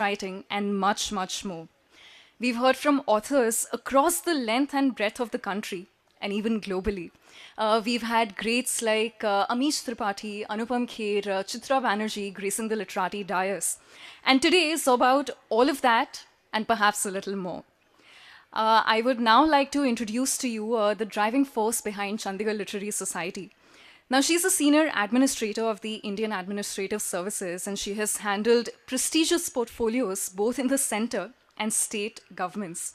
writing, and much, much more. We've heard from authors across the length and breadth of the country and even globally. We've had greats like Amish Tripathi, Anupam Kher, Chitra Banerjee gracing the literati dais. And today is about all of that and perhaps a little more. I would now like to introduce to you the driving force behind Chandigarh Literary Society. Now, she's a senior administrator of the Indian Administrative Services, and she has handled prestigious portfolios both in the center and state governments.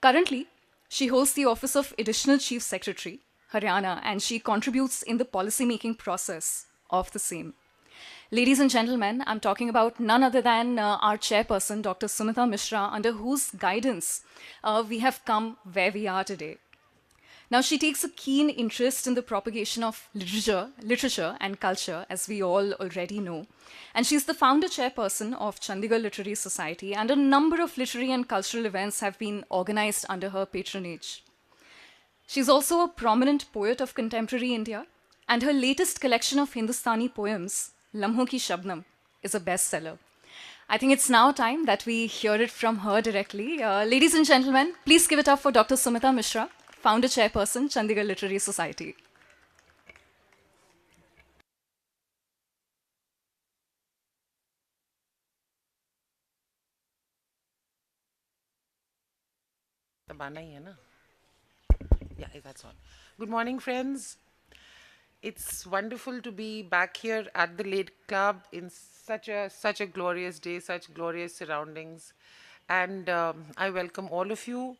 Currently, she holds the office of Additional Chief Secretary, Haryana, and she contributes in the policy-making process of the same. Ladies and gentlemen, I'm talking about none other than our chairperson, Dr. Sumita Mishra, under whose guidance we have come where we are today. Now, she takes a keen interest in the propagation of literature and culture, as we all already know. And she's the founder chairperson of Chandigarh Literary Society, and a number of literary and cultural events have been organized under her patronage. She's also a prominent poet of contemporary India, and her latest collection of Hindustani poems, Lamho Ki Shabnam, is a bestseller. I think it's now time that we hear it from her directly. Ladies and gentlemen, please give it up for Dr. Sumita Mishra, founder chairperson, Chandigarh Literary Society. Yeah, that's on. Good morning, friends. It's wonderful to be back here at the Late Club in such a glorious day, such glorious surroundings, and I welcome all of you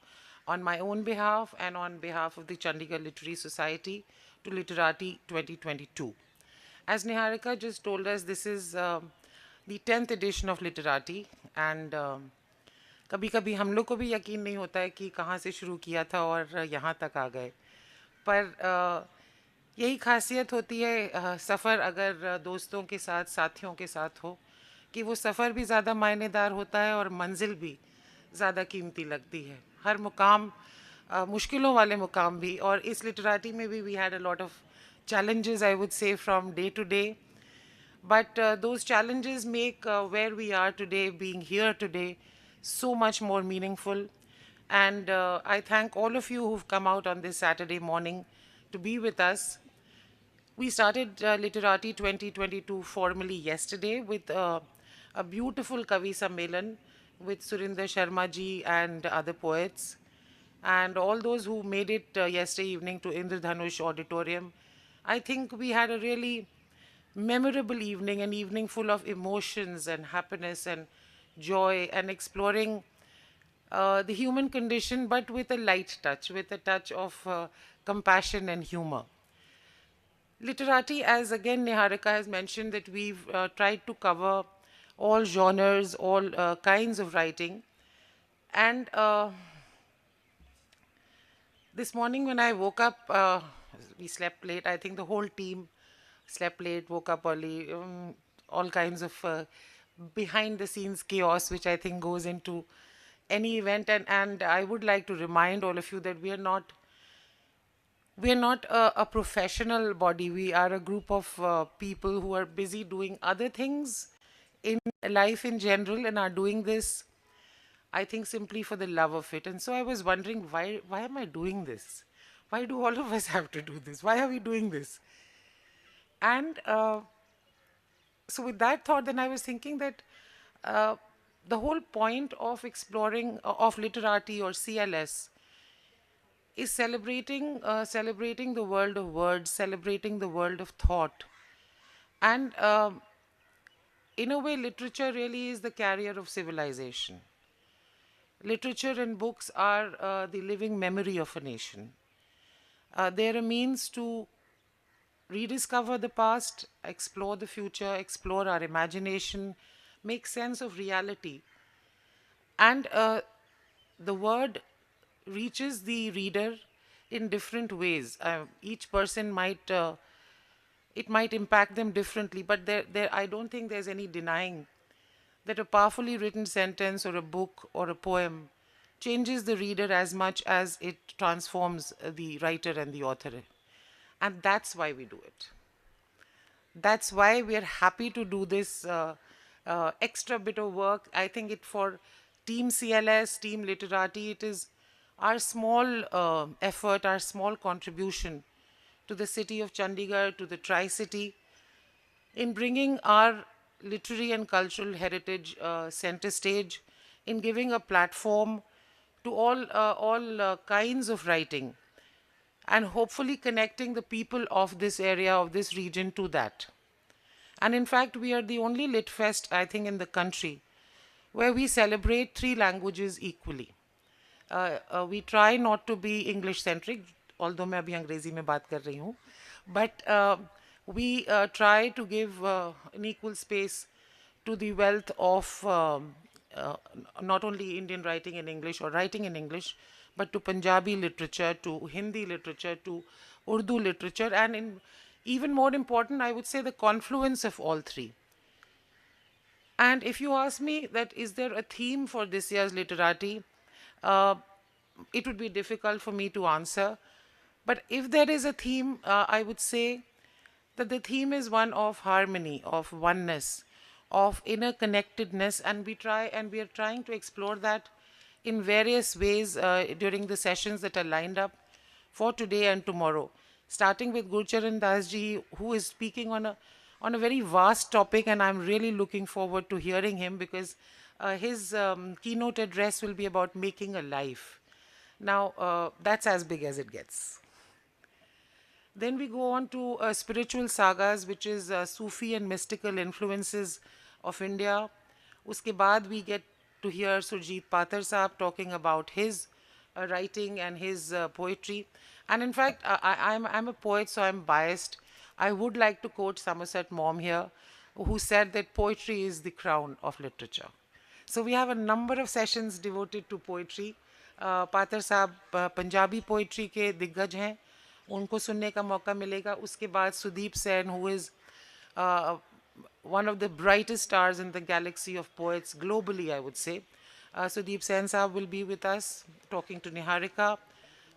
on my own behalf and on behalf of the Chandigarh Literary Society to Literati 2022. As Niharika just told us, this is the 10th edition of Literati, and कभी कभी हम लोग को भी यकीन नहीं होता है कि कहाँ से शुरू किया था और यहाँ तक आ गए पर यही खासियत होती है सफ़र अगर दोस्तों के साथ साथियों के साथ हो कि वो सफ़र भी ज़्यादा मायनेदार होता है और मंजिल भी ज़्यादा कीमती लगती है हर मुकाम मुश्किलों वाले मुकाम भी और इस लिटरेटी में भी we had a lot of challenges I would say from day to day but those challenges make where we are today being here today so much more meaningful and I thank all of you who've come out on this Saturday morning to be with us. We started Literati 2022 formally yesterday with a beautiful Kavi Sammelan with Surinder Sharma ji and other poets and all those who made it yesterday evening to Indradhanush Auditorium. I think we had a really memorable evening, an evening full of emotions and happiness and joy and exploring the human condition, but with a light touch, with a touch of compassion and humor. Literati, as again Niharika has mentioned, that we've tried to cover all genres, all kinds of writing. And this morning when I woke up, we slept late. I think the whole team slept late, woke up early, all kinds of behind the scenes chaos, which I think goes into any event. And I would like to remind all of you that we're not a professional body. We are a group of people who are busy doing other things in life in general and are doing this, I think, simply for the love of it. And so I was wondering, why am I doing this? Why do all of us have to do this? Why are we doing this? And so with that thought, then I was thinking that the whole point of exploring, of literati or CLS, is celebrating the world of words, celebrating the world of thought. And in a way, literature really is the carrier of civilization. Literature and books are the living memory of a nation. They're a means to rediscover the past, explore the future, explore our imagination, make sense of reality. And the word reaches the reader in different ways. Each person might, it might impact them differently, but I don't think there's any denying that a powerfully written sentence or a book or a poem changes the reader as much as it transforms the writer and the author. And that's why we do it. That's why we are happy to do this extra bit of work. I think it for Team CLS, Team Literati, it is our small effort, our small contribution to the city of Chandigarh, to the Tri-City, in bringing our literary and cultural heritage center stage, in giving a platform to all kinds of writing, and hopefully connecting the people of this area, of this region to that. And in fact, we are the only Lit Fest, I think, in the country where we celebrate three languages equally. We try not to be English centric, although मैं अभी अंग्रेजी में बात कर रही हूँ, but we try to give an equal space to the wealth of uh, not only Indian writing in English or writing in English, but to Punjabi literature, to Hindi literature, to Urdu literature, and in even more important, I would say the confluence of all three. And if you ask me that is there a theme for this year's Literati, uh, it would be difficult for me to answer. But if there is a theme, I would say that the theme is one of harmony, of oneness, of inner connectedness, and we are trying to explore that in various ways during the sessions that are lined up for today and tomorrow. Starting with Gurcharan Das ji, who is speaking on a very vast topic, and I'm really looking forward to hearing him because his keynote address will be about making a life. Now, that's as big as it gets. Then we go on to spiritual sagas, which is Sufi and mystical influences of India. Uske baad we get to hear Surjit Pathar Saab talking about his writing and his poetry. And in fact, I'm a poet, so I'm biased. I would like to quote Somerset Maugham here, who said that poetry is the crown of literature. So we have a number of sessions devoted to poetry. पातर साहब Punjabi poetry के दिग्गज हैं, उनको सुनने का मौका मिलेगा. उसके बाद Sudeep Sen, who is one of the brightest stars in the galaxy of poets globally, I would say. Sudeep Sen Saab will be with us talking to Niharika.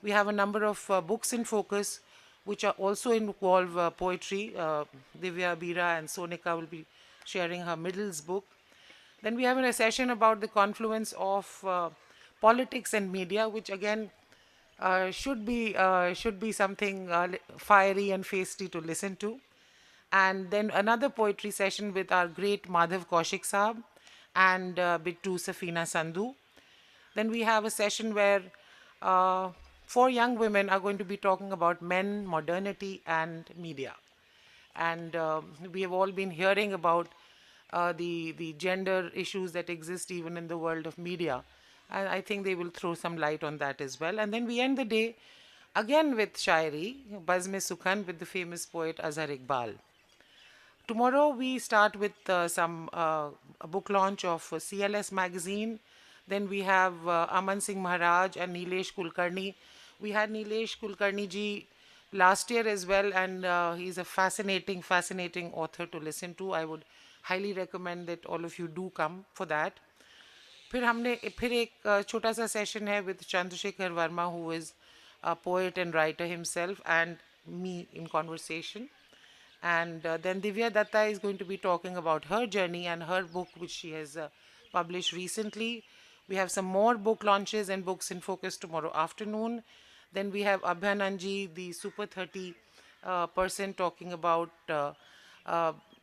We have a number of books in focus which are also involve poetry. Divya Bira and Sonika will be sharing her Middles book. Then we have a session about the confluence of politics and media, which again should be something fiery and feisty to listen to. And then another poetry session with our great Madhav Kaushik Saab and Bittu Safina Sandhu. Then we have a session where four young women are going to be talking about men, modernity, and media. And we have all been hearing about the gender issues that exist even in the world of media. And I think they will throw some light on that as well. And then we end the day again with Shairi, Bazm-e-Sukhan, with the famous poet Azhar Iqbal. Tomorrow we start with a book launch of CLS magazine. Then we have Aman Singh Maharaj and Nilesh Kulkarni. We had Nilesh Kulkarni ji last year as well, and he's a fascinating, fascinating author to listen to. I would highly recommend that all of you do come for that. फिर एक छोटा सा session है with Chandrasekhar Verma, who is a poet and writer himself, and me in conversation. And then Divya Datta is going to be talking about her journey and her book, which she has published recently. We have some more book launches and books in focus tomorrow afternoon. Then we have Abhyananji, the Super 30 person, talking about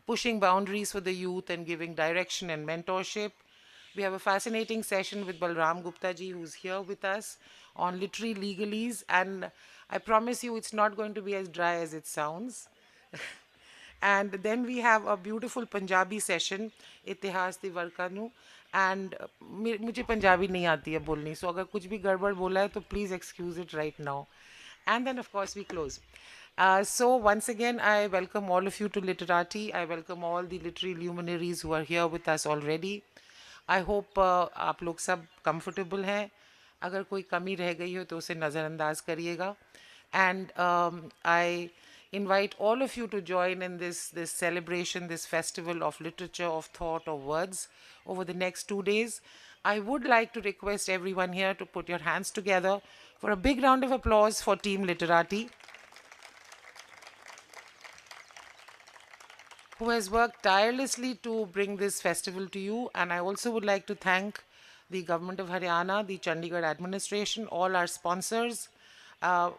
pushing boundaries for the youth and giving direction and mentorship. We have a fascinating session with Balram Gupta ji, who's here with us on literary legalese. And I promise you, it's not going to be as dry as it sounds. And then we have a beautiful Punjabi session, इतिहास दिवरकानु. And मुझे पंजाबी नहीं आती है बोलनी, so अगर कुछ भी गड़बड़ बोला है तो please excuse it right now. And then of course we close. So once again, I welcome all of you to Literati. I welcome all the literary luminaries who are here with us already. I hope आप लोग सब comfortable हैं. अगर कोई कमी रह गई हो तो उसे नज़रअंदाज करिएगा. And I invite all of you to join in this celebration, this festival of literature, of thought, of words over the next 2 days. I would like to request everyone here to put your hands together for a big round of applause for Team Literati. who has worked tirelessly to bring this festival to you. And I also would like to thank the Government of Haryana, the Chandigarh administration, all our sponsors. Uh,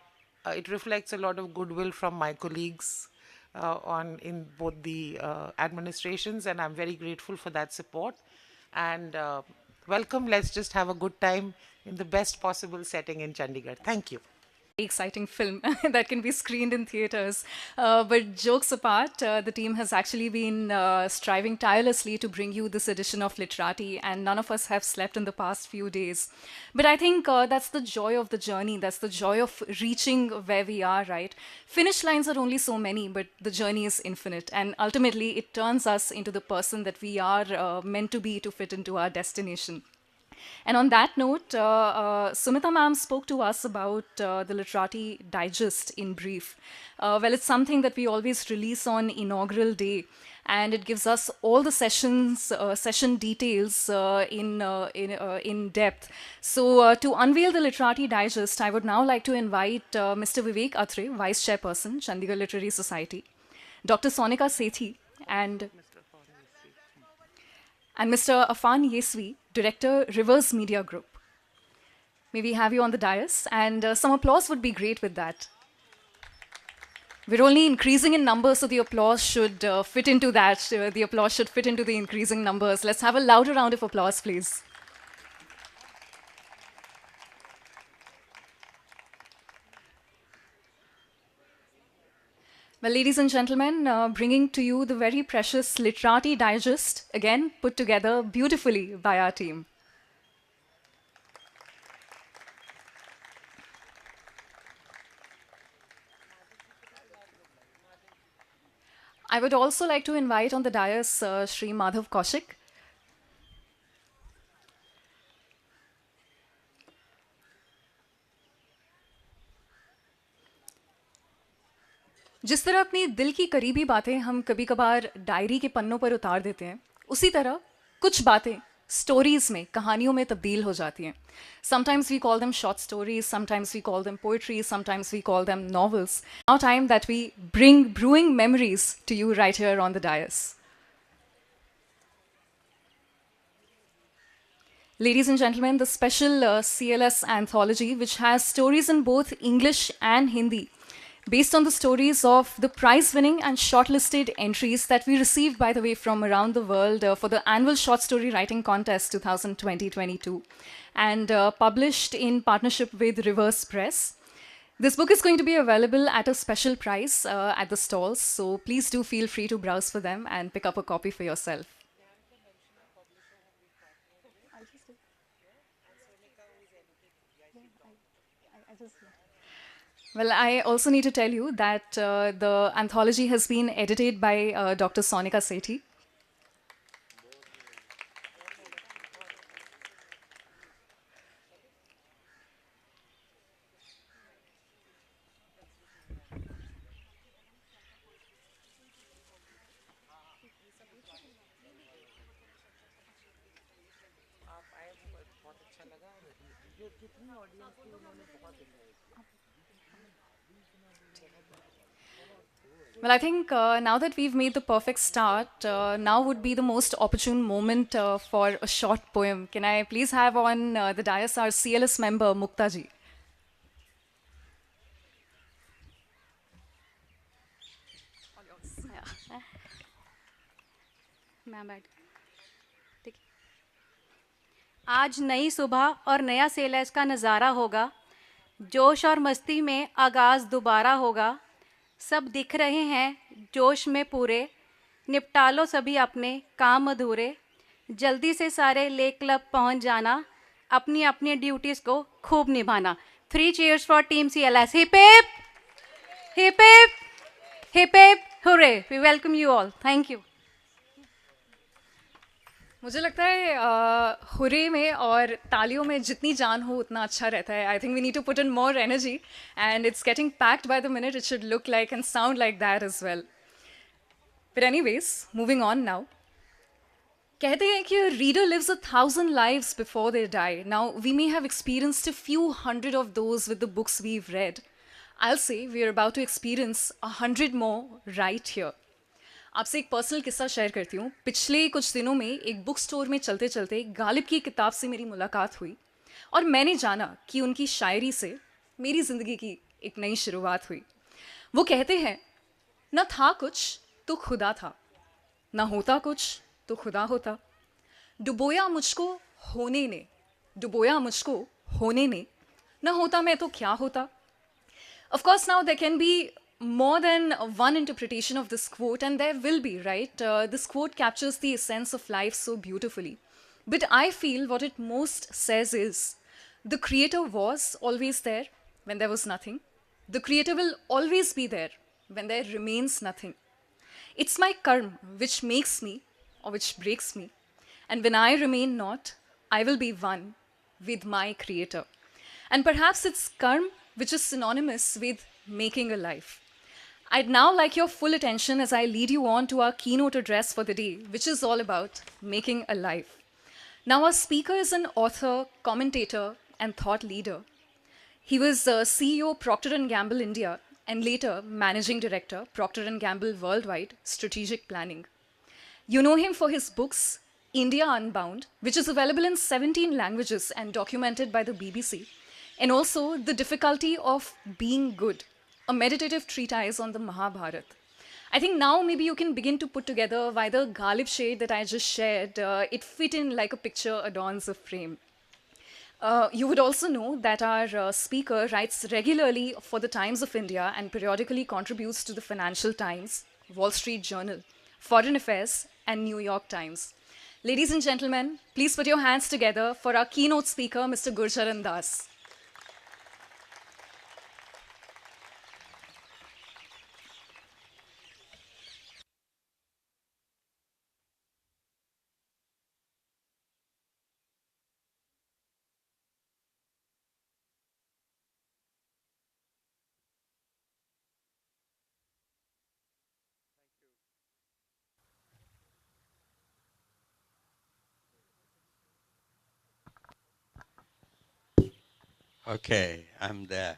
it reflects a lot of goodwill from my colleagues on in both the administrations, and I'm very grateful for that support. And welcome. Let's just have a good time in the best possible setting in Chandigarh. Thank you. Exciting film that can be screened in theaters. But jokes apart, the team has actually been striving tirelessly to bring you this edition of Literati, and none of us have slept in the past few days. But I think that's the joy of the journey. That's the joy of reaching where we are, right? Finish lines are only so many, but the journey is infinite. And ultimately, it turns us into the person that we are meant to be to fit into our destination. And on that note, Sumita ma'am spoke to us about the Literati Digest in brief. Well, it's something that we always release on inaugural day, and it gives us all the session details in depth. So, to unveil the Literati Digest, I would now like to invite Mr. Vivek Atre, Vice Chairperson, Chandigarh Literary Society, Dr. Sonika Sethi, and Mr. Afan Yeswi, Director, Rivers Media Group. May we have you on the dais? And some applause would be great with that. We're only increasing in numbers, so the applause should fit into that. The applause should fit into the increasing numbers. Let's have a louder round of applause, please. Well, ladies and gentlemen, bringing to you the very precious Literati Digest, again put together beautifully by our team. I would also like to invite on the dais Sri Madhav Kaushik. जिस तरह अपनी दिल की करीबी बातें हम कभी कभार डायरी के पन्नों पर उतार देते हैं, उसी तरह कुछ बातें स्टोरीज में, कहानियों में तब्दील हो जाती हैं. Sometimes we call them short stories, sometimes we call them poetry, sometimes we call them novels. Now time that we bring brewing memories to you right here on the dais. Ladies and gentlemen, the special CLS anthology, which has stories in both English and Hindi, based on the stories of the prize-winning and shortlisted entries that we received, by the way, from around the world for the annual Short Story Writing Contest 2020-22, and published in partnership with Reverse Press. This book is going to be available at a special price at the stalls, so please do feel free to browse for them and pick up a copy for yourself. Well, I also need to tell you that the anthology has been edited by Dr. Sonika Sethi. Well, I think now that we've made the perfect start, now would be the most opportune moment for a short poem. Can I please have on the dais our CLS member, Mukta ji? मैं बैठ ठीक है। आज नई सुबह और नया सेलेस का नज़ारा होगा, जोश और मस्ती में आगाज़ दोबारा होगा। सब दिख रहे हैं जोश में पूरे, निपटा लो सभी अपने काम अधूरे। जल्दी से सारे लेक क्लब पहुंच जाना, अपनी अपनी ड्यूटीज़ को खूब निभाना। 3 cheers for Team CLS. Hip hip, hip hip, hip hip, hooray! We welcome you all. Thank you. मुझे लगता है हुरे में और तालियों में जितनी जान हो उतना अच्छा रहता है. I think we need to put in more energy and it's getting packed by the minute. It should look like and sound like that as well. But anyways, moving on now. कहते हैं कि reader lives 1,000 lives before they die. Now, we may have experienced a few hundred of those with the books we've read. I'll say we are about to experience 100 more right here. आपसे एक personal किस्सा share करती हूँ। पिछले कुछ दिनों में एक बुक स्टोर में चलते चलते गालिब की किताब से मेरी मुलाकात हुई और मैंने जाना कि उनकी शायरी से मेरी ज़िंदगी की एक नई शुरुआत हुई। वो कहते हैं, न था कुछ तो खुदा था, न होता कुछ तो खुदा होता, डुबोया मुझको होने ने, डुबोया मुझको होने ने, न होता मैं तो क्या होता। Of course, now there can be more than one interpretation of this quote, and there will be, right? This quote captures the essence of life so beautifully. But I feel what it most says is the Creator was always there when there was nothing. The Creator will always be there when there remains nothing. It's my karma which makes me or which breaks me. And when I remain not, I will be one with my Creator. And perhaps it's karma which is synonymous with making a life. I'd now like your full attention as I lead you on to our keynote address for the day, which is all about making a life. Now, our speaker is an author, commentator, and thought leader. He was CEO Procter & Gamble India and later managing director Procter & Gamble Worldwide Strategic Planning. You know him for his books India Unbound, which is available in 17 languages and documented by the BBC, and also The Difficulty of Being Good, a meditative treatise on the Mahabharata. I think now maybe you can begin to put together why the Ghalib shade that I just shared, it fit in like a picture adorns a frame. You would also know that our speaker writes regularly for the Times of India and periodically contributes to the Financial Times, Wall Street Journal, Foreign Affairs, and New York Times. Ladies and gentlemen, please put your hands together for our keynote speaker, Mr. Gurcharan Das. Okay, I'm there.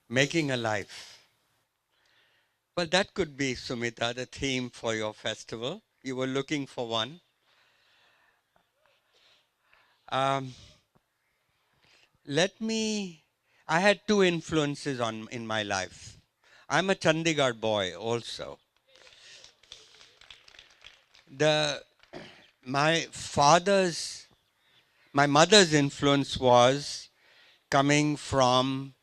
Making a life. Well, that could be, Sumita, the theme for your festival. You were looking for one. Um, I had two influences in my life. I'm a Chandigarh boy also. The, my father's, my mother's influence was coming from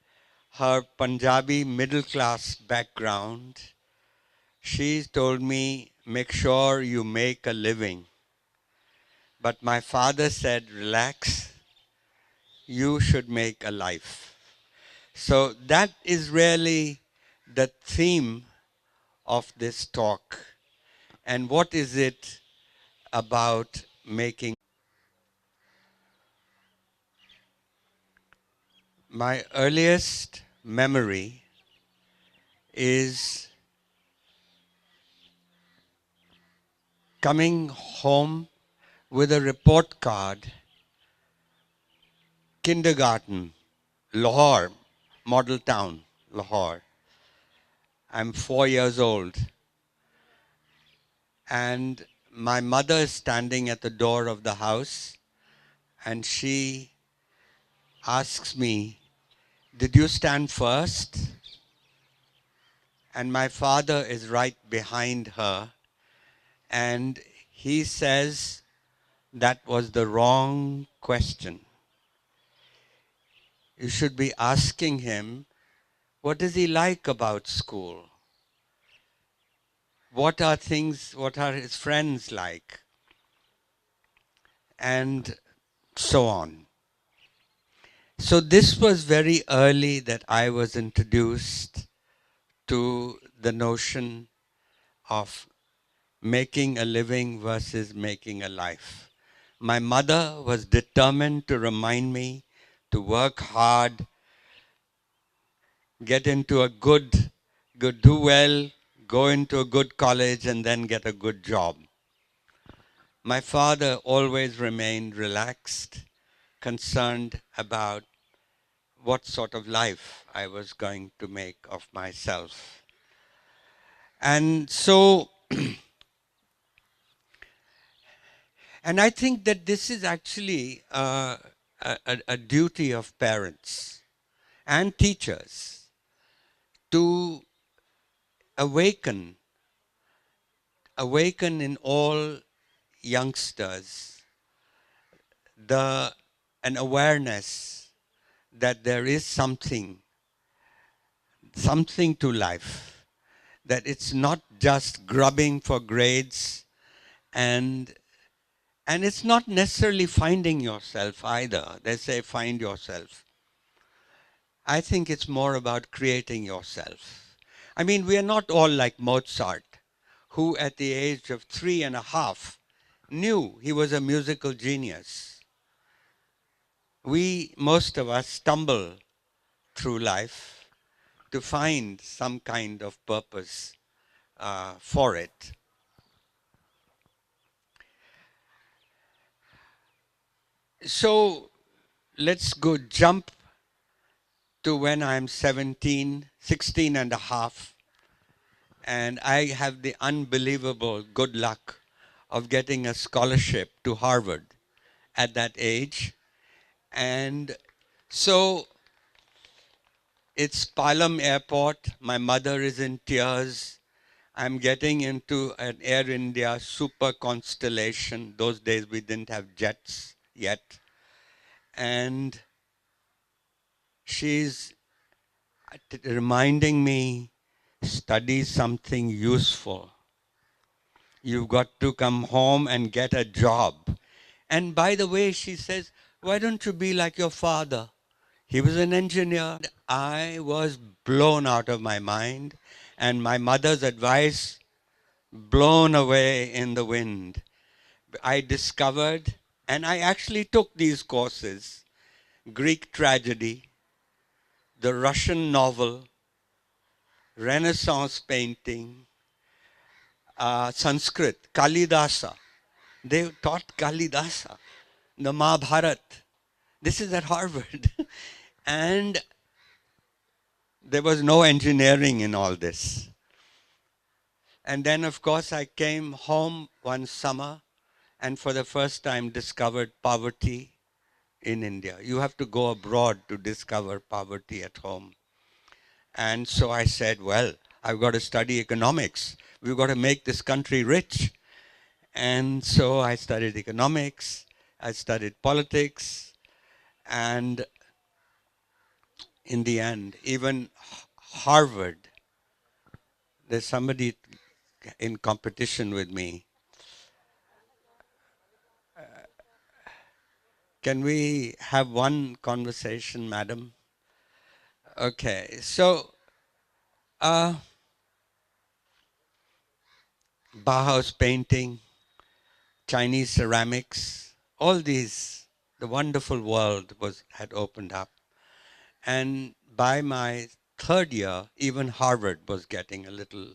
her Punjabi middle class background. She told me, make sure you make a living. But my father said, relax, you should make a life. So that is really the theme of this talk. And what is it about making? My earliest memory is coming home with a report card, kindergarten, Lahore, model town, Lahore. I'm 4 years old. And my mother is standing at the door of the house and she asks me, did you stand first? And my father is right behind her and he says that was the wrong question. You should be asking him, what does he like about school? What are his friends like? And so on. So this was very early that I was introduced to the notion of making a living versus making a life. My mother was determined to remind me to work hard, get into a do well, go into a good college and then get a good job. My father always remained relaxed, concerned about what sort of life I was going to make of myself. And so, and I think that this is actually a duty of parents and teachers to awaken, awaken in all youngsters the an awareness that there is something, something to life, that it's not just grubbing for grades, and and it's not necessarily finding yourself either. They say find yourself. I think it's more about creating yourself. I mean, we are not all like Mozart, who at the age of 3.5 knew he was a musical genius. We, most of us, stumble through life to find some kind of purpose for it. So let's go jump to when I'm 17, 16 and a half, and I have the unbelievable good luck of getting a scholarship to Harvard at that age. And so it's Palam Airport. My mother is in tears. I'm getting into an Air India super constellation. Those days we didn't have jets yet. And she's reminding me, study something useful. You've got to come home and get a job. And by the way, she says, why don't you be like your father? He was an engineer. I was blown out of my mind, and my mother's advice blown away in the wind. I discovered, and I actually took these courses, Greek tragedy, the Russian novel, Renaissance painting, Sanskrit, Kalidasa. They taught Kalidasa, the Mahabharat. This is at Harvard. And there was no engineering in all this. And then, of course, I came home one summer and for the first time discovered poverty in India. You have to go abroad to discover poverty at home. And so I said, well, I've got to study economics. We've got to make this country rich. And so I studied economics, I studied politics, and in the end, even Harvard, there's somebody in competition with me. Can we have one conversation, madam? Okay, so uh, Bauhaus painting, Chinese ceramics, all these, the wonderful world had opened up. And by my third year, even Harvard was getting a little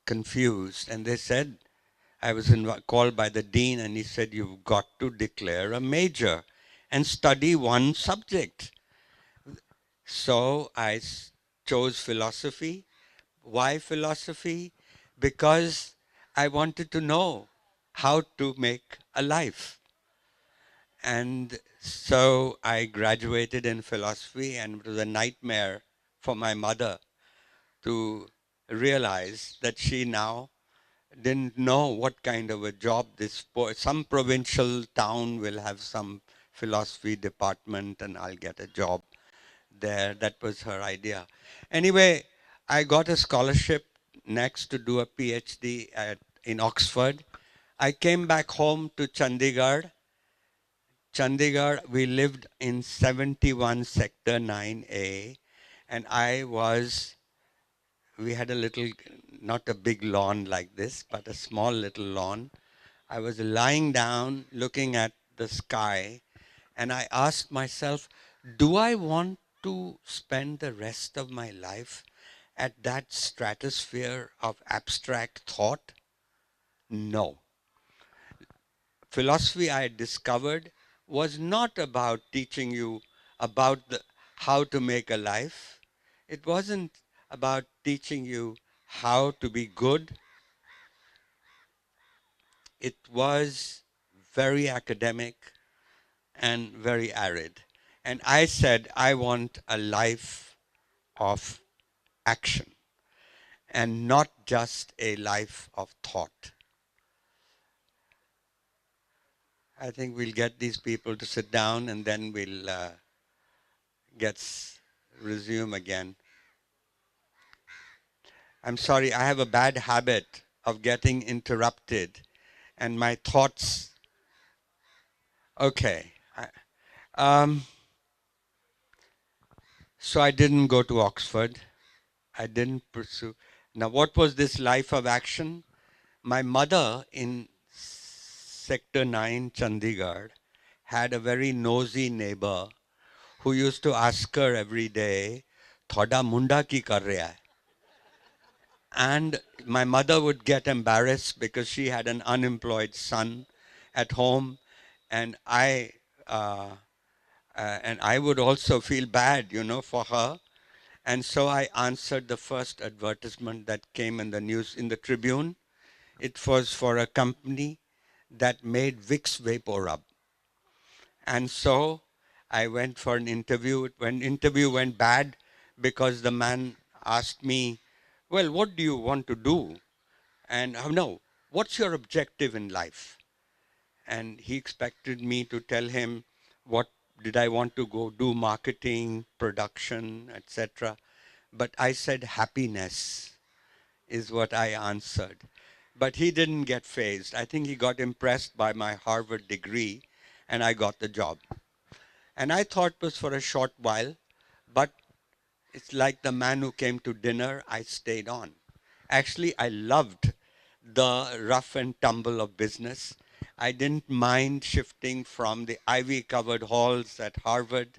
confused. And they said, I was called by the dean and he said, you've got to declare a major and study one subject. So I chose philosophy. Why philosophy? Because I wanted to know how to make a life. And so I graduated in philosophy, and it was a nightmare for my mother to realize that she now didn't know what kind of a job some provincial town will have some philosophy department and I'll get a job there. That was her idea. Anyway, I got a scholarship next to do a PhD in Oxford. I came back home to Chandigarh. Chandigarh, we lived in 71 Sector 9A, and we had a little, not a big lawn like this, but a small little lawn. I was lying down looking at the sky, and I asked myself, do I want to spend the rest of my life at that stratosphere of abstract thought? No. Philosophy, I discovered, was not about teaching you about how to make a life. It wasn't about teaching you how to be good. It was very academic and very arid. And I said, I want a life of action and not just a life of thought. I think we'll get these people to sit down and then we'll resume again. I'm sorry, I have a bad habit of getting interrupted and my thoughts. Okay. Um, so I didn't go to Oxford. I didn't pursue. Now, what was this life of action? My mother in Sector 9, Chandigarh, had a very nosy neighbor who used to ask her every day, Thoda munda ki kar reha hai? And my mother would get embarrassed because she had an unemployed son at home, and uh, I would also feel bad, for her. And so I answered the first advertisement that came in the news in the Tribune. It was for a company that made Vicks Vapor Rub. And so I went for an interview. When interview went bad because the man asked me, well, what do you want to do? And no, what's your objective in life? And he expected me to tell him what did I want to go do, marketing, production, etc. But I said happiness is what I answered. But he didn't get fazed. I think he got impressed by my Harvard degree and I got the job. And I thought it was for a short while, but it's like the man who came to dinner, I stayed on. Actually, I loved the rough and tumble of business. I didn't mind shifting from the ivy covered halls at Harvard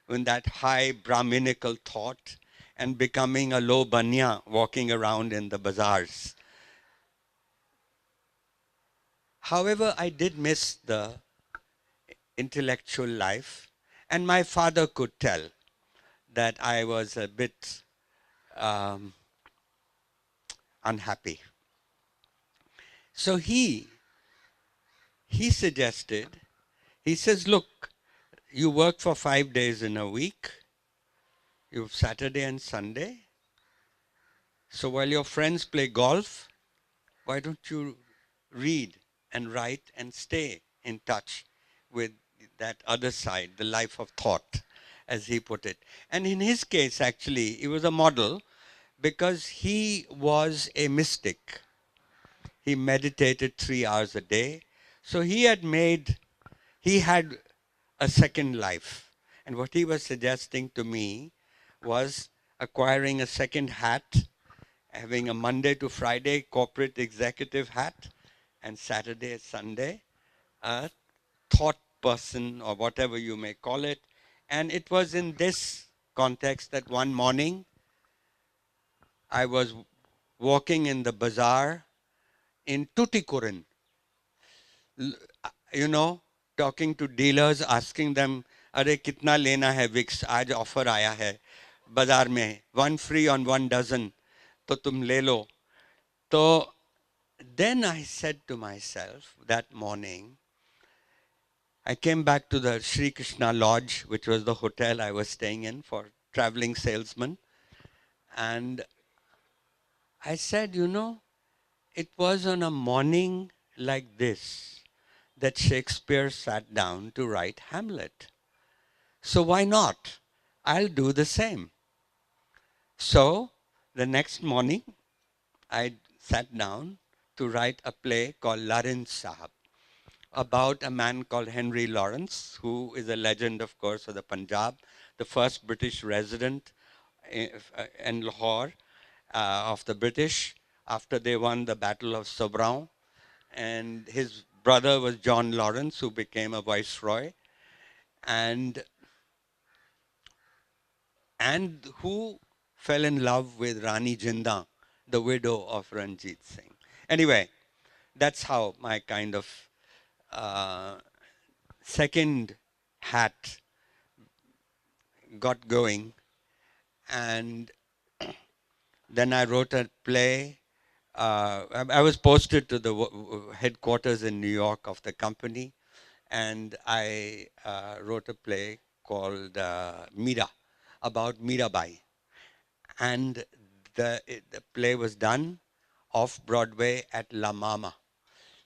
in that high Brahminical thought and becoming a low banya walking around in the bazaars. However, I did miss the intellectual life, and my father could tell that I was a bit um, unhappy. So he suggested, he says, look, you work for 5 days in a week, you have Saturday and Sunday. So while your friends play golf, why don't you read and write and stay in touch with that other side, the life of thought, as he put it. And in his case, actually, he was a model because he was a mystic. He meditated 3 hours a day. So he had a second life. And what he was suggesting to me was acquiring a second hat, having a Monday to Friday corporate executive hat, and Saturday, Sunday, a thought person or whatever you may call it. And it was in this context that one morning I was walking in the bazaar in Tuticorin, you know, talking to dealers, asking them, अरे कितना लेना है Vicks आज offer आया है बाजार में 1 free on 1 dozen तो तुम ले लो तो then I said to myself that morning, I came back to the Sri Krishna Lodge, which was the hotel I was staying in for traveling salesman, and I said, it was on a morning like this that Shakespeare sat down to write Hamlet. So why not? I'll do the same. So the next morning, I sat down to write a play called Larin Sahab about a man called Henry Lawrence, who is a legend, of course, of the Punjab, the first British resident in Lahore of the British after they won the Battle of Sobraon. And his brother was John Lawrence, who became a viceroy, and who fell in love with Rani Jinda, the widow of Ranjit Singh. Anyway, that's how my kind of uh, second hat got going, and then I wrote a play. I was posted to the headquarters in New York of the company, and I wrote a play called Mira, about Mirabai. And the play was done off Broadway at La Mama.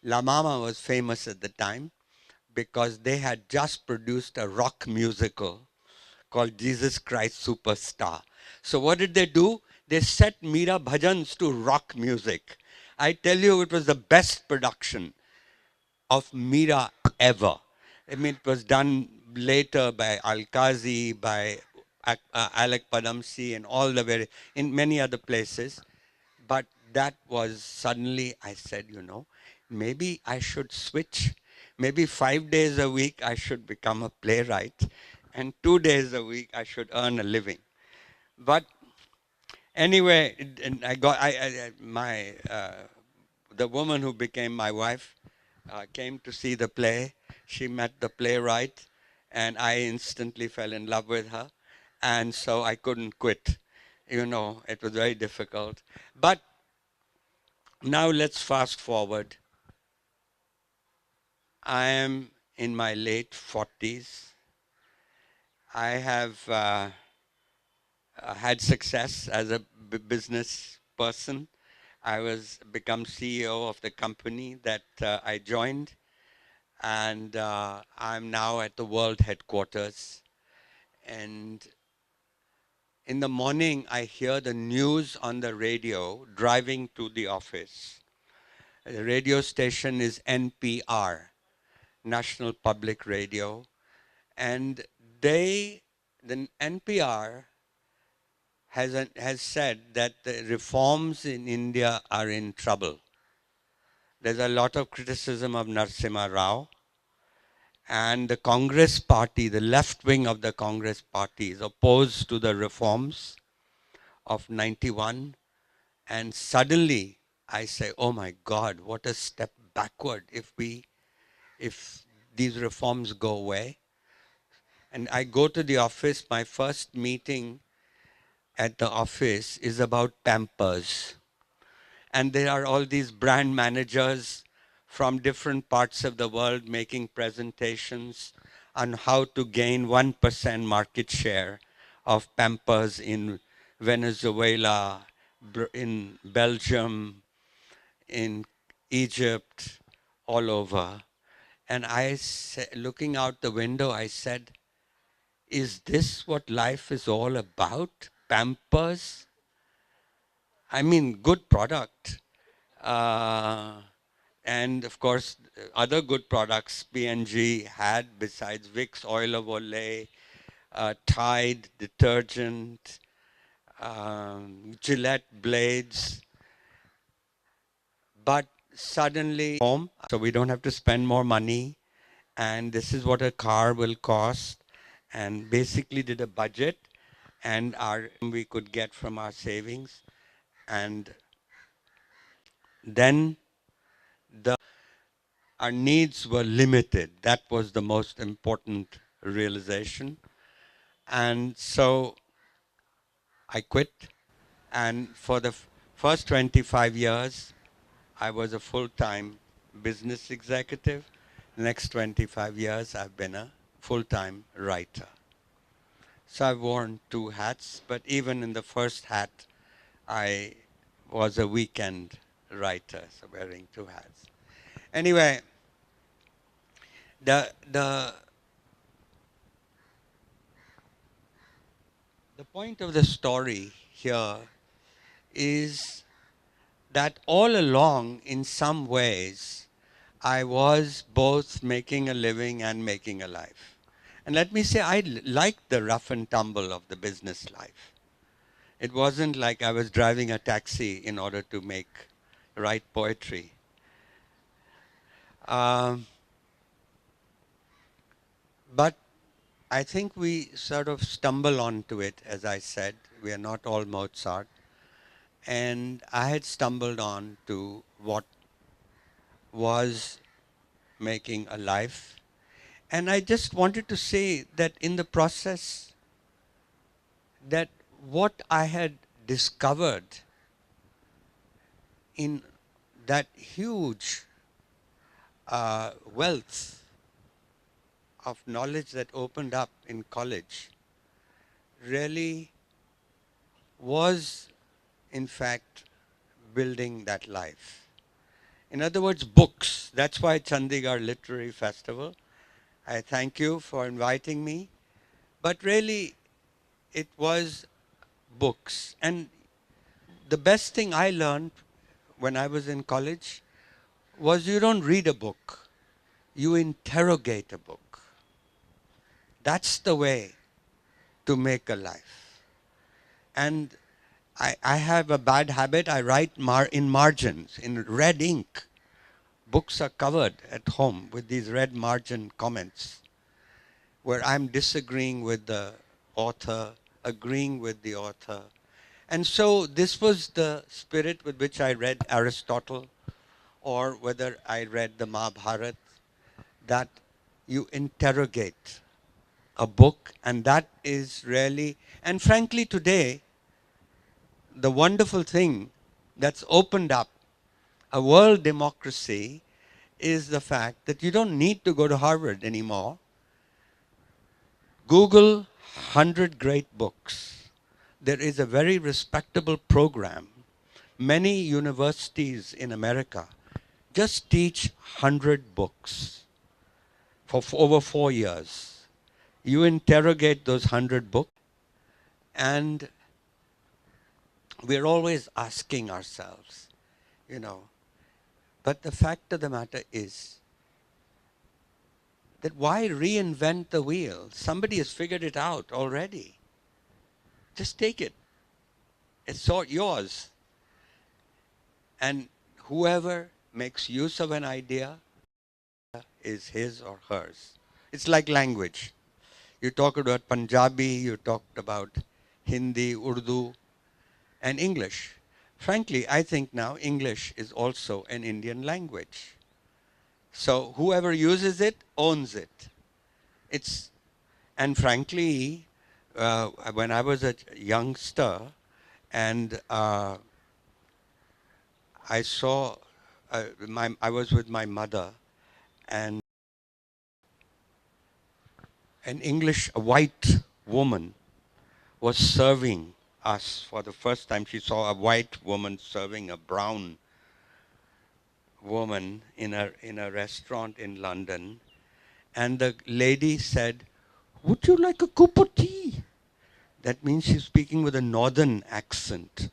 La Mama was famous at the time because they had just produced a rock musical called Jesus Christ Superstar. So what did they do? They set Meera bhajans to rock music. I tell you, it was the best production of Meera ever. I mean, it was done later by Alkazi, by Alec Padamsi, and all the in many other places. But that was suddenly, I said, maybe I should switch. Maybe 5 days a week I should become a playwright, and 2 days a week I should earn a living. But anyway, and the woman who became my wife came to see the play. She met the playwright, and I instantly fell in love with her, and so I couldn't quit. It was very difficult. But now let's fast forward. I am in my late 40s. I have had success as a business person. I was become CEO of the company that I joined, and I'm now at the world headquarters. And in the morning, I hear the news on the radio driving to the office. The radio station is NPR, National Public Radio, and the NPR has said that the reforms in India are in trouble. There's a lot of criticism of Narasimha Rao, and the Congress party, the left wing of the Congress party, is opposed to the reforms of 91. And suddenly I say, oh my God, what a step backward if these reforms go away. And I go to the office. My first meeting at the office is about Pampers. And there are all these brand managers from different parts of the world making presentations on how to gain 1% market share of Pampers in Venezuela, in Belgium, in Egypt, all over. And looking out the window, I said, is this what life is all about? Pampers? I mean, good product. Uh, and of course, other good products P&G had besides Vicks oil of Olay, Tide detergent, Gillette blades. But suddenly, home, so we don't have to spend more money. And this is what a car will cost. And basically did a budget and our we could get from our savings. And then our needs were limited. That was the most important realization. And so I quit. And for the first 25 years, I was a full-time business executive. Next 25 years, I've been a full-time writer. So I've worn two hats, but even in the first hat, I was a weekend writer, so wearing two hats. Anyway, the, the, the point of the story here is that all along, in some ways, I was both making a living and making a life. And let me say, I liked the rough and tumble of the business life. It wasn't like I was driving a taxi in order to write poetry. Um, but I think we sort of stumble onto it, as I said. We are not all Mozart. And I had stumbled on to what was making a life. And I just wanted to say that in the process, that what I had discovered in that huge wealth of knowledge that opened up in college really was, in fact, building that life. In other words, books. That's why Chandigarh Literary Festival. I thank you for inviting me. But really, it was books. And the best thing I learned when I was in college was you don't read a book, you interrogate a book. That's the way to make a life. And I have a bad habit. I write in margins, in red ink. Books are covered at home with these red margin comments where I'm disagreeing with the author, agreeing with the author. And so this was the spirit with which I read Aristotle, or whether I read the Mahabharata, that you interrogate a book, and that is really, and frankly today, the wonderful thing that's opened up a world democracy is the fact that you don't need to go to Harvard anymore. Google 100 great books. There is a very respectable program. Many universities in America just teach 100 books for over 4 years. You interrogate those 100 books, and we're always asking ourselves, you know, but the fact of the matter is that why reinvent the wheel? Somebody has figured it out already. Just take it. It's all yours. And whoever makes use of an idea is his or hers. It's like language. You talked about Punjabi, you talked about Hindi, Urdu, and English. Frankly, I think now English is also an Indian language. So whoever uses it owns it. It's, and frankly, when I was a youngster and I saw, I was with my mother, and a white woman was serving us for the first time. She saw a white woman serving a brown woman in a restaurant in London. And the lady said, "Would you like a cup of tea?" That means she's speaking with a northern accent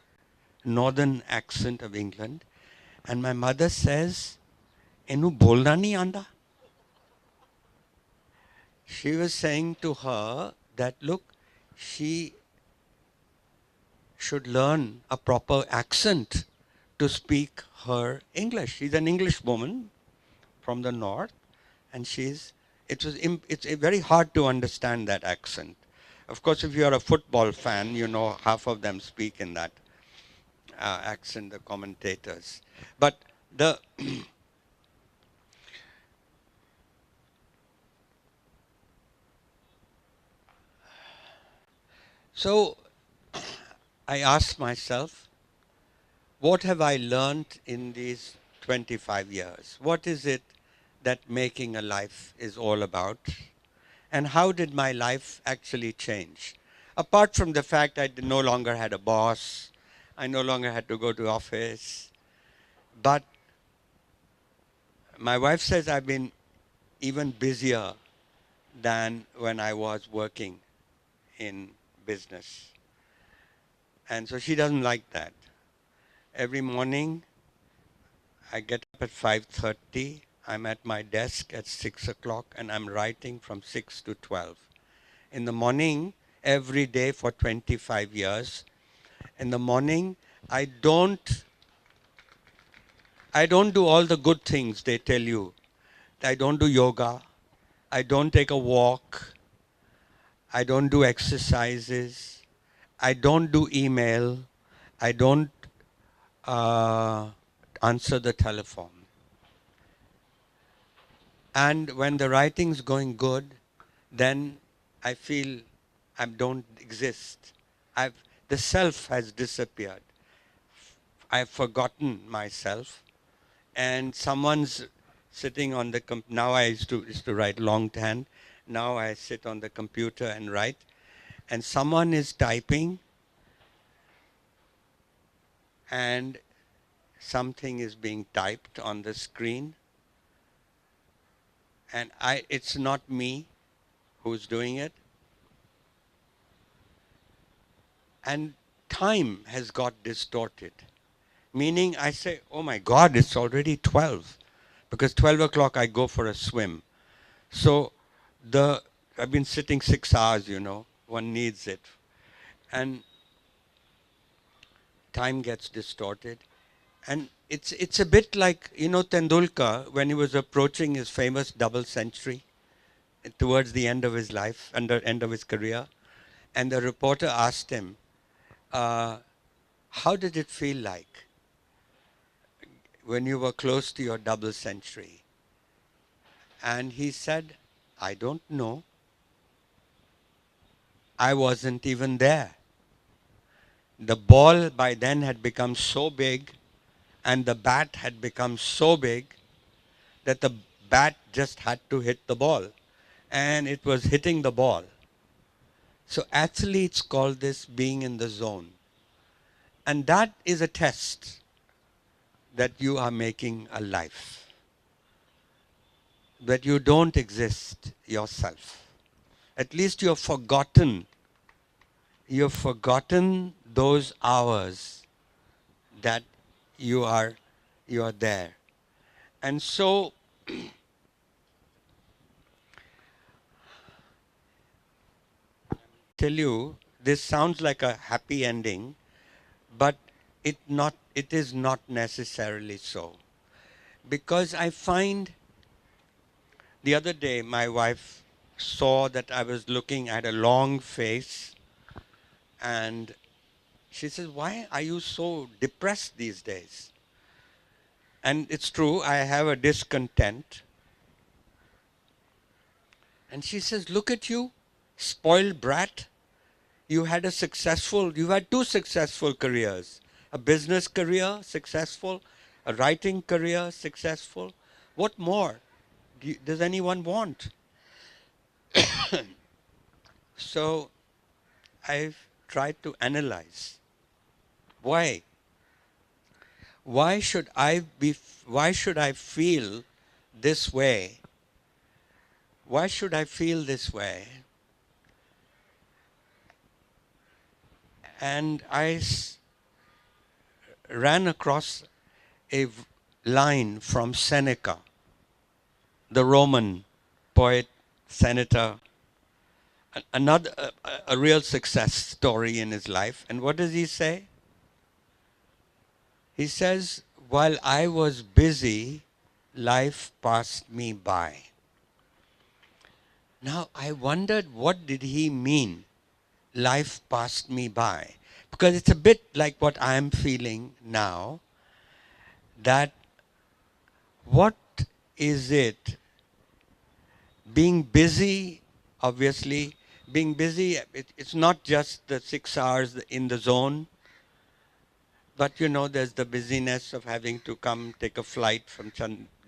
of England. And my mother says, "Enu bolna nahi anda." She was saying to her that, look, she should learn a proper accent to speak her English. She's an English woman from the north, and it's very hard to understand that accent. Of course, if you're a football fan, you know half of them speak in that accent, the commentators. But the so I asked myself, what have I learned in these 25 years? What is it that making a life is all about? And how did my life actually change? Apart from the fact I no longer had a boss, I no longer had to go to office, but my wife says I've been even busier than when I was working in business. And so she doesn't like that. Every morning I get up at 5:30. I'm at my desk at 6 o'clock and I'm writing from 6 to 12. In the morning, every day for 25 years, in the morning, I don't, I don't do all the good things they tell you. I don't do yoga. I don't take a walk. I don't do exercises. I don't do email. I don't uh, answer the telephone. And when the writing's going good, then I feel I don't exist. The self has disappeared. I've forgotten myself, and someone's sitting on the now I used to write longhand. Now I sit on the computer and write, and someone is typing, and something is being typed on the screen, and it's not me who's doing it, and time has got distorted. Meaning I say, oh my God, it's already 12. Because 12 o'clock I go for a swim. So I've been sitting 6 hours, one needs it. And time gets distorted. And it's a bit like, Tendulkar, when he was approaching his famous double century towards the end of his life, end of his career. And the reporter asked him, how did it feel like when you were close to your double century? And he said, I don't know. I wasn't even there. The ball by then had become so big and the bat had become so big that the bat just had to hit the ball. And it was hitting the ball. So athletes call this being in the zone. And that is a test that you are making a life, that you don't exist yourself. At least you've forgotten those hours that you are there. And so tell you, this sounds like a happy ending, but it is not necessarily so. Because I find the other day my wife saw that I was looking at a long face, and she says, why are you so depressed these days? And it's true, I have a discontent. And she says, look at you, spoiled brat. You had two successful careers. A business career, successful. A writing career, successful. What more does anyone want? So I've tried to analyze. Why? Why should why should I feel this way? Why should I feel this way? And I ran across a line from Seneca, the Roman poet, senator, another a real success story in his life. And what does he say? He says, while I was busy, life passed me by. Now I wondered, what did he mean? Life passed me by. Because it's a bit like what I'm feeling now, that what is it? Being busy, obviously, being busy, it's not just the 6 hours in the zone, but there's the busyness of having to come take a flight from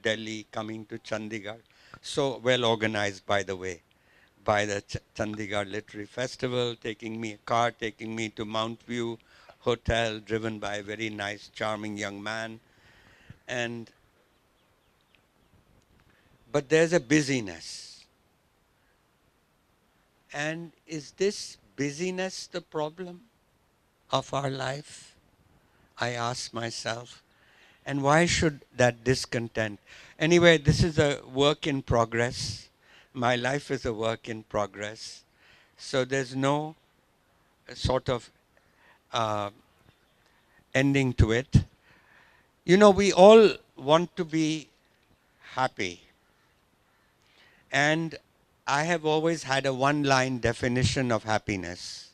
Delhi, coming to Chandigarh. So well organized, by the way, by the Chandigarh Literary Festival, taking me to Mount View Hotel, driven by a very nice, charming young man. But there's a busyness. And is this busyness the problem of our life? I ask myself. And why should that discontent? Anyway, this is a work in progress. My life is a work in progress. So there's no sort of uh, ending to it. We all want to be happy. And I have always had a one-line definition of happiness.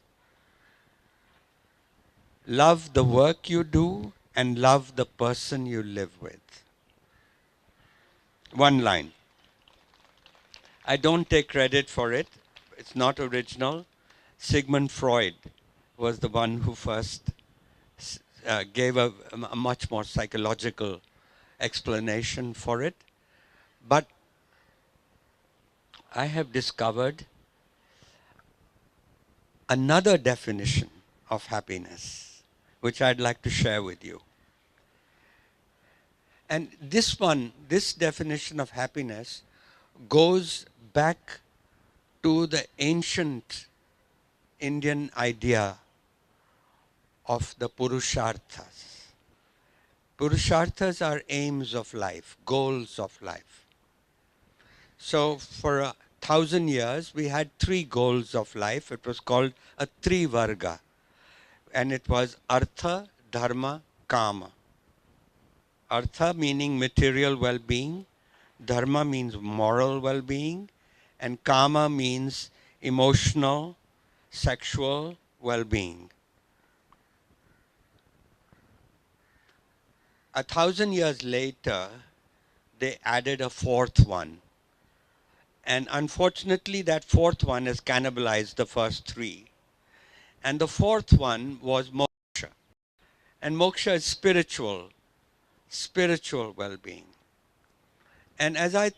Love the work you do and love the person you live with. One line. I don't take credit for it. It's not original. Sigmund Freud was the one who first gave a much more psychological explanation for it. But I have discovered another definition of happiness, which I'd like to share with you. And this one, this definition of happiness goes back to the ancient Indian idea of the Purusharthas. Purusharthas are aims of life, goals of life. So for 1,000 years, we had three goals of life. It was called a Trivarga. And it was Artha, Dharma, Kama. Artha meaning material well-being, Dharma means moral well-being, and Kama means emotional, sexual well-being. 1,000 years later, they added a fourth one. And unfortunately, that fourth one has cannibalized the first three. And the fourth one was moksha. And moksha is spiritual well-being. And as I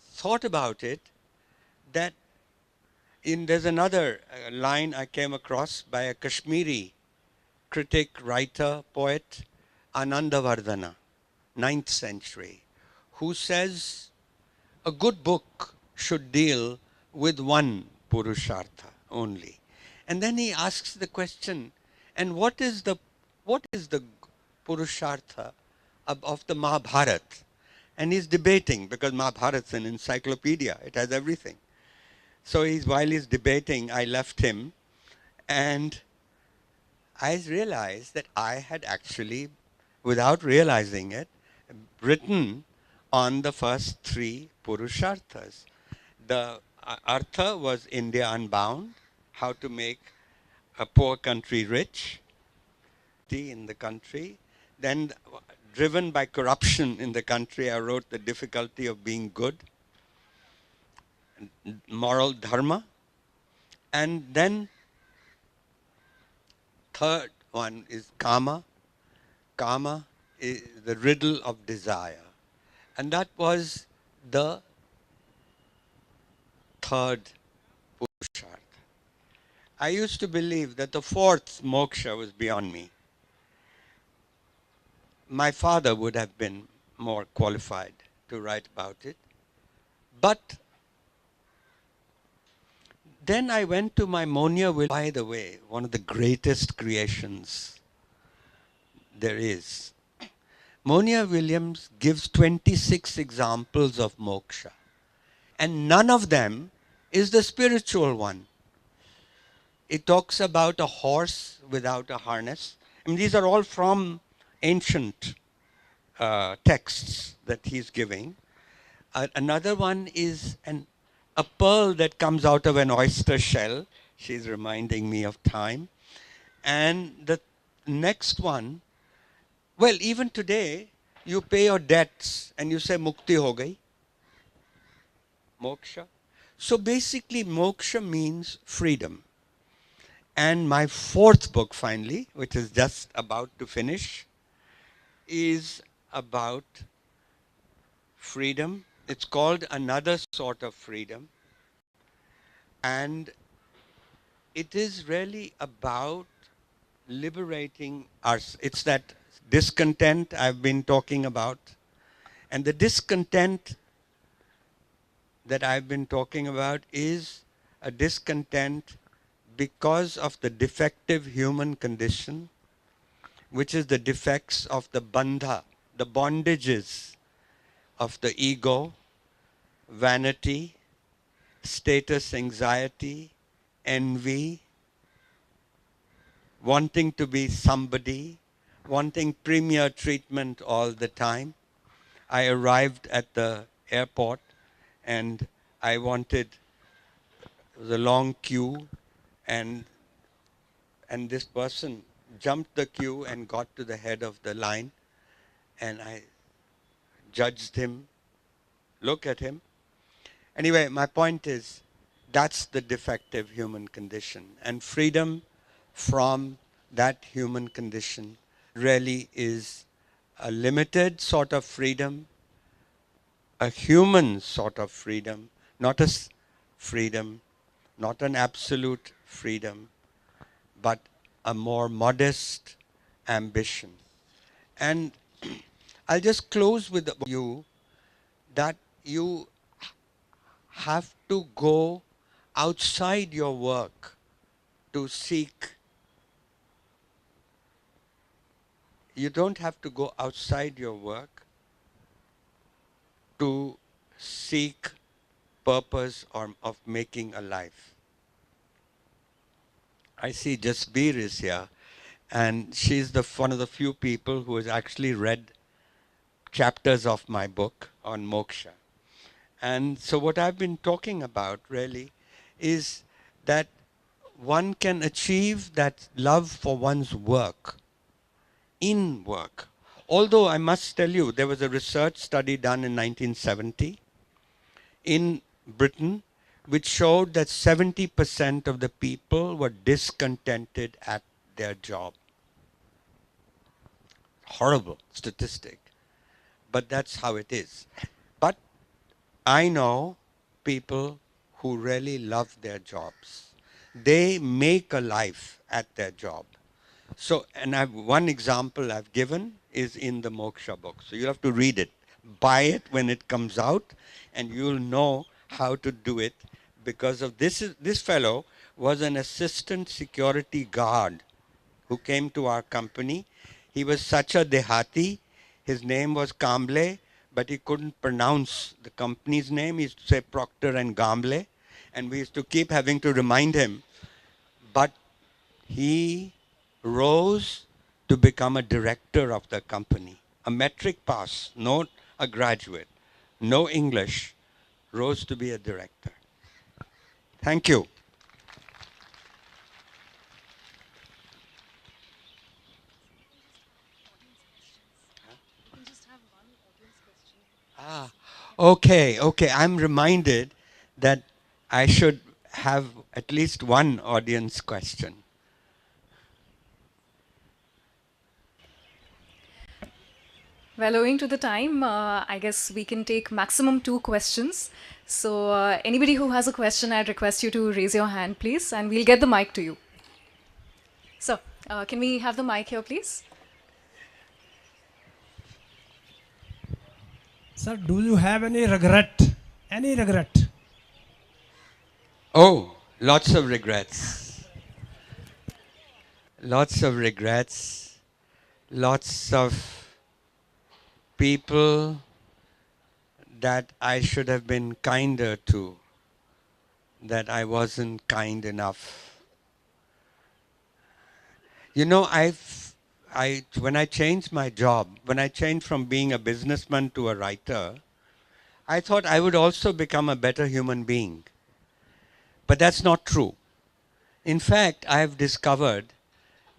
thought about it, that there's another line I came across by a Kashmiri critic, writer, poet, Anandavardhana, 9th century, who says a good book should deal with one Purushartha only. And then he asks the question, and what is the Purushartha of the Mahabharata? And he's debating, because Mahabharata's an encyclopedia, it has everything. So while he's debating, I left him, and I realized that I had actually, without realizing it, written on the first three Purusharthas. The Artha was India Unbound, how to make a poor country rich in the country. Then, driven by corruption in the country, I wrote the difficulty of being good, moral dharma. And then third one is Kama. Kama is the riddle of desire. And that was the third Purushartha. I used to believe that the fourth moksha was beyond me. My father would have been more qualified to write about it. But then I went to my Monia Williams, by the way, one of the greatest creations there is. Monia Williams gives 26 examples of moksha, and none of them is the spiritual one. It talks about a horse without a harness. I mean, these are all from ancient texts that he's giving. Another one is a pearl that comes out of an oyster shell. She's reminding me of time. And the next one, well, even today, you pay your debts and you say, Mukti ho gayi, moksha. So basically, moksha means freedom. And my fourth book, finally, which is just about to finish, is about freedom. It's called Another Sort of Freedom. And it is really about liberating us. It's that discontent I've been talking about. And the discontent that I've been talking about is a discontent because of the defective human condition, which is the defects of the bandha, the bondages of the ego, vanity, status anxiety, envy, wanting to be somebody, wanting premier treatment all the time. I arrived at the airport and I wanted, it was a long queue, and this person jumped the queue and got to the head of the line, and I judged him, look at him. Anyway, my point is, that's the defective human condition. And freedom from that human condition really is a limited sort of freedom, a human sort of freedom, not freedom, not an absolute freedom, but a more modest ambition. And I'll just close with you that you have to go outside your work to seek. You don't have to go outside your work to seek purpose or of making a life. I see Jasbir is here, and she's one of the few people who has actually read chapters of my book on moksha. And so what I've been talking about really is that one can achieve that love for one's work in work. Although I must tell you, there was a research study done in 1970 in Britain which showed that 70% of the people were discontented at their job. Horrible statistic, but that's how it is. But I know people who really love their jobs. They make a life at their job. So, and one example I've given is in the Moksha book. So you have to read it, buy it when it comes out, and you'll know how to do it because of this. This fellow was an assistant security guard who came to our company. He was such a dehati. His name was Kamble, but he couldn't pronounce the company's name. He used to say Procter and Gamble, and we used to keep having to remind him. But he rose to become a director of the company. A metric pass, not a graduate, no English, rose to be a director. Thank you. Ah, okay, okay. I'm reminded that I should have at least one audience question. Well, owing to the time, I guess we can take maximum 2 questions. So, anybody who has a question, I'd request you to raise your hand, please, and we'll get the mic to you. So, can we have the mic here, please? Sir, do you have any regret? Any regret? Oh, lots of regrets. Lots of regrets. Lots of people that I should have been kinder to, that I wasn't kind enough. You know, when I changed my job, when I changed from being a businessman to a writer, I thought I would also become a better human being. But that's not true. In fact, I have discovered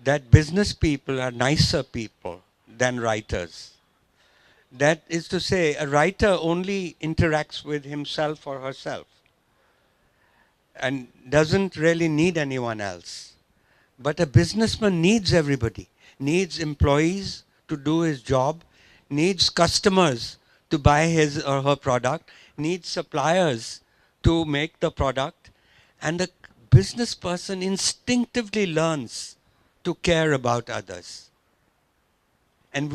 that business people are nicer people than writers. That is to say, a writer only interacts with himself or herself and doesn't really need anyone else. But a businessman needs everybody, needs employees to do his job, needs customers to buy his or her product, needs suppliers to make the product, and the business person instinctively learns to care about others. And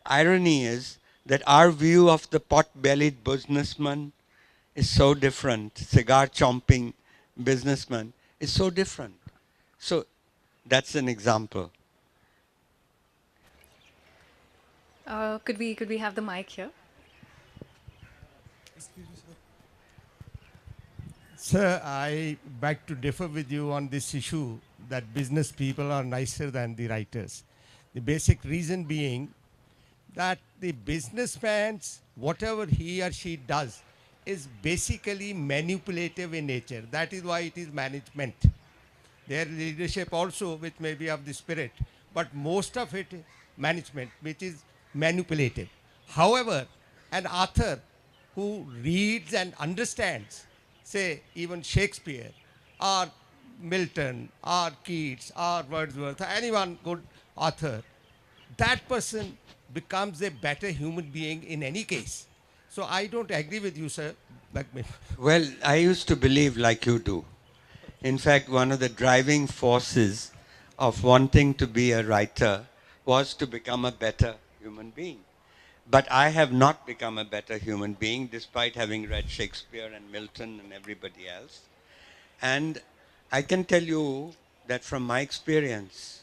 irony is that our view of the pot-bellied businessman is so different. Cigar chomping businessman is so different. So that's an example. Could we have the mic here? Sir, I beg to differ with you on this issue that business people are nicer than the writers. The basic reason being that the businessman's, whatever he or she does, is basically manipulative in nature. That is why it is management. Their leadership also, which may be of the spirit, but most of it management, which is manipulative. However, an author who reads and understands, say even Shakespeare or Milton or Keats or Wordsworth or anyone good author, that person becomes a better human being in any case. So I don't agree with you, sir. Like me. Well, I used to believe like you do. In fact, one of the driving forces of wanting to be a writer was to become a better human being. But I have not become a better human being despite having read Shakespeare and Milton and everybody else. And I can tell you that from my experience,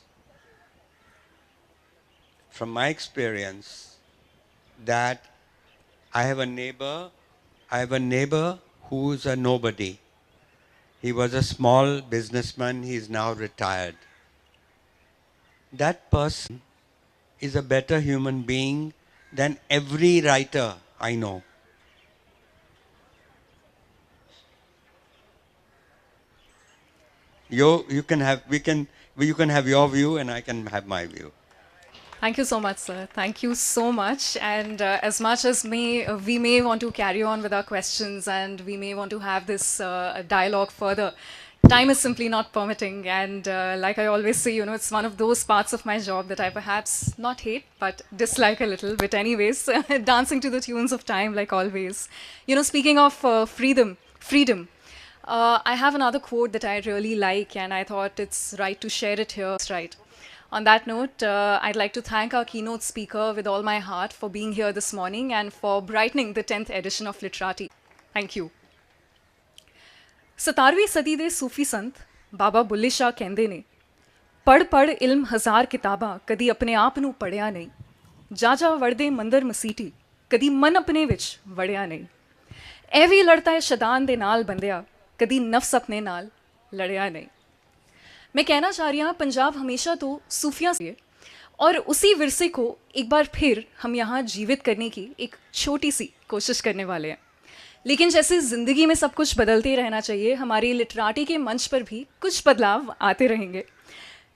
that I have a neighbor who's a nobody. He was a small businessman, he's now retired. That person is a better human being than every writer I know. You can have you can have your view and I can have my view. Thank you so much, sir. Thank you so much. And as much as we may want to carry on with our questions and we may want to have this dialogue further, time is simply not permitting. And like I always say, it's one of those parts of my job that I perhaps not hate, but dislike a little bit anyways, dancing to the tunes of time like always. Speaking of freedom, I have another quote that I really like, and I thought it's right to share it here. Right. On that note, I'd like to thank our keynote speaker with all my heart for being here this morning and for brightening the 10th edition of Literati. Thank you. 17ਵੀਂ ਸਦੀ ਦੇ ਸੂਫੀ ਸੰਤ ਬਾਬਾ ਬੁੱਲੇ ਸ਼ਾਹ ਕਹਿੰਦੇ ਨੇ, ਪੜ੍ਹ ਇਲਮ ਹਜ਼ਾਰ ਕਿਤਾਬਾਂ ਕਦੀ ਆਪਣੇ ਆਪ ਨੂੰ ਪੜ੍ਹਿਆ ਨਹੀਂ, ਜਾ ਵੜਦੇ ਮੰਦਰ ਮਸੀਟੀ ਕਦੀ ਮਨ ਆਪਣੇ ਵਿੱਚ ਵੜਿਆ ਨਹੀਂ, ਐ ਵੀ ਲੜਤਾ ਹੈ ਸ਼ੈਤਾਨ ਦੇ ਨਾਲ ਬੰਦਿਆ ਕਦੀ ਨਫਸ ਆਪਣੇ ਨਾਲ ਲੜਿਆ नहीं। मैं कहना चाह रही हूँ पंजाब हमेशा तो सूफिया से है और उसी विरसे को एक बार फिर हम यहाँ जीवित करने की एक छोटी सी कोशिश करने वाले हैं। लेकिन जैसे ज़िंदगी में सब कुछ बदलते रहना चाहिए, हमारी लिटराटी के मंच पर भी कुछ बदलाव आते रहेंगे।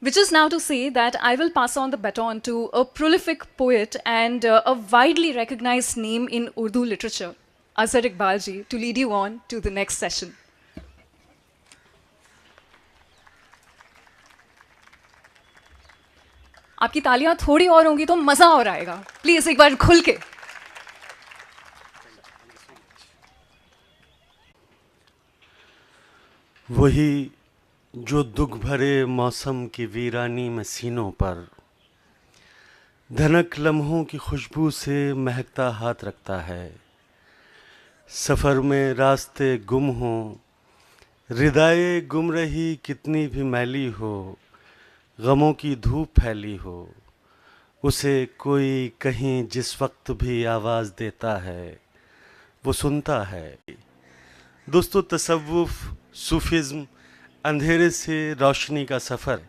Which is now to say that I will pass on the baton to a prolific poet and a widely recognized name in Urdu literature, Azhar Iqbal ji, to lead you on to the next session. आपकी तालियां थोड़ी और होंगी तो मज़ा और आएगा। Please एक बार खुल के। वही जो दुख भरे मौसम की वीरानी में सीनों पर धनक लम्हों की खुशबू से महकता हाथ रखता है। सफ़र में रास्ते गुम हों, रिदाए गुम रही कितनी भी मैली हो, गमों की धूप फैली हो, उसे कोई कहीं जिस वक्त भी आवाज़ देता है वो सुनता है। दोस्तों, तसव्वुफ़, सूफिज़्म, अंधेरे से रोशनी का सफ़र,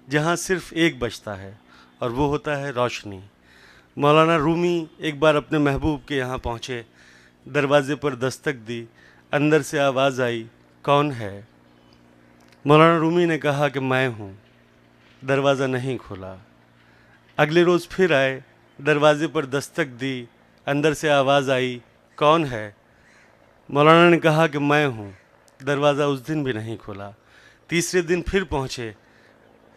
जहाँ सिर्फ़ एक बचता है और वो होता है रोशनी। मौलाना रूमी एक बार अपने महबूब के यहाँ पहुँचे, दरवाज़े पर दस्तक दी, अंदर से आवाज़ आई, कौन है? मौलाना रूमी ने कहा कि मैं हूँ। दरवाज़ा नहीं खुला। अगले रोज़ फिर आए, दरवाज़े पर दस्तक दी, अंदर से आवाज़ आई, कौन है? मौलाना ने कहा कि मैं हूँ। दरवाज़ा उस दिन भी नहीं खुला। तीसरे दिन फिर पहुँचे,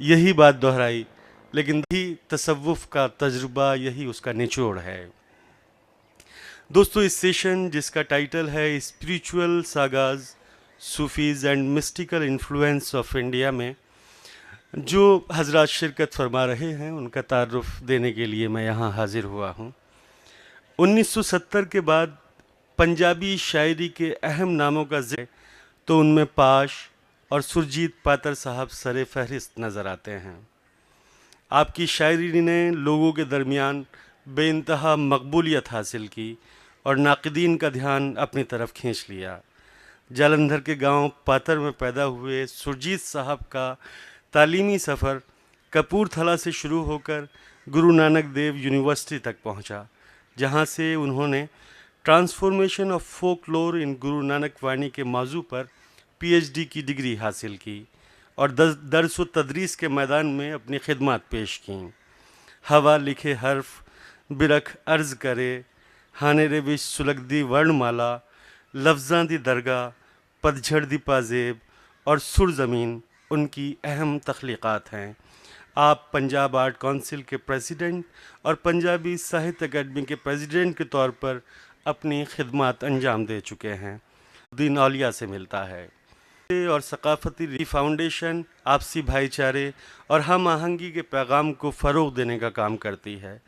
यही बात दोहराई, लेकिन यही तसव्वुफ़ का तजुर्बा, यही उसका निचोड़ है। दोस्तों, इस सेशन जिसका टाइटल है spiritual sagas, Sufis and mystical influence of India में जो हजरात शिरकत फरमा रहे हैं, उनका तारुफ देने के लिए मैं यहाँ हाजिर हुआ हूँ। 1970 के बाद पंजाबी शायरी के अहम नामों का जिक्र तो उनमें पाश और सुरजीत पातर साहब सरे फहरिस्त नज़र आते हैं। आपकी शायरी ने लोगों के दरमियान बेइंतहा मकबूलियत हासिल की और नाक़दीन का ध्यान अपनी तरफ खींच लिया। जालंधर के गांव पातर में पैदा हुए सुरजीत साहब का तालीमी सफ़र कपूरथला से शुरू होकर गुरु नानक देव यूनिवर्सिटी तक पहुंचा, जहां से उन्होंने ट्रांसफॉर्मेशन ऑफ फोकलोर इन गुरु नानक वाणी के मौजू पर पीएचडी की डिग्री हासिल की और दर्स व तदरीस के मैदान में अपनी खिदमत पेश की। हवा लिखे हर्फ बिरख अर्ज़ करे, हाने रे विच सुलगदी वर्णमाला, लफ्ज़ां दी दरगाह, पतझड़ दी पाजेब और सुर ज़मीन उनकी अहम तख्लीक़ात हैं। आप पंजाब आर्ट काउंसिल के प्रेसिडेंट और पंजाबी साहित्य अकेडमी के प्रेसिडेंट के तौर पर अपनी खिदमत अंजाम दे चुके हैं। दीन औलिया से मिलता है और सकाफ़ती फाउंडेशन आपसी भाईचारे और हम आहंगी के पैगाम को फ़रोग़ देने का काम करती है।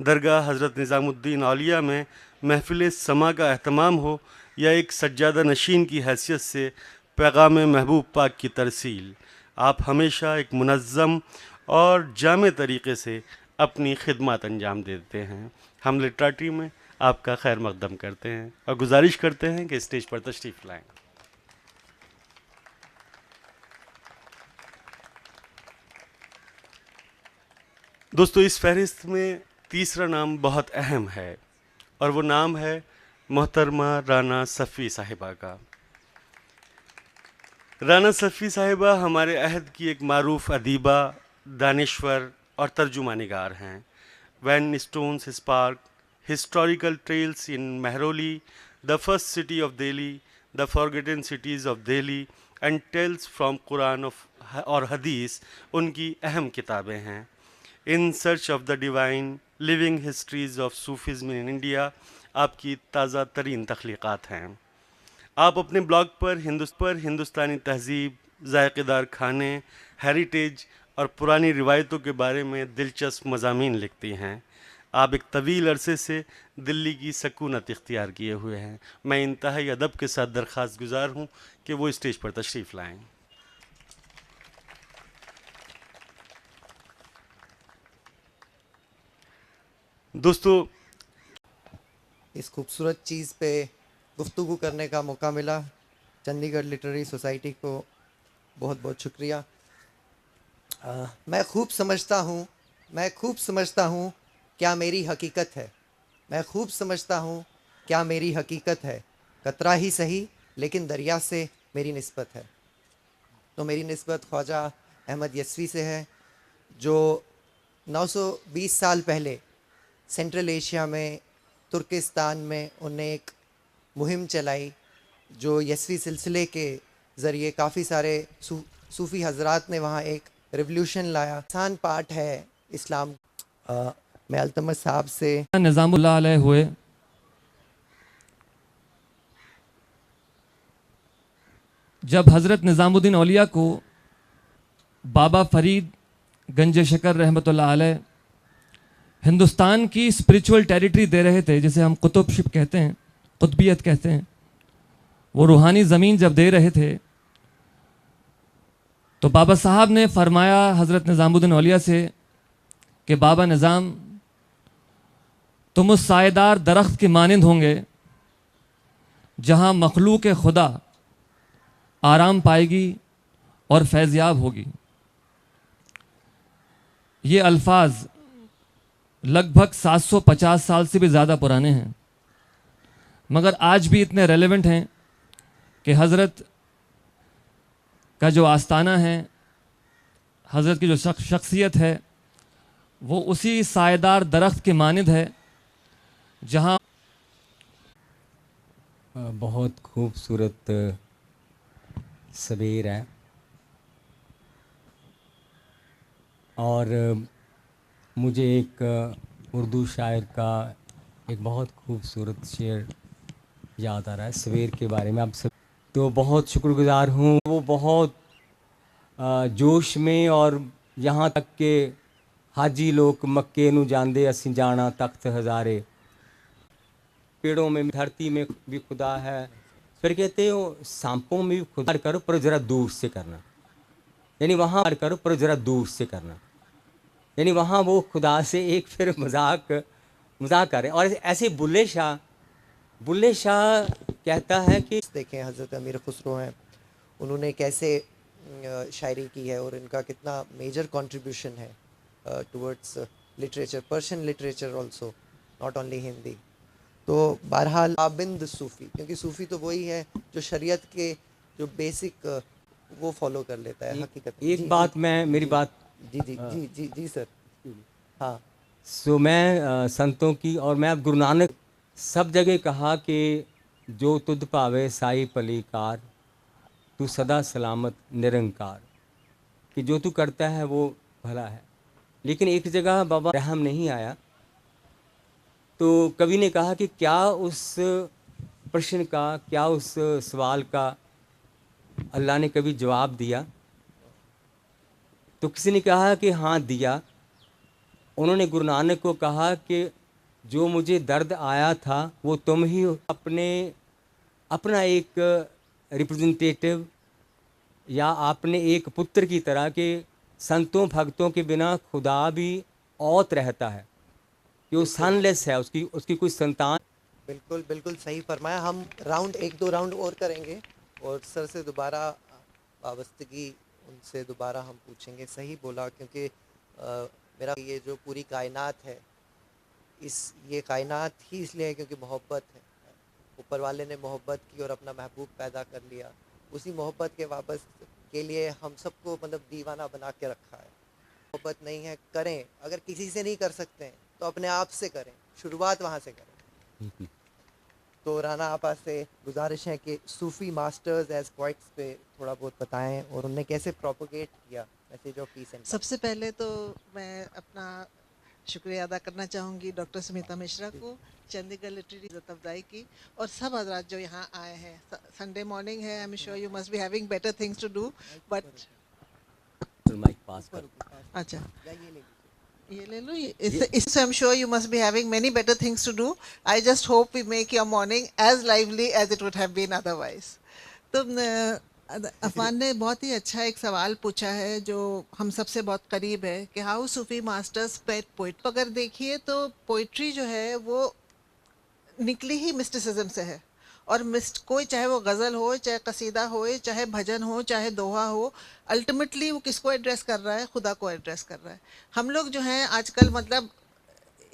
दरगाह हज़रत निज़ामुद्दीन औलिया में महफ़िल समा का अहतमाम हो या एक सज्जादा नशीन की हैसियत से पैगाम महबूब पाक की तरसील, आप हमेशा एक मुनज़्ज़म और जामे तरीक़े से अपनी खिदमत अंजाम देते हैं। हम लिटरेटी में आपका खैर मक़दम करते हैं और गुजारिश करते हैं कि स्टेज पर तशरीफ़ लाएँ। दोस्तों, इस फहरिस्त में तीसरा नाम बहुत अहम है और वो नाम है मोहतरमा राना सफ़ी साहिबा का। राना सफ़ी साहिबा हमारे अहद की एक मारूफ अदीबा, दानिश्वर और तर्जुमानिगार हैं। When stones speak, historical trails in Mehrauli, the first city of Delhi, the forgotten cities of Delhi and tales from Quran और हदीस उनकी अहम किताबें हैं। In search of the divine, living histories of Sufism in India आपकी ताज़ा तरीन तख्लीक़ात हैं। आप अपने ब्लॉग पर हिंदुस्तानी तहज़ीब, ज़ायक़ेदार खाने, हेरिटेज और पुरानी रिवायतों के बारे में दिलचस्प मज़ामीन लिखती हैं। आप एक तवील अरसे से दिल्ली की सकूनत इख्तियार किए हुए हैं। मैं इंतहाई अदब के साथ दरख्वास्त गुजार हूँ कि वो स्टेज पर तशरीफ़ लाएँ। दोस्तों, इस खूबसूरत चीज़ पे गुफ्तगू करने का मौका मिला, चंडीगढ़ लिटरेरी सोसाइटी को बहुत बहुत शुक्रिया। मैं खूब समझता हूँ क्या मेरी हकीकत है, मैं खूब समझता हूँ क्या मेरी हकीकत है, कतरा ही सही लेकिन दरिया से मेरी निस्बत है। तो मेरी निस्बत ख्वाजा अहमद यस्वी से है, जो 920 साल पहले सेंट्रल एशिया में तुर्किस्तान में उन्हें एक मुहिम चलाई, जो यस्वी सिलसिले के ज़रिए काफ़ी सारे सूफ़ी हजरात ने वहाँ एक रिवोल्यूशन लाया। आसान पाठ है इस्लाम। मैं अल्तमस साहब से निज़ामुल्लाह अलैह हुए, जब हज़रत निज़ामुद्दीन औलिया को बाबा फरीद गंज शकर रहमतुल्लाह अलैह हिंदुस्तान की स्पिरिचुअल टेरिटरी दे रहे थे, जिसे हम कुतुबशिप कहते हैं, कुतबियत कहते हैं, वो रूहानी ज़मीन जब दे रहे थे तो बाबा साहब ने फरमाया हज़रत निज़ामुद्दीन औलिया से कि बाबा निज़ाम, तुम उस सायेदार दरख्त के मानिंद होंगे जहाँ मखलूक खुदा आराम पाएगी और फैज़याब होगी। ये अल्फाज लगभग 750 साल से भी ज़्यादा पुराने हैं, मगर आज भी इतने रेलेवेंट हैं कि हज़रत का जो आस्ताना है, हज़रत की जो शख्सियत है, वो उसी सायेदार दरख्त के मानिंद है जहाँ बहुत खूबसूरत सबेर है और मुझे एक उर्दू शायर का एक बहुत खूबसूरत शेर याद आ रहा है सवेर के बारे में। आप सब तो बहुत शुक्रगुजार हूँ। वो बहुत जोश में, और यहाँ तक के हाजी लोग मक्के नू जांदे असी जाना तख्त हज़ारे, पेड़ों में धरती में भी खुदा है। फिर कहते हो सांपों में भी खुदा करो पर ज़रा दूर से करना, यानी वहाँ करो पर ज़रा दूर से करना, यानी वहाँ वो खुदा से एक फिर मजाक करें। और ऐसे बुल्ले शाह कहता है कि देखें हज़रत अमीर खुसरो हैं, उन्होंने कैसे शायरी की है और इनका कितना मेजर कंट्रीब्यूशन है towards literature, Persian literature also, not only Hindi. तो बहरहाल आबिंद सूफ़ी, क्योंकि सूफ़ी तो वही है जो शरीयत के जो बेसिक वो फॉलो कर लेता है। हकीकत एक बात मैं मेरी बात जी सर। हाँ, सो मैं संतों की, और मैं गुरु नानक सब जगह कहा कि जो तुद पावे साई पलीकार, तू सदा सलामत निरंकार। कि जो तू करता है वो भला है। लेकिन एक जगह बाबा रहम नहीं आया, तो कवि ने कहा कि क्या उस प्रश्न का, क्या उस सवाल का अल्लाह ने कभी जवाब दिया? तो किसी ने कहा कि हाँ दिया। उन्होंने गुरु नानक को कहा कि जो मुझे दर्द आया था वो तुम ही हो। अपना एक रिप्रेजेंटेटिव या आपने एक पुत्र की तरह के संतों भक्तों के बिना खुदा भी औत रहता है कि वो सनलेस है, उसकी उसकी कोई संतान। बिल्कुल बिल्कुल सही फरमाया। हम राउंड एक दो राउंड और करेंगे और सर से दोबारा वाबस्तगी उनसे दोबारा हम पूछेंगे। सही बोला, क्योंकि मेरा ये जो पूरी कायनात है, ये कायनात ही इसलिए है क्योंकि मोहब्बत है। ऊपर वाले ने मोहब्बत की और अपना महबूब पैदा कर लिया। उसी मोहब्बत के वापस के लिए हम सबको मतलब दीवाना बना के रखा है। मोहब्बत नहीं है, करें। अगर किसी से नहीं कर सकते हैं तो अपने आप से करें, शुरुआत वहाँ से करें। तो राना आपा से गुजारिश है कि सूफ़ी मास्टर्स एज क्वाइट्स पे थोड़ा बहुत बताएं और उनने कैसे प्रोपोगेट किया मैसेज ऑफ पीस एंड। सबसे पहले तो मैं अपना शुक्रिया अदा करना चाहूँगी डॉक्टर सुमिता मिश्रा को, चंडीगढ़ लिटरेरी इज़्ज़त अफजाई की, और सब हजरात जो यहाँ आए हैं। संडे मॉर्निंग है, I am sure you must be having better things to do, but mic pass कर। अच्छा ये ले लो। इससे I am sure you must be having many better things to do. I just hope we make your morning as lively as it would have been otherwise. तो अफमान ने बहुत ही अच्छा एक सवाल पूछा है जो हम सबसे बहुत करीब है कि how Sufi masters spread poet. अगर देखिए तो पोइट्री जो है वो निकली ही मिस्टिसिज्म से है, और कोई चाहे वो गज़ल हो, चाहे कसीदा हो, चाहे भजन हो, चाहे दोहा हो, अल्टीमेटली वो किसको एड्रेस कर रहा है? खुदा को एड्रेस कर रहा है। हम लोग जो हैं आजकल मतलब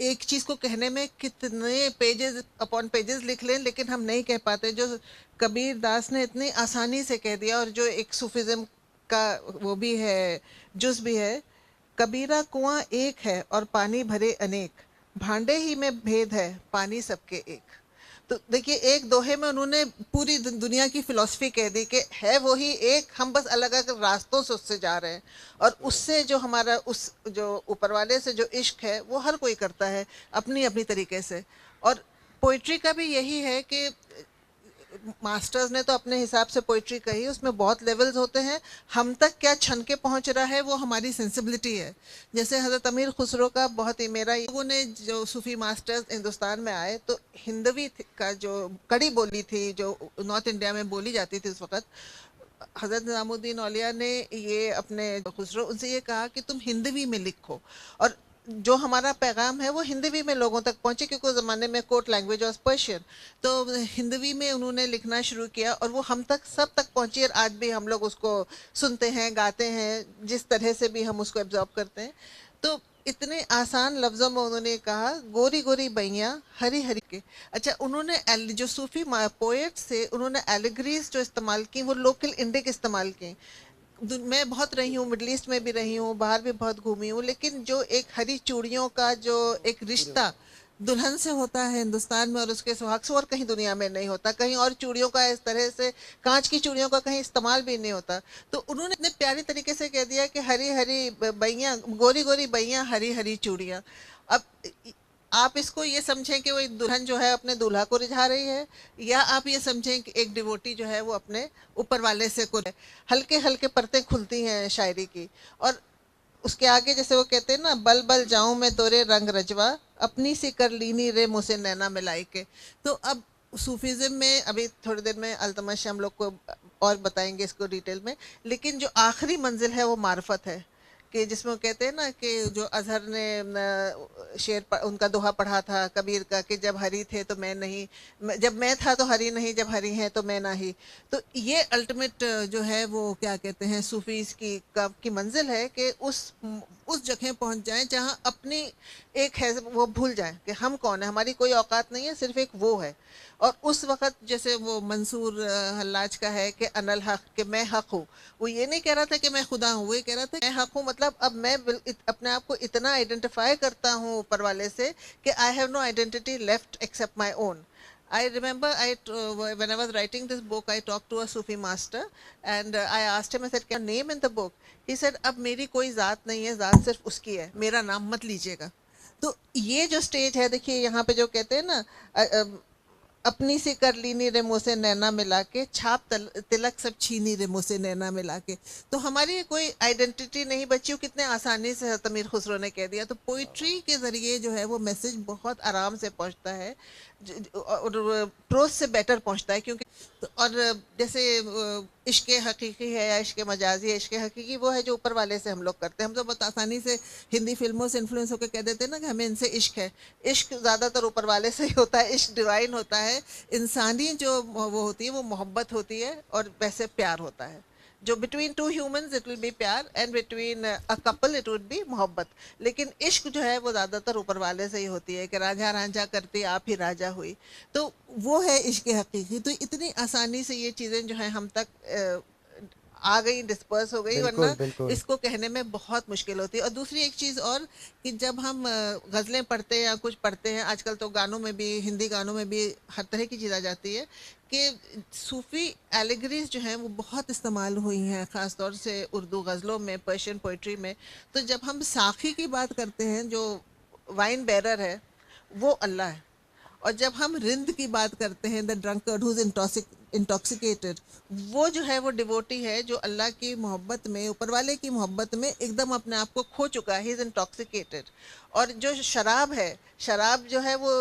एक चीज़ को कहने में कितने पेजेस अपॉन पेजेस लिख लें, लेकिन हम नहीं कह पाते जो कबीर दास ने इतनी आसानी से कह दिया। और जो एक सूफिज़म का वो भी है, जुज़ भी है, कबीरा कुआं एक है और पानी भरे अनेक, भांडे ही में भेद है पानी सबके एक। तो देखिए एक दोहे में उन्होंने पूरी दुनिया की फिलॉसफी कह दी कि है वही एक, हम बस अलग अलग रास्तों से उससे जा रहे हैं। और उससे जो हमारा उस जो ऊपर वाले से जो इश्क है वो हर कोई करता है अपनी अपनी तरीके से। और पोइट्री का भी यही है कि मास्टर्स ने तो अपने हिसाब से पोइट्री कही, उसमें बहुत लेवल्स होते हैं। हम तक क्या छन के पहुंच रहा है वो हमारी सेंसिबिलिटी है। जैसे हज़रत अमीर खुसरो का बहुत ही, मेरा लोगों ने जो सूफ़ी मास्टर्स हिंदुस्तान में आए तो हिंदवी का जो कड़ी बोली थी जो नॉर्थ इंडिया में बोली जाती थी उस वक़्त, हज़रत निज़ामुद्दीन औलिया ने ये अपने खुसरो उनसे ये कहा कि तुम हिंदवी में लिखो, और जो हमारा पैगाम है वो हिंदवी में लोगों तक पहुंचे, क्योंकि उस ज़माने में कोर्ट लैंग्वेज और पर्शियन। तो हिंदवी में उन्होंने लिखना शुरू किया और वो हम तक सब तक पहुंची, और आज भी हम लोग उसको सुनते हैं, गाते हैं, जिस तरह से भी हम उसको एब्जॉर्ब करते हैं। तो इतने आसान लफ्ज़ों में उन्होंने कहा गोरी गोरी बैया हरी हरी के। अच्छा, उन्होंने जो सूफ़ी पोएट से उन्होंने एलिगरीज जो इस्तेमाल की वो लोकल इंडिक इस्तेमाल की। मैं बहुत रही हूँ, मिडल ईस्ट में भी रही हूँ, बाहर भी बहुत घूमी हूँ, लेकिन जो एक हरी चूड़ियों का जो एक रिश्ता दुल्हन से होता है हिंदुस्तान में और उसके सुहाग से, और कहीं दुनिया में नहीं होता। कहीं और चूड़ियों का इस तरह से, कांच की चूड़ियों का कहीं इस्तेमाल भी नहीं होता। तो उन्होंने इतने प्यारी तरीके से कह दिया कि हरी हरी बैया, गोरी गोरी बैया हरी हरी चूड़ियाँ। अब आप इसको ये समझें कि वो एक दुल्हन जो है अपने दूल्हा को रिझा रही है, या आप ये समझें कि एक डिवोटी जो है वो अपने ऊपर वाले से को। हल्के हल्के परतें खुलती हैं शायरी की। और उसके आगे जैसे वो कहते हैं ना, बल बल जाऊं मैं तोरे रंग रजवा, अपनी सी कर लीनी रे मुझसे नैना मिलाई के। तो अब सूफीज़म में अभी थोड़ी देर में अल्तमश हम लोग को और बताएंगे इसको डिटेल में, लेकिन जो आखिरी मंजिल है वो मार्फत है, कि जिसमें वो कहते हैं ना कि जो अजहर ने उनका दोहा पढ़ा था कबीर का कि जब हरी थे तो मैं नहीं, जब मैं था तो हरी नहीं, जब हरी हैं तो मैं ना ही। तो ये अल्टीमेट जो है वो क्या कहते हैं सूफीज की मंजिल है कि उस जगह पहुंच जाएं जहां अपनी एक है वो भूल जाएं कि हम कौन है, हमारी कोई औकात नहीं है, सिर्फ एक वो है। और उस वक़्त जैसे वो मंसूर हल्लाज का है कि अनल हक, कि मैं हक हूँ। वो ये नहीं कह रहा था कि मैं खुदा हूँ, वो ये कह रहा था मैं हक हूँ। मतलब अब मैं अपने आप को इतना आइडेंटिफाई करता हूँ ऊपर वाले से कि I have no identity left except my own. I remember when I was writing this book, I talked to a Sufi master, and I asked him, I said, "Can name in the book?" He said, "अब मेरी कोई ज़ात नहीं है, ज़ात सिर्फ उसकी है, मेरा नाम मत लीजिएगा." तो ये जो स्टेज है, देखिए यहाँ पे जो कहते हैं ना, अपनी सी कर लीनी रे मुँह से नैना मिला के, छाप तिलक सब छीनी रे मुँह से नैना मिला के। तो हमारी कोई आइडेंटिटी नहीं बची, वो कितने आसानी से तमीर खुसरो ने कह दिया। तो पोइट्री के ज़रिए जो है वो मैसेज बहुत आराम से पहुंचता है, और प्रोज से बेटर पहुंचता है, क्योंकि और जैसे इश्क हकीकी है या इश्क मजाजी है, इश्क हकीकी वो है जो ऊपर वाले से हम लोग करते हैं। हम तो बहुत आसानी से हिंदी फिल्मों से इन्फ्लुएंस होकर कह देते हैं ना कि हमें इनसे इश्क है। इश्क ज़्यादातर ऊपर वाले से ही होता है, इश्क डिवाइन होता है। इंसानी जो वो होती है वो मोहब्बत होती है, और वैसे प्यार होता है। जो between two humans it will be प्यार, and between a couple it would be मोहब्बत। लेकिन इश्क जो है वो ज़्यादातर ऊपर वाले से ही होती है, कि राझा रांझा करती आप ही राजा हुई। तो वो है इश्क हकीकी। तो इतनी आसानी से ये चीज़ें जो है हम तक आ गई, डिस्पर्स हो गई, वरना बिल्कुल बिल्कुल। इसको कहने में बहुत मुश्किल होती है। और दूसरी एक चीज़ और, कि जब हम गज़लें पढ़ते हैं या कुछ पढ़ते हैं, आजकल तो गानों में भी, हिंदी गानों में भी हर तरह की चीज़ आ जाती है, कि सूफ़ी एलिगरीज जो हैं वो बहुत इस्तेमाल हुई हैं, ख़ास तौर से उर्दू गज़लों में, पर्शियन पोइट्री में। तो जब हम साखी की बात करते हैं, जो वाइन बेरर है वो अल्लाह है। और जब हम रिंद की बात करते हैं, the drunkard who is intoxicated, वो जो है वो डिवोटी है जो अल्लाह की मोहब्बत में, ऊपर वाले की मोहब्बत में एकदम अपने आप को खो चुका है, ही इज इंटॉक्सिकेटेड। और जो शराब है, शराब जो है वो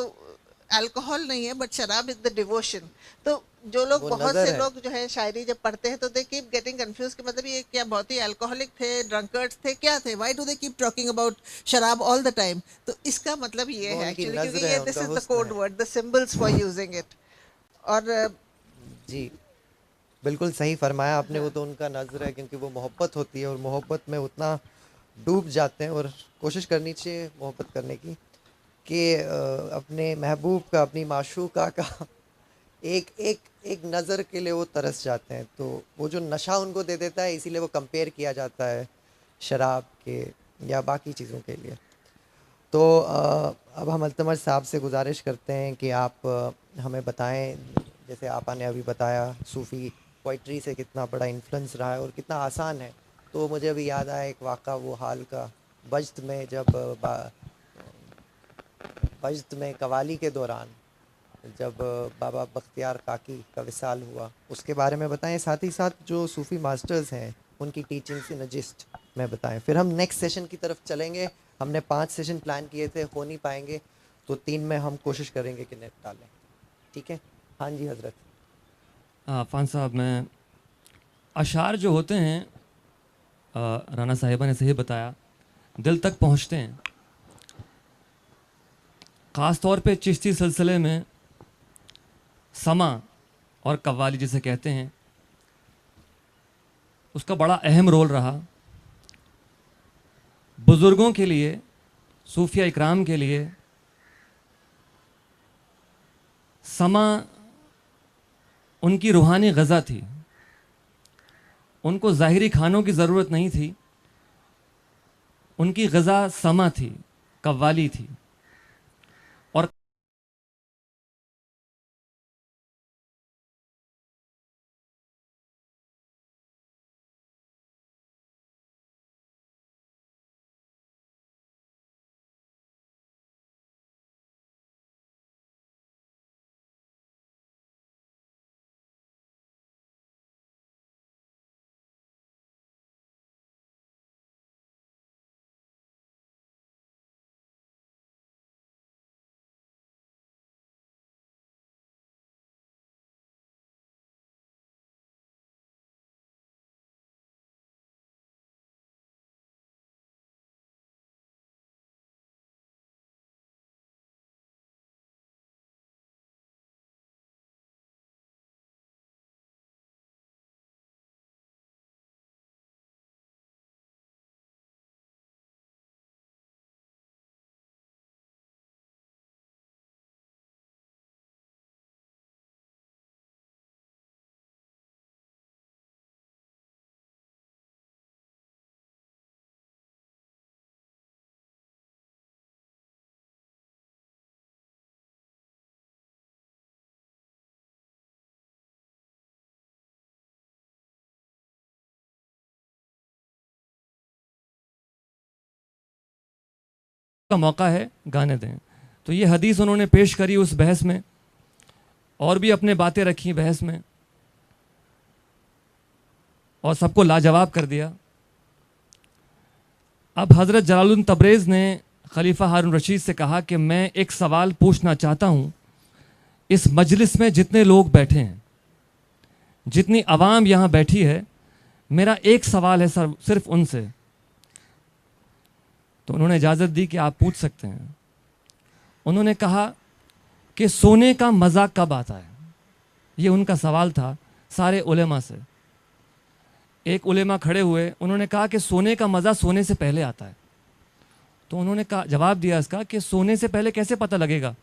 अल्कोहल नहीं है, बट शराब इज द डिवोशन। तो जो लोग, वो बहुत नज़र से है। लोग जो है शायरी जब पढ़ते हैं तो दे कीप गेटिंग कंफ्यूज, कि मतलब ये क्या बहुत ही अल्कोहलिक थे, ड्रंकर्ड्स थे, क्या थे, why do they keep talking about शराब ऑल द टाइम। तो इसका मतलब ये वो है उनकी एक्चुअली, क्योंकि नज़र ये है, दिस उनका इज द हुस्न कोड है। Word, the symbols for using it. और जी, बिल्कुल सही फरमाया आपने। वो हाँ, तो उनका नज़र है, क्योंकि वो मोहब्बत होती है, और मोहब्बत में उतना डूब जाते हैं। और कोशिश करनी चाहिए मोहब्बत करने की, कि अपने महबूब का, अपनी माशूका का एक एक एक नज़र के लिए वो तरस जाते हैं। तो वो जो नशा उनको दे देता है, इसीलिए वो कंपेयर किया जाता है शराब के या बाकी चीज़ों के लिए। तो अब हम अल्तमश साहब से गुजारिश करते हैं कि आप हमें बताएं, जैसे आपा ने अभी बताया सूफ़ी पोइट्री से कितना बड़ा इन्फ्लुएंस रहा है और कितना आसान है। तो मुझे अभी याद आया एक वाक़ा वो हाल का, बज्त में जब बज्त में कवाली के दौरान जब बाबा बख्तियार काकी का विसाल हुआ, उसके बारे में बताएं। साथ ही साथ जो सूफ़ी मास्टर्स हैं उनकी टीचिंग्स इन अ जिस्ट में बताएं। फिर हम नेक्स्ट सेशन की तरफ चलेंगे। हमने 5 सेशन प्लान किए थे, हो नहीं पाएंगे, तो 3 में हम कोशिश करेंगे कि निपटा लें। ठीक है? हाँ जी हज़रत। फ़ान साहब, मैं अशार जो होते हैं, राना साहिबा ने सही बताया, दिल तक पहुंचते हैं। ख़ास तौर पे चिश्ती सिलसिले में समा और कव्वाली जिसे कहते हैं, उसका बड़ा अहम रोल रहा। बुज़ुर्गों के लिए, सूफिया इकराम के लिए समा उनकी रूहानी ग़ज़ा थी। उनको ज़ाहिरी खानों की ज़रूरत नहीं थी, उनकी ग़ज़ा समा थी, कव्वाली थी। और का मौका है, गाने दें। तो ये हदीस उन्होंने पेश करी उस बहस में, और भी अपने बातें रखी बहस में, और सबको लाजवाब कर दिया। अब हज़रत जलालुद्दीन तबरेज़ ने खलीफा हारून रशीद से कहा कि मैं एक सवाल पूछना चाहता हूँ, इस मजलिस में जितने लोग बैठे हैं, जितनी आवाम यहाँ बैठी है, मेरा एक सवाल है सर, सिर्फ उनसे। तो उन्होंने इजाज़त दी कि आप पूछ सकते हैं। उन्होंने कहा कि सोने का मज़ा कब आता है, ये उनका सवाल था सारे उलेमा से। एक उलेमा खड़े हुए, उन्होंने कहा कि सोने का मज़ा सोने से पहले आता है। तो उन्होंने कहा, जवाब दिया इसका कि सोने से पहले कैसे पता लगेगा,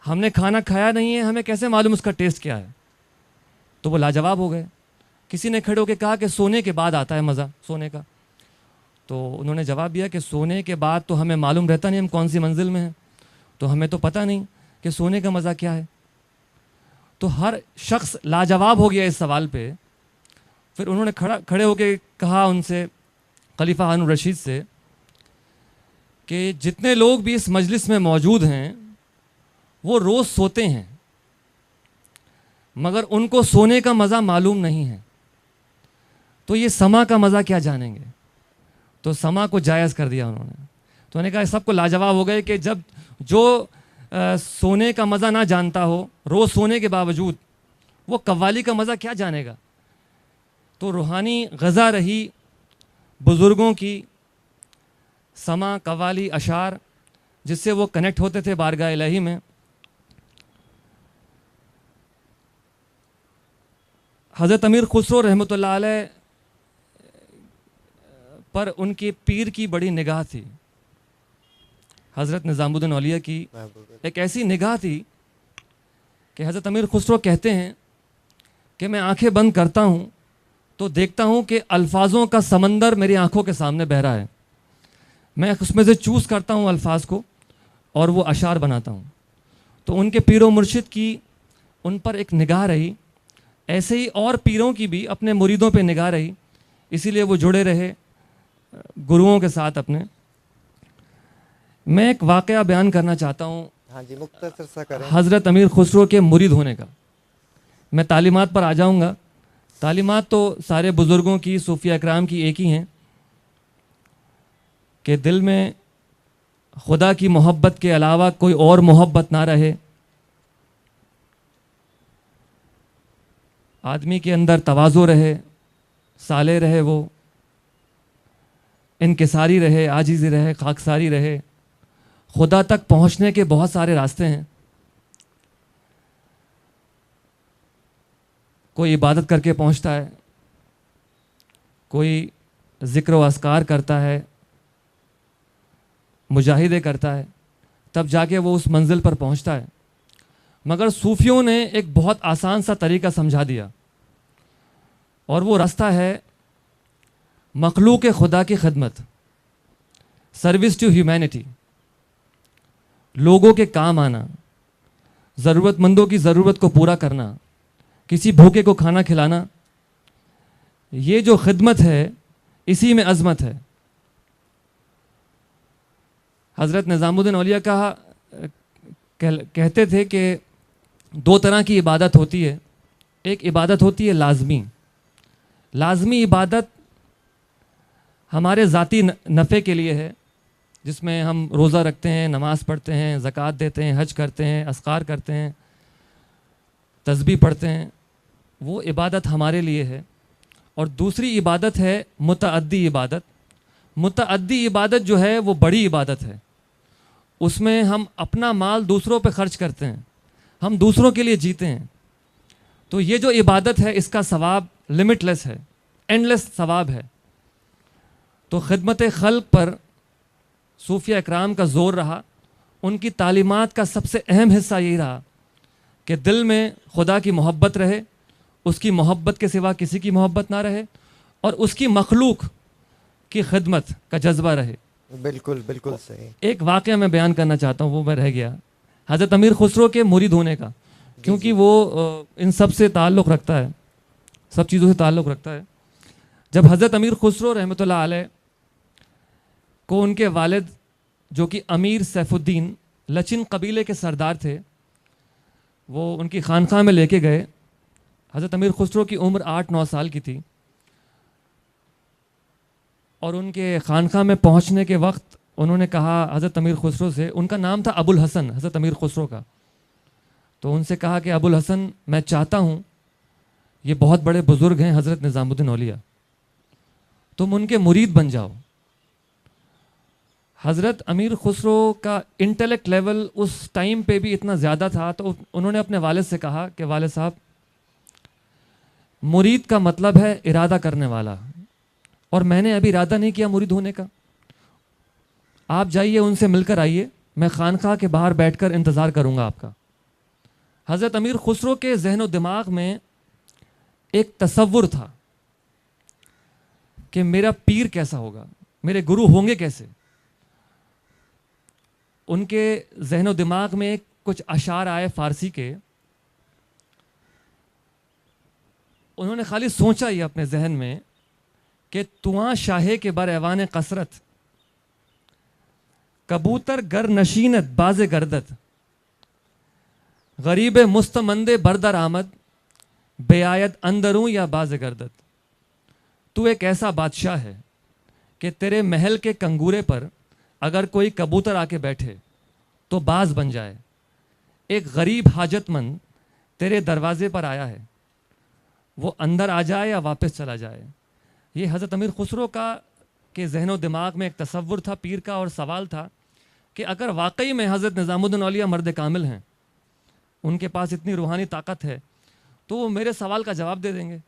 हमने खाना खाया नहीं है, हमें कैसे मालूम उसका टेस्ट क्या है। तो वो लाजवाब हो गए। किसी ने खड़े होकर कहा कि सोने के बाद आता है मज़ा सोने का। तो उन्होंने जवाब दिया कि सोने के बाद तो हमें मालूम रहता नहीं हम कौन सी मंजिल में हैं, तो हमें तो पता नहीं कि सोने का मज़ा क्या है। तो हर शख्स लाजवाब हो गया इस सवाल पे। फिर उन्होंने खड़े होकर कहा उनसे, खलीफा हारून रशीद से, कि जितने लोग भी इस मजलिस में मौजूद हैं वो रोज़ सोते हैं, मगर उनको सोने का मज़ा मालूम नहीं है, तो ये समा का मज़ा क्या जानेंगे। तो समा को जायज़ कर दिया उन्होंने। तो उन्होंने कहा, सबको लाजवाब हो गए कि जब जो सोने का मज़ा ना जानता हो रोज़ सोने के बावजूद, वो कव्वाली का मज़ा क्या जानेगा। तो रूहानी गज़ा रही बुज़ुर्गों की, समा, कव्वाली, अशार, जिससे वो कनेक्ट होते थे बारगाह इलाही में। हज़रत अमीर खुसरो रहमतुल्लाह अलैह पर उनके पीर की बड़ी निगाह थी। हज़रत निज़ामुद्दीन औलिया की एक ऐसी निगाह थी कि हज़रत अमीर खुसरो कहते हैं कि मैं आंखें बंद करता हूँ तो देखता हूँ कि अल्फाजों का समंदर मेरी आंखों के सामने बह रहा है। मैं उसमें से चूज़ करता हूँ अल्फाज को और वो अशार बनाता हूँ। तो उनके पीरो मुर्शिद की उन पर एक निगाह रही, ऐसे ही और पीरों की भी अपने मुरीदों पे निगाह रही, इसीलिए वो जुड़े रहे गुरुओं के साथ अपने। मैं एक वाक़या बयान करना चाहता हूँ, हाँ जी, मुख्तसर सा करें। हज़रत अमीर खुसरो के मुरीद होने का। मैं तालीमात पर आ जाऊँगा। तालीमात तो सारे बुज़ुर्गों की, सूफिया इकराम की एक ही हैं कि दिल में खुदा की मोहब्बत के अलावा कोई और मोहब्बत ना रहे, आदमी के अंदर तवाज़ो रहे, साले रहे, वो इनकिसारी रहे, आजिज़ी रहे, खाकसारी रहे। खुदा तक पहुंचने के बहुत सारे रास्ते हैं। कोई इबादत करके पहुंचता है, कोई ज़िक्र व अस्कार करता है, मुजाहिदे करता है, तब जाके वो उस मंजिल पर पहुंचता है। मगर सूफियों ने एक बहुत आसान सा तरीका समझा दिया, और वो रास्ता है मखलूक खुदा की खिदमत, सर्विस टू ह्यूमैनिटी, लोगों के काम आना, ज़रूरतमंदों की ज़रूरत को पूरा करना, किसी भूखे को खाना खिलाना। ये जो खिदमत है, इसी में अज़मत है। हज़रत निज़ामुद्दीन औलिया कहते थे कि दो तरह की इबादत होती है। एक इबादत होती है लाजमी। लाजमी इबादत हमारे ज़ाती नफ़े के लिए है, जिसमें हम रोज़ा रखते हैं, नमाज़ पढ़ते हैं, ज़कात देते हैं, हज करते हैं, अस्कार करते हैं, तस्बीह पढ़ते हैं। वो इबादत हमारे लिए है। और दूसरी इबादत है मुतअद्दी इबादत। मुतअद्दी इबादत जो है वो बड़ी इबादत है। उसमें हम अपना माल दूसरों पे खर्च करते हैं, हम दूसरों के लिए जीते हैं। तो ये जो इबादत है, इसका सवाब लिमिटलेस है, एंडलेस सवाब है। तो खिदमत खल्क पर सूफिया इकराम का ज़ोर रहा। उनकी तालीमात का सबसे अहम हिस्सा यही रहा कि दिल में खुदा की मोहब्बत रहे, उसकी मोहब्बत के सिवा किसी की मोहब्बत ना रहे, और उसकी मखलूक की खिदमत का जज्बा रहे। बिल्कुल बिल्कुल सही। एक वाक़या मैं बयान करना चाहता हूँ, वो मैं रह गया, हज़रत अमीर खुसरो के मुरीद होने का, क्योंकि वो इन सब से ताल्लुक़ रखता है, सब चीज़ों से ताल्लुक़ रखता है। जब हज़रत अमीर खुसरो रहमतुल्लाह अलैह को उनके वालिद जो कि अमीर सैफुद्दीन लचिन कबीले के सरदार थे, वो उनकी खानका में लेके गए। हज़रत अमीर खुसरो की उम्र 8-9 साल की थी और उनके खानका में पहुंचने के वक्त उन्होंने कहा हज़रत अमीर खुसरो से, उनका नाम था अबुल हसन, हज़रत अमीर खुसरो का, तो उनसे कहा कि अबुल हसन, मैं चाहता हूँ, ये बहुत बड़े बुज़ुर्ग हैं हज़रत निज़ामुद्दीन औलिया, तुम उनके मुरीद बन जाओ। हज़रत अमीर खुसरो का इंटेलेक्ट लेवल उस टाइम पे भी इतना ज़्यादा था, तो उन्होंने अपने वालिद से कहा कि वालिद साहब, मुरीद का मतलब है इरादा करने वाला, और मैंने अभी इरादा नहीं किया मुरीद होने का। आप जाइए, उनसे मिलकर आइए, मैं खानका के बाहर बैठकर इंतज़ार करूंगा आपका। हज़रत अमीर खुसरो के जहन दिमाग में एक तसव्वुर था कि मेरा पीर कैसा होगा, मेरे गुरु होंगे कैसे। उनके जहन दिमाग में कुछ अशार आए फ़ारसी के, उन्होंने खाली सोचा ये अपने जहन में कि तुआ शाहे के बर ऐवान कसरत, कबूतर गर नशीनत बाज गर्दत, गरीब मुस्तमंदे बरदर आमद, बेआयत अंदरूं या बाज गर्दत। तू एक ऐसा बादशाह है कि तेरे महल के कंगूरे पर अगर कोई कबूतर आके बैठे तो बाज बन जाए। एक गरीब हाजतमंद तेरे दरवाजे पर आया है, वो अंदर आ जाए या वापस चला जाए। ये हज़रत अमीर खुसरो का के जहनो दिमाग में एक तसव्वुर था पीर का, और सवाल था कि अगर वाकई में हज़रत निज़ामुद्दीन औलिया मर्द कामिल हैं, उनके पास इतनी रूहानी ताकत है, तो वो मेरे सवाल का जवाब दे देंगे,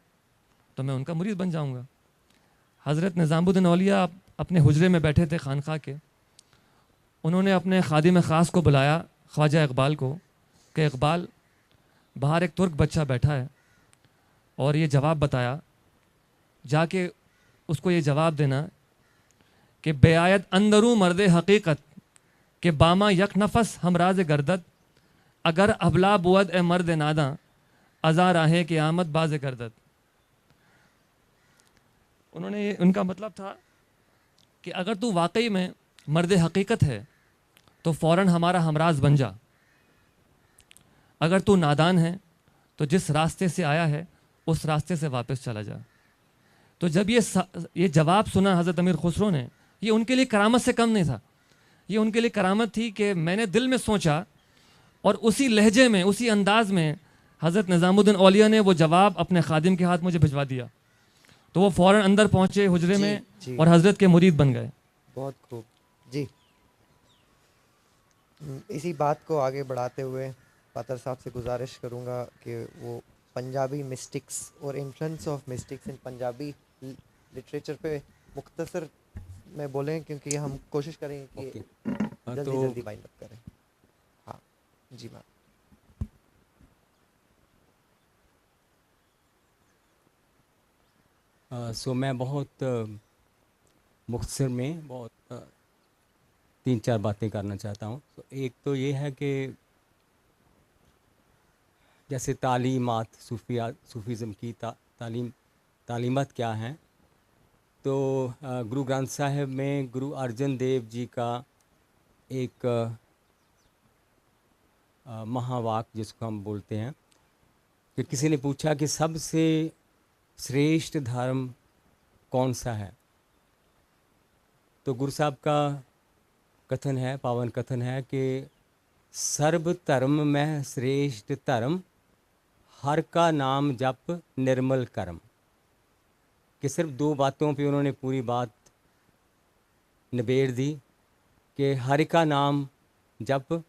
तो मैं उनका मुरीद बन जाऊंगा। हज़रत निज़ामुद्दीन औलिया अपने हुजरे में बैठे थे खानका के। उन्होंने अपने खादिम ख़ास को बुलाया, ख्वाजा इकबाल को, कि इकबाल, बाहर एक तुर्क बच्चा बैठा है और ये जवाब बताया, जाके उसको ये जवाब देना कि बेआयत अंदरू मर्द हकीकत के बामा यक नफस हमराज गर्दत, अगर अबला बुअद ए मर्द नादा अजा राहे कि आमद बाज गर्दत। उन्होंने, उनका मतलब था कि अगर तू वाकई में मर्द हकीकत है तो फ़ौरन हमारा हमराज बन जा, अगर तू नादान है तो जिस रास्ते से आया है उस रास्ते से वापस चला जा। तो जब ये जवाब सुना हज़रत अमीर खुसरो ने, ये उनके लिए करामत से कम नहीं था, ये उनके लिए करामत थी कि मैंने दिल में सोचा और उसी लहजे में, उसी अंदाज में हज़रत निज़ामुद्दीन औलिया ने वो जवाब अपने खादिम के हाथ मुझे भिजवा दिया। तो वो फ़ौरन अंदर पहुँचे हुजरे में और हज़रत के मुरीद बन गए। बहुत खूब जी। इसी बात को आगे बढ़ाते हुए पातर साहब से गुजारिश करूँगा कि वो पंजाबी मिस्टिक्स और influence of mystics in Punjabi literature पे मुख्तसर में बोलें, क्योंकि हम कोशिश करेंगे कि जल्दी जल्दी वाइंड अप करें। हाँ जी मैम। सो मैं बहुत मुख्तसर में बहुत 3-4 बातें करना चाहता हूँ। तो एक तो ये है कि जैसे तालीमात, सूफ़ीज़म की तालीमत क्या हैं, तो गुरु ग्रंथ साहिब में गुरु अर्जन देव जी का एक महावाक जिसको हम बोलते हैं कि किसी ने पूछा कि सबसे श्रेष्ठ धर्म कौन सा है, तो गुरु साहब का कथन है, पावन कथन है कि सर्व धर्म में श्रेष्ठ धर्म, हर का नाम जप निर्मल कर्म। कि सिर्फ 2 बातों पे उन्होंने पूरी बात निबेड़ दी कि हरि का नाम जप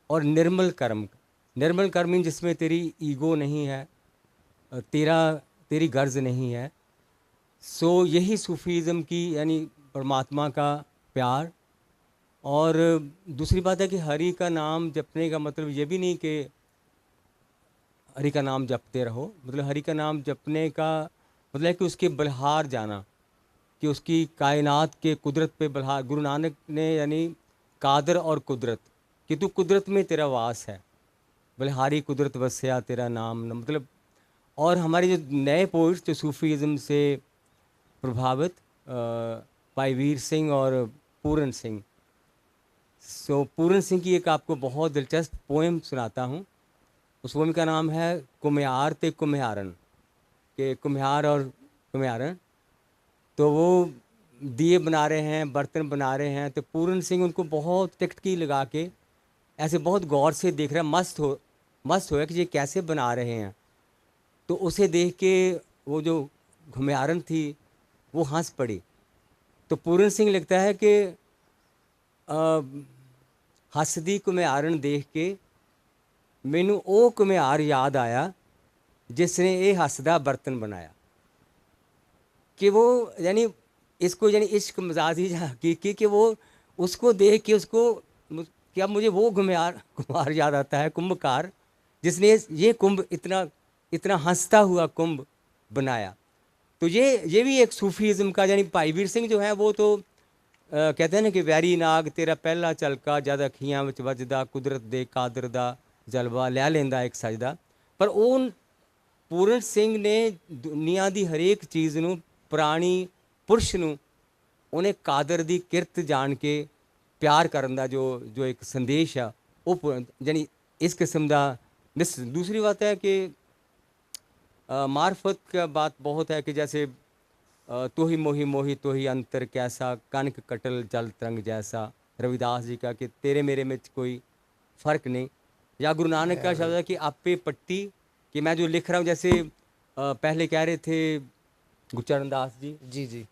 और निर्मल कर्म। निर्मल कर्म जिसमें तेरी ईगो नहीं है, तेरी गर्ज नहीं है। सो यही सूफीज़म की यानी परमात्मा का प्यार। और दूसरी बात है कि हरि का नाम जपने का मतलब ये भी नहीं कि हरि का नाम जपते रहो, मतलब हरि का नाम जपने का मतलब है कि उसके बलहार जाना, कि उसकी कायनात के कुदरत पे बलहार। गुरु नानक ने यानी कादर और कुदरत, कि तू कुदरत में तेरा वास है, बलहारी कुदरत वस्या तेरा नाम न, मतलब। और हमारे जो नए पोइट्स जो सूफीज़म से प्रभावित भाई वीर सिंह और पूरन सिंह, सो पूरन सिंह की एक आपको बहुत दिलचस्प पोएम सुनाता हूँ। उस पोएम का नाम है कुम्हार ते कुम्हारन, के कुम्हार और कुम्हारन। तो वो दिए बना रहे हैं, बर्तन बना रहे हैं, तो पूरन सिंह उनको बहुत टिकटकी लगा के ऐसे बहुत गौर से देख रहा है, मस्त हो कि ये कैसे बना रहे हैं। तो उसे देख के वो जो घुमियारन थी वो हंस पड़ी। तो पूरन सिंह लिखता है कि हसदी घुमियारन देख के मैनू ਉਹ ਘੁਮਿਆਰ याद आया जिसने ये हसदा बर्तन बनाया। कि वो यानी इसको यानी इश्क मजाजी हकीकी कि वो उसको देख के उसको क्या मुझे वो कुम्हार याद आता है, कुंभकार, जिसने ये कुंभ इतना हंसता हुआ कुंभ बनाया। तो ये भी एक सूफीज़म का, यानी भाई वीर सिंह जो है वो तो कहते हैं ना कि वैरी नाग तेरा पहला झलका जद अखियां विच वजदा कुदरत दे कादर दा जलवा लै लेंदा एक सजदा। पर ਉਹ पूरन सिंह ने दुनिया की हरेक चीज़ ਨੂੰ प्राणी पुरुष ਨੂੰ ਉਹਨੇ ਕਾਦਰ ਦੀ ਕਿਰਤ ਜਾਣ ਕੇ प्यार करन ਦਾ जो एक संदेश है वो यानी इस किस्म का। दूसरी बात है कि मार्फत का बात बहुत है कि जैसे तो ही मोही मोही तो ही अंतर कैसा कनक कटल जल तरंग जैसा, रविदास जी का कि तेरे मेरे में कोई फ़र्क नहीं। या गुरु नानक का शब्द है कि आपे पट्टी, कि मैं जो लिख रहा हूँ जैसे पहले कह रहे थे गुरचरण दास जी, जी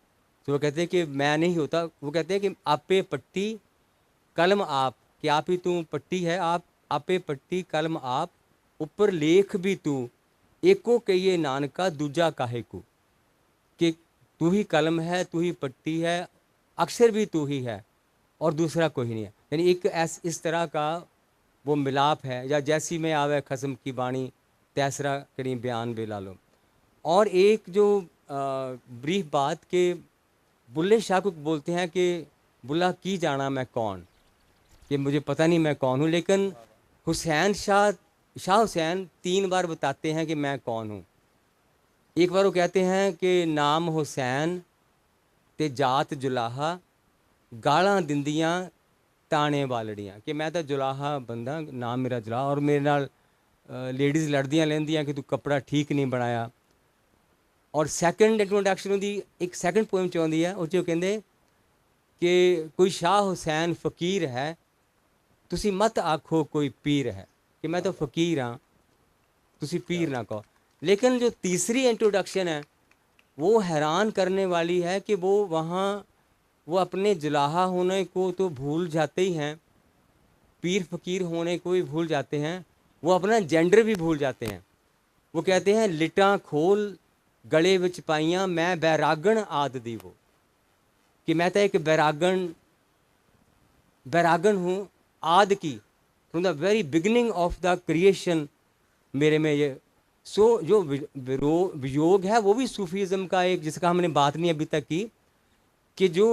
तो वो कहते हैं कि मैं नहीं होता, वो कहते हैं कि आपे पट्टी कलम आप, कि आप ही तू पट्टी है, आप आपे पट्टी कलम आप, ऊपर लेख भी तू, एको कहिए नानका दूजा काहे को, कि तू ही कलम है, तू ही पट्टी है, अक्षर भी तू ही है और दूसरा कोई नहीं है। यानी एक इस तरह का वो मिलाप है। या जैसी में आवे खसम की बाणी तैसरा करी बयान बेला लो। और एक जो ब्रीफ बात के बुल्ले शाह को बोलते हैं कि बुल्ला की जाना मैं कौन, कि मुझे पता नहीं मैं कौन हूँ, लेकिन शाह हुसैन 3 बार बताते हैं कि मैं कौन हूँ। एक बार वो कहते हैं कि नाम हुसैन ते जात जुलाहा गालां दिंदियां ताने वालड़ियां, कि मैं तो जुलाहा बंदा, नाम मेरा जुलाहा, और मेरे नाल लेडीज़ लड़दियां लेंदियां कि तू कपड़ा ठीक नहीं बनाया। और सैकेंड इंट्रोडक्शन उनकी एक सैकेंड पोएम च आउंदी है, उस च कहंदे कि कोई शाह हुसैन फ़कीर है तुसी मत आखो कोई पीर है, कि मैं तो फ़कीर हाँ तुसी पीर ना कहो। लेकिन जो तीसरी इंट्रोडक्शन है वो हैरान करने वाली है कि वो वहाँ वो अपने जुलाहा होने को तो भूल जाते ही हैं, पीर फ़कीर होने को भी भूल जाते हैं, वो अपना जेंडर भी भूल जाते हैं। वो कहते हैं लिटां खोल गले विच पाइयां मैं बैरागण आद दी वो, कि मैं तो एक बैरागण हूँ आद की, from the very beginning of the creation मेरे में ये। सो जो वियोग है वो भी सूफीज़म का एक, जिसका हमने बात नहीं अभी तक की, कि जो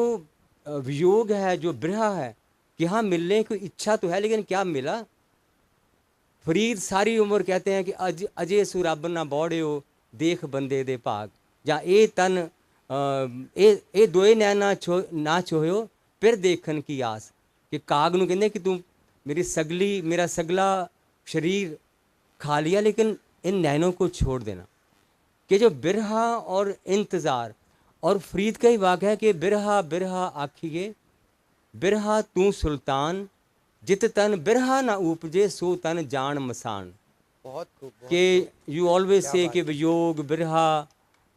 वियोग है, जो बिरहा है, कि हाँ मिलने की इच्छा तो है लेकिन क्या मिला। फरीद सारी उम्र कहते हैं कि अजे सु रब ना बौड़े हो देख बंदे दे भाग, या ए तन ए दोए नैना ना छोयो फिर देखन की आस, कि काग नूं कहंदे कि तू मेरा सगला शरीर खा लिया लेकिन इन नैनों को छोड़ देना। कि जो बिरहा और इंतज़ार, और फरीद का ही वाक़ है कि बिरहा बिरहा आखिए बिरहा तू सुल्तान जित तन बिरहा ना उपजे सो तन जान मसान। बहुत खूब कि यू ऑलवेज से कि वियोग बिरहा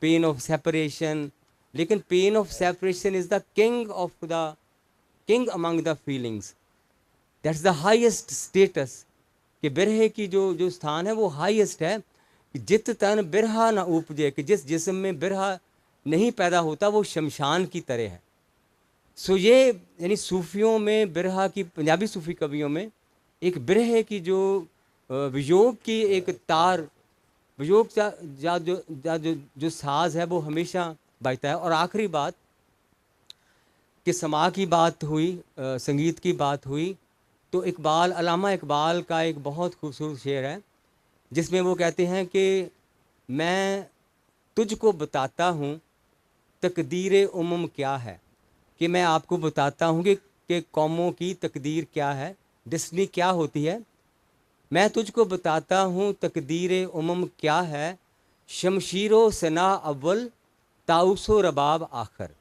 पेन ऑफ सेपरेशन, लेकिन pain of separation is the king among the feelings, that's the highest status. कि बिरहे की जो स्थान है वो हाईएस्ट है। कि जित तन बिरहा ना उपजे, कि जिस जिस्म में बिरहा नहीं पैदा होता वो शमशान की तरह है। सो ये यानी सूफियों में बिरहा की, पंजाबी सूफी कवियों में एक बिरहे की जो वियोग की एक तार, वियोग जो साज है वो हमेशा बजता है। और आखिरी बात कि समा की बात हुई, संगीत की बात हुई, तो अल्लामा इकबाल का एक बहुत खूबसूरत शेर है जिसमें वो कहते हैं कि मैं तुझको बताता हूँ तकदीर उम्म क्या है, कि मैं आपको बताता हूँ कि के कौमों की तकदीर क्या है, डेस्टिनी क्या होती है। मैं तुझको बताता हूँ तकदीर उमम क्या है, शमशीरो सना अव्वल ताउसो रबाब आखिर।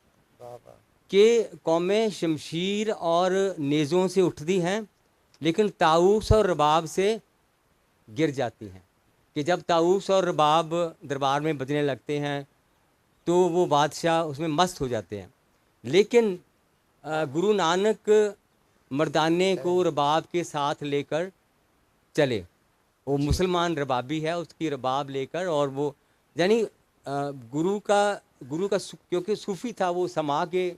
कि कौमें शमशीर और नेज़ों से उठती हैं लेकिन ताउस और रबाब से गिर जाती हैं। कि जब ताउस और रबाब दरबार में बजने लगते हैं तो वो बादशाह उसमें मस्त हो जाते हैं। लेकिन गुरु नानक मर्दाने को रबाब के साथ लेकर चले। वो मुसलमान रबाबी है, उसकी रबाब लेकर, और वो यानी गुरु का क्योंकि सूफ़ी था, वो समा के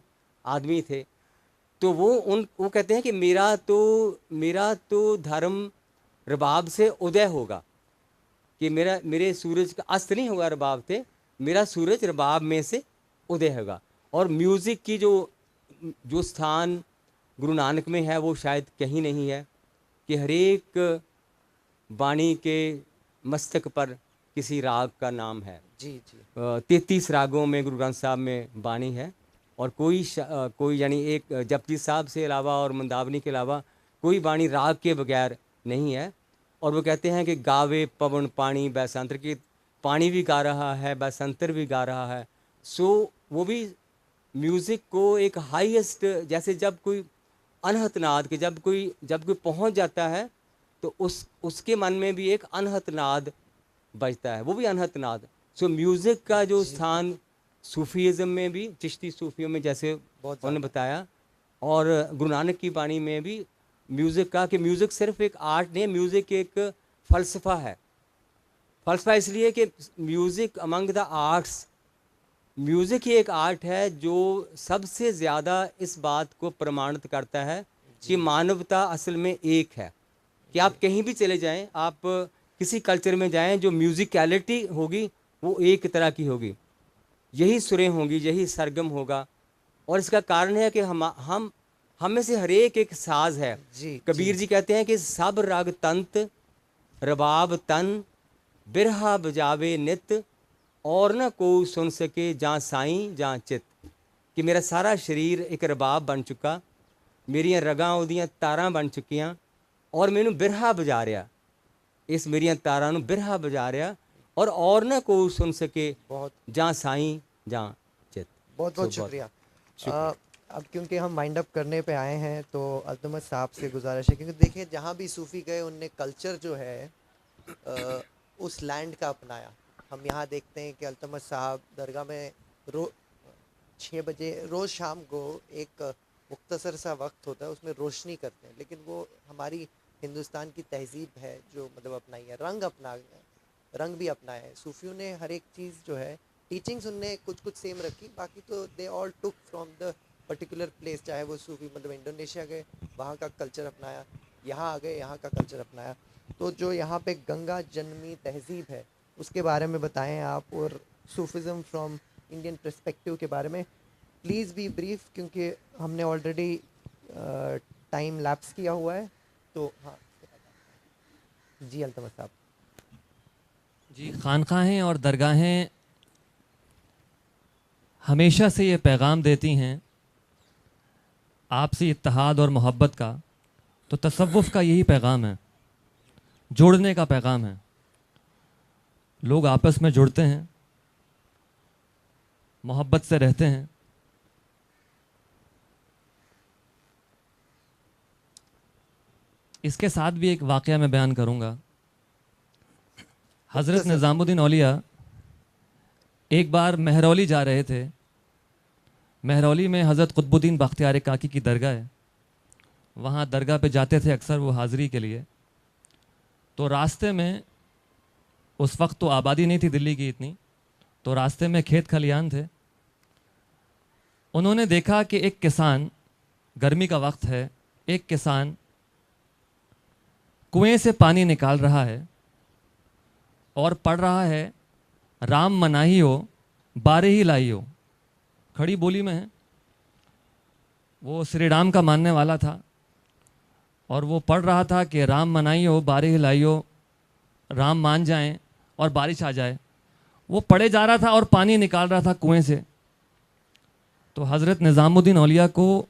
आदमी थे, तो वो कहते हैं कि मेरा तो धर्म रबाब से उदय होगा, कि मेरे सूरज का अस्त नहीं होगा रबाब से, मेरा सूरज रबाब में से उदय होगा। और म्यूज़िक की जो स्थान गुरु नानक में है वो शायद कहीं नहीं है, कि हर एक वाणी के मस्तक पर किसी राग का नाम है। जी जी 33 रागों में गुरु ग्रंथ साहब में वाणी है, और कोई यानी एक जपजी साहब से अलावा और मंदावनी के अलावा कोई वाणी राग के बगैर नहीं है। और वो कहते हैं कि गावे पवन पानी बैसांतर, की पानी भी गा रहा है, बैसांतर भी गा रहा है। सो वो भी म्यूज़िक को एक हाईएस्ट, जैसे जब कोई अनहत नाद के जब कोई पहुंच जाता है तो उसके मन में भी एक अनहत नाद बजता है, वो भी अनहत नाद। सो म्यूज़िक का जो स्थान सूफीज़म में भी, चिश्ती सूफियों में जैसे उन्होंने बताया, और गुरु नानक की वाणी में भी म्यूज़िक का, कि म्यूज़िक सिर्फ एक आर्ट नहीं है, म्यूज़िक एक फ़लसफ़ा है। फ़लसफ़ा इसलिए कि music among the arts, music ही एक आर्ट है जो सबसे ज़्यादा इस बात को प्रमाणित करता है कि मानवता असल में एक है। कि आप कहीं भी चले जाएं, आप किसी कल्चर में जाएं, जो म्यूज़िकलिटी होगी वो एक तरह की होगी, यही सुरें होंगी, यही सरगम होगा। और इसका कारण है कि हम में से हर एक साज है। कबीर जी कहते हैं कि सब राग तंत रबाब तन बिरहा बजावे नित, और न कोई सुन सके जहाँ साईं जहाँ चित। कि मेरा सारा शरीर एक रबाब बन चुका, मेरियां रगां उदियां तारां बन चुकियां, और मैनू बिरहा बजा रहा, इस मेरियां तारां नू बिरहा बजा रहा, और न कोई सुन सके जहाँ साईं जहाँ चित। बहुत बहुत शुक्रिया। अब क्योंकि हम माइंड अप करने पे आए हैं तो अल्तमत साहब से गुजारिश है, क्योंकि देखिए जहाँ भी सूफ़ी गए उनने कल्चर जो है उस लैंड का अपनाया। हम यहाँ देखते हैं कि अल्तमत साहब दरगाह में 6 बजे रोज़ शाम को एक मुख्तसर सा वक्त होता है, उसमें रोशनी करते हैं, लेकिन वो हमारी हिंदुस्तान की तहजीब है जो मतलब अपनाई है, रंग भी अपनाया है। सूफियों ने हर एक चीज़ जो है, टीचिंग्स उनने कुछ सेम रखी, बाकी तो they all took from the particular place. चाहे वो सूफी मतलब इंडोनेशिया गए, वहाँ का कल्चर अपनाया, यहाँ आ गए, यहाँ का कल्चर अपनाया। तो जो यहाँ पे गंगा जन्मी तहजीब है उसके बारे में बताएं आप, और सूफिज़म फ्रॉम इंडियन पर्सपेक्टिव के बारे में प्लीज़ बी ब्रीफ, क्योंकि हमने ऑलरेडी टाइम लैप्स किया हुआ है। तो हाँ जी अल्तमत साहब। जी, खानकाहें और दरगाहें हमेशा से ये पैगाम देती हैं आपसी इत्तेहाद और मोहब्बत का। तो तसव्वुफ़ का यही पैगाम है, जोड़ने का पैगाम है। लोग आपस में जुड़ते हैं, मोहब्बत से रहते हैं। इसके साथ भी एक वाक़या मैं बयान करूंगा। हज़रत निज़ामुद्दीन औलिया एक बार महरौली जा रहे थे। महरौली में हज़रत कुतुबुद्दीन बख्तियार काकी की दरगाह है, वहाँ दरगाह पे जाते थे अक्सर वो हाज़री के लिए। तो रास्ते में, उस वक्त तो आबादी नहीं थी दिल्ली की इतनी, तो रास्ते में खेत खलियान थे। उन्होंने देखा कि एक किसान, गर्मी का वक्त है, एक किसान कुएं से पानी निकाल रहा है और पढ़ रहा है राम मनाही हो बारे ही लाई हो। खड़ी बोली में है, वो श्री राम का मानने वाला था और वो पढ़ रहा था कि राम मनाही हो बारे ही लाई हो, राम मान जाएं और बारिश आ जाए। वो पढ़े जा रहा था और पानी निकाल रहा था कुएं से। तो हज़रत निज़ामुद्दीन औलिया को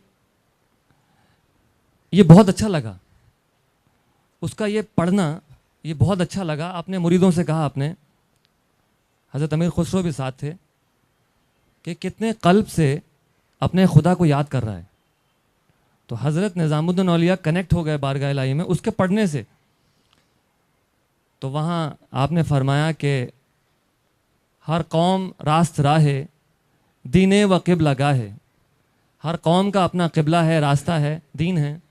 ये बहुत अच्छा लगा, उसका ये पढ़ना ये बहुत अच्छा लगा। अपने मुरीदों से कहा आपने, हज़रत अमीर खुसरो भी साथ थे, कि कितने कल्ब से अपने खुदा को याद कर रहा है। तो हज़रत निज़ामुद्दीन औलिया कनेक्ट हो गए बारगाह इलाही में उसके पढ़ने से। तो वहाँ आपने फरमाया कि हर कौम रास्त राहे दीने व क़िबला गाहे, हर कौम का अपना क़िबला है, रास्ता है, दीन है।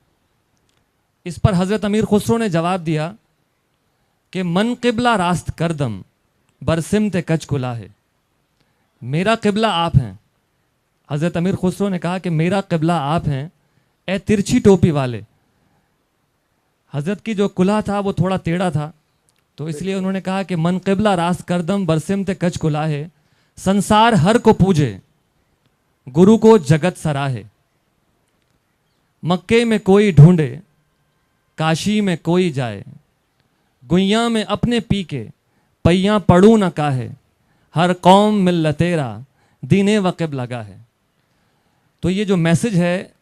इस पर हज़रत अमीर खुसरो ने जवाब दिया कि मन क़िबला रास्त करदम बरसिमत कच कुला है, मेरा क़िबला आप हैं। हज़रत अमीर खुसरो ने कहा कि मेरा क़िबला आप हैं, ए तिरछी टोपी वाले। हज़रत की जो कुल्हा था वो थोड़ा टेढ़ा था, तो इसलिए उन्होंने कहा कि मन क़िबला रास्त करदम बरसिमत कच कुला है, संसार हर को पूजे गुरु को जगत सराहे, मक्के में कोई ढूंढे काशी में कोई जाए, गुइयाँ में अपने पी के पैया पड़ू न काहे, हर कौम मिल तेरा दीने वक़िब लगा है। तो ये जो मैसेज है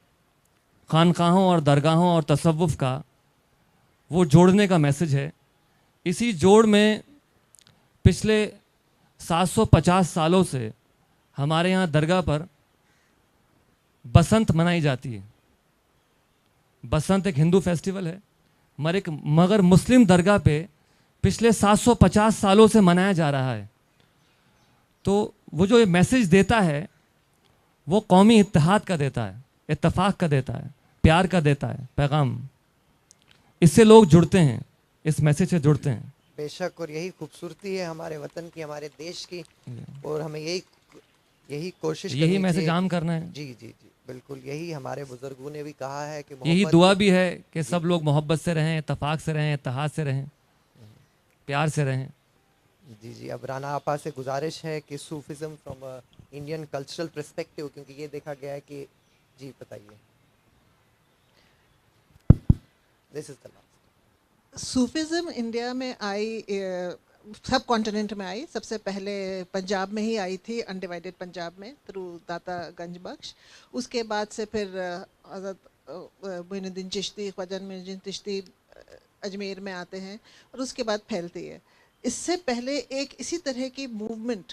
खानकाहों और दरगाहों और तसव्वुफ़ का, वो जोड़ने का मैसेज है। इसी जोड़ में पिछले 750 सालों से हमारे यहाँ दरगाह पर बसंत मनाई जाती है। बसंत एक हिंदू फेस्टिवल है, मगर मुस्लिम दरगाह पे पिछले 750 सालों से मनाया जा रहा है। तो वो जो ये मैसेज देता है वो कौमी इत्तेहाद का देता है, इत्तेफाक का देता है, प्यार का देता है पैगाम। इससे लोग जुड़ते हैं, इस मैसेज से जुड़ते हैं। बेशक, और यही खूबसूरती है हमारे वतन की, हमारे देश की, और हमें यही कोशिश यही करनी मैसेज चाहिए। आम करना है। जी जी जी, बिल्कुल यही हमारे बुजुर्गों ने भी कहा है कि यही दुआ भी है कि सब लोग मोहब्बत से रहें, इत्तेफाक से रहें, इत्तेहाद से रहें, प्यार से रहें। जी जी। अब राना आपा से गुजारिश है कि Sufism from Indian cultural perspective, क्योंकि ये देखा गया है कि जी बताइए। This is the last. Sufism India में आई, सब कॉन्टिनेंट में आई। सबसे पहले पंजाब में ही आई थी, अनडिवाइडेड पंजाब में, थ्रू दाता गंज बख्श। उसके बाद से फिर हज़रत मोइनुद्दीन चिश्ती, ख्वाजा मोइनुद्दीन चिश्ती अजमेर में आते हैं और उसके बाद फैलती है। इससे पहले एक इसी तरह की मूवमेंट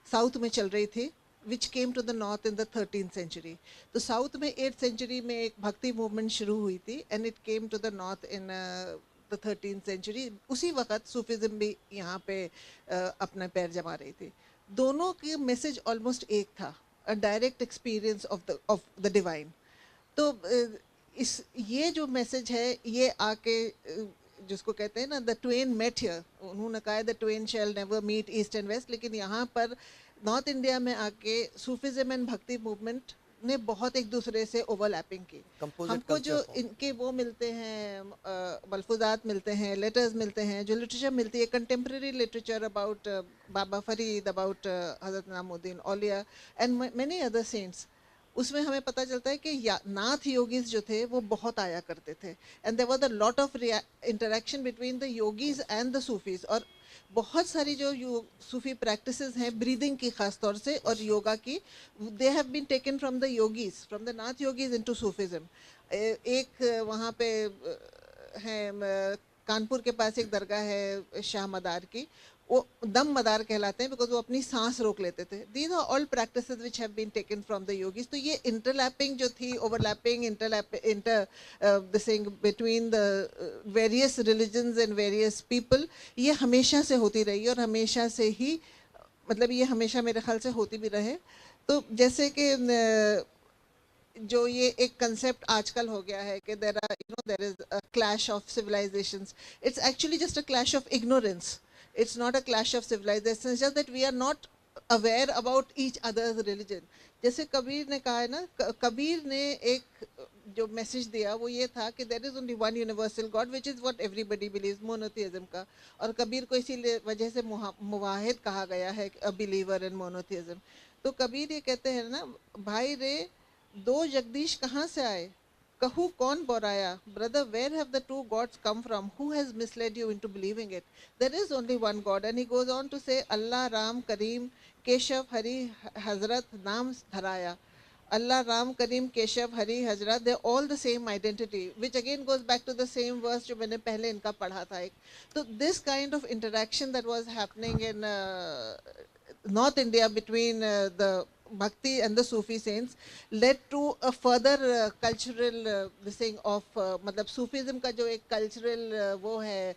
साउथ में चल रही थी, which came to the north in the 13th century. तो साउथ में 8th सेंचुरी में एक भक्ति मूवमेंट शुरू हुई थी, and it came to the north in the 13th century. उसी वक्त सूफिज्म भी यहाँ पे अपना पैर जमा रही थी। दोनों की मैसेज ऑलमोस्ट एक था, अ direct experience of the divine. तो इस ये जो मैसेज है ये आके जिसको कहते हैं ना, द ट्वेन मेट हियर, उन्होंने कहा है the twain shall never meet east and west, लेकिन यहाँ पर नॉर्थ इंडिया में आके सूफिज्म एंड भक्ति मूवमेंट ने बहुत एक दूसरे से ओवरलैपिंग की। हमको जो इनके वो मिलते हैं, मलफूजात मिलते हैं, लेटर्स मिलते हैं, जो लिटरेचर मिलती है, contemporary literature about Baba Farid, about Hazrat Nizamuddin Auliya and many other cents, उसमें हमें पता चलता है कि नाथ योगीज जो थे वो बहुत आया करते थे, and there was a lot of interaction between the yogis and the Sufis. और बहुत सारी जो सूफी प्रैक्टिसेस हैं ब्रीदिंग की खास तौर से और योगा की, they have been taken from the yogis, from the Nath yogis into Sufism. एक वहाँ पे है कानपुर के पास एक दरगाह है शाह मदार की, वो दम मदार कहलाते हैं बिकॉज वो अपनी सांस रोक लेते थे। These are all practices which have been taken from the yogis. तो ये इंटरलैपिंग जो थी, overlapping this thing between the various religions and various people, ये हमेशा से होती रही और हमेशा से ही, मतलब ये हमेशा मेरे ख्याल से होती भी रहे। तो जैसे कि जो ये एक कंसेप्ट आजकल हो गया है कि there is a clash of civilisations, it's actually just a clash of ignorance. It's not a clash of civilization, it's just that we are not aware about each other's religion. जैसे कबीर ने कहा है ना, कबीर ने एक जो मैसेज दिया वो ये था कि there is only one universal God, which is what everybody believes, monotheism का। और कबीर को इसी वजह से मुवाहिद कहा गया है, a believer in monotheism। तो कबीर ये कहते हैं ना, भाई रे दो जगदीश कहाँ से आए, कहूँ कौन बोराया, brother where have the two gods come from, who has misled you into believing it, there is only one god. And he goes on to say Allah, Ram, करीम, केशव, हरि, हजरत नाम धराया। Allah, Ram, Karim, Keshav, Hari, Hajra, they're all the same identity, which again goes back to the same verse जो मैंने पहले इनका पढ़ा था एक. So this kind of interaction that was happening in North India between the Bhakti and the Sufi saints led to a further cultural this thing of मतलब Sufism का जो एक cultural वो है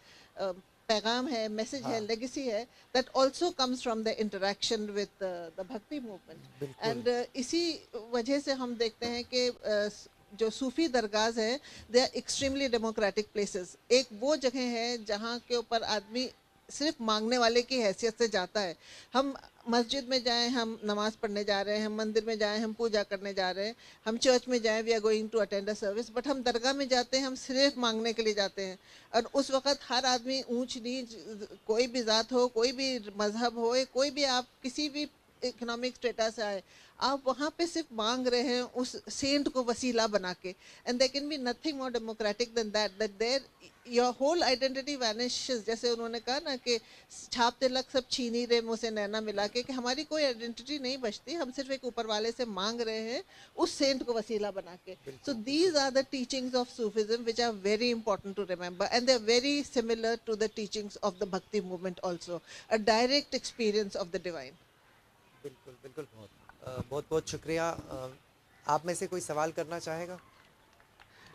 पैगाम है, message है, legacy है, that also comes from the interaction with the Bhakti movement. And इसी वजह से हम देखते हैं कि जो सूफी दरगाह हैं, they are extremely democratic places. एक वो जगह है जहाँ के ऊपर आदमी सिर्फ मांगने वाले की हैसियत से जाता है. हम मस्जिद में जाएं, हम नमाज पढ़ने जा रहे हैं, हम मंदिर में जाएं, हम पूजा करने जा रहे हैं, हम चर्च में जाएं, we are going to attend a service, but हम दरगाह में जाते हैं, हम सिर्फ मांगने के लिए जाते हैं. और उस वक्त हर आदमी ऊंच नीच, कोई भी ज़ात हो, कोई भी मज़हब हो, कोई भी आप किसी भी इकोनॉमिक स्टेटस से आए, आप वहाँ पे सिर्फ मांग रहे हैं उस सेंट को वसीला बना के. And there can be nothing more democratic than that there your whole identity vanishes. जैसे उन्होंने कहा ना कि छाप तिलक सब छीन ही रहे मुँह से नैना मिला के, कि हमारी कोई आइडेंटिटी नहीं बचती, हम सिर्फ एक ऊपर वाले से मांग रहे हैं उस सेंट को वसीला बना के. So these are the teachings of Sufism which are very important to remember, and they are very similar to the teachings of the bhakti movement also, a direct experience of the divine. बिल्कुल बिल्कुल. बहुत बहुत शुक्रिया. आप में से कोई सवाल करना चाहेगा?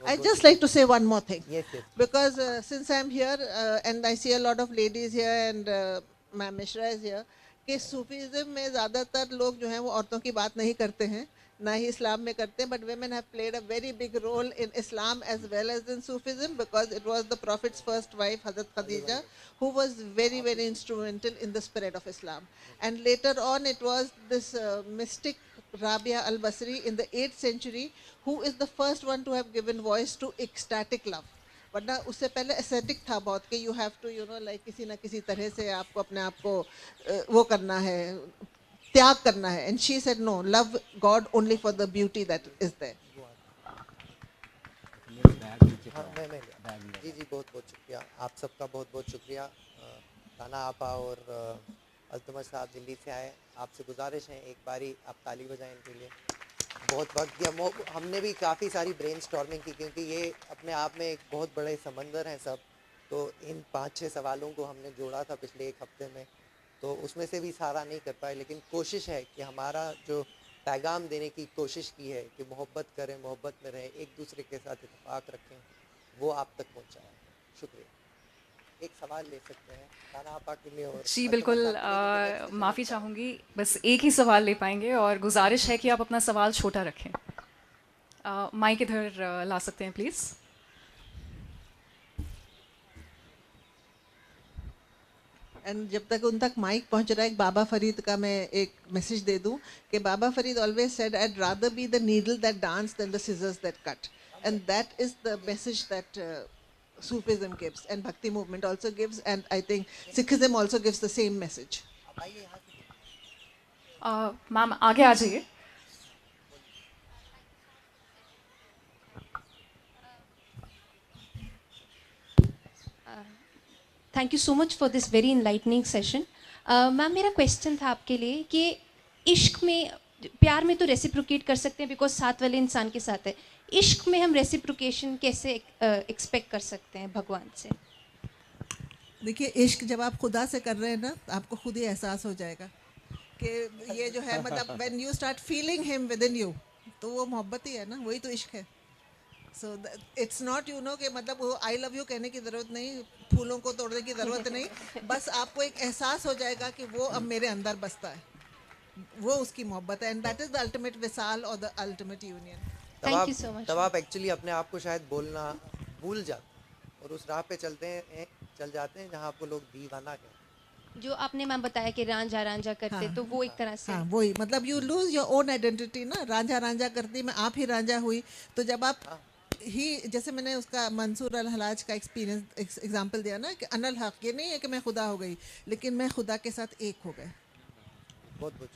I'd just like to say one more thing. Yes, yes. Because since I'm here and I see a lot of ladies here and Ma'am Mishra is here, कि सूफीज़म में ज़्यादातर लोग जो हैं वो औरतों की बात नहीं करते हैं, ना ही इस्लाम में करते हैं, but women have played a very big role in Islam as well as in Sufism, because it was the Prophet's first wife, Hazrat Khadija, who was very, very instrumental in the spread of Islam. And later on it was this mystic Rabia al-Basri in the 8th century, who is the first one to have given voice to ecstatic love. वरना उससे पहले aesthetic था बहुत कि you have to you know like किसी ना किसी तरह से आपको अपने आप को वो करना है, त्याग करना है. And she said no, love God only for the beauty that is there. जी जी, बहुत बहुत शुक्रिया. आप सबका बहुत बहुत शुक्रिया. ताना आपा और अल्तमश साहब दिल्ली से आए. आपसे गुजारिश है एक बारी आप ताली बजाएं इनके लिए. बहुत वक्त दिया. हमने भी काफ़ी सारी ब्रेनस्टॉर्मिंग की, क्योंकि ये अपने आप में एक बहुत बड़े समंदर हैं सब. तो इन 5-6 सवालों को हमने जोड़ा था पिछले एक हफ्ते में, तो उसमें से भी सारा नहीं कर पाए, लेकिन कोशिश है कि हमारा जो पैगाम देने की कोशिश की है कि मोहब्बत करें, मोहब्बत में रहें, एक दूसरे के साथ इत्तेफाक रखें, वो आप तक पहुँचाया. शुक्रिया. एक सवाल ले सकते हैं ताना आपा के लिए. और जी बिल्कुल, माफ़ी चाहूँगी, बस एक ही सवाल ले पाएंगे और गुजारिश है कि आप अपना सवाल छोटा रखें. माइक इधर ला सकते हैं प्लीज़. एंड जब तक उन तक माइक पहुंच रहा है, बाबा फरीद का मैं एक मैसेज दे दूं कि Baba Farid always said, I'd rather be the needle that dance than the scissors that cut. And that is the message that Sufism gives and Bhakti movement also gives, and I think Sikhism also gives the same message. Ma'am आगे आ जाइए. Thank you so much for this very enlightening session. Ma'am मेरा question था आपके लिए कि इश्क में, प्यार में तो रेसिप्रोकेट कर सकते हैं बिकॉज साथ वाले इंसान के साथ है, इश्क में हम रेसिप्रोकेशन कैसे एक्सपेक्ट कर सकते हैं भगवान से? देखिए, इश्क जब आप खुदा से कर रहे हैं ना, आपको खुद ही एहसास हो जाएगा कि ये जो है, मतलब when you start feeling him with in you, तो वो मोहब्बत ही है ना, वही तो इश्क है. So it's not you know कि मतलब वो आई लव यू कहने की ज़रूरत नहीं, फूलों को तोड़ने की ज़रूरत नहीं, बस आपको एक एहसास हो जाएगा कि वो अब मेरे अंदर बसता है, वो उसकी मोहब्बत है. And that is the ultimate विसाल और the ultimate union. Thank you so much. तब आप एक्चुअली अपने आप को शायद बोलना भूल जाते और उस राह पे चल जाते हैं जहाँ आपको लोग दीवाना कहते. जो आपने मैम बताया कि रांझा रांझा करते, तो वो एक तरह से, हाँ वही, मतलब you lose your own identity ना. रांझा रांझा करती, मैं आप ही रांझा हुई. तो जब आप ही, जैसे मैंने उसका मंसूर अल हलाज का एक्सपीरियंस एग्जांपल दिया ना कि अनल हक, ये नहीं है कि मैं खुदा हो गई, लेकिन मैं खुदा के साथ एक हो गए. बहुत बहुत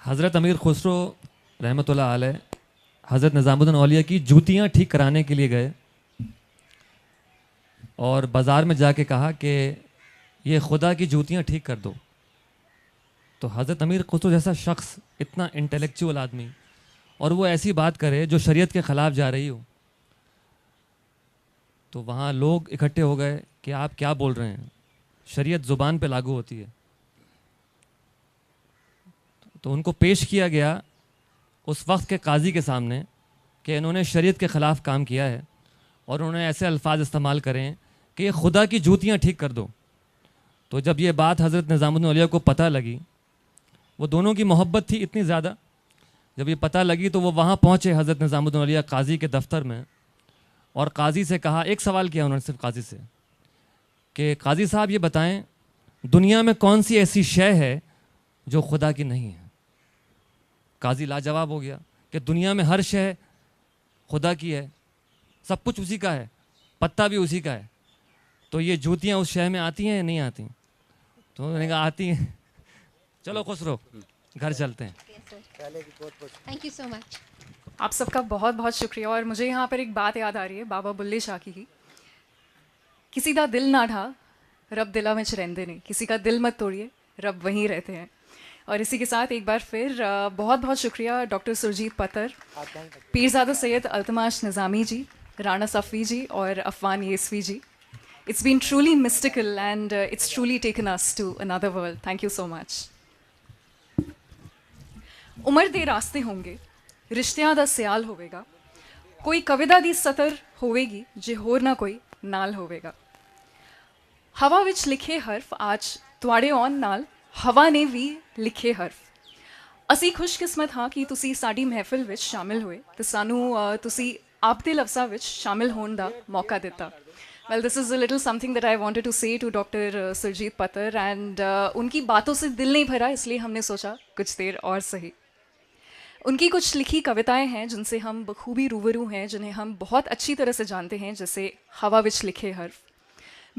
हज़रत अमीर खुसरो रहमतुल्लाह अलैह हज़रत निज़ामुद्दीन औलिया की जूतियाँ ठीक कराने के लिए गए और बाज़ार में जाके कहा कि ये खुदा की जूतियाँ ठीक कर दो. तो हज़रत अमीर खुसरो जैसा शख्स, इतना इंटेलेक्चुअल आदमी, और वो ऐसी बात करे जो शरीयत के ख़िलाफ़ जा रही हो, तो वहाँ लोग इकट्ठे हो गए कि आप क्या बोल रहे हैं, शरीयत ज़ुबान पे लागू होती है। तो उनको पेश किया गया उस वक्त के काजी के सामने कि इन्होंने शरीयत के ख़िलाफ़ काम किया है और उन्होंने ऐसे अल्फाज इस्तेमाल करें कि ये खुदा की जूतियाँ ठीक कर दो। तो जब ये बात हज़रत निज़ामुद्दीन औलिया को पता लगी, वो दोनों की मोहब्बत थी इतनी ज़्यादा, जब ये पता लगी तो वो वहाँ पहुँचे हज़रत निज़ामुद्दीन औलिया काजी के दफ्तर में, और काजी से कहा, एक सवाल किया उन्होंने सिर्फ काजी से कि काजी साहब ये बताएं, दुनिया में कौन सी ऐसी शय है जो खुदा की नहीं है। काजी लाजवाब हो गया कि दुनिया में हर शय खुदा की है, सब कुछ उसी का है, पत्ता भी उसी का है, तो ये जूतियाँ उस शय में आती हैं या नहीं आती? तो उन्होंने कहा आती हैं। चलो खुसरो, घर चलते हैं। Thank you so much. आप सबका बहुत बहुत शुक्रिया। और मुझे यहाँ पर एक बात याद आ रही है बाबा बुल्ले शाह की, किसी का दिल ना ढा रब दिला में रहंदे ने, किसी का दिल मत तोड़िए रब वहीं रहते हैं। और इसी के साथ एक बार फिर बहुत बहुत शुक्रिया डॉक्टर सुरजीत पत्तर, पीरज़ादा सैयद अल्तमाश निज़ामी जी, राना सफ़ी जी और अफवान येसवी जी। It's been truly mystical and it's truly taken us to another world. Thank you so much. Umar दे रास्ते होंगे, रिश्तियां दा सियाल होवेगा, कोई कविता दी सतर होवेगी जे होर ना कोई नाल होवेगा। हवा विच लिखे हर्फ आज तुआड़े ऑन नाल हवा ने भी लिखे हर्फ। ਅਸੀਂ ਖੁਸ਼ਕਿਸਮਤ ਹਾਂ ਕਿ ਤੁਸੀਂ ਸਾਡੀ ਮਹਿਫਿਲ ਵਿੱਚ ਸ਼ਾਮਿਲ ਹੋਏ ਤੇ ਸਾਨੂੰ ਤੁਸੀਂ ਆਪ ਦੇ ਲਫ਼ਜ਼ਾਂ ਵਿੱਚ ਸ਼ਾਮਿਲ ਹੋਣ ਦਾ ਮੌਕਾ ਦਿੱਤਾ। Well, this is a little something that I wanted to say to Dr. Surjit Pattar and उनकी बातों से दिल नहीं भरा, इसलिए हमने सोचा कुछ देर और सही। उनकी कुछ लिखी कविताएं हैं जिनसे हम बखूबी रूबरू हैं, जिन्हें हम बहुत अच्छी तरह से जानते हैं, जैसे हवा विच लिखे हर्फ,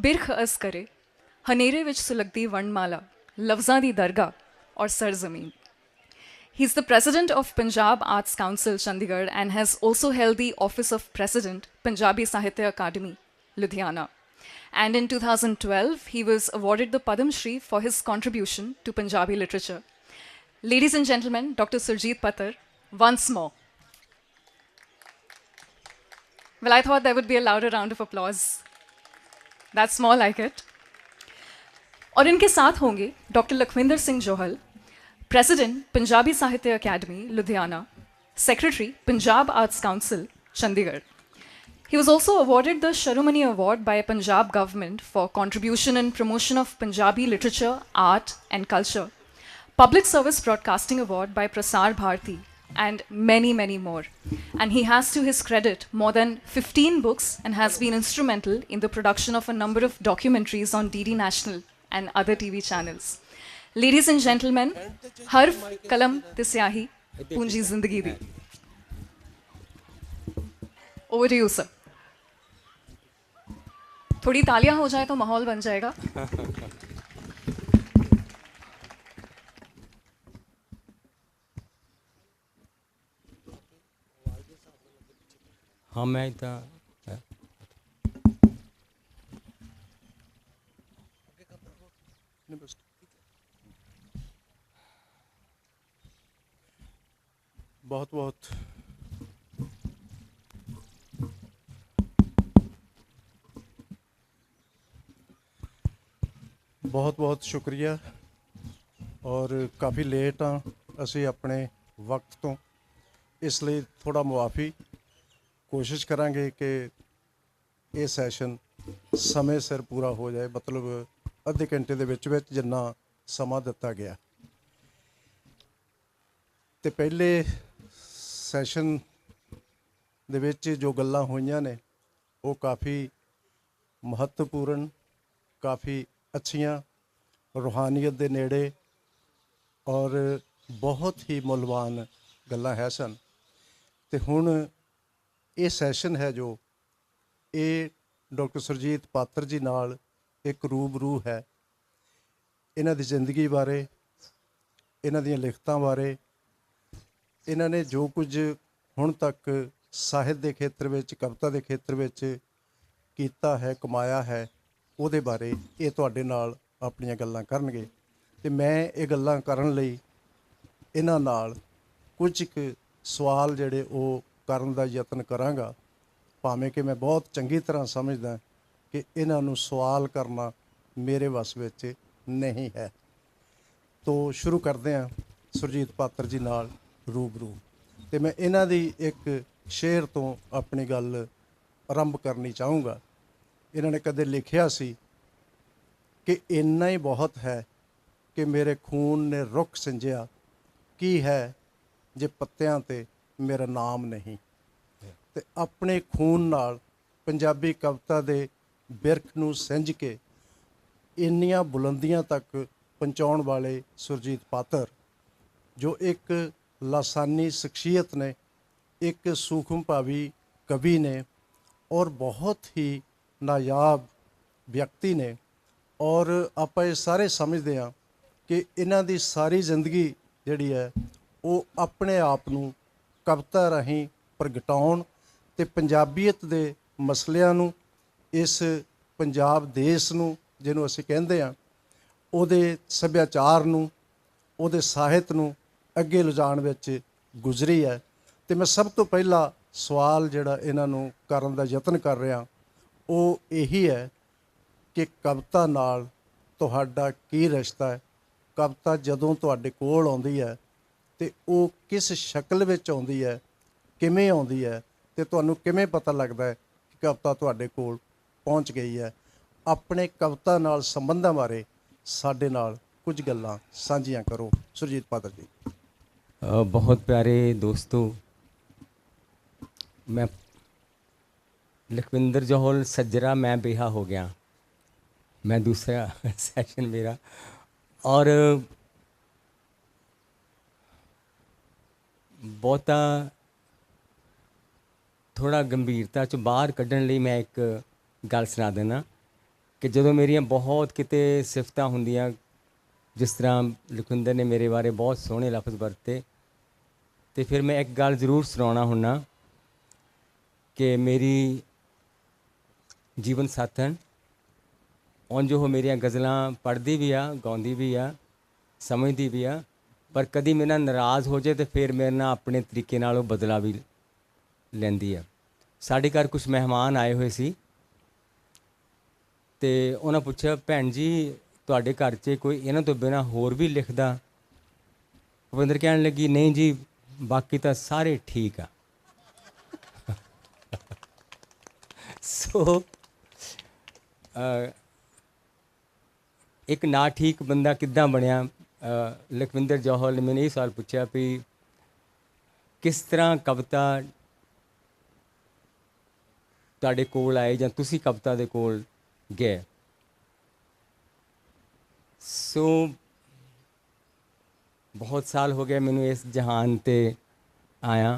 बिरख अस करे, हनेरे विच सुलगदी वर्णमाला, लफ्ज़ां दी दरगाह और सरजमीन। He's the president of Punjab Arts Council, Chandigarh, and has also held the office of President, Punjabi Sahitya Academy, Ludhiana. And in 2012, he was awarded the Padam Shri for his contribution to Punjabi literature. Ladies and gentlemen, Dr. Surjit Pattar, once more. Well, I thought there would be a louder round of applause. That's more like it. और इनके साथ होंगे doctor Lakhwinder Singh Johal, President, Punjabi Sahitya Academy, Ludhiana, Secretary, Punjab Arts Council, Chandigarh. He was also awarded the Sharomani Award by Punjab government for contribution and promotion of Punjabi literature, art and culture, Public Service Broadcasting Award by Prasar Bharati, and many, many more. And he has to his credit more than 15 books and has been instrumental in the production of a number of documentaries on DD National and other TV channels. Ladies and gentlemen, हर्फ कलम ते स्याही पूंजी जिंदगी दी। Over to you, sir. थोड़ी तालियां हो जाए तो माहौल बन जाएगा। हाँ मैं तो बहुत बहुत बहुत बहुत शुक्रिया। और काफ़ी लेट हाँ असी अपने वक्त तो, इसलिए थोड़ा मुआफ़ी कोशिश करांगे कि ये सैशन समय सिर पूरा हो जाए, मतलब अद्धे घंटे दे विच विच जिन्ना समा दिता गया। तो पहले सैशन दे विच जो गल्लां होईयां ने वो काफ़ी महत्वपूर्ण, काफ़ी अच्छियां, रूहानियत दे नेड़े और बहुत ही मुलवान गल्लां है सन। तो हुण ये सैशन है जो ये डॉक्टर सुरजीत पात्र जी नाल एक रूबरू है। इन्हां दी जिंदगी बारे, इन्हां दी लिखतां बारे, इन्हां ने जो कुछ हुण तक साहित्य के खेत्र में, कविता के खेत्र में कीता है, कमाया है, उहदे बारे ये तुहाडे नाल अपणियां गल्लां करनगे। ਤੇ ਮੈਂ ਇਹ ਗੱਲਾਂ ਕਰਨ ਲਈ ਇਹਨਾਂ ਨਾਲ ਕੁਝ ਕੁ ਸਵਾਲ ਜਿਹੜੇ ਉਹ ਕਰਨ ਦਾ ਯਤਨ ਕਰਾਂਗਾ, ਭਾਵੇਂ ਕਿ ਮੈਂ ਬਹੁਤ ਚੰਗੀ ਤਰ੍ਹਾਂ ਸਮਝਦਾ ਕਿ ਇਹਨਾਂ ਨੂੰ ਸਵਾਲ ਕਰਨਾ ਮੇਰੇ ਵੱਸ ਵਿੱਚ ਨਹੀਂ ਹੈ। ਤੋ ਸ਼ੁਰੂ ਕਰਦੇ ਹਾਂ ਸੁਰਜੀਤ ਪਾਤਰ ਜੀ ਨਾਲ ਰੂਬਰੂ। ਤੇ ਮੈਂ ਇਹਨਾਂ ਦੀ ਇੱਕ ਸ਼ੇਅਰ ਤੋਂ ਆਪਣੀ ਗੱਲ ਆਰੰਭ ਕਰਨੀ ਚਾਹੂੰਗਾ। ਇਹਨਾਂ ਨੇ ਕਦੇ ਲਿਖਿਆ ਸੀ ਕਿ ਇੰਨਾ ਹੀ ਬਹੁਤ ਹੈ ਕਿ ਮੇਰੇ ਖੂਨ ਨੇ ਰੁੱਖ ਸਿੰਜਿਆ, ਕੀ ਹੈ ਜੇ ਪੱਤਿਆਂ 'ਤੇ ਮੇਰਾ ਨਾਮ ਨਹੀਂ। ਤੇ ਆਪਣੇ ਖੂਨ ਨਾਲ ਪੰਜਾਬੀ ਕਵਿਤਾ ਦੇ ਬਿਰਖ ਨੂੰ ਸਿੰਜ ਕੇ ਇੰਨੀਆਂ ਬੁਲੰਦੀਆਂ ਤੱਕ ਪਹੁੰਚਾਉਣ ਵਾਲੇ ਸੁਰਜੀਤ ਪਾਤਰ, ਜੋ ਇੱਕ ਲਾਸਾਨੀ ਸ਼ਖਸੀਅਤ ਨੇ, ਇੱਕ ਸੂਖਮ ਭਾਵੀ ਕਵੀ ਨੇ ਔਰ ਬਹੁਤ ਹੀ ਨਾਯਾਬ ਵਿਅਕਤੀ ਨੇ। ਔਰ ਆਪਾਂ ਇਹ ਸਾਰੇ ਸਮਝਦੇ ਹਾਂ ਕਿ ਇਹਨਾਂ ਦੀ ਸਾਰੀ ਜ਼ਿੰਦਗੀ ਜਿਹੜੀ ਹੈ ਉਹ ਆਪਣੇ ਆਪ ਨੂੰ ਕਵਿਤਾ ਰਾਹੀਂ ਪ੍ਰਗਟਾਉਣ ਤੇ ਪੰਜਾਬੀਅਤ ਦੇ ਮਸਲਿਆਂ ਨੂੰ, ਇਸ ਪੰਜਾਬ ਦੇਸ਼ ਨੂੰ ਜਿਹਨੂੰ ਅਸੀਂ ਕਹਿੰਦੇ ਹਾਂ, ਉਹਦੇ ਸੱਭਿਆਚਾਰ ਨੂੰ, ਉਹਦੇ ਸਾਹਿਤ ਨੂੰ ਅੱਗੇ ਲਿਜਾਣ ਵਿੱਚ ਗੁਜ਼ਰੀ ਹੈ। ਤੇ ਮੈਂ ਸਭ ਤੋਂ ਪਹਿਲਾ ਸਵਾਲ ਜਿਹੜਾ ਇਹਨਾਂ ਨੂੰ ਕਰਨ ਦਾ ਯਤਨ ਕਰ ਰਿਹਾ ਉਹ ਇਹੀ ਹੈ ਕਿ ਕਵਿਤਾ ਨਾਲ ਤੁਹਾਡਾ ਕੀ ਰਿਸ਼ਤਾ ਹੈ। ਕਵਿਤਾ ਜਦੋਂ ਤੁਹਾਡੇ ਕੋਲ ਆਉਂਦੀ ਹੈ ਤੇ ਉਹ ਕਿਸ ਸ਼ਕਲ ਵਿੱਚ ਆਉਂਦੀ ਹੈ, ਕਿਵੇਂ ਆਉਂਦੀ ਹੈ, ਤੇ ਤੁਹਾਨੂੰ ਕਿਵੇਂ ਪਤਾ ਲੱਗਦਾ ਹੈ ਕਿ ਕਵਿਤਾ ਤੁਹਾਡੇ ਕੋਲ ਪਹੁੰਚ ਗਈ ਹੈ। ਆਪਣੇ ਕਵਿਤਾ ਨਾਲ ਸੰਬੰਧਾਂ ਬਾਰੇ ਸਾਡੇ ਨਾਲ ਕੁਝ ਗੱਲਾਂ ਸਾਂਝੀਆਂ ਕਰੋ ਸੁਰਜੀਤ ਪਾਤਰ ਜੀ। बहुत प्यारे दोस्तों, मैं लखविंदर जौहल सज्जरा, मैं बेहा हो गया, मैं दूसरा सेशन मेरा। और बहुता थोड़ा गंभीरता चों बाहर कढ़न लई मैं एक गल सुना देना कि जदों मेरियां बहुत किते सिफतां हुंदियां, जिस तरह लखविंदर ने मेरे बारे बहुत सोहने लफ्ज़ वरते, तो फिर मैं एक गल जरूर सुनाना हुन्ना कि मेरी जीवन साथन उंज वो मेरियां गज़लां पढ़दी भी आ, गाउंदी भी आ, समझदी भी आ, पर कदी मेरे नाल नाराज़ हो जाए तो फिर मेरे नाल अपने तरीके नाल वो बदला भी लैंदी आ। साडे घर कुछ मेहमान आए हुए सी ते उन्हें पूछा, भैन जी तुहाडे घर च कोई इन्हां तो बिना होर भी लिखदा? भुपिंदर कहन लगी, नहीं जी, बाकी तो सारे ठीक आ। सो एक ना ठीक बंदा किद्दां बनिया? लखविंदर जौहल ने मैंने ये सवाल पूछा भी किस तरह कविता तुहाडे कोल आए जां तुसी कविता दे कोल गए। सो बहुत साल हो गए मैनू इस जहान ते आया,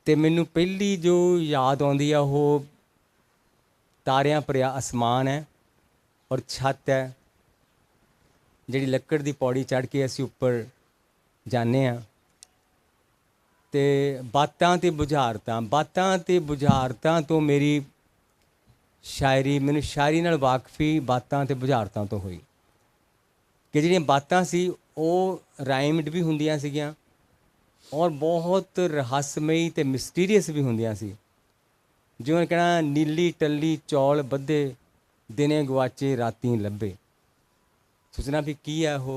ते मैनू पहली जो याद आउंदी है वो तारियां भरिया आसमान है और छत है, जिहड़ी लक्कड़ दी पौड़ी चढ़ के असीं उपर जाने आ, ते बातां ते बुझारतां तो मेरी शायरी, मैनू शायरी नाल वाकफी बातां ते बुझारतां तो हुई कि जिहड़ियां बातां सी वो राइम्ड भी हुंदियां सीगियां और बहुत रहस्यमई ते मिसटीरियस भी हुंदियां सी। जिवें कहना नीली टल्ली चौल बद्धे, दिने गवाचे रातीं लब्भे। सोचना भी की है वो,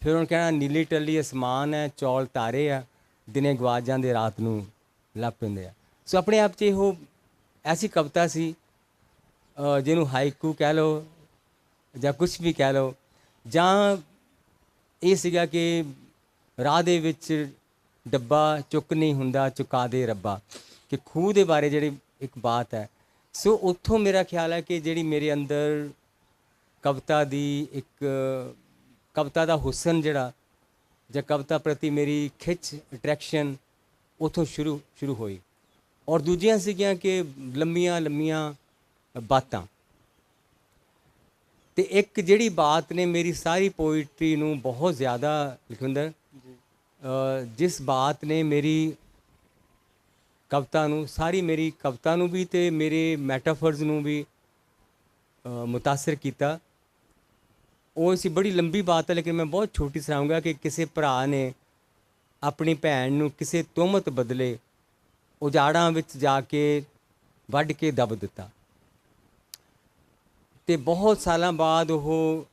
फिर उन्हें कहना नीली टल्ली आसमान है, चौल तारे आ, दिने गवा जांदे रात नूं लभ पैंदे आ। सो अपने आप च इहो ऐसी कविता सी जिन्हों हाइकू कह लो ਜਾਂ कुछ भी कह लो, ਜਾਂ ਇਹ ਸੀਗਾ ਕਿ ਰਾਹ ਦੇ ਵਿੱਚ ਡੱਬਾ ਚੁੱਕ ਨਹੀਂ ਹੁੰਦਾ ਚੁਕਾ ਦੇ ਰੱਬਾ, ਕਿ ਖੂਹ ਦੇ ਬਾਰੇ ਜਿਹੜੀ ਇੱਕ ਬਾਤ ਹੈ। ਸੋ ਉੱਥੋਂ ਮੇਰਾ ਖਿਆਲ ਹੈ ਕਿ ਜਿਹੜੀ ਮੇਰੇ ਅੰਦਰ ਕਵਿਤਾ ਦੀ ਇੱਕ ਕਵਿਤਾ ਦਾ ਹੁਸਨ ਜਿਹੜਾ ਜਾਂ ਕਵਿਤਾ ਪ੍ਰਤੀ ਮੇਰੀ ਖਿੱਚ ਅਟਰੈਕਸ਼ਨ ਉੱਥੋਂ ਸ਼ੁਰੂ ਹੋਈ। ਔਰ ਦੂਜੀਆਂ ਸੀਗੀਆਂ ਕਿ ਲੰਮੀਆਂ ਬਾਤਾਂ, ਤੇ ਇੱਕ ਜਿਹੜੀ ਬਾਤ ਨੇ ਮੇਰੀ ਸਾਰੀ ਪੋਇਟਰੀ ਨੂੰ ਬਹੁਤ ਜ਼ਿਆਦਾ, ਲਖਵਿੰਦਰ, ਜਿਸ ਬਾਤ ਨੇ ਮੇਰੀ ਕਵਿਤਾ ਨੂੰ, ਸਾਰੀ ਮੇਰੀ ਕਵਿਤਾ ਨੂੰ ਵੀ ਤੇ ਮੇਰੇ ਮੈਟਾਫਰਜ਼ ਨੂੰ ਵੀ ਮੁਤਾਸਰ ਕੀਤਾ, ਉਹ ਸੀ ਬੜੀ ਲੰਬੀ ਬਾਤ ਹੈ, ਲੇਕਿਨ ਮੈਂ ਬਹੁਤ ਛੋਟੀ ਸੁਣਾਊਂਗਾ ਕਿ ਕਿਸੇ ਭਰਾ ਨੇ ਆਪਣੀ ਭੈਣ ਨੂੰ ਕਿਸੇ ਤੁਹਮਤ ਬਦਲੇ ਉਜਾੜਾਂ ਵਿੱਚ ਜਾ ਕੇ ਵੱਢ ਕੇ ਦੱਬ ਦਿੱਤਾ। ਅਤੇ ਬਹੁਤ ਸਾਲਾਂ ਬਾਅਦ ਉਹ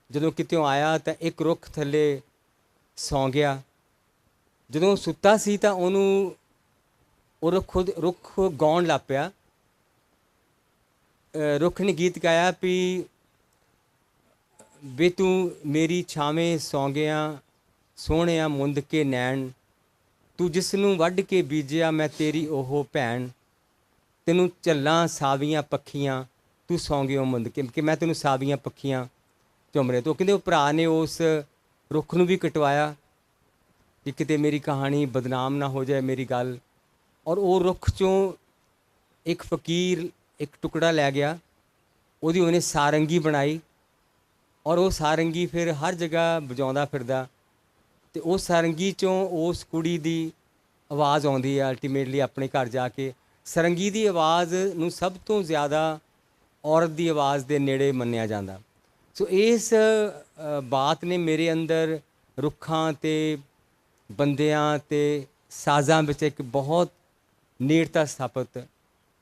ਜਦੋਂ ਕਿਤਿਓਂ ਆਇਆ ਤਾਂ ਇੱਕ ਰੁੱਖ ਥੱਲੇ ਸੌਂ ਗਿਆ। ਜਦੋਂ ਉਹ ਸੁੱਤਾ ਸੀ ਤਾਂ ਉਹਨੂੰ ਉਹ ਰੁੱਖ ਗਾਉਣ ਲੱਗ ਪਿਆ। ਰੁੱਖ ਨੇ ਗੀਤ ਗਾਇਆ ਵੀ ਵੇ ਤੂੰ ਮੇਰੀ ਛਾਵੇਂ ਸੌਂ ਗਿਆ ਸੋਹਣਿਆ ਮੁੰਦ ਕੇ ਨੈਣ, ਤੂੰ ਜਿਸ ਨੂੰ ਵੱਢ ਕੇ ਬੀਜਿਆ ਮੈਂ ਤੇਰੀ ਉਹ ਭੈਣ, ਤੈਨੂੰ ਝੱਲਾਂ ਸਾਵੀਆਂ ਪੱਖੀਆਂ ਤੂੰ ਸੌਂ ਗਿਓ ਮੁੰਦ ਕੇ, ਕਿ ਮੈਂ ਤੈਨੂੰ ਸਾਵੀਆਂ ਪੱਖੀਆਂ ਝੁੰਮਰੇ ਤੋਂ। ਕਹਿੰਦੇ ਉਹ ਭਰਾ ਨੇ ਉਸ ਰੁੱਖ ਨੂੰ ਵੀ ਕਟਵਾਇਆ ਕਿ ਕਿਤੇ ਮੇਰੀ ਕਹਾਣੀ ਬਦਨਾਮ ਨਾ ਹੋ ਜਾਏ ਮੇਰੀ ਗੱਲ। ਔਰ ਉਹ ਰੁੱਖ 'ਚੋਂ ਇੱਕ ਫਕੀਰ ਇੱਕ ਟੁਕੜਾ ਲੈ ਗਿਆ, ਉਹਦੀ ਉਹਨੇ ਸਾਰੰਗੀ ਬਣਾਈ ਔਰ ਉਹ ਸਾਰੰਗੀ ਫਿਰ ਹਰ ਜਗ੍ਹਾ ਵਜਾਉਂਦਾ ਫਿਰਦਾ। ਅਤੇ ਉਹ ਸਾਰੰਗੀ 'ਚੋਂ ਉਸ ਕੁੜੀ ਦੀ ਆਵਾਜ਼ ਆਉਂਦੀ ਹੈ ਅਲਟੀਮੇਟਲੀ ਆਪਣੇ ਘਰ ਜਾ ਕੇ। ਸਾਰੰਗੀ ਦੀ ਆਵਾਜ਼ ਨੂੰ ਸਭ ਤੋਂ ਜ਼ਿਆਦਾ ਔਰਤ ਦੀ ਆਵਾਜ਼ ਦੇ ਨੇੜੇ ਮੰਨਿਆ ਜਾਂਦਾ। ਸੋ ਇਸ ਬਾਤ ਨੇ ਮੇਰੇ ਅੰਦਰ ਰੁੱਖਾਂ ਅਤੇ ਬੰਦਿਆਂ ਅਤੇ ਸਾਜ਼ਾਂ ਵਿੱਚ ਇੱਕ ਬਹੁਤ ਨੇੜਤਾ ਸਥਾਪਿਤ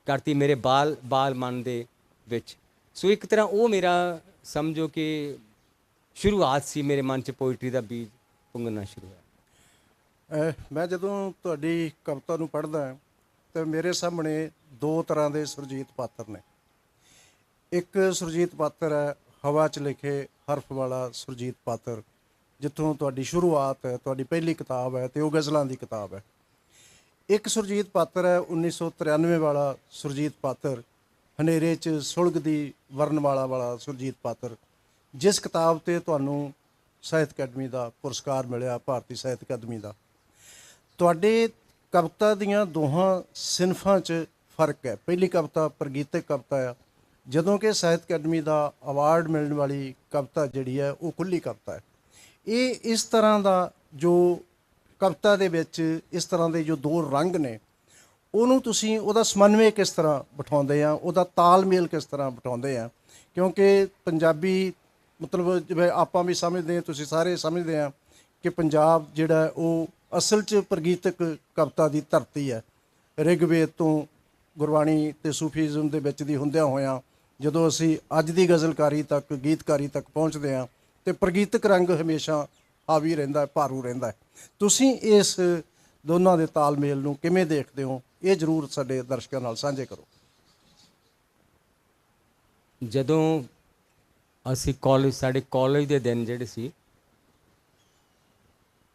ਕਰਤੀ ਮੇਰੇ ਬਾਲ ਮਨ ਦੇ ਵਿੱਚ। ਸੋ ਇੱਕ ਤਰ੍ਹਾਂ ਉਹ ਮੇਰਾ ਸਮਝੋ ਕਿ ਸ਼ੁਰੂਆਤ ਸੀ, ਮੇਰੇ ਮਨ 'ਚ ਪੋਇਟਰੀ ਦਾ ਬੀਜ ਪੁੰਗਣਾ ਸ਼ੁਰੂ ਹੋਇਆ। ਮੈਂ ਜਦੋਂ ਤੁਹਾਡੀ ਕਵਿਤਾ ਨੂੰ ਪੜ੍ਹਦਾ ਤਾਂ ਮੇਰੇ ਸਾਹਮਣੇ ਦੋ ਤਰ੍ਹਾਂ ਦੇ ਸੁਰਜੀਤ ਪਾਤਰ ਨੇ। ਇੱਕ ਸੁਰਜੀਤ ਪਾਤਰ ਹੈ ਹਵਾ 'ਚ ਲਿਖੇ ਹਰਫ ਵਾਲਾ ਸੁਰਜੀਤ ਪਾਤਰ, ਜਿੱਥੋਂ ਤੁਹਾਡੀ ਸ਼ੁਰੂਆਤ ਹੈ, ਤੁਹਾਡੀ ਪਹਿਲੀ ਕਿਤਾਬ ਹੈ ਅਤੇ ਉਹ ਗਜ਼ਲਾਂ ਦੀ ਕਿਤਾਬ ਹੈ। ਇੱਕ ਸੁਰਜੀਤ ਪਾਤਰ ਹੈ 1993 ਵਾਲਾ ਸੁਰਜੀਤ ਪਾਤਰ, ਹਨੇਰੇ 'ਚ ਸੁਲਗਦੀ ਵਰਨਮਾਲਾ ਵਾਲਾ ਸੁਰਜੀਤ ਪਾਤਰ, ਜਿਸ ਕਿਤਾਬ 'ਤੇ ਤੁਹਾਨੂੰ ਸਾਹਿਤ ਅਕੈਡਮੀ ਦਾ ਪੁਰਸਕਾਰ ਮਿਲਿਆ, ਭਾਰਤੀ ਸਾਹਿਤ ਅਕੈਡਮੀ ਦਾ। ਤੁਹਾਡੇ ਕਵਿਤਾ ਦੀਆਂ ਦੋਹਾਂ ਸਿਨਫਾਂ 'ਚ ਫਰਕ ਹੈ। ਪਹਿਲੀ ਕਵਿਤਾ ਪ੍ਰਗੀਤਕ ਕਵਿਤਾ ਆ, ਜਦੋਂ ਕਿ ਸਾਹਿਤ ਅਕੈਡਮੀ ਦਾ ਅਵਾਰਡ ਮਿਲਣ ਵਾਲੀ ਕਵਿਤਾ ਜਿਹੜੀ ਹੈ ਉਹ ਖੁੱਲ੍ਹੀ ਕਵਿਤਾ ਹੈ। ਇਹ ਇਸ ਤਰ੍ਹਾਂ ਦਾ ਜੋ ਕਵਿਤਾ ਦੇ ਵਿੱਚ ਇਸ ਤਰ੍ਹਾਂ ਦੇ ਜੋ ਦੋ ਰੰਗ ਨੇ, ਉਹਨੂੰ ਤੁਸੀਂ ਉਹਦਾ ਸਮਨਵੈ ਕਿਸ ਤਰ੍ਹਾਂ ਬਿਠਾਉਂਦੇ ਆ, ਉਹਦਾ ਤਾਲਮੇਲ ਕਿਸ ਤਰ੍ਹਾਂ ਬਿਠਾਉਂਦੇ ਆ? ਕਿਉਂਕਿ ਪੰਜਾਬੀ ਮਤਲਬ ਜਿਵੇਂ ਆਪਾਂ ਵੀ ਸਮਝਦੇ ਹਾਂ, ਤੁਸੀਂ ਸਾਰੇ ਸਮਝਦੇ ਆ ਕਿ ਪੰਜਾਬ ਜਿਹੜਾ ਉਹ ਅਸਲ 'ਚ ਪ੍ਰਗੀਤਕ ਕਵਿਤਾ ਦੀ ਧਰਤੀ ਹੈ। ਰਿਗਵੇਦ ਤੋਂ ਗੁਰਬਾਣੀ ਅਤੇ ਸੂਫੀਜ਼ਮ ਦੇ ਵਿੱਚ ਦੀ ਹੁੰਦਿਆਂ ਹੋਇਆਂ ਜਦੋਂ ਅਸੀਂ ਅੱਜ ਦੀ ਗਜ਼ਲਕਾਰੀ ਤੱਕ, ਗੀਤਕਾਰੀ ਤੱਕ ਪਹੁੰਚਦੇ ਹਾਂ ਅਤੇ ਪ੍ਰਗੀਤਕ ਰੰਗ ਹਮੇਸ਼ਾ ਹਾਵੀ ਰਹਿੰਦਾ, ਭਾਰੂ ਰਹਿੰਦਾ ਹੈ। ਤੁਸੀਂ ਇਸ ਦੋਨਾਂ ਦੇ ਤਾਲਮੇਲ ਨੂੰ ਕਿਵੇਂ ਦੇਖਦੇ ਹੋ? ਇਹ ਜ਼ਰੂਰ ਸਾਡੇ ਦਰਸ਼ਕਾਂ ਨਾਲ ਸਾਂਝੇ ਕਰੋ। ਜਦੋਂ ਅਸੀਂ ਸਾਡੇ ਕਾਲਜ ਦੇ ਦਿਨ ਜਿਹੜੇ ਸੀ,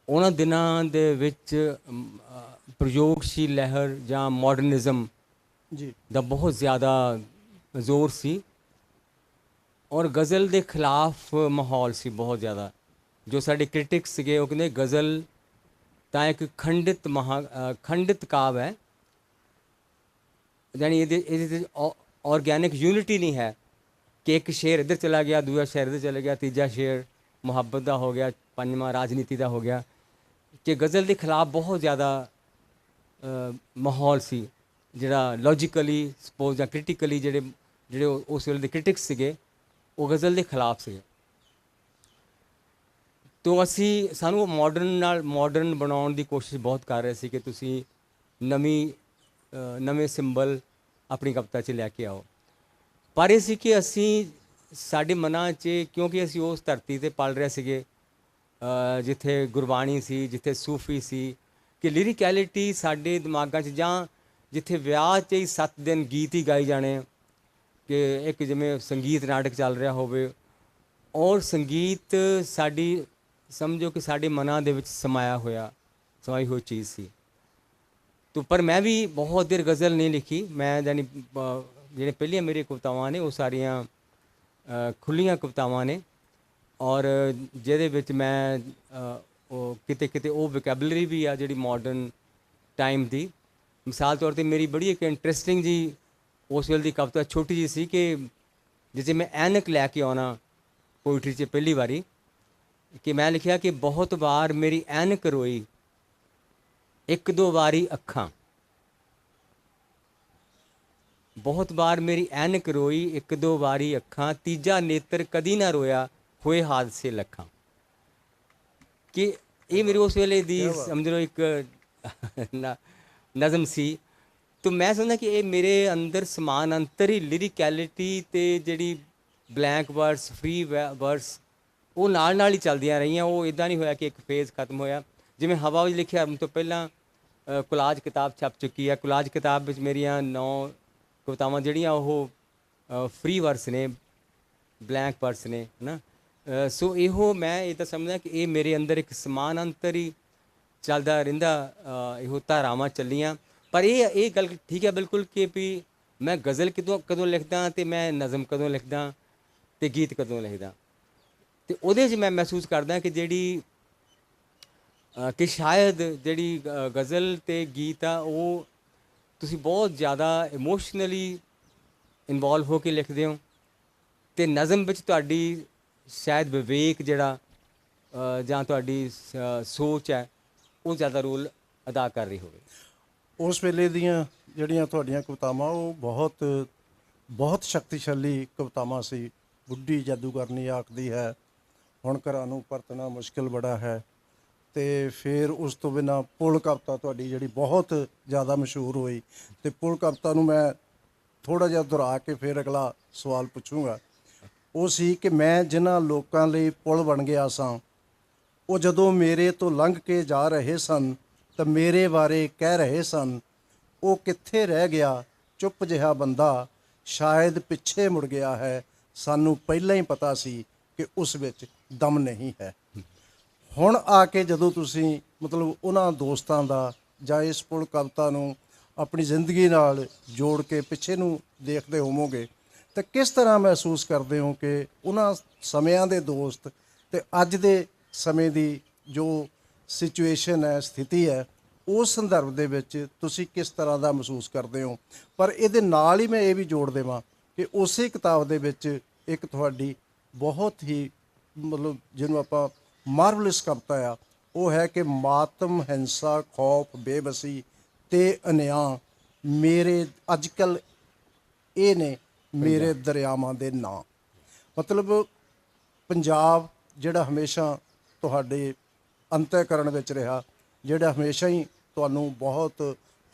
ਉਹਨਾਂ ਦਿਨਾਂ ਦੇ ਵਿੱਚ ਪ੍ਰਯੋਗਸ਼ੀਲ ਲਹਿਰ ਜਾਂ ਮਾਡਰਨਿਜ਼ਮ ਜੀ ਦਾ ਬਹੁਤ ਜ਼ਿਆਦਾ ਜ਼ੋਰ ਸੀ ਔਰ ਗਜ਼ਲ ਦੇ ਖਿਲਾਫ ਮਾਹੌਲ ਸੀ ਬਹੁਤ ਜ਼ਿਆਦਾ। ਜੋ ਸਾਡੇ ਕ੍ਰਿਟਿਕਸ ਸੀਗੇ ਉਹ ਕਹਿੰਦੇ ਗਜ਼ਲ ਤਾਂ ਇੱਕ ਖੰਡਿਤ ਕਾਵ ਹੈ, ਯਾਨੀ ਇਹਦੇ ਔਰਗੈਨਿਕ ਯੂਨਿਟੀ ਨਹੀਂ ਹੈ ਕਿ ਇੱਕ ਸ਼ੇਰ ਇੱਧਰ ਚਲਾ ਗਿਆ, ਦੂਜਾ ਸ਼ੇਰ ਇੱਧਰ ਚਲਾ ਗਿਆ, ਤੀਜਾ ਸ਼ੇਰ ਮੁਹੱਬਤ ਦਾ ਹੋ ਗਿਆ, ਪੰਜਵਾਂ ਰਾਜਨੀਤੀ ਦਾ ਹੋ ਗਿਆ। ਕਿ ਗਜ਼ਲ ਦੇ ਖਿਲਾਫ ਬਹੁਤ ਜ਼ਿਆਦਾ ਮਾਹੌਲ ਸੀ, ਜਿਹੜਾ ਲੌਜੀਕਲੀ ਸਪੋਜ਼ ਜਾਂ ਕ੍ਰਿਟੀਕਲੀ ਜਿਹੜੇ ਉਸ ਵੇਲੇ ਦੇ ਕ੍ਰਿਟਿਕਸ ਸੀਗੇ ਉਹ ਗਜ਼ਲ ਦੇ ਖਿਲਾਫ ਸੀਗੇ। ਤੋ ਸਾਨੂੰ ਮਾਡਰਨ ਬਣਾਉਣ ਦੀ ਕੋਸ਼ਿਸ਼ ਬਹੁਤ ਕਰ ਰਹੇ ਸੀ ਕਿ ਤੁਸੀਂ ਨਵੇਂ ਸਿੰਬਲ ਆਪਣੀ ਕਵਿਤਾ 'ਚ ਲੈ ਕੇ ਆਓ। ਪਰ ਇਹ ਸੀ ਕਿ ਸਾਡੇ ਮਨਾਂ 'ਚ, ਕਿਉਂਕਿ ਅਸੀਂ ਉਸ ਧਰਤੀ 'ਤੇ ਪਲ ਰਹੇ ਸੀਗੇ ਜਿੱਥੇ ਗੁਰਬਾਣੀ ਸੀ, ਜਿੱਥੇ ਸੂਫੀ ਸੀ, ਕਿ ਲਿਰਿਕੈਲਿਟੀ ਸਾਡੇ ਦਿਮਾਗਾਂ 'ਚ, ਜਾਂ ਜਿੱਥੇ ਵਿਆਹ 'ਚ ਹੀ 7 ਦਿਨ ਗੀਤ ਹੀ ਗਾਏ ਜਾਣੇ, ਕਿ ਇੱਕ ਜਿਵੇਂ ਸੰਗੀਤ ਨਾਟਕ ਚੱਲ ਰਿਹਾ ਹੋਵੇ ਔਰ ਸੰਗੀਤ ਸਾਡੀ ਸਮਝੋ ਕਿ ਸਾਡੇ ਮਨਾਂ ਦੇ ਵਿੱਚ ਸਮਾਈ ਹੋਈ ਚੀਜ਼ ਸੀ। ਤੋ ਪਰ ਮੈਂ ਵੀ ਬਹੁਤ ਦੇਰ ਗਜ਼ਲ ਨਹੀਂ ਲਿਖੀ। ਮੈਂ ਯਾਨੀ ਜਿਹੜੇ ਪਹਿਲੀਆਂ ਮੇਰੀਆਂ ਕਵਿਤਾਵਾਂ ਨੇ ਉਹ ਸਾਰੀਆਂ ਖੁੱਲ੍ਹੀਆਂ ਕਵਿਤਾਵਾਂ ਨੇ ਔਰ ਜਿਹਦੇ ਵਿੱਚ ਮੈਂ ਉਹ ਕਿਤੇ ਉਹ ਵੋਕੈਬਲਰੀ ਵੀ ਆ ਜਿਹੜੀ ਮਾਡਰਨ ਟਾਈਮ ਦੀ। ਮਿਸਾਲ ਤੌਰ 'ਤੇ ਮੇਰੀ ਬੜੀ ਇੱਕ ਇੰਟਰਸਟਿੰਗ ਜੀ ਉਸ ਵੇਲੇ ਦੀ ਕਵਿਤਾ ਛੋਟੀ ਜਿਹੀ ਸੀ ਕਿ ਜਿਸੇ ਮੈਂ ਐਨਕ ਲੈ ਕੇ ਆਉਣਾ ਪੋਇਟਰੀ 'ਚ ਪਹਿਲੀ ਵਾਰੀ, ਕਿ ਮੈਂ ਲਿਖਿਆ ਕਿ ਬਹੁਤ ਵਾਰ ਮੇਰੀ ਐਨਕ ਰੋਈ, ਇੱਕ ਦੋ ਵਾਰੀ ਅੱਖਾਂ, ਬਹੁਤ ਵਾਰ ਮੇਰੀ ਐਨਕ ਰੋਈ, ਇੱਕ ਦੋ ਵਾਰੀ ਅੱਖਾਂ, ਤੀਜਾ ਨੇਤਰ ਕਦੀ ਨਾ ਰੋਇਆ ਹੋਏ ਹਾਦਸੇ ਲੱਖਾਂ। ਕਿ ਇਹ ਮੇਰੇ ਉਸ ਵੇਲੇ ਦੀ ਸਮਝ ਲਓ ਇੱਕ ਨਜ਼ਮ ਸੀ। तो मैं समझदा कि ये मेरे अंदर समानांतर ही लिरिकैलिटी ते जिहड़ी ब्लैंक वर्ड्स फ्री वर्ड्स वो नाल नाल ही चलदियां रहियां। वो इदां नहीं होया कि एक फेज़ खत्म होया। जिवें हवा विच लिखिआ तो पहलां कोलाज किताब छप चुकी है। कोलाज किताब विच मेरियां 9 कवितावां जिहड़ियां ओह फ्री वर्ड्स ने, ब्लैंक वर्ड्स ने, है ना। सो इहो मैं ये तां समझदा कि ये मेरे अंदर एक समानांतर ही ਚੱਲਦਾ ਰਹਿੰਦਾ। ਇਹੋ ਧਾਰਾਵਾਂ ਚੱਲੀਆਂ। ਪਰ ਇਹ ਗੱਲ ਠੀਕ ਹੈ ਬਿਲਕੁਲ ਕਿ ਵੀ ਮੈਂ ਗਜ਼ਲ ਕਦੋਂ ਲਿਖਦਾ ਅਤੇ ਮੈਂ ਨਜ਼ਮ ਕਦੋਂ ਲਿਖਦਾ ਅਤੇ ਗੀਤ ਕਦੋਂ ਲਿਖਦਾ। ਅਤੇ ਉਹਦੇ 'ਚ ਮੈਂ ਮਹਿਸੂਸ ਕਰਦਾ ਕਿ ਜਿਹੜੀ ਕਿ ਸ਼ਾਇਦ ਜਿਹੜੀ ਗਜ਼ਲ ਅਤੇ ਗੀਤ ਆ ਉਹ ਤੁਸੀਂ ਬਹੁਤ ਜ਼ਿਆਦਾ ਇਮੋਸ਼ਨਲੀ ਇਨਵੋਲਵ ਹੋ ਕੇ ਲਿਖਦੇ ਹੋ ਅਤੇ ਨਜ਼ਮ ਵਿੱਚ ਤੁਹਾਡੀ ਸ਼ਾਇਦ ਵਿਵੇਕ ਜਿਹੜਾ ਜਾਂ ਤੁਹਾਡੀ ਸੋਚ ਹੈ ਉਹ ਜ਼ਿਆਦਾ ਰੋਲ ਅਦਾ ਕਰ ਰਹੀ ਹੋਵੇ। ਉਸ ਵੇਲੇ ਦੀਆਂ ਜਿਹੜੀਆਂ ਤੁਹਾਡੀਆਂ ਕਵਿਤਾਵਾਂ ਉਹ ਬਹੁਤ ਸ਼ਕਤੀਸ਼ਾਲੀ ਕਵਿਤਾਵਾਂ ਸੀ। ਬੁੱਢੀ ਜਾਦੂਗਰਨੀ ਆਖਦੀ ਹੈ ਹੁਣ ਘਰਾਂ ਨੂੰ ਪਰਤਣਾ ਮੁਸ਼ਕਿਲ ਬੜਾ ਹੈ। ਅਤੇ ਫਿਰ ਉਸ ਤੋਂ ਬਿਨਾਂ ਪੁਲ ਕਵਿਤਾ ਤੁਹਾਡੀ ਜਿਹੜੀ ਬਹੁਤ ਜ਼ਿਆਦਾ ਮਸ਼ਹੂਰ ਹੋਈ। ਅਤੇ ਪੁਲ ਕਵਿਤਾ ਨੂੰ ਮੈਂ ਥੋੜ੍ਹਾ ਜਿਹਾ ਦੁਹਰਾ ਕੇ ਫਿਰ ਅਗਲਾ ਸਵਾਲ ਪੁੱਛੂੰਗਾ। ਉਹ ਸੀ ਕਿ ਮੈਂ ਜਿਨ੍ਹਾਂ ਲੋਕਾਂ ਲਈ ਪੁਲ ਬਣ ਗਿਆ ਸਾਂ ਉਹ ਜਦੋਂ ਮੇਰੇ ਤੋਂ ਲੰਘ ਕੇ ਜਾ ਰਹੇ ਸਨ ਤਾਂ ਮੇਰੇ ਬਾਰੇ ਕਹਿ ਰਹੇ ਸਨ ਉਹ ਕਿੱਥੇ ਰਹਿ ਗਿਆ ਚੁੱਪ ਜਿਹਾ ਬੰਦਾ, ਸ਼ਾਇਦ ਪਿੱਛੇ ਮੁੜ ਗਿਆ ਹੈ, ਸਾਨੂੰ ਪਹਿਲਾਂ ਹੀ ਪਤਾ ਸੀ ਕਿ ਉਸ ਵਿੱਚ ਦਮ ਨਹੀਂ ਹੈ। ਹੁਣ ਆ ਕੇ ਜਦੋਂ ਤੁਸੀਂ ਮਤਲਬ ਉਹਨਾਂ ਦੋਸਤਾਂ ਦਾ ਜਾਂ ਇਸ ਪੁਲ ਕਵਿਤਾ ਨੂੰ ਆਪਣੀ ਜ਼ਿੰਦਗੀ ਨਾਲ ਜੋੜ ਕੇ ਪਿੱਛੇ ਨੂੰ ਦੇਖਦੇ ਹੋਵੋਗੇ ਤਾਂ ਕਿਸ ਤਰ੍ਹਾਂ ਮਹਿਸੂਸ ਕਰਦੇ ਹੋ ਕਿ ਉਹਨਾਂ ਸਮਿਆਂ ਦੇ ਦੋਸਤ ਅਤੇ ਅੱਜ ਦੇ ਸਮੇਂ ਦੀ ਜੋ ਸਿਚੁਏਸ਼ਨ ਹੈ, ਸਥਿਤੀ ਹੈ, ਉਸ ਸੰਦਰਭ ਦੇ ਵਿੱਚ ਤੁਸੀਂ ਕਿਸ ਤਰ੍ਹਾਂ ਦਾ ਮਹਿਸੂਸ ਕਰਦੇ ਹੋ? ਪਰ ਇਹਦੇ ਨਾਲ ਹੀ ਮੈਂ ਇਹ ਵੀ ਜੋੜ ਦੇਵਾਂ ਕਿ ਉਸੇ ਕਿਤਾਬ ਦੇ ਵਿੱਚ ਇੱਕ ਤੁਹਾਡੀ ਬਹੁਤ ਹੀ ਮਤਲਬ ਜਿਹਨੂੰ ਆਪਾਂ ਮਾਰਵਲਸ ਕਵਿਤਾ ਆ ਉਹ ਹੈ ਕਿ ਮਾਤਮ, ਹਿੰਸਾ, ਖੌਫ, ਬੇਬਸੀ ਅਤੇ ਅਨਿਆਂ ਮੇਰੇ ਅੱਜ ਕੱਲ੍ਹ ਇਹ ਨੇ ਮੇਰੇ ਦਰਿਆਵਾਂ ਦੇ ਨਾਂ। ਮਤਲਬ ਪੰਜਾਬ ਜਿਹੜਾ ਹਮੇਸ਼ਾ ਤੁਹਾਡੇ ਅੰਤःਕਰਣ ਵਿੱਚ ਰਿਹਾ, ਜਿਹੜਾ ਹਮੇਸ਼ਾ ਹੀ ਤੁਹਾਨੂੰ ਬਹੁਤ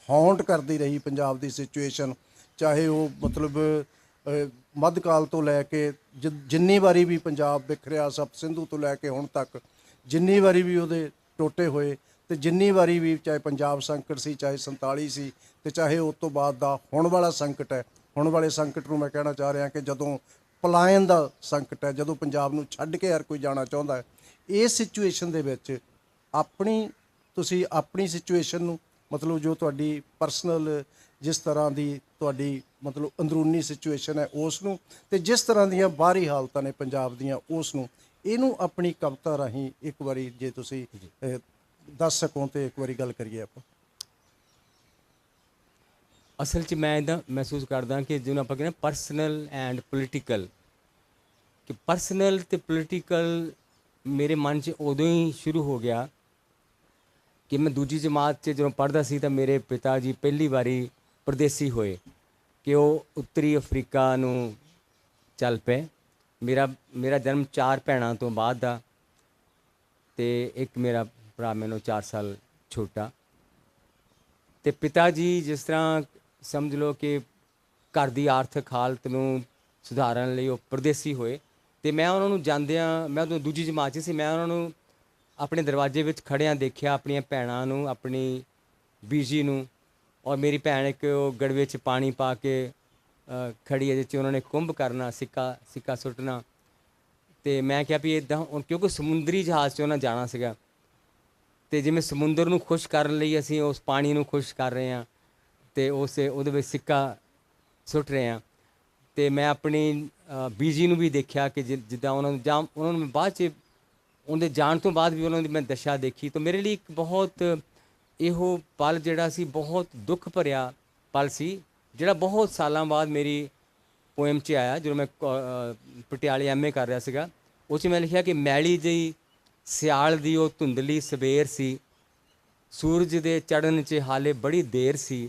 ਹੌਂਟ ਕਰਦੀ ਰਹੀ ਪੰਜਾਬ ਦੀ ਸਿਚੁਏਸ਼ਨ, ਚਾਹੇ ਉਹ ਮਤਲਬ ਮੱਧਕਾਲ ਤੋਂ ਲੈ ਕੇ ਜਿੰਨੀ ਵਾਰੀ ਵੀ ਪੰਜਾਬ ਵਿਖਰਿਆ ਸਭ ਸਿੰਧੂ ਤੋਂ ਲੈ ਕੇ ਹੁਣ ਤੱਕ ਜਿੰਨੀ ਵਾਰੀ ਵੀ ਉਹਦੇ ਟੋਟੇ ਹੋਏ ਅਤੇ ਜਿੰਨੀ ਵਾਰੀ ਵੀ ਚਾਹੇ ਪੰਜਾਬ ਸੰਕਟ ਸੀ, ਚਾਹੇ 47 ਸੀ, ਅਤੇ ਚਾਹੇ ਉਸ ਤੋਂ ਬਾਅਦ ਦਾ ਹੁਣ ਵਾਲਾ ਸੰਕਟ ਹੈ। ਹੁਣ ਵਾਲੇ ਸੰਕਟ ਨੂੰ ਮੈਂ ਕਹਿਣਾ ਚਾਹ ਰਿਹਾ ਕਿ ਜਦੋਂ ਪਲਾਇਨ ਦਾ ਸੰਕਟ ਹੈ, ਜਦੋਂ ਪੰਜਾਬ ਨੂੰ ਛੱਡ ਕੇ ਹਰ ਕੋਈ ਜਾਣਾ ਚਾਹੁੰਦਾ ਹੈ, ਇਸ ਸਿਚੁਏਸ਼ਨ ਦੇ ਵਿੱਚ ਤੁਸੀਂ ਆਪਣੀ ਸਿਚੁਏਸ਼ਨ ਨੂੰ ਮਤਲਬ ਜੋ ਤੁਹਾਡੀ ਪਰਸਨਲ ਜਿਸ ਤਰ੍ਹਾਂ ਦੀ ਤੁਹਾਡੀ ਮਤਲਬ ਅੰਦਰੂਨੀ ਸਿਚੁਏਸ਼ਨ ਹੈ ਉਸ ਨੂੰ ਅਤੇ ਜਿਸ ਤਰ੍ਹਾਂ ਦੀਆਂ ਬਾਹਰੀ ਹਾਲਤਾਂ ਨੇ ਪੰਜਾਬ ਦੀਆਂ ਉਸ ਨੂੰ ਇਹਨੂੰ ਆਪਣੀ ਕਵਿਤਾ ਰਾਹੀਂ ਇੱਕ ਵਾਰੀ ਜੇ ਤੁਸੀਂ ਦੱਸ ਸਕੋ ਤਾਂ ਇੱਕ ਵਾਰੀ ਗੱਲ ਕਰੀਏ ਆਪਾਂ। ਅਸਲ 'ਚ ਮੈਂ ਇੱਦਾਂ ਮਹਿਸੂਸ ਕਰਦਾ ਕਿ ਜਿਹਨੂੰ ਆਪਾਂ ਕਹਿੰਦੇ ਪਰਸਨਲ ਐਂਡ ਪੋਲੀਟੀਕਲ, ਕਿ ਪਰਸਨਲ ਅਤੇ ਪੋਲੀਟੀਕਲ ਮੇਰੇ ਮਨ 'ਚ ਉਦੋਂ ਹੀ ਸ਼ੁਰੂ ਹੋ ਗਿਆ ਕਿ ਮੈਂ ਦੂਜੀ ਜਮਾਤ 'ਚ ਜਦੋਂ ਪੜ੍ਹਦਾ ਸੀ ਤਾਂ ਮੇਰੇ ਪਿਤਾ ਜੀ ਪਹਿਲੀ ਵਾਰੀ ਪਰਦੇਸੀ ਹੋਏ ਕਿ ਉਹ ਉੱਤਰੀ ਅਫਰੀਕਾ ਨੂੰ ਚੱਲ ਪਏ। ਮੇਰਾ ਜਨਮ 4 ਭੈਣਾਂ ਤੋਂ ਬਾਅਦ ਦਾ ਅਤੇ ਇੱਕ ਮੇਰਾ ਭਰਾ ਮੈਨੂੰ 4 ਸਾਲ ਛੋਟਾ। ਅਤੇ ਪਿਤਾ ਜੀ ਜਿਸ ਤਰ੍ਹਾਂ ਸਮਝ ਲਓ ਕਿ ਘਰ ਦੀ ਆਰਥਿਕ ਹਾਲਤ ਨੂੰ ਸੁਧਾਰਨ ਲਈ ਉਹ ਪਰਦੇਸੀ ਹੋਏ ਅਤੇ ਮੈਂ ਉਹਨਾਂ ਨੂੰ ਜਾਂਦਿਆਂ, ਮੈਂ ਉਦੋਂ ਦੂਜੀ ਜਮਾਤ 'ਚ ਸੀ, ਮੈਂ ਉਹਨਾਂ ਨੂੰ ਆਪਣੇ ਦਰਵਾਜ਼ੇ ਵਿੱਚ ਖੜ੍ਹਿਆਂ ਦੇਖਿਆ, ਆਪਣੀਆਂ ਭੈਣਾਂ ਨੂੰ, ਆਪਣੀ ਬੀਜੀ ਨੂੰ, ਔਰ ਮੇਰੀ ਭੈਣ ਇੱਕ ਉਹ ਗੜਵੇ 'ਚ ਪਾਣੀ ਪਾ ਕੇ ਖੜੀ ਹੈ ਜਿਸ 'ਚ ਉਹਨਾਂ ਨੇ ਕੁੰਭ ਕਰਨਾ, ਸਿੱਕਾ ਸੁੱਟਣਾ। ਅਤੇ ਮੈਂ ਕਿਹਾ ਵੀ ਇੱਦਾਂ ਕਿਉਂਕਿ ਸਮੁੰਦਰੀ ਜਹਾਜ਼ 'ਚ ਉਹਨਾਂ ਜਾਣਾ ਸੀਗਾ ਅਤੇ ਜਿਵੇਂ ਸਮੁੰਦਰ ਨੂੰ ਖੁਸ਼ ਕਰਨ ਲਈ ਅਸੀਂ ਉਸ ਪਾਣੀ ਨੂੰ ਖੁਸ਼ ਕਰ ਰਹੇ ਹਾਂ ਅਤੇ ਉਹਦੇ ਵਿੱਚ ਸਿੱਕਾ ਸੁੱਟ ਰਹੇ ਹਾਂ। ਅਤੇ ਮੈਂ ਆਪਣੀ ਬੀਜੀ ਨੂੰ ਵੀ ਦੇਖਿਆ ਕਿ ਜਿੱਦਾਂ ਉਹਨਾਂ ਨੂੰ ਮੈਂ ਬਾਅਦ 'ਚ ਉਹਦੇ ਜਾਣ ਤੋਂ ਬਾਅਦ ਵੀ ਉਹਨਾਂ ਦੀ ਮੈਂ ਦਸ਼ਾ ਦੇਖੀ। ਤਾਂ ਮੇਰੇ ਲਈ ਇੱਕ ਬਹੁਤ ਇਹੋ ਪਲ ਜਿਹੜਾ ਸੀ ਬਹੁਤ ਦੁੱਖ ਭਰਿਆ ਪਲ ਸੀ, ਜਿਹੜਾ ਬਹੁਤ ਸਾਲਾਂ ਬਾਅਦ ਮੇਰੀ ਪੋਇਮ 'ਚ ਆਇਆ। ਜਦੋਂ ਮੈਂ ਪਟਿਆਲੇ MA ਕਰ ਰਿਹਾ ਸੀਗਾ, ਉਹ 'ਚ ਮੈਂ ਲਿਖਿਆ ਕਿ ਮੈਲੀ ਜਿਹੀ ਸਿਆਲ ਦੀ ਉਹ ਧੁੰਦਲੀ ਸਵੇਰ ਸੀ, ਸੂਰਜ ਦੇ ਚੜ੍ਹਨ 'ਚ ਹਾਲੇ ਬੜੀ ਦੇਰ ਸੀ,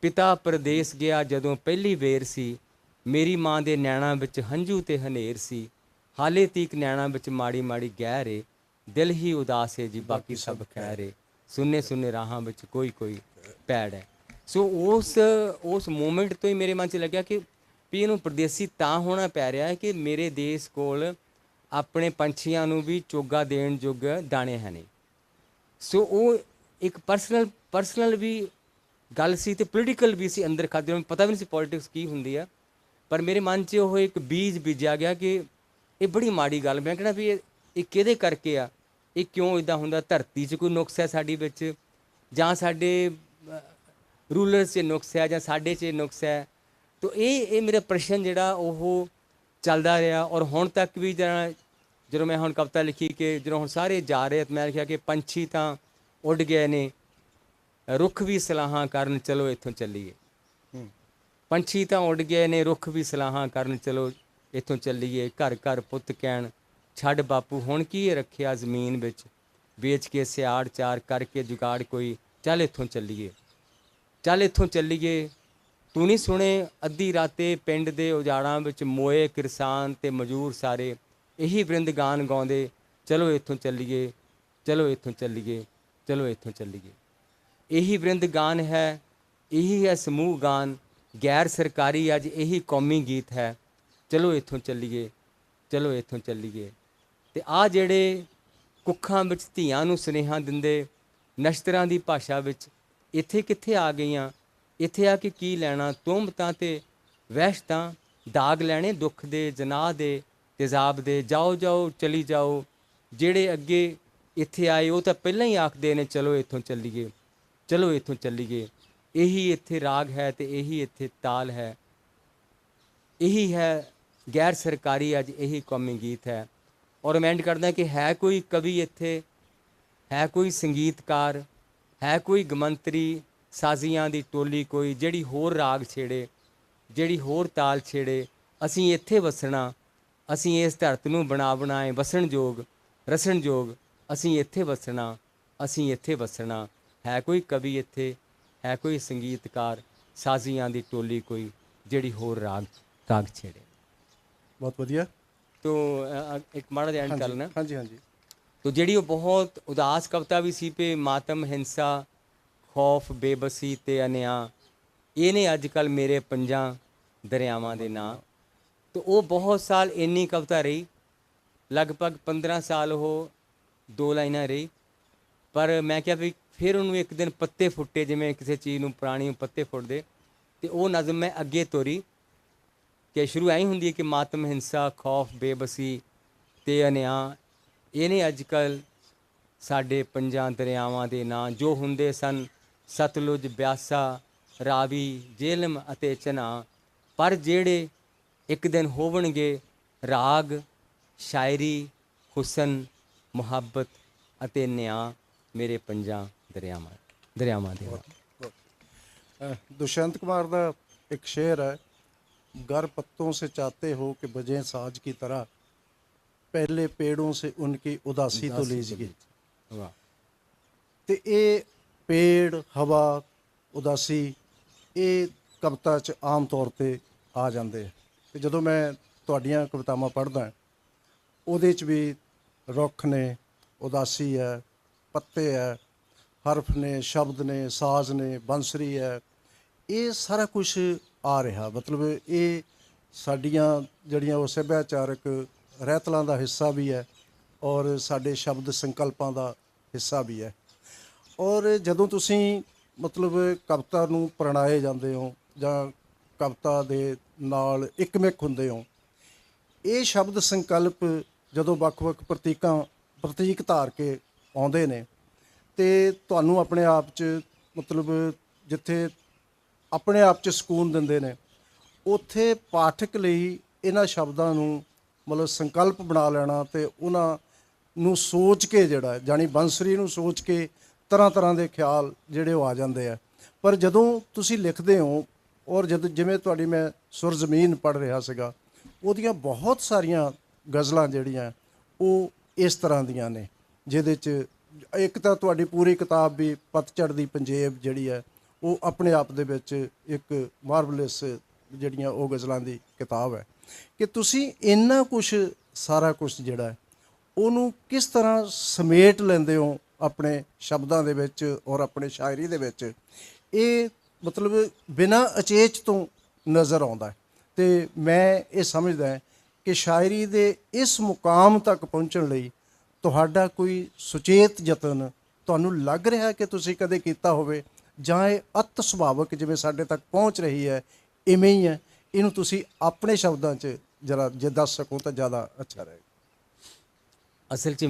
ਪਿਤਾ ਪਰਦੇਸ ਗਿਆ ਜਦੋਂ ਪਹਿਲੀ ਵੇਰ ਸੀ, ਮੇਰੀ ਮਾਂ ਦੇ ਨੈਣਾਂ ਵਿੱਚ ਹੰਝੂ ਅਤੇ ਹਨੇਰ ਸੀ, ਹਾਲੇ ਤੀਕ ਨੈਣਾ ਵਿੱਚ ਮਾੜੀ ਮਾੜੀ ਗਹਿ ਰੇ, ਦਿਲ ਹੀ ਉਦਾਸ ਹੈ ਜੀ ਬਾਕੀ ਸਭ ਖੈਰ ਏ, ਸੁੰਨੇ ਸੁੰਨੇ ਰਾਹਾਂ ਵਿੱਚ ਕੋਈ ਕੋਈ ਪੈੜ ਹੈ। ਸੋ ਉਸ ਮੂਮੈਂਟ ਤੋਂ ਹੀ ਮੇਰੇ ਮਨ 'ਚ ਲੱਗਿਆ ਕਿ ਵੀ ਇਹਨੂੰ ਪਰਦੇਸੀ ਤਾਂ ਹੋਣਾ ਪੈ ਰਿਹਾ ਹੈ ਕਿ ਮੇਰੇ ਦੇਸ਼ ਕੋਲ ਆਪਣੇ ਪੰਛੀਆਂ ਨੂੰ ਵੀ ਚੋਗਾ ਦੇਣ ਯੋਗ ਦਾਣੇ ਹੈ ਨਹੀਂ। ਸੋ ਉਹ ਇੱਕ ਪਰਸਨਲ ਵੀ ਗੱਲ ਸੀ ਅਤੇ ਪੋਲੀਟੀਕਲ ਵੀ ਸੀ ਅੰਦਰ ਖਾਦੇ ਨੂੰ ਪਤਾ ਵੀ ਨਹੀਂ ਸੀ ਪੋਲੀਟਿਕਸ ਕੀ ਹੁੰਦੀ ਆ, ਪਰ ਮੇਰੇ ਮਨ 'ਚ ਉਹ ਇੱਕ ਬੀਜ ਬੀਜਿਆ ਗਿਆ ਕਿ ਇਹ ਬੜੀ ਮਾੜੀ ਗੱਲ। ਮੈਂ ਕਹਿਣਾ ਵੀ ਇਹ ਕਿਹਦੇ ਕਰਕੇ ਆ, ਇਹ ਕਿਉਂ ਇੱਦਾਂ ਹੁੰਦਾ, ਧਰਤੀ 'ਚ ਕੋਈ ਨੁਕਸ ਹੈ ਸਾਡੀ ਵਿੱਚ, ਜਾਂ ਸਾਡੇ ਰੂਲਰਸ 'ਚ ਨੁਕਸ ਹੈ, ਜਾਂ ਸਾਡੇ 'ਚ ਨੁਕਸ ਹੈ। ਤੋ ਇਹ ਮੇਰਾ ਪ੍ਰਸ਼ਨ ਜਿਹੜਾ ਉਹ ਚੱਲਦਾ ਰਿਹਾ। ਔਰ ਹੁਣ ਤੱਕ ਵੀ ਜਦੋਂ ਮੈਂ ਹੁਣ ਕਵਿਤਾ ਲਿਖੀ ਕਿ ਜਦੋਂ ਹੁਣ ਸਾਰੇ ਜਾ ਰਹੇ ਤਾਂ ਮੈਂ ਲਿਖਿਆ ਕਿ ਪੰਛੀ ਤਾਂ ਉੱਡ ਗਏ ਨੇ, ਰੁੱਖ ਵੀ ਸਲਾਹਾਂ ਕਰਨ ਚਲੋ ਇੱਥੋਂ ਚੱਲੀਏ। ਪੰਛੀ ਤਾਂ ਉੱਡ ਗਏ ਨੇ, ਰੁੱਖ ਵੀ ਸਲਾਹਾਂ ਕਰਨ ਚਲੋ ਇੱਥੋਂ ਚੱਲੀਏ। ਘਰ ਘਰ ਪੁੱਤ ਕਹਿਣ ਛੱਡ ਬਾਪੂ ਹੁਣ ਕੀ ਰੱਖਿਆ ਜ਼ਮੀਨ ਵਿੱਚ, ਵੇਚ ਕੇ ਸਿਆੜ ਚਾਰ ਕਰਕੇ ਜੁਗਾੜ ਕੋਈ, ਚੱਲ ਇੱਥੋਂ ਚੱਲੀਏ, ਚੱਲ ਇੱਥੋਂ ਚੱਲੀਏ। ਤੂੰ ਨਹੀਂ ਸੁਣੇ ਅੱਧੀ ਰਾਤੇ ਪਿੰਡ ਦੇ ਉਜਾੜਾਂ ਵਿੱਚ ਮੋਏ ਕਿਰਸਾਨ ਤੇ ਮਜ਼ਦੂਰ ਸਾਰੇ, ਇਹੀ ਬ੍ਰਿੰਦ ਗਾਨ ਗਾਉਂਦੇ ਚਲੋ ਇੱਥੋਂ ਚੱਲੀਏ, ਚਲੋ ਇੱਥੋਂ ਚੱਲੀਏ, ਚਲੋ ਇੱਥੋਂ ਚੱਲੀਏ। ਇਹੀ ਬ੍ਰਿੰਦ ਗਾਨ ਹੈ, ਇਹੀ ਹੈ ਸਮੂਹ ਗਾਨ, ਗੈਰ ਸਰਕਾਰੀ ਅੱਜ ਇਹੀ ਕੌਮੀ ਗੀਤ ਹੈ, ਚਲੋ ਇੱਥੋਂ ਚੱਲੀਏ, ਚਲੋ ਇੱਥੋਂ ਚੱਲੀਏ। ਅਤੇ ਆਹ ਜਿਹੜੇ ਕੁੱਖਾਂ ਵਿੱਚ ਧੀਆਂ ਨੂੰ ਸੁਨੇਹਾ ਦਿੰਦੇ ਨਸ਼ਤਰਾਂ ਦੀ ਭਾਸ਼ਾ ਵਿੱਚ, ਇੱਥੇ ਕਿੱਥੇ ਆ ਗਈਆਂ, ਇੱਥੇ ਆ ਕੇ ਕੀ ਲੈਣਾ, ਤੁਹਮਤਾਂ ਅਤੇ ਵਹਿਸ਼ਤਾਂ, ਦਾਗ ਲੈਣੇ ਦੁੱਖ ਦੇ ਜਨਾਹ ਦੇ ਤੇਜ਼ਾਬ ਦੇ, ਜਾਓ ਜਾਓ ਚਲੀ ਜਾਓ। ਜਿਹੜੇ ਅੱਗੇ ਇੱਥੇ ਆਏ ਉਹ ਤਾਂ ਪਹਿਲਾਂ ਹੀ ਆਖਦੇ ਨੇ ਚਲੋ ਇੱਥੋਂ ਚੱਲੀਏ, ਚਲੋ ਇੱਥੋਂ ਚੱਲੀਏ। ਇਹੀ ਇੱਥੇ ਰਾਗ ਹੈ ਅਤੇ ਇਹੀ ਇੱਥੇ ਤਾਲ ਹੈ, ਇਹੀ ਹੈ ਗੈਰ ਸਰਕਾਰੀ ਅੱਜ ਇਹੀ ਕੌਮੀ ਗੀਤ ਹੈ। ਔਰ ਮੈਂ ਐਂਡ ਕਰਦਾ ਕਿ ਹੈ ਕੋਈ ਕਵੀ ਇੱਥੇ, ਹੈ ਕੋਈ ਸੰਗੀਤਕਾਰ, ਹੈ ਕੋਈ ਗਮੰਤਰੀ ਸਾਜ਼ੀਆਂ ਦੀ ਟੋਲੀ ਕੋਈ, ਜਿਹੜੀ ਹੋਰ ਰਾਗ ਛੇੜੇ, ਜਿਹੜੀ ਹੋਰ ਤਾਲ ਛੇੜੇ। ਅਸੀਂ ਇੱਥੇ ਵਸਣਾ, ਅਸੀਂ ਇਸ ਧਰਤ ਨੂੰ ਬਣਾਏ ਵਸਣਯੋਗ ਰਸਣਯੋਗ, ਅਸੀਂ ਇੱਥੇ ਵਸਣਾ, ਅਸੀਂ ਇੱਥੇ ਵਸਣਾ। ਹੈ ਕੋਈ ਕਵੀ ਇੱਥੇ, ਹੈ ਕੋਈ ਸੰਗੀਤਕਾਰ, ਸਾਜ਼ੀਆਂ ਦੀ ਟੋਲੀ ਕੋਈ, ਜਿਹੜੀ ਹੋਰ ਰਾਗ ਛੇੜੇ। ਬਹੁਤ ਵਧੀਆ। ਤੋ ਇੱਕ ਮਾੜਾ ਜਿਹਾ ਐਂਡ ਕਰ ਲੈਣਾ। ਹਾਂਜੀ ਹਾਂਜੀ। ਤੋ ਜਿਹੜੀ ਉਹ ਬਹੁਤ ਉਦਾਸ ਕਵਿਤਾ ਵੀ ਸੀ ਪੇ ਮਾਤਮ ਹਿੰਸਾ ਖੌਫ ਬੇਬਸੀ ਅਤੇ ਅਨਿਆਂ, ਇਹ ਨੇ ਅੱਜ ਕੱਲ੍ਹ ਮੇਰੇ ਪੰਜਾਂ ਦਰਿਆਵਾਂ ਦੇ ਨਾਂ। ਤੋ ਉਹ ਬਹੁਤ ਸਾਲ ਇੰਨੀ ਕਵਿਤਾ ਰਹੀ, ਲਗਭਗ 15 ਸਾਲ ਉਹ 2 ਲਾਈਨਾਂ ਰਹੀ। ਪਰ ਮੈਂ ਕਿਹਾ ਵੀ ਫਿਰ ਉਹਨੂੰ ਇੱਕ ਦਿਨ ਪੱਤੇ ਫੁੱਟੇ, ਜਿਵੇਂ ਕਿਸੇ ਚੀਜ਼ ਨੂੰ ਪੁਰਾਣੀ ਨੂੰ ਪੱਤੇ ਫੁੱਟਦੇ, ਅਤੇ ਉਹ ਨਜ਼ਮ ਮੈਂ ਅੱਗੇ ਤੋਰੀ ਕਿ ਸ਼ੁਰੂ ਐਂ ਹੁੰਦੀ ਹੈ ਕਿ ਮਾਤਮ ਹਿੰਸਾ ਖੌਫ ਬੇਬਸੀ ਅਤੇ ਅਨਿਆਂ, ਇਹ ਨੇ ਅੱਜ ਕੱਲ੍ਹ ਸਾਡੇ ਪੰਜਾਂ ਦਰਿਆਵਾਂ ਦੇ ਨਾਂ, ਜੋ ਹੁੰਦੇ ਸਨ ਸਤਲੁਜ ਬਿਆਸਾ ਰਾਵੀ ਜੇਹਲਮ ਅਤੇ ਚਨਾਹ, ਪਰ ਜਿਹੜੇ ਇੱਕ ਦਿਨ ਹੋਵਣਗੇ ਰਾਗ ਸ਼ਾਇਰੀ ਹੁਸਨ ਮੁਹੱਬਤ ਅਤੇ ਨਿਆਂ, ਮੇਰੇ ਪੰਜਾਂ ਦਰਿਆਵਾਂ ਦੇ ਨਾਂ। दुष्यंत कुमार का एक शेर है, गर पत्तों से चाहते हो कि बजें साज की तरह, पहले पेड़ों से उनकी उदासी तो लीजिए। तो ये पेड़ हवा उदासी ये कविता च आम तौर पर आ जाते हैं। तो जो मैं तुहाड़ियां कवितावां पढ़दा उहदे च भी रुख ने, उदासी है, पत्ते है, हरफ ने, शब्द ने, साज ने, बंसरी है, ये सारा कुछ आ रहा। मतलब ये साडियां जड़ियां वो सभ्याचारक रहतलों का हिस्सा भी है और साडे शब्द संकल्पों का हिस्सा भी है। और जदों तुसी मतलब कविता नूं प्रणाए जाते हो जां कविता दे नाल इकमिक हुंदे हो, ये शब्द संकल्प जदों वख-वख प्रतीक धार के आउंदे ने ते तुहानूं अपने आप च मतलब जिथे अपने आप च सकून दिंदे ने, उत्थे पाठक लई इन्हां शब्दां नूं मतलब संकल्प बना लेना ते उन्हां नूं सोच के जिहड़ा जानी बंसरी नूं सोच के तरह तरह के ख्याल जिहड़े आ जाते हैं। पर जदों तुसीं लिखदे हो और जद जिवें तुहाडी मैं सुर जमीन पढ़ रहा सीगा, उहदियां बहुत सारियां गज़लां जिहड़ियां वो इस तरह दियां ने, जिहदे च एक तां तुहाडी पूरी किताब भी पतझड़ दी पंजेब जिहड़ी है वो अपने आप दे विच एक मार्वलस जिहड़ियां वो गज़लां दी किताब है कि तुसीं इन्ना कुछ ਸਾਰਾ ਕੁਝ ਜਿਹੜਾ ਹੈ ਉਹਨੂੰ ਕਿਸ ਤਰ੍ਹਾਂ ਸਮੇਟ ਲੈਂਦੇ ਹੋ ਆਪਣੇ ਸ਼ਬਦਾਂ ਦੇ ਵਿੱਚ ਔਰ ਆਪਣੇ ਸ਼ਾਇਰੀ ਦੇ ਵਿੱਚ, ਇਹ ਮਤਲਬ ਬਿਨਾਂ ਅਚੇਚ ਤੋਂ ਨਜ਼ਰ ਆਉਂਦਾ ਹੈ। ਅਤੇ ਮੈਂ ਇਹ ਸਮਝਦਾ ਕਿ ਸ਼ਾਇਰੀ ਦੇ ਇਸ ਮੁਕਾਮ ਤੱਕ ਪਹੁੰਚਣ ਲਈ ਤੁਹਾਡਾ ਕੋਈ ਸੁਚੇਤ ਯਤਨ ਤੁਹਾਨੂੰ ਲੱਗ ਰਿਹਾ ਕਿ ਤੁਸੀਂ ਕਦੇ ਕੀਤਾ ਹੋਵੇ, ਜਾਂ ਇਹ ਅਤ ਸੁਭਾਵਕ ਜਿਵੇਂ ਸਾਡੇ ਤੱਕ ਪਹੁੰਚ ਰਹੀ ਹੈ ਇਵੇਂ ਹੀ ਹੈ? ਇਹਨੂੰ ਤੁਸੀਂ ਆਪਣੇ ਸ਼ਬਦਾਂ 'ਚ ਜਰਾ ਜੇ ਦੱਸ ਸਕੋ ਤਾਂ ਜ਼ਿਆਦਾ ਅੱਛਾ ਰਹੇਗਾ। ਅਸਲ 'ਚ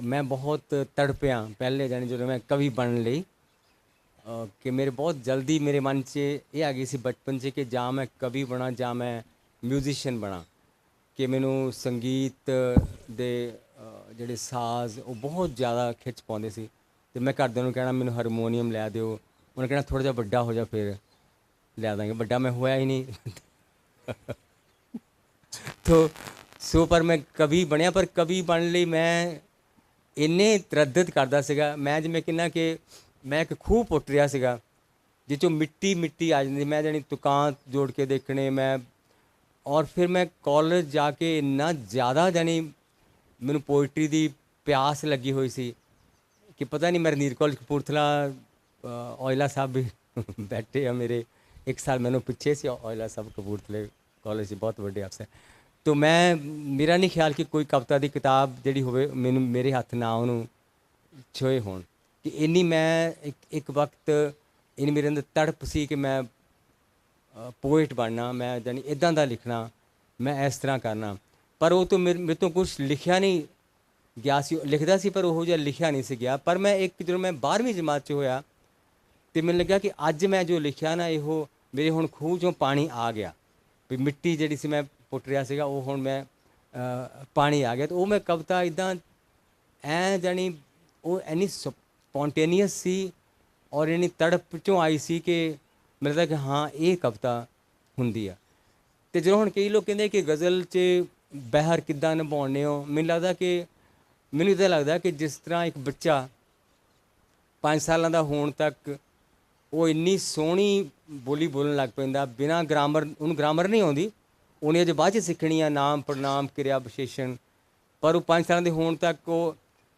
ਮੈਂ ਬਹੁਤ ਤੜਪਿਆ ਪਹਿਲੇ ਜਾਣੀ ਜਦੋਂ ਮੈਂ ਕਵੀ ਬਣਨ ਲਈ, ਕਿ ਮੇਰੇ ਬਹੁਤ ਜਲਦੀ ਮੇਰੇ ਮਨ 'ਚ ਇਹ ਆ ਗਈ ਸੀ ਬਚਪਨ 'ਚ ਕਿ ਜਾਂ ਮੈਂ ਕਵੀ ਬਣਾ ਜਾਂ ਮੈਂ ਮਿਊਜ਼ੀਸ਼ੀਅਨ ਬਣਾ, ਕਿ ਮੈਨੂੰ ਸੰਗੀਤ ਦੇ ਜਿਹੜੇ ਸਾਜ਼ ਉਹ ਬਹੁਤ ਜ਼ਿਆਦਾ ਖਿੱਚ ਪਾਉਂਦੇ ਸੀ। ਅਤੇ ਮੈਂ ਘਰਦਿਆਂ ਨੂੰ ਕਹਿਣਾ ਮੈਨੂੰ ਹਾਰਮੋਨੀਅਮ ਲੈ ਦਿਓ, ਉਹਨੇ ਕਹਿਣਾ ਥੋੜ੍ਹਾ ਜਿਹਾ ਵੱਡਾ ਹੋ ਜਾ ਫਿਰ ਲਿਆ ਦਾਂਗੇ। ਵੱਡਾ ਮੈਂ ਹੋਇਆ ਹੀ ਨਹੀਂ। ਸੋ ਪਰ ਮੈਂ ਕਵੀ ਬਣਿਆ, ਪਰ ਕਵੀ ਬਣਨ ਲਈ ਮੈਂ ਇੰਨੇ ਤਰੱਦਦ ਕਰਦਾ ਸੀਗਾ। ਮੈਂ ਜਿਵੇਂ ਕਹਿੰਦਾ ਕਿ ਮੈਂ ਇੱਕ ਖੂਹ ਪੁੱਟ ਰਿਹਾ ਸੀਗਾ ਜਿਸ 'ਚੋਂ ਮਿੱਟੀ ਆ ਜਾਂਦੀ, ਮੈਂ ਜਾਣੀ ਤੁਕਾਂ ਜੋੜ ਕੇ ਦੇਖਣੇ ਮੈਂ। ਔਰ ਫਿਰ ਮੈਂ ਕਾਲਜ ਜਾ ਕੇ ਇੰਨਾ ਜ਼ਿਆਦਾ ਜਾਣੀ ਮੈਨੂੰ ਪੋਇਟਰੀ ਦੀ ਪਿਆਸ ਲੱਗੀ ਹੋਈ ਸੀ ਕਿ ਪਤਾ ਨਹੀਂ। ਮੈਂ ਰਣਜੀਤ ਕਾਲਜ ਕਪੂਰਥਲਾ, ਔਜਲਾ ਸਾਹਿਬ ਵੀ ਬੈਠੇ ਆ ਮੇਰੇ, ਇੱਕ ਸਾਲ ਮੈਨੂੰ ਪਿੱਛੇ ਸੀ ਔਜਲਾ ਸਾਹਿਬ ਕਪੂਰਥਲੇ ਕਾਲਜ 'ਚ, ਬਹੁਤ ਵੱਡੇ ਅਫਸਰ। ਤੋ ਮੇਰਾ ਨਹੀਂ ਖਿਆਲ ਕਿ ਕੋਈ ਕਵਿਤਾ ਦੀ ਕਿਤਾਬ ਜਿਹੜੀ ਹੋਵੇ ਮੇਰੇ ਹੱਥ ਨਾ ਉਹਨੂੰ ਛੋਏ ਹੋਣ, ਕਿ ਇੰਨੀ ਮੈਂ ਇੱਕ ਵਕਤ ਇੰਨੀ ਮੇਰੇ ਅੰਦਰ ਤੜਪ ਸੀ ਕਿ ਮੈਂ ਪੋਇਟ ਬਣਨਾ, ਮੈਂ ਜਾਣੀ ਇੱਦਾਂ ਦਾ ਲਿਖਣਾ, ਮੈਂ ਇਸ ਤਰ੍ਹਾਂ ਕਰਨਾ। ਪਰ ਉਹ ਤੋਂ ਮੇਰੇ ਤੋਂ ਕੁਛ ਲਿਖਿਆ ਨਹੀਂ ਗਿਆ ਸੀ। ਲਿਖਦਾ ਸੀ ਪਰ ਉਹੋ ਜਿਹਾ ਲਿਖਿਆ ਨਹੀਂ ਸੀ ਗਿਆ। ਪਰ ਮੈਂ ਜਦੋਂ ਮੈਂ 12ਵੀਂ ਜਮਾਤ 'ਚ ਹੋਇਆ ਅਤੇ ਮੈਨੂੰ ਲੱਗਿਆ ਕਿ ਅੱਜ ਮੈਂ ਜੋ ਲਿਖਿਆ ਨਾ ਇਹੋ ਮੇਰੇ ਹੁਣ ਖੂਹ 'ਚੋਂ ਪਾਣੀ ਆ ਗਿਆ, ਵੀ ਮਿੱਟੀ ਜਿਹੜੀ ਸੀ ਮੈਂ ਪੁੱਟ ਰਿਹਾ ਸੀਗਾ ਉਹ ਹੁਣ ਮੈਂ ਪਾਣੀ ਆ ਗਿਆ। ਅਤੇ ਉਹ ਮੈਂ ਕਵਿਤਾ ਇੱਦਾਂ ਜਾਣੀ ਉਹ ਇੰਨੀ ਸਪੌਂਟੇਨੀਅਸ ਸੀ ਔਰ ਇੰਨੀ ਤੜਪ 'ਚੋਂ ਆਈ ਸੀ ਕਿ ਮੈਨੂੰ ਲੱਗਦਾ ਕਿ ਹਾਂ ਇਹ ਕਵਿਤਾ ਹੁੰਦੀ ਆ। ਅਤੇ ਜਦੋਂ ਹੁਣ ਕਈ ਲੋਕ ਕਹਿੰਦੇ ਕਿ ਗਜ਼ਲ 'ਚ ਬਹਿਰ ਕਿੱਦਾਂ ਨਿਭਾਉਂਦੇ ਹੋ, ਮੈਨੂੰ ਇੱਦਾਂ ਲੱਗਦਾ ਕਿ ਜਿਸ ਤਰ੍ਹਾਂ ਇੱਕ ਬੱਚਾ 5 ਸਾਲਾਂ ਦਾ ਹੋਣ ਤੱਕ ਉਹ ਇੰਨੀ ਸੋਹਣੀ ਬੋਲੀ ਬੋਲਣ ਲੱਗ ਪੈਂਦਾ ਬਿਨਾਂ ਗ੍ਰਾਮਰ, ਉਹਨੂੰ ਗ੍ਰਾਮਰ ਨਹੀਂ ਆਉਂਦੀ, ਉਹਨੇ ਅਜੇ ਬਾਅਦ 'ਚ ਸਿੱਖਣੀ ਆ ਨਾਮ ਪ੍ਰਨਾਮ ਕਿਰਿਆ ਵਿਸ਼ੇਸ਼ਣ, ਪਰ ਉਹ 5 ਸਾਲਾਂ ਦੇ ਹੋਣ ਤੱਕ ਉਹ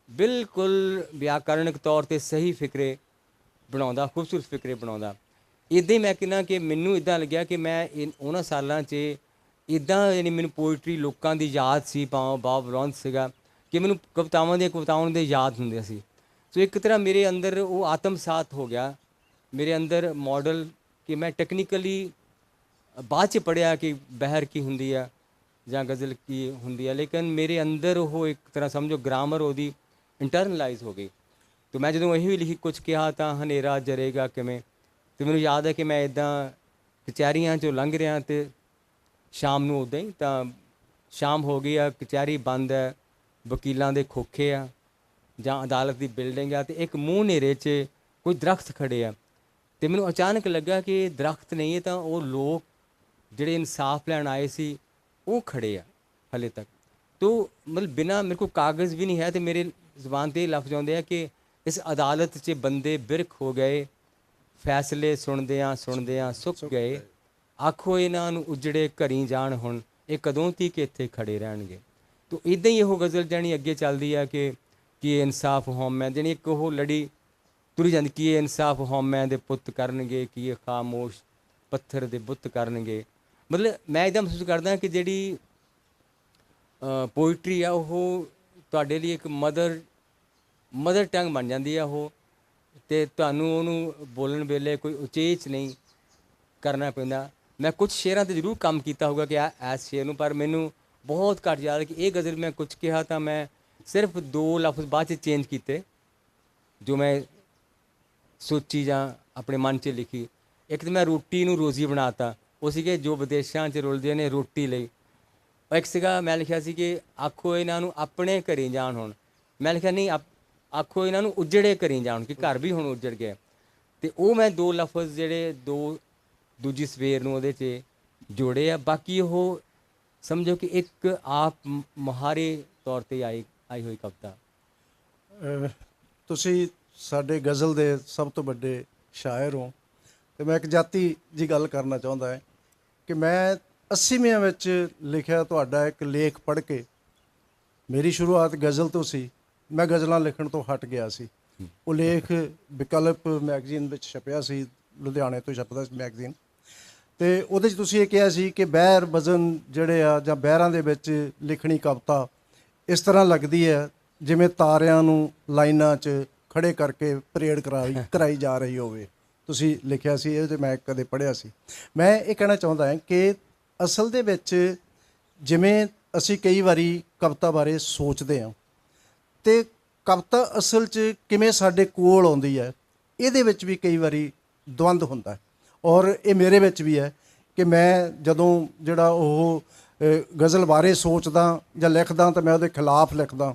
ਬਿਲਕੁਲ ਵਿਆਕਰਣਿਕ ਤੌਰ 'ਤੇ ਸਹੀ ਫਿਕਰੇ ਬਣਾਉਂਦਾ, ਖੂਬਸੂਰਤ ਫਿਕਰੇ ਬਣਾਉਂਦਾ। ਇੱਦਾਂ ਹੀ ਮੈਂ ਕਹਿੰਦਾ ਕਿ ਮੈਨੂੰ ਇੱਦਾਂ ਲੱਗਿਆ ਕਿ ਮੈਂ ਉਹਨਾਂ ਸਾਲਾਂ 'ਚ ਇੱਦਾਂ ਯਾਨੀ ਮੈਨੂੰ ਪੋਇਟਰੀ ਲੋਕਾਂ ਦੀ ਯਾਦ ਸੀ, ਬਾਬ ਬਲਵੰਤ ਸੀਗਾ ਕਿ ਮੈਨੂੰ ਕਵਿਤਾਵਾਂ ਦੇ ਯਾਦ ਹੁੰਦੀਆਂ ਸੀ। ਸੋ ਇੱਕ ਤਰ੍ਹਾਂ ਮੇਰੇ ਅੰਦਰ ਉਹ ਆਤਮਸਾਤ ਹੋ ਗਿਆ ਮੇਰੇ ਅੰਦਰ ਮਾਡਲ, ਕਿ ਮੈਂ ਟੈਕਨੀਕਲੀ ਬਾਅਦ 'ਚ ਪੜ੍ਹਿਆ ਕਿ ਬਹਿਰ ਕੀ ਹੁੰਦੀ ਆ ਜਾਂ ਗਜ਼ਲ ਕੀ ਹੁੰਦੀ ਆ, ਲੇਕਿਨ ਮੇਰੇ ਅੰਦਰ ਉਹ ਇੱਕ ਤਰ੍ਹਾਂ ਸਮਝੋ ਗ੍ਰਾਮਰ ਉਹਦੀ ਇੰਟਰਨਲਾਈਜ਼ ਹੋ ਗਈ। ਅਤੇ ਮੈਂ ਜਦੋਂ ਇਹੀ ਲਿਖੀ ਕੁਛ ਕਿਹਾ ਤਾਂ ਹਨੇਰਾ ਜਰੇਗਾ ਕਿਵੇਂ, ਅਤੇ ਮੈਨੂੰ ਯਾਦ ਹੈ ਕਿ ਮੈਂ ਇੱਦਾਂ ਕਚਹਿਰੀਆਂ 'ਚੋਂ ਲੰਘ ਰਿਹਾ ਅਤੇ ਸ਼ਾਮ ਨੂੰ ਉੱਦਾਂ ਹੀ ਤਾਂ ਸ਼ਾਮ ਹੋ ਗਈ ਆ, ਕਚਹਿਰੀ ਬੰਦ ਹੈ, ਵਕੀਲਾਂ ਦੇ ਖੋਖੇ ਆ ਜਾਂ ਅਦਾਲਤ ਦੀ ਬਿਲਡਿੰਗ ਆ, ਅਤੇ ਇੱਕ ਮੂੰਹ ਹਨੇਰੇ 'ਚ ਕੋਈ ਦਰਖਤ ਖੜ੍ਹੇ ਆ। ਅਤੇ ਮੈਨੂੰ ਅਚਾਨਕ ਲੱਗਾ ਕਿ ਦਰਖਤ ਨਹੀਂ ਹੈ ਤਾਂ ਉਹ ਲੋਕ ਜਿਹੜੇ ਇਨਸਾਫ ਲੈਣ ਆਏ ਸੀ ਉਹ ਖੜ੍ਹੇ ਆ ਹਾਲੇ ਤੱਕ। ਤੋ ਮਤਲਬ ਬਿਨਾਂ ਮੇਰੇ ਕੋਲ ਕਾਗਜ਼ ਵੀ ਨਹੀਂ ਹੈ ਅਤੇ ਮੇਰੇ ਜ਼ੁਬਾਨ 'ਤੇ ਲਫ਼ਜ਼ ਆਉਂਦੇ ਆ ਕਿ ਇਸ ਅਦਾਲਤ 'ਚ ਬੰਦੇ ਬਿਰਖ ਹੋ ਗਏ, ਫੈਸਲੇ ਸੁਣਦਿਆਂ ਸੁੱਕ ਗਏ, ਆਖੋ ਇਹਨਾਂ ਨੂੰ ਉਜੜੇ ਘਰੀਂ ਜਾਣ ਹੁਣ, ਇਹ ਕਦੋਂ ਤੀਕ ਇੱਥੇ ਖੜ੍ਹੇ ਰਹਿਣਗੇ। ਤੋ ਇੱਦਾਂ ਹੀ ਇਹੋ ਗਜ਼ਲ ਜਾਣੀ ਅੱਗੇ ਚੱਲਦੀ ਆ ਕਿ ਇਹ ਇਨਸਾਫ ਹਉਮੈ, ਜਾਣੀ ਇੱਕ ਉਹ ਲੜੀ ਤੁਰੀ ਜਾਂਦੀ, ਕੀ ਇਹ ਇਨਸਾਫ ਹਉਮੈ ਦੇ ਪੁੱਤ ਕਰਨਗੇ, ਕੀ ਇਹ ਖਾਮੋਸ਼ ਪੱਥਰ ਦੇ ਬੁੱਤ ਕਰਨਗੇ। ਮਤਲਬ ਮੈਂ ਇੱਦਾਂ ਮਹਿਸੂਸ ਕਰਦਾ ਕਿ ਜਿਹੜੀ ਪੋਇਟਰੀ ਆ ਉਹ ਤੁਹਾਡੇ ਲਈ ਇੱਕ ਮਦਰ ਟੰਗ ਬਣ ਜਾਂਦੀ ਆ ਉਹ, ਅਤੇ ਤੁਹਾਨੂੰ ਉਹਨੂੰ ਬੋਲਣ ਵੇਲੇ ਕੋਈ ਉਚੇਚ ਨਹੀਂ ਕਰਨਾ ਪੈਂਦਾ। ਮੈਂ ਕੁਛ ਸ਼ੇਅਰਾਂ 'ਤੇ ਜ਼ਰੂਰ ਕੰਮ ਕੀਤਾ ਹੋਊਗਾ ਕਿ ਇਸ ਸ਼ੇਅਰ ਨੂੰ, ਪਰ ਮੈਨੂੰ ਬਹੁਤ ਘੱਟ ਯਾਦ ਹੈ ਕਿ ਇਹ ਗਜ਼ਲ ਮੈਂ ਕੁਛ ਕਿਹਾ ਤਾਂ ਮੈਂ ਸਿਰਫ 2 ਲਫ਼ਜ਼ ਬਾਅਦ 'ਚ ਚੇਂਜ ਕੀਤੇ ਜੋ ਮੈਂ ਸੋਚੀ ਜਾਂ ਆਪਣੇ ਮਨ 'ਚ ਲਿਖੀ। ਇੱਕ ਤਾਂ ਮੈਂ ਰੋਟੀ ਨੂੰ ਰੋਜ਼ੀ ਬਣਾਤਾ, ਉਹ ਸੀਗੇ ਜੋ ਵਿਦੇਸ਼ਾਂ 'ਚ ਰੁਲਦੇ ਨੇ ਰੋਟੀ ਲਈ। ਇੱਕ ਸੀਗਾ ਮੈਂ ਲਿਖਿਆ ਸੀ ਕਿ ਆਖੋ ਇਹਨਾਂ ਨੂੰ ਆਪਣੇ ਘਰੇ ਜਾਣ ਹੁਣ, ਮੈਂ ਲਿਖਿਆ ਨਹੀਂ ਆਖੋ ਇਹਨਾਂ ਨੂੰ ਉਜੜੇ ਘਰੇ ਜਾਣ, ਕਿ ਘਰ ਵੀ ਹੁਣ ਉਜੜ ਗਿਆ। ਅਤੇ ਉਹ ਮੈਂ 2 ਲਫ਼ਜ਼ ਜਿਹੜੇ ਦੂਜੀ ਸਵੇਰ ਨੂੰ ਉਹਦੇ 'ਚ ਜੋੜੇ ਆ। ਬਾਕੀ ਉਹ ਸਮਝੋ ਕਿ ਇੱਕ ਆਪ ਮੁਹਾਰੇ ਤੌਰ 'ਤੇ ਆਈ ਹੋਈ ਕਵਿਤਾ। ਤੁਸੀਂ ਸਾਡੇ ਗਜ਼ਲ ਦੇ ਸਭ ਤੋਂ ਵੱਡੇ ਸ਼ਾਇਰ ਹੋ, ਅਤੇ ਮੈਂ ਇੱਕ ਜਾਤੀ ਜੀ ਗੱਲ ਕਰਨਾ ਚਾਹੁੰਦਾ ਹੈ ਕਿ ਮੈਂ 80ਵਿਆਂ ਵਿੱਚ ਲਿਖਿਆ ਤੁਹਾਡਾ ਇੱਕ ਲੇਖ ਪੜ੍ਹ ਕੇ, ਮੇਰੀ ਸ਼ੁਰੂਆਤ ਗਜ਼ਲ ਤੋਂ ਸੀ, ਮੈਂ ਗਜ਼ਲਾਂ ਲਿਖਣ ਤੋਂ ਹਟ ਗਿਆ ਸੀ। ਉਹ ਲੇਖ ਵਿਕਲਪ ਮੈਗਜ਼ੀਨ ਵਿੱਚ ਛਪਿਆ ਸੀ, ਲੁਧਿਆਣੇ ਤੋਂ ਛਪਦਾ ਸੀ ਮੈਗਜ਼ੀਨ, ਅਤੇ ਉਹਦੇ 'ਚ ਤੁਸੀਂ ਇਹ ਕਿਹਾ ਸੀ ਕਿ ਬਹਿਰ ਵਜ਼ਨ ਜਿਹੜੇ ਆ ਜਾਂ ਬਹਿਰਾਂ ਦੇ ਵਿੱਚ ਲਿਖਣੀ ਕਵਿਤਾ ਇਸ ਤਰ੍ਹਾਂ ਲੱਗਦੀ ਹੈ ਜਿਵੇਂ ਤਾਰਿਆਂ ਨੂੰ ਲਾਈਨਾਂ 'ਚ ਖੜੇ ਕਰਕੇ ਪਰੇਡ ਕਰਾਈ ਜਾ ਰਹੀ ਹੋਵੇ। ਤੁਸੀਂ ਲਿਖਿਆ ਸੀ ਇਹ, ਤੇ ਮੈਂ ਕਦੇ ਪੜ੍ਹਿਆ ਸੀ। ਮੈਂ ਇਹ ਕਹਿਣਾ ਚਾਹੁੰਦਾ ਹਾਂ ਕਿ ਅਸਲ ਦੇ ਵਿੱਚ ਜਿਵੇਂ ਅਸੀਂ ਕਈ ਵਾਰੀ ਕਵਿਤਾ ਬਾਰੇ ਸੋਚਦੇ ਹਾਂ ਅਤੇ ਕਵਿਤਾ ਅਸਲ 'ਚ ਕਿਵੇਂ ਸਾਡੇ ਕੋਲ ਆਉਂਦੀ ਹੈ, ਇਹਦੇ ਵਿੱਚ ਵੀ ਕਈ ਵਾਰੀ ਦਵੰਦ ਹੁੰਦਾ। ਔਰ ਇਹ ਮੇਰੇ ਵਿੱਚ ਵੀ ਹੈ ਕਿ ਮੈਂ ਜਦੋਂ ਜਿਹੜਾ ਉਹ ਗਜ਼ਲ ਬਾਰੇ ਸੋਚਦਾ ਜਾਂ ਲਿਖਦਾ ਤਾਂ ਮੈਂ ਉਹਦੇ ਖਿਲਾਫ ਲਿਖਦਾ,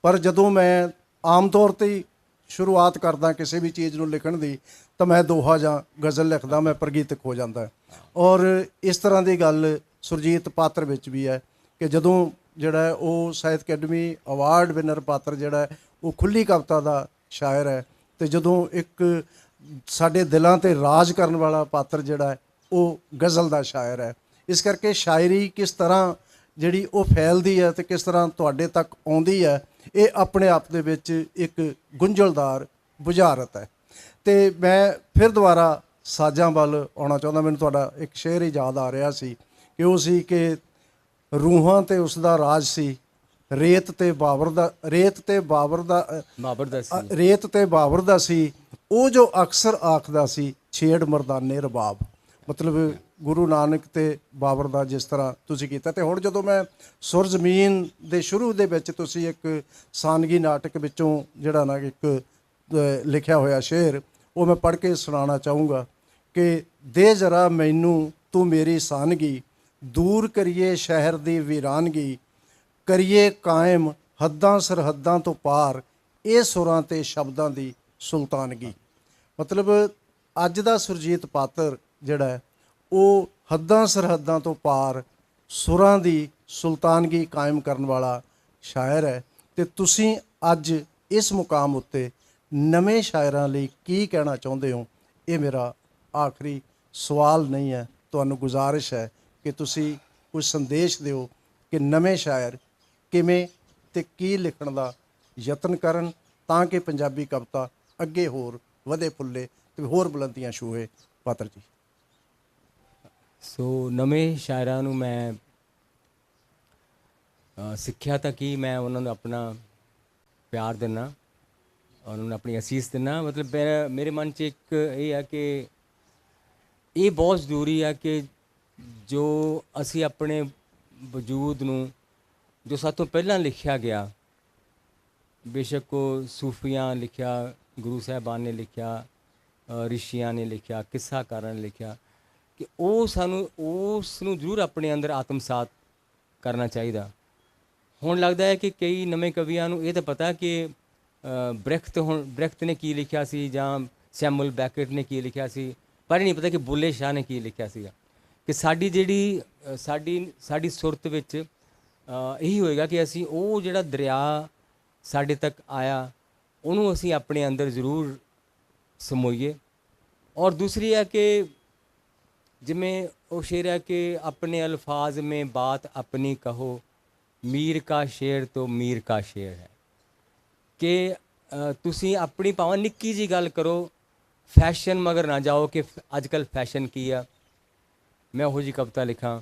ਪਰ ਜਦੋਂ ਮੈਂ ਆਮ ਤੌਰ 'ਤੇ ਹੀ ਸ਼ੁਰੂਆਤ ਕਰਦਾ ਕਿਸੇ ਵੀ ਚੀਜ਼ ਨੂੰ ਲਿਖਣ ਦੀ ਤਾਂ ਮੈਂ ਦੋਹਾ ਜਾਂ ਗਜ਼ਲ ਲਿਖਦਾ, ਮੈਂ ਪ੍ਰਗੀਤਕ ਹੋ ਜਾਂਦਾ। ਔਰ ਇਸ ਤਰ੍ਹਾਂ ਦੀ ਗੱਲ ਸੁਰਜੀਤ ਪਾਤਰ ਵਿੱਚ ਵੀ ਹੈ ਕਿ ਜਦੋਂ ਜਿਹੜਾ ਉਹ ਸਾਹਿਤ ਅਕੈਡਮੀ ਅਵਾਰਡ ਵਿਨਰ ਪਾਤਰ ਜਿਹੜਾ ਉਹ ਖੁੱਲ੍ਹੀ ਕਵਿਤਾ ਦਾ ਸ਼ਾਇਰ ਹੈ, ਅਤੇ ਜਦੋਂ ਇੱਕ ਸਾਡੇ ਦਿਲਾਂ 'ਤੇ ਰਾਜ ਕਰਨ ਵਾਲਾ ਪਾਤਰ ਜਿਹੜਾ ਹੈ ਉਹ ਗਜ਼ਲ ਦਾ ਸ਼ਾਇਰ ਹੈ। ਇਸ ਕਰਕੇ ਸ਼ਾਇਰੀ ਕਿਸ ਤਰ੍ਹਾਂ ਜਿਹੜੀ ਉਹ ਫੈਲਦੀ ਹੈ ਅਤੇ ਕਿਸ ਤਰ੍ਹਾਂ ਤੁਹਾਡੇ ਤੱਕ ਆਉਂਦੀ ਹੈ, ਇਹ ਆਪਣੇ ਆਪ ਦੇ ਵਿੱਚ ਇੱਕ ਗੁੰਝਲਦਾਰ ਬੁਝਾਰਤ ਹੈ। ਅਤੇ ਮੈਂ ਫਿਰ ਦੁਬਾਰਾ ਸਾਜ਼ਾਂ ਵੱਲ ਆਉਣਾ ਚਾਹੁੰਦਾ। ਮੈਨੂੰ ਤੁਹਾਡਾ ਇੱਕ ਸ਼ੇਅਰ ਹੀ ਯਾਦ ਆ ਰਿਹਾ ਸੀ ਕਿ ਉਹ ਸੀ ਕਿ ਰੂਹਾਂ 'ਤੇ ਉਸ ਦਾ ਰਾਜ ਸੀ, ਰੇਤ ਤੇ ਬਾਬਰ ਦਾ ਸੀ, ਉਹ ਜੋ ਅਕਸਰ ਆਖਦਾ ਸੀ ਛੇੜ ਮਰਦਾਨੇ ਰਬਾਬ। ਮਤਲਬ ਗੁਰੂ ਨਾਨਕ ਤੇ ਬਾਬਰ ਦਾ ਜਿਸ ਤਰ੍ਹਾਂ ਤੁਸੀਂ ਕੀਤਾ। ਅਤੇ ਹੁਣ ਜਦੋਂ ਮੈਂ ਸੁਰ ਜ਼ਮੀਨ ਦੇ ਸ਼ੁਰੂ ਦੇ ਵਿੱਚ ਤੁਸੀਂ ਇੱਕ ਸਾਨਗੀ ਨਾਟਕ ਵਿੱਚੋਂ ਜਿਹੜਾ ਨਾ ਇੱਕ ਲਿਖਿਆ ਹੋਇਆ ਸ਼ੇਰ ਉਹ ਮੈਂ ਪੜ੍ਹ ਕੇ ਸੁਣਾਉਣਾ ਚਾਹੂੰਗਾ ਕਿ ਦੇ ਜ਼ਰਾ ਮੈਨੂੰ ਤੂੰ ਮੇਰੀ ਸਾਨਗੀ, ਦੂਰ ਕਰੀਏ ਸ਼ਹਿਰ ਦੀ ਵੀਰਾਨਗੀ, ਕਰੀਏ ਕਾਇਮ ਹੱਦਾਂ ਸਰਹੱਦਾਂ ਤੋਂ ਪਾਰ, ਇਹ ਸੁਰਾਂ ਤੇ ਸ਼ਬਦਾਂ ਦੀ ਸੁਲਤਾਨਗੀ। ਮਤਲਬ ਅੱਜ ਦਾ ਸੁਰਜੀਤ ਪਾਤਰ ਜਿਹੜਾ ਹੈ ਉਹ ਹੱਦਾਂ ਸਰਹੱਦਾਂ ਤੋਂ ਪਾਰ ਸੁਰਾਂ ਦੀ ਸੁਲਤਾਨਗੀ ਕਾਇਮ ਕਰਨ ਵਾਲਾ ਸ਼ਾਇਰ ਹੈ। ਅਤੇ ਤੁਸੀਂ ਅੱਜ ਇਸ ਮੁਕਾਮ ਉੱਤੇ ਨਵੇਂ ਸ਼ਾਇਰਾਂ ਲਈ ਕੀ ਕਹਿਣਾ ਚਾਹੁੰਦੇ ਹੋ? ਇਹ ਮੇਰਾ ਆਖਰੀ ਸਵਾਲ ਨਹੀਂ ਹੈ, ਤੁਹਾਨੂੰ ਗੁਜ਼ਾਰਿਸ਼ ਹੈ ਕਿ ਤੁਸੀਂ ਕੁਝ ਸੰਦੇਸ਼ ਦਿਓ ਕਿ ਨਵੇਂ ਸ਼ਾਇਰ ਕਿਵੇਂ ਅਤੇ ਕੀ ਲਿਖਣ ਦਾ ਯਤਨ ਕਰਨ ਤਾਂ ਕਿ ਪੰਜਾਬੀ ਕਵਿਤਾ ਅੱਗੇ ਹੋਰ ਵਧੇ ਫੁੱਲੇ ਅਤੇ ਹੋਰ ਬੁਲੰਦੀਆਂ ਛੂਹੇ। ਪਾਤਰ ਜੀ। ਸੋ ਨਵੇਂ ਸ਼ਾਇਰਾਂ ਨੂੰ ਮੈਂ ਸਿੱਖਿਆ ਤਾਂ ਕਿ ਮੈਂ ਉਹਨਾਂ ਨੂੰ ਆਪਣਾ ਪਿਆਰ ਦਿੰਦਾ, ਉਹਨਾਂ ਨੂੰ ਆਪਣੀ ਅਸੀਸ ਦਿੰਦਾ। ਮਤਲਬ ਮੇਰੇ ਮਨ 'ਚ ਇੱਕ ਇਹ ਹੈ ਕਿ ਇਹ ਬਹੁਤ ਜ਼ਰੂਰੀ ਹੈ ਕਿ ਜੋ ਅਸੀਂ ਆਪਣੇ ਵਜੂਦ ਨੂੰ, ਜੋ ਸਾਡੇ ਤੋਂ ਪਹਿਲਾਂ ਲਿਖਿਆ ਗਿਆ, ਬੇਸ਼ੱਕ ਉਹ ਸੂਫੀਆਂ ਲਿਖਿਆ, ਗੁਰੂ ਸਾਹਿਬਾਨ ਨੇ ਲਿਖਿਆ, ਰਿਸ਼ੀਆਂ ਨੇ ਲਿਖਿਆ, ਕਿੱਸਾਕਾਰਾਂ ਨੇ ਲਿਖਿਆ, ਕਿ ਉਹ ਸਾਨੂੰ ਉਸ ਨੂੰ ਜ਼ਰੂਰ ਆਪਣੇ ਅੰਦਰ ਆਤਮਸਾਤ ਕਰਨਾ ਚਾਹੀਦਾ। ਹੁਣ ਲੱਗਦਾ ਹੈ ਕਿ ਕਈ ਨਵੇਂ ਕਵੀਆਂ ਨੂੰ ਇਹ ਤਾਂ ਪਤਾ ਕਿ ਬ੍ਰੈਖਤ ਨੇ ਕੀ ਲਿਖਿਆ ਸੀ ਜਾਂ ਸੈਮੂਅਲ ਬੈਕਟ ਨੇ ਕੀ ਲਿਖਿਆ ਸੀ, ਪਰ ਇਹ ਨਹੀਂ ਪਤਾ ਕਿ ਬੁੱਲੇ ਸ਼ਾਹ ਨੇ ਕੀ ਲਿਖਿਆ ਸੀਗਾ। ਕਿ ਸਾਡੀ ਜਿਹੜੀ ਸਾਡੀ ਸੁਰਤ ਵਿੱਚ ਇਹੀ ਹੋਏਗਾ ਕਿ ਅਸੀਂ ਉਹ ਜਿਹੜਾ ਦਰਿਆ ਸਾਡੇ ਤੱਕ ਆਇਆ ਉਹਨੂੰ ਅਸੀਂ ਆਪਣੇ ਅੰਦਰ ਜ਼ਰੂਰ ਸਮੋਈਏ। ਔਰ ਦੂਸਰੀ ਹੈ ਕਿ ਜਿਵੇਂ ਉਹ ਸ਼ੇਰ ਹੈ ਕਿ ਆਪਣੇ ਅਲਫਾਜ਼ ਮੇਂ ਬਾਤ ਆਪਣੀ ਕਹੋ, ਮੀਰ ਕਾ ਸ਼ੇਰ ਤੋਂ ਮੀਰ ਕਾ ਸ਼ੇਰ ਹੈ। ਕਿ ਤੁਸੀਂ ਆਪਣੀ ਭਾਵੇਂ ਨਿੱਕੀ ਜਿਹੀ ਗੱਲ ਕਰੋ, ਫੈਸ਼ਨ ਮਗਰ ਨਾ ਜਾਓ ਕਿ ਅੱਜ ਕੱਲ੍ਹ ਫੈਸ਼ਨ ਕੀ ਆ, ਮੈਂ ਉਹੋ ਜਿਹੀ ਕਵਿਤਾ ਲਿਖਾਂ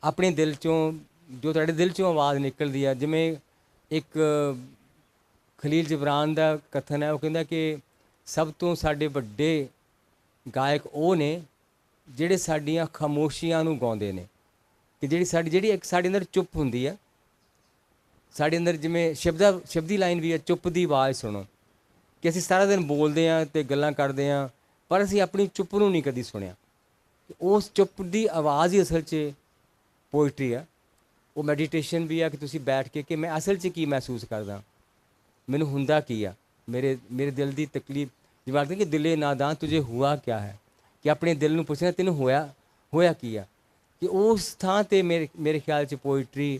ਆਪਣੇ ਦਿਲ 'ਚੋਂ, ਜੋ ਤੁਹਾਡੇ ਦਿਲ 'ਚੋਂ ਆਵਾਜ਼ ਨਿਕਲਦੀ ਆ। ਜਿਵੇਂ ਇੱਕ ਖਲੀਲ ਜਿਬਰਾਨ ਦਾ ਕਥਨ ਹੈ, ਉਹ ਕਹਿੰਦਾ ਕਿ ਸਭ ਤੋਂ ਸਾਡੇ ਵੱਡੇ ਗਾਇਕ ਉਹ ਨੇ ਜਿਹੜੇ ਸਾਡੀਆਂ ਖਾਮੋਸ਼ੀਆਂ ਨੂੰ ਗਾਉਂਦੇ ਨੇ। ਕਿ ਜਿਹੜੀ ਇੱਕ ਸਾਡੇ ਅੰਦਰ ਚੁੱਪ ਹੁੰਦੀ ਆ, ਸਾਡੇ ਅੰਦਰ ਜਿਵੇਂ ਸ਼ਬਦੀ ਲਾਈਨ ਵੀ ਹੈ, ਚੁੱਪ ਦੀ ਆਵਾਜ਼ ਸੁਣੋ। ਕਿ ਅਸੀਂ ਸਾਰਾ ਦਿਨ ਬੋਲਦੇ ਹਾਂ ਅਤੇ ਗੱਲਾਂ ਕਰਦੇ ਹਾਂ, ਪਰ ਅਸੀਂ ਆਪਣੀ ਚੁੱਪ ਨੂੰ ਨਹੀਂ ਕਦੀ ਸੁਣਿਆ। ਉਸ ਚੁੱਪ ਦੀ ਆਵਾਜ਼ ਹੀ ਅਸਲ 'ਚ ਪੋਇਟਰੀ ਆ। ਉਹ ਮੈਡੀਟੇਸ਼ਨ ਵੀ ਆ ਕਿ ਤੁਸੀਂ ਬੈਠ ਕੇ ਕਿ ਮੈਂ ਅਸਲ 'ਚ ਕੀ ਮਹਿਸੂਸ ਕਰਦਾ, ਮੈਨੂੰ ਹੁੰਦਾ ਕੀ ਆ, ਮੇਰੇ ਦਿਲ ਦੀ ਤਕਲੀਫ। ਜਿਵੇਂ ਆਖਦੇ ਕਿ ਦਿਲੇ ਨਾਦਾਂ ਤੁਝੇ ਹੁਆ ਕਿਆ ਹੈ, ਕਿ ਆਪਣੇ ਦਿਲ ਨੂੰ ਪੁੱਛਣਾ ਤੈਨੂੰ ਹੋਇਆ ਕੀ ਆ। ਕਿ ਉਸ ਥਾਂ 'ਤੇ ਮੇਰੇ ਖਿਆਲ 'ਚ ਪੋਇਟਰੀ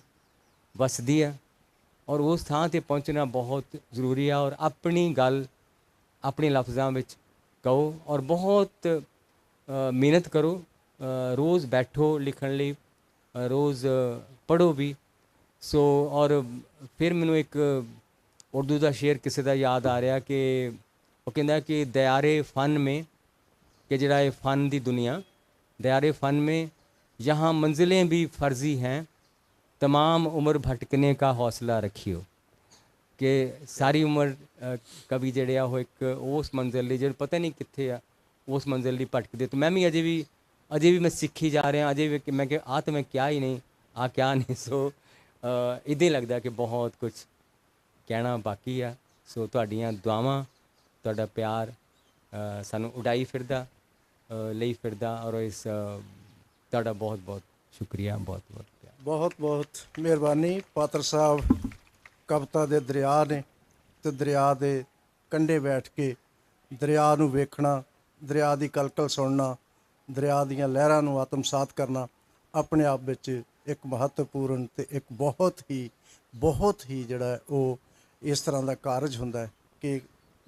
ਵਸਦੀ ਆ। ਔਰ ਉਸ ਥਾਂ 'ਤੇ ਪਹੁੰਚਣਾ ਬਹੁਤ ਜ਼ਰੂਰੀ ਆ। ਔਰ ਆਪਣੀ ਗੱਲ ਆਪਣੇ ਲਫ਼ਜ਼ਾਂ ਵਿੱਚ ਕਹੋ ਔਰ ਬਹੁਤ ਮਿਹਨਤ ਕਰੋ। ਰੋਜ਼ ਬੈਠੋ ਲਿਖਣ ਲਈ, रोज़ पढ़ो भी। सो और फिर मैनू एक उर्दू का शेर किसी का याद आ रहा कि वो कहता कि दयारे फ़न में, कि जड़ा ये फ़न की दुनिया, दयारे फ़न में यहाँ मंजिलें भी फ़र्जी हैं, तमाम उम्र भटकने का हौसला रखियो। कि सारी उम्र कभी जड़े आ एक उस मंजिल जो पता नहीं कितने आ उस मंजिल की भटकते। तो मैं भी अजे भी मैं सीखी जा रहा, अजे भी मैं कि आ तो मैं क्या ही नहीं, आ क्या नहीं। सो इदां ही लगता कि बहुत कुछ कहना बाकी आ। सो तुहाड़ियां दुआवां, तुहाड़ा प्यार सानू उड़ाई फिरदा ਲਈ ਫਿਰਦਾ। और इस ਤੁਹਾਡਾ बहुत बहुत शुक्रिया, बहुत बहुत प्यार। बहुत बहुत ਮਿਹਰਬਾਨੀ। ਪਾਤਰ ਸਾਹਿਬ ਕਵਿਤਾ ਦੇ ਦਰਿਆ ਨੇ ਤੇ ਦਰਿਆ ਦੇ ਕੰਢੇ ਬੈਠ ਕੇ ਦਰਿਆ ਨੂੰ ਵੇਖਣਾ, ਦਰਿਆ ਦੀ ਕਲਕਲ ਸੁਣਨਾ, ਦਰਿਆ ਦੀਆਂ ਲਹਿਰਾਂ ਨੂੰ ਆਤਮਸਾਤ ਕਰਨਾ ਆਪਣੇ ਆਪ ਵਿੱਚ ਇੱਕ ਮਹੱਤਵਪੂਰਨ ਤੇ ਇੱਕ ਬਹੁਤ ਹੀ ਜਿਹੜਾ ਉਹ ਇਸ ਤਰ੍ਹਾਂ ਦਾ ਕਾਰਜ ਹੁੰਦਾ ਹੈ ਕਿ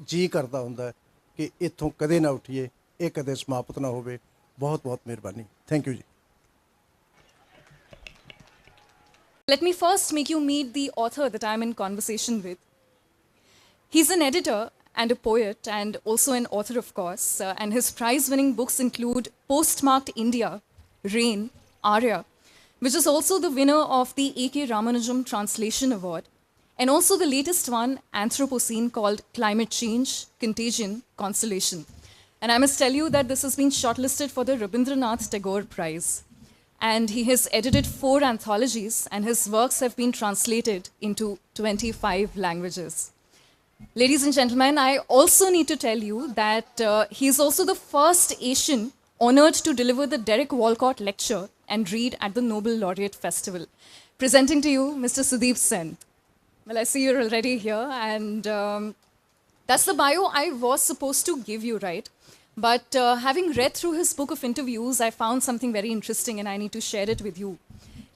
ਜੀ ਕਰਦਾ ਹੁੰਦਾ ਹੈ ਕਿ ਇੱਥੋਂ ਕਦੇ ਨਾ ਉੱਠੀਏ, ਇਹ ਕਦੇ ਸਮਾਪਤ ਨਾ ਹੋਵੇ। ਬਹੁਤ ਬਹੁਤ ਮਿਹਰਬਾਨੀ। ਥੈਂਕ ਯੂ ਜੀ। Let me first make you meet the author that I'm in conversation with. He's an editor and a poet and also an author, of course, and his prize-winning books include Postmarked India, Rain, Arya, which is also the winner of the A.K. Ramanujam Translation Award, and also the latest one, Anthropocene, called Climate Change, Contagion, Consolation. And I must tell you that this has been shortlisted for the Rabindranath Tagore Prize. And he has edited 4 anthologies, and his works have been translated into 25 languages. Ladies and gentlemen, I also need to tell you that he is also the first Asian honored to deliver the Derek Walcott Lecture and read at the Nobel Laureate Festival. Presenting to you, Mr. Sudeep Sen. Well, I see you're already here, and that's the bio I was supposed to give you, right? But having read through his book of interviews, I found something very interesting and I need to share it with you.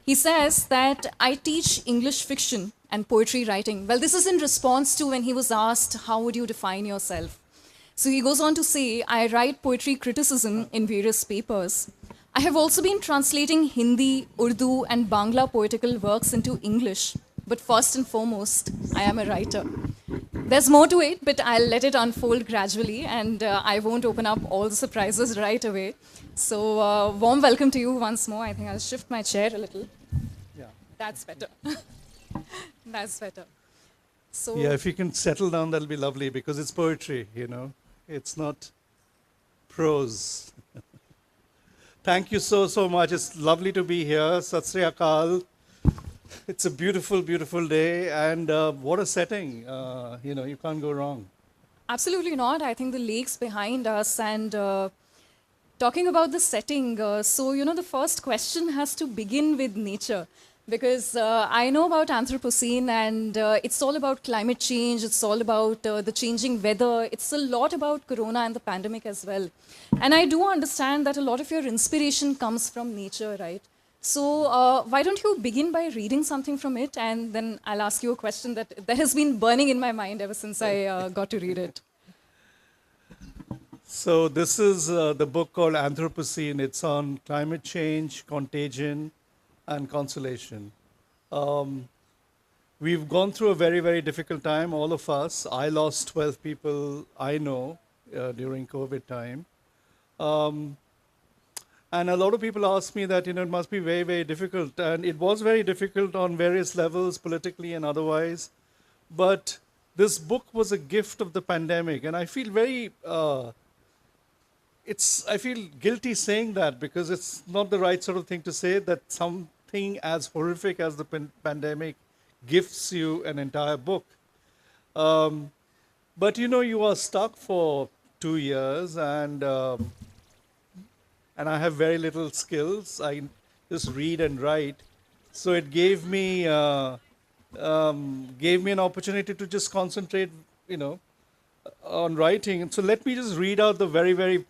He says that I teach English fiction and poetry writing. Well, this is in response to when he was asked, how would you define yourself? So he goes on to say, I write poetry criticism in various papers. I have also been translating Hindi, Urdu, and Bangla poetical works into English. But first and foremost, I am a writer. There's more to it, but I'll let it unfold gradually, and I won't open up all the surprises right away. So, warm welcome to you once more. I think I'll shift my chair a little. Yeah. That's better. That's better. So, Yeah, if you can settle down, that'll be lovely because it's poetry, you know. It's not prose. Thank you so much. It's lovely to be here. Sat Sri Akal. It's a beautiful, beautiful day, and what a setting. You know, you can't go wrong. absolutely not. I think the lakes behind us, and talking about the setting, so, the first question has to begin with nature. Because I know about Anthropocene, and it's all about climate change, it's all about the changing weather, it's a lot about Corona and the pandemic as well. And I do understand that a lot of your inspiration comes from nature, right? So why don't you begin by reading something from it, and then I'll ask you a question that has been burning in my mind ever since I got to read it. So this is the book called Anthropocene. It's on climate change, contagion, and consolation. We've gone through a very, very difficult time, all of us. I lost 12 people I know during COVID time. And a lot of people ask me that, it must be very, very difficult. And it was very difficult on various levels, politically and otherwise. But this book was a gift of the pandemic. And I feel very, I feel guilty saying that because it's not the right sort of thing to say, that something as horrific as the pandemic gifts you an entire book. But you are stuck for 2 years, and I have very little skills. I just read and write. So it gave me an opportunity to just concentrate, on writing. And so let me just read out the very, very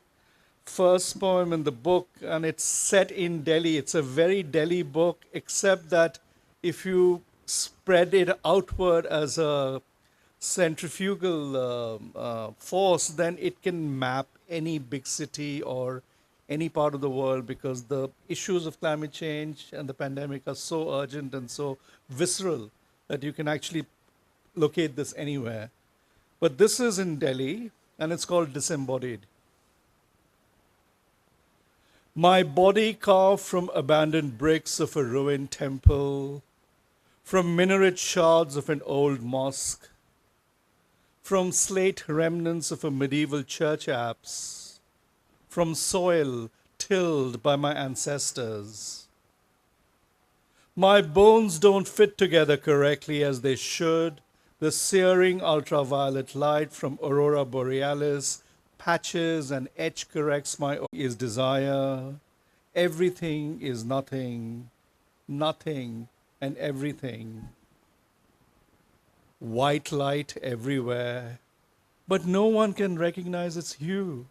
first poem in the book, and it's set in Delhi. It's a very Delhi book, except that if you spread it outward as a centrifugal force, then it can map any big city or any part of the world because the issues of climate change and the pandemic are so urgent and so visceral that you can actually locate this anywhere. But this is in Delhi and it's called Disembodied. My body carved from abandoned bricks of a ruined temple, from minaret shards of an old mosque, from slate remnants of a medieval church apse, from soil tilled by my ancestors. My bones don't fit together correctly as they should. The searing ultraviolet light from aurora borealis patches and etch corrects my is desire. Everything is nothing, nothing and everything. White light everywhere, but no one can recognize its hue.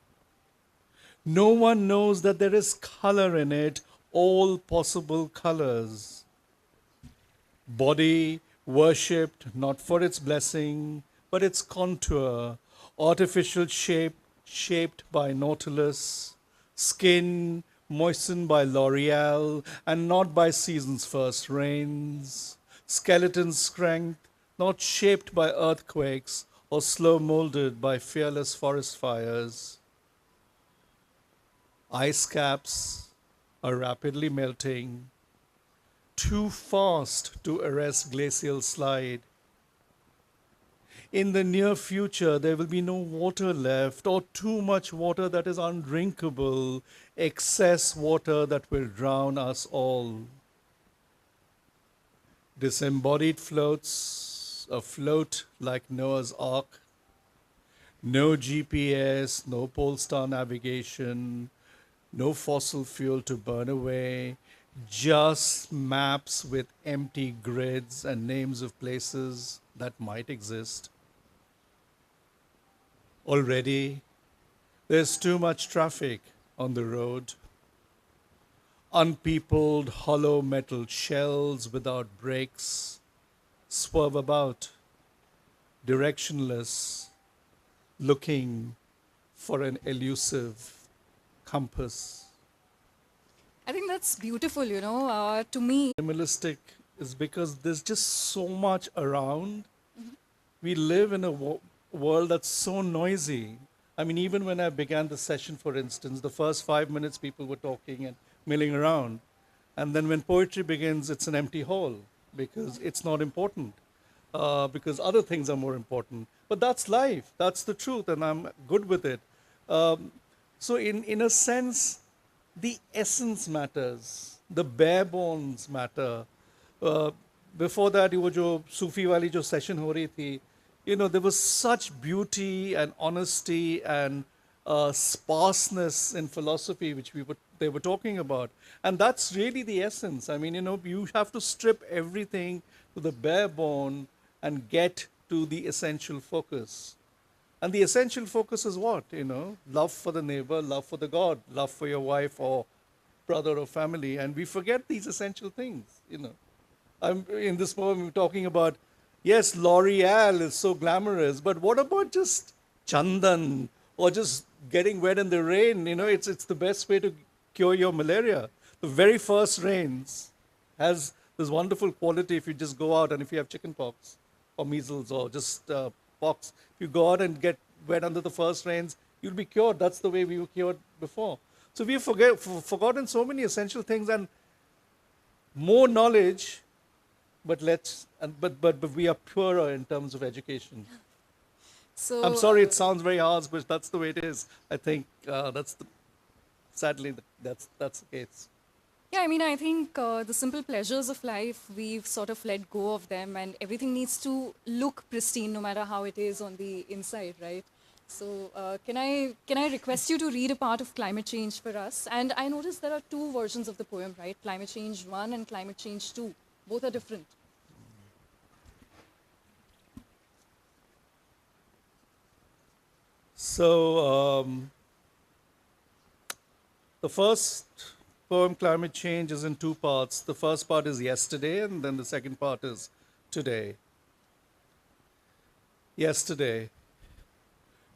No one knows that there is color in it, all possible colors. Body worshipped not for its blessing, but its contour, artificial shape shaped by Nautilus, skin moistened by L'Oreal and not by season's first rains, skeleton strength not shaped by earthquakes or slow molded by fearless forest fires. Ice caps are rapidly melting, too fast to arrest glacial slide. In the near future, there will be no water left, or too much water that is undrinkable, excess water that will drown us all. Disembodied floats afloat like Noah's Ark. No GPS, no pole star navigation, no fossil fuel to burn away, just maps with empty grids and names of places that might exist. Already, there's too much traffic on the road. Unpeopled hollow metal shells without brakes swerve about, directionless, looking for an elusive compass. I think that's beautiful, to me. Minimalistic is because there's just so much around. We live in a world that's so noisy. I mean, even when I began the session, for instance, the first 5 minutes people were talking and milling around. And then when poetry begins, it's an empty hall because it's not important, because other things are more important. But that's life. That's the truth, and I'm good with it. So in a sense, the essence matters. The bare bones matter. Before that, वो जो सूफी वाली जो session हो रही थी, there was such beauty and honesty and sparseness in philosophy, which they were talking about. And that's really the essence. I mean, you have to strip everything to the bare bone and get to the essential focus. And the essential focus is what? Love for the neighbor, love for the God, love for your wife or brother or family. And we forget these essential things, in this poem, we're talking about, yes, L'Oreal is so glamorous, but what about just Chandan or just getting wet in the rain? It's the best way to cure your malaria. The very first rains has this wonderful quality if you just go out and if you have chicken pox or measles or just pox, if you go out and get wet under the first rains, you'll be cured. That's the way we were cured before. So we've forgotten so many essential things and more knowledge, but we are poorer in terms of education. So I'm sorry, it sounds very harsh, but that's the way it is. I think sadly, that's the case. Yeah, I think the simple pleasures of life, we've sort of let go of them, and everything needs to look pristine no matter how it is on the inside, right? So can I request you to read a part of Climate Change for us? And I noticed there are two versions of the poem, right? Climate Change 1 and Climate Change 2. Both are different. So the first poem, Climate Change, is in two parts. The first part is yesterday, and then the second part is today. Yesterday.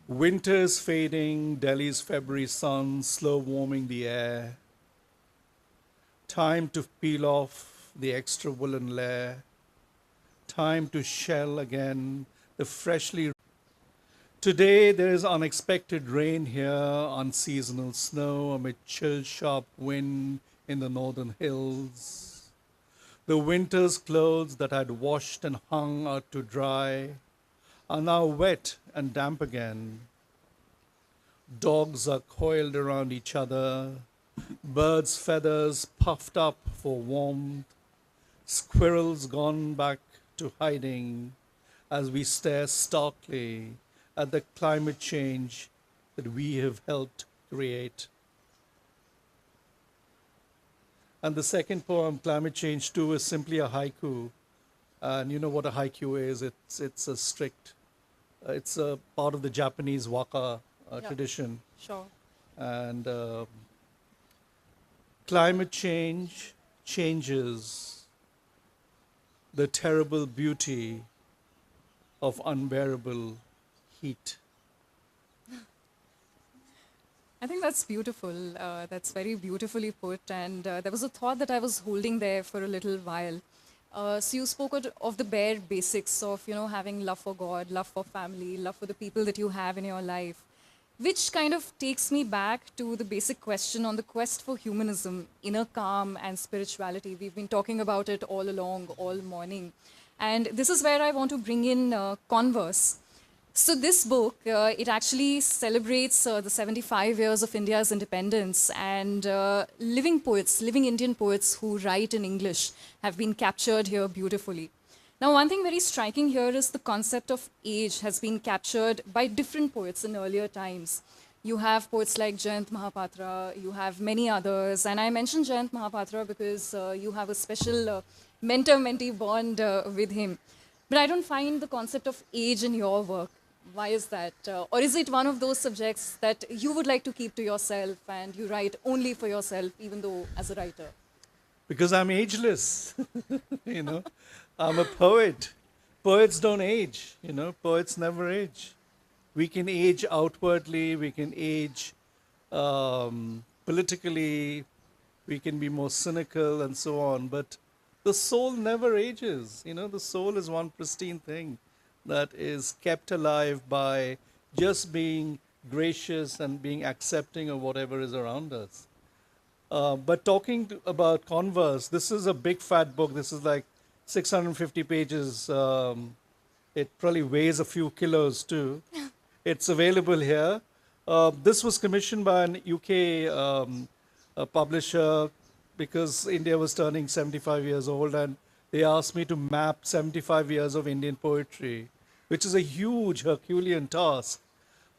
Winter's fading, Delhi's February sun slow warming the air. Time to peel off the extra woolen layer. Time to shell again the freshly. Today there is unexpected rain here, unseasonal snow amid chill sharp wind in the northern hills. The winter's clothes that I'd washed and hung out to dry are now wet and damp again. Dogs are coiled around each other, birds' feathers puffed up for warmth, squirrels gone back to hiding as we stare starkly at the climate change that we have helped create. And the second poem, Climate Change 2, is simply a haiku. And you know what a haiku is? It's a strict, it's a part of the Japanese waka tradition. Sure. And climate change changes the terrible beauty of unbearable heat. I think that's beautiful. That's very beautifully put. And there was a thought that I was holding there for a little while. So you spoke of the bare basics of, having love for God, love for family, love for the people that you have in your life, which kind of takes me back to the basic question on the quest for humanism, inner calm and spirituality. We've been talking about it all along, all morning. And this is where I want to bring in Converse. So this book, it actually celebrates the 75 years of India's independence, and living poets, living Indian poets who write in English have been captured here beautifully. Now, one thing very striking here is the concept of age has been captured by different poets in earlier times. You have poets like Jayant Mahapatra, you have many others, and I mentioned Jayant Mahapatra because you have a special mentor-mentee bond with him. But I don't find the concept of age in your work. Why is that? Or is it one of those subjects that you would like to keep to yourself and you write only for yourself, even though as a writer? Because I'm ageless, I'm a poet. Poets don't age, poets never age. We can age outwardly, we can age politically, we can be more cynical and so on, but the soul never ages. The soul is one pristine thing that is kept alive by just being gracious and being accepting of whatever is around us. But talking about Converse, this is a big fat book. This is like 650 pages. It probably weighs a few kilos too. It's available here. This was commissioned by an UK publisher because India was turning 75 years old, and they asked me to map 75 years of Indian poetry, which is a huge Herculean task.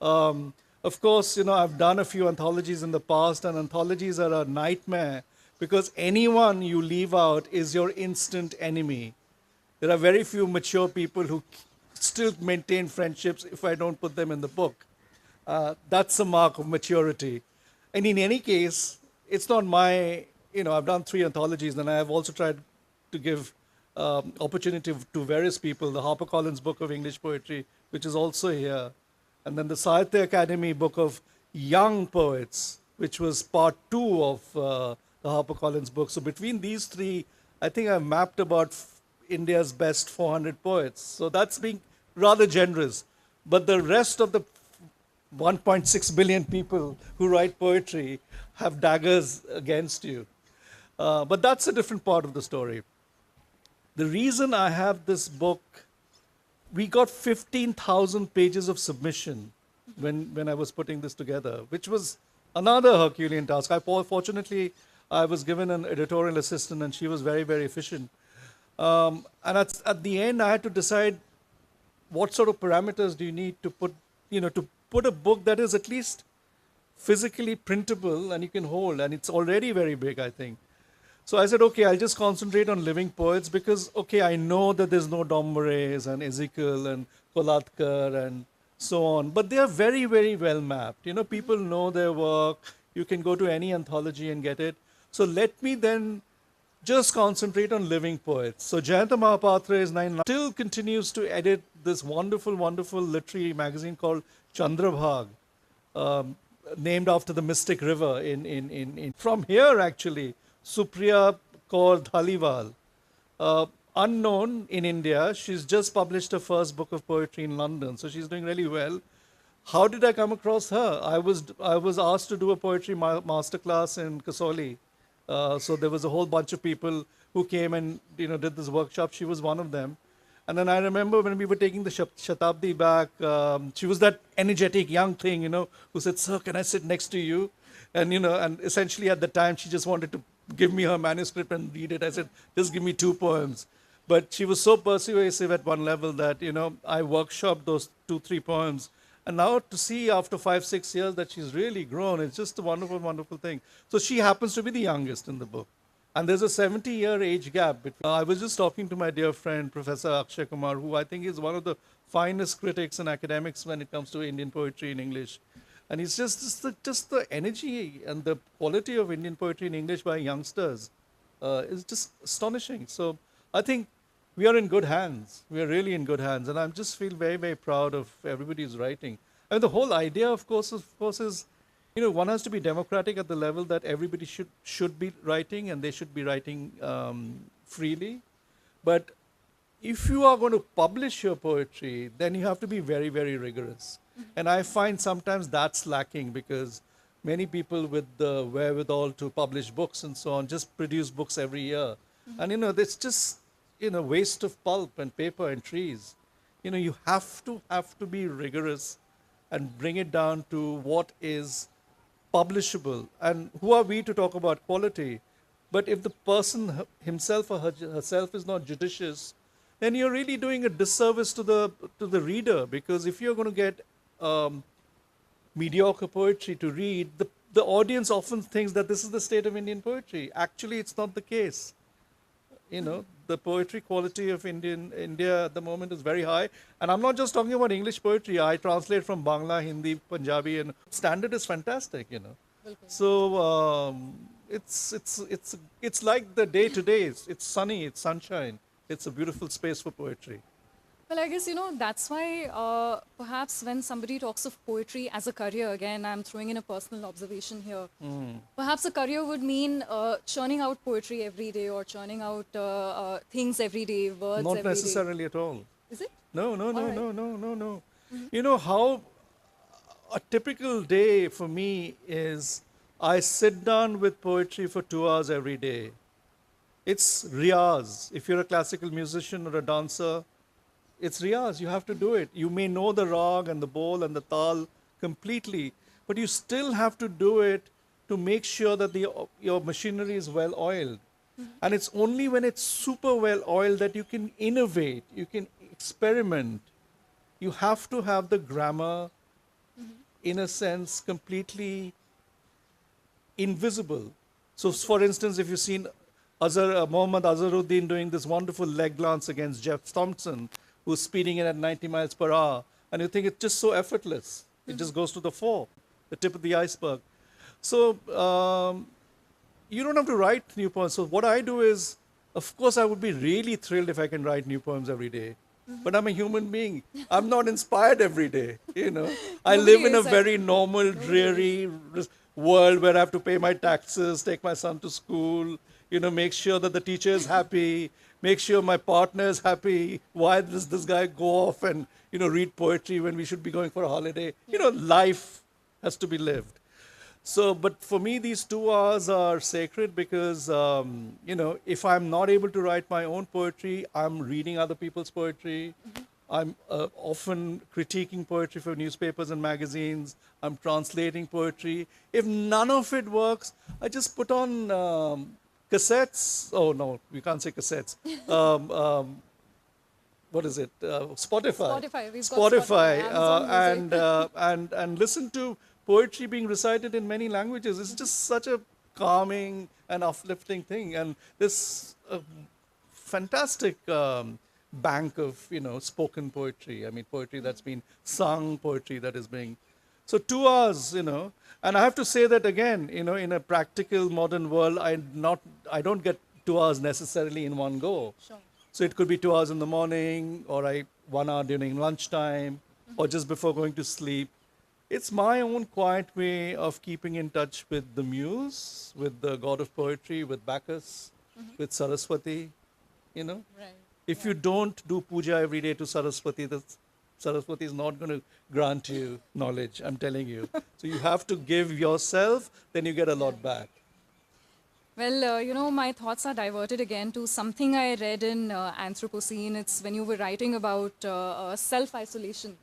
Of course, I've done a few anthologies in the past, and anthologies are a nightmare because anyone you leave out is your instant enemy. There are very few mature people who still maintain friendships if I don't put them in the book. That's a mark of maturity. And in any case, it's not my, I've done 3 anthologies, and I have also tried to give opportunity to various people, the HarperCollins Book of English Poetry, which is also here, and then the Sahitya Academy Book of Young Poets, which was part 2 of the HarperCollins book. So between these 3, I think I've mapped about India's best 400 poets. So that's being rather generous. But the rest of the 1.6 billion people who write poetry have daggers against you. But that's a different part of the story. The reason I have this book, we got 15,000 pages of submission when I was putting this together, which was another Herculean task. Fortunately, I was given an editorial assistant, and she was very, very efficient. And at the end, I had to decide what sort of parameters do you need to put a book that is at least physically printable and you can hold, and it's already very big, I think. So I said, okay, I'll just concentrate on living poets because, okay, I know that there's no Dombares and Ezekiel and Kolatkar and so on, but they are very, very well mapped. People know their work. You can go to any anthology and get it. So let me then just concentrate on living poets. So Jayanta Mahapatra is still continues to edit this wonderful, wonderful literary magazine called Chandrabhag, um, named after the Mystic River from here actually, Supriya Kaur Dhaliwal. Uh, Unknown in India, she's just published her first book of poetry in London, so she's doing really well. How did I come across her? I was asked to do a poetry masterclass in Kasoli. So there was a whole bunch of people who came and did this workshop. She was one of them. And then I remember when we were taking the Shatabdi back, she was that energetic young thing, who said, "Sir, can I sit next to you?" And and essentially at the time she just wanted to give me her manuscript and read it. I said, "Just give me 2 poems." But she was so persuasive at one level that I workshopped those 2-3 poems. And now to see after 5-6 years that she's really grown, it's just a wonderful, wonderful thing. So she happens to be the youngest in the book. And there's a 70-year age gap. I was just talking to my dear friend, Professor Akshay Kumar, who I think is one of the finest critics and academics when it comes to Indian poetry in English. And it's just the energy and the quality of Indian poetry in English by youngsters is just astonishing. So I think we are in good hands. We are really in good hands. And I just feel very, very proud of everybody who's writing. And the whole idea, of course, is one has to be democratic at the level that everybody should be writing, and they should be writing freely. But if you are going to publish your poetry, then you have to be very, very rigorous. And I find sometimes that's lacking because many people with the wherewithal to publish books and so on just produce books every year. And it's just waste of pulp and paper and trees. You have to be rigorous and bring it down to what is publishable. And who are we to talk about quality? But if the person himself or herself is not judicious, then you're really doing a disservice to the reader. Because if you're going to get mediocre poetry to read, the audience often thinks that this is the state of Indian poetry. Actually, it's not the case. The poetry quality of India at the moment is very high. And I'm not just talking about English poetry. I translate from Bangla, Hindi, Punjabi, and standard is fantastic, So it's like the day to day. It's sunny, it's sunshine. It's a beautiful space for poetry. Well, I guess, that's why perhaps when somebody talks of poetry as a career, again, I'm throwing in a personal observation here. Perhaps a career would mean churning out poetry every day or churning out things every day, words Not every day. Not necessarily at all. Is it? No. Mm-hmm. You know how a typical day for me is I sit down with poetry for 2 hours every day. It's riyaz. If you're a classical musician or a dancer, it's riyaz. You have to do it. You may know the rag and the bol and the tal completely, but you still have to do it to make sure that your machinery is well oiled. And it's only when it's super well oiled that you can innovate, you can experiment. You have to have the grammar, in a sense, completely invisible. So, for instance, if you've seen Mohammad Azharuddin doing this wonderful leg glance against Jeff Thompson, who's speeding in at 90 miles per hour, and you think it's just so effortless. It just goes to the fore, the tip of the iceberg. So you don't have to write new poems. So what I do is, of course, I would be really thrilled if I can write new poems every day. But I'm a human being. I'm not inspired every day, I live in a very normal, dreary world where I have to pay my taxes, take my son to school, make sure that the teacher is happy, make sure my partner is happy. Why does this guy go off and, read poetry when we should be going for a holiday? Life has to be lived. So, but for me, these 2 hours are sacred because, if I'm not able to write my own poetry, I'm reading other people's poetry. I'm often critiquing poetry for newspapers and magazines. I'm translating poetry. If none of it works, I just put on cassettes. Oh, no, we can't say cassettes. What is it? Spotify. We've got Spotify. And listen to poetry being recited in many languages. It's just such a calming and uplifting thing. And this fantastic bank of, spoken poetry. I mean, poetry that's been sung, poetry that is being... So 2 hours, and I have to say that again, in a practical modern world, I don't get 2 hours necessarily in one go. Sure. So it could be 2 hours in the morning, or I 1 hour during lunchtime or just before going to sleep. It's my own quiet way of keeping in touch with the muse, with the god of poetry, with Bacchus, with Saraswati, you know. Right. If you don't do puja every day to Saraswati, the Saraswati is not going to grant you knowledge, I'm telling you. So you have to give yourself, then you get a lot back. Well, my thoughts are diverted again to something I read in Anthropocene. It's when you were writing about self-isolation.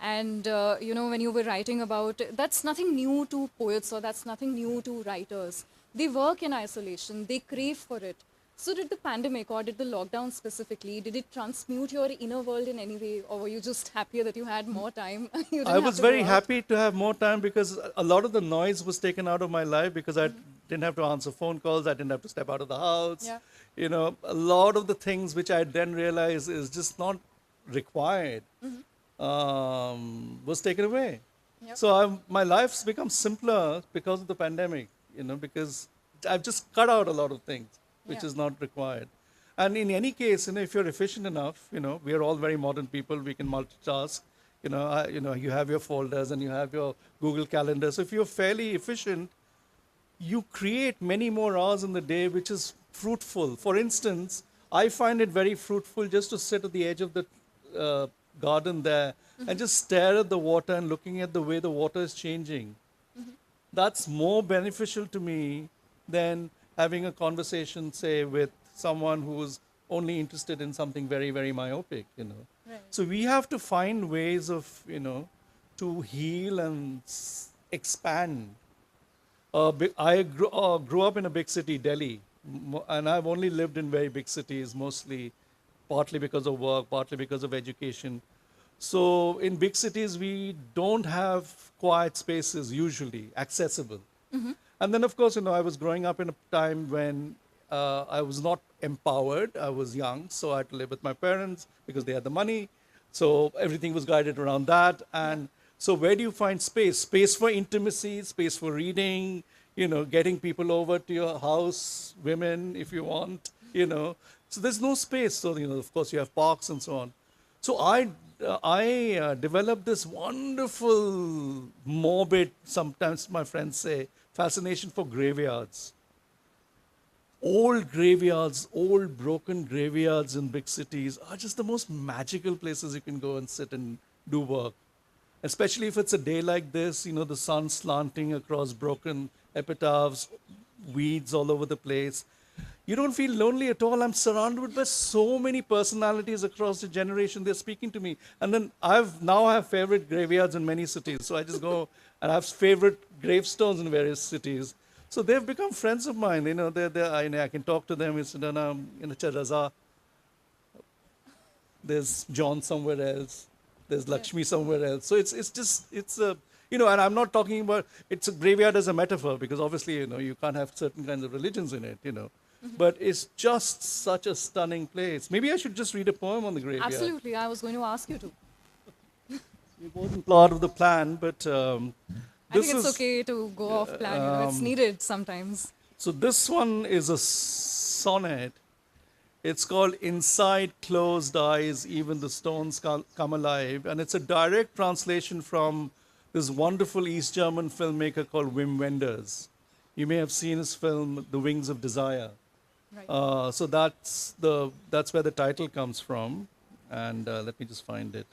And, when you were writing about, that's nothing new to poets or that's nothing new to writers. They work in isolation. They crave for it. So did the pandemic or did the lockdown specifically, did it transmute your inner world in any way? Or were you just happier that you had more time? You didn't I have was to very go out? happy to have more time because a lot of the noise was taken out of my life because I didn't have to answer phone calls, I didn't have to step out of the house. Yeah. You know, a lot of the things which I then realized is just not required was taken away. Yep. So my life's become simpler because of the pandemic, you know, because I've just cut out a lot of things which Yeah. is not required. And in any case, you know, if you're efficient enough, you know, we are all very modern people, we can multitask. You have your folders and you have your Google Calendar. So if you're fairly efficient, you create many more hours in the day, which is fruitful. For instance, I find it very fruitful just to sit at the edge of the garden there and just stare at the water and looking at the way the water is changing. That's more beneficial to me than having a conversation, say, with someone who's only interested in something very, very myopic, you know. Right. So we have to find ways of, to heal and expand. I grew up in a big city, Delhi, and I've only lived in very big cities, mostly partly because of work, partly because of education. So in big cities, we don't have quiet spaces usually accessible. And then, of course, I was growing up in a time when I was not empowered. I was young, so I had to live with my parents because they had the money. So everything was guided around that. And so where do you find space? Space for intimacy, space for reading, getting people over to your house, women, if you want, So there's no space. So, of course, you have parks and so on. So I developed this wonderful, morbid, sometimes my friends say, fascination for graveyards. Old graveyards, old broken graveyards in big cities are just the most magical places you can go and sit and do work. Especially if it's a day like this, the sun slanting across broken epitaphs, weeds all over the place. You don't feel lonely at all. I'm surrounded by so many personalities across the generation. They're speaking to me. And then I have favorite graveyards in many cities. So I just go and I have favorite gravestones in various cities. So they've become friends of mine. I can talk to them. It's Raza. There's John somewhere else. There's Lakshmi somewhere else. So and I'm not talking about, it's a graveyard as a metaphor because obviously, you can't have certain kinds of religions in it, But it's just such a stunning place. Maybe I should just read a poem on the graveyard. Absolutely. I was going to ask you to. It wasn't part of the plan, but I think it's okay to go off plan. It's needed sometimes. So this one is a sonnet. It's called Inside Closed Eyes, Even the Stones Come Alive. And it's a direct translation from this wonderful East German filmmaker called Wim Wenders. You may have seen his film, The Wings of Desire. Right. So that's where the title comes from. And let me just find it.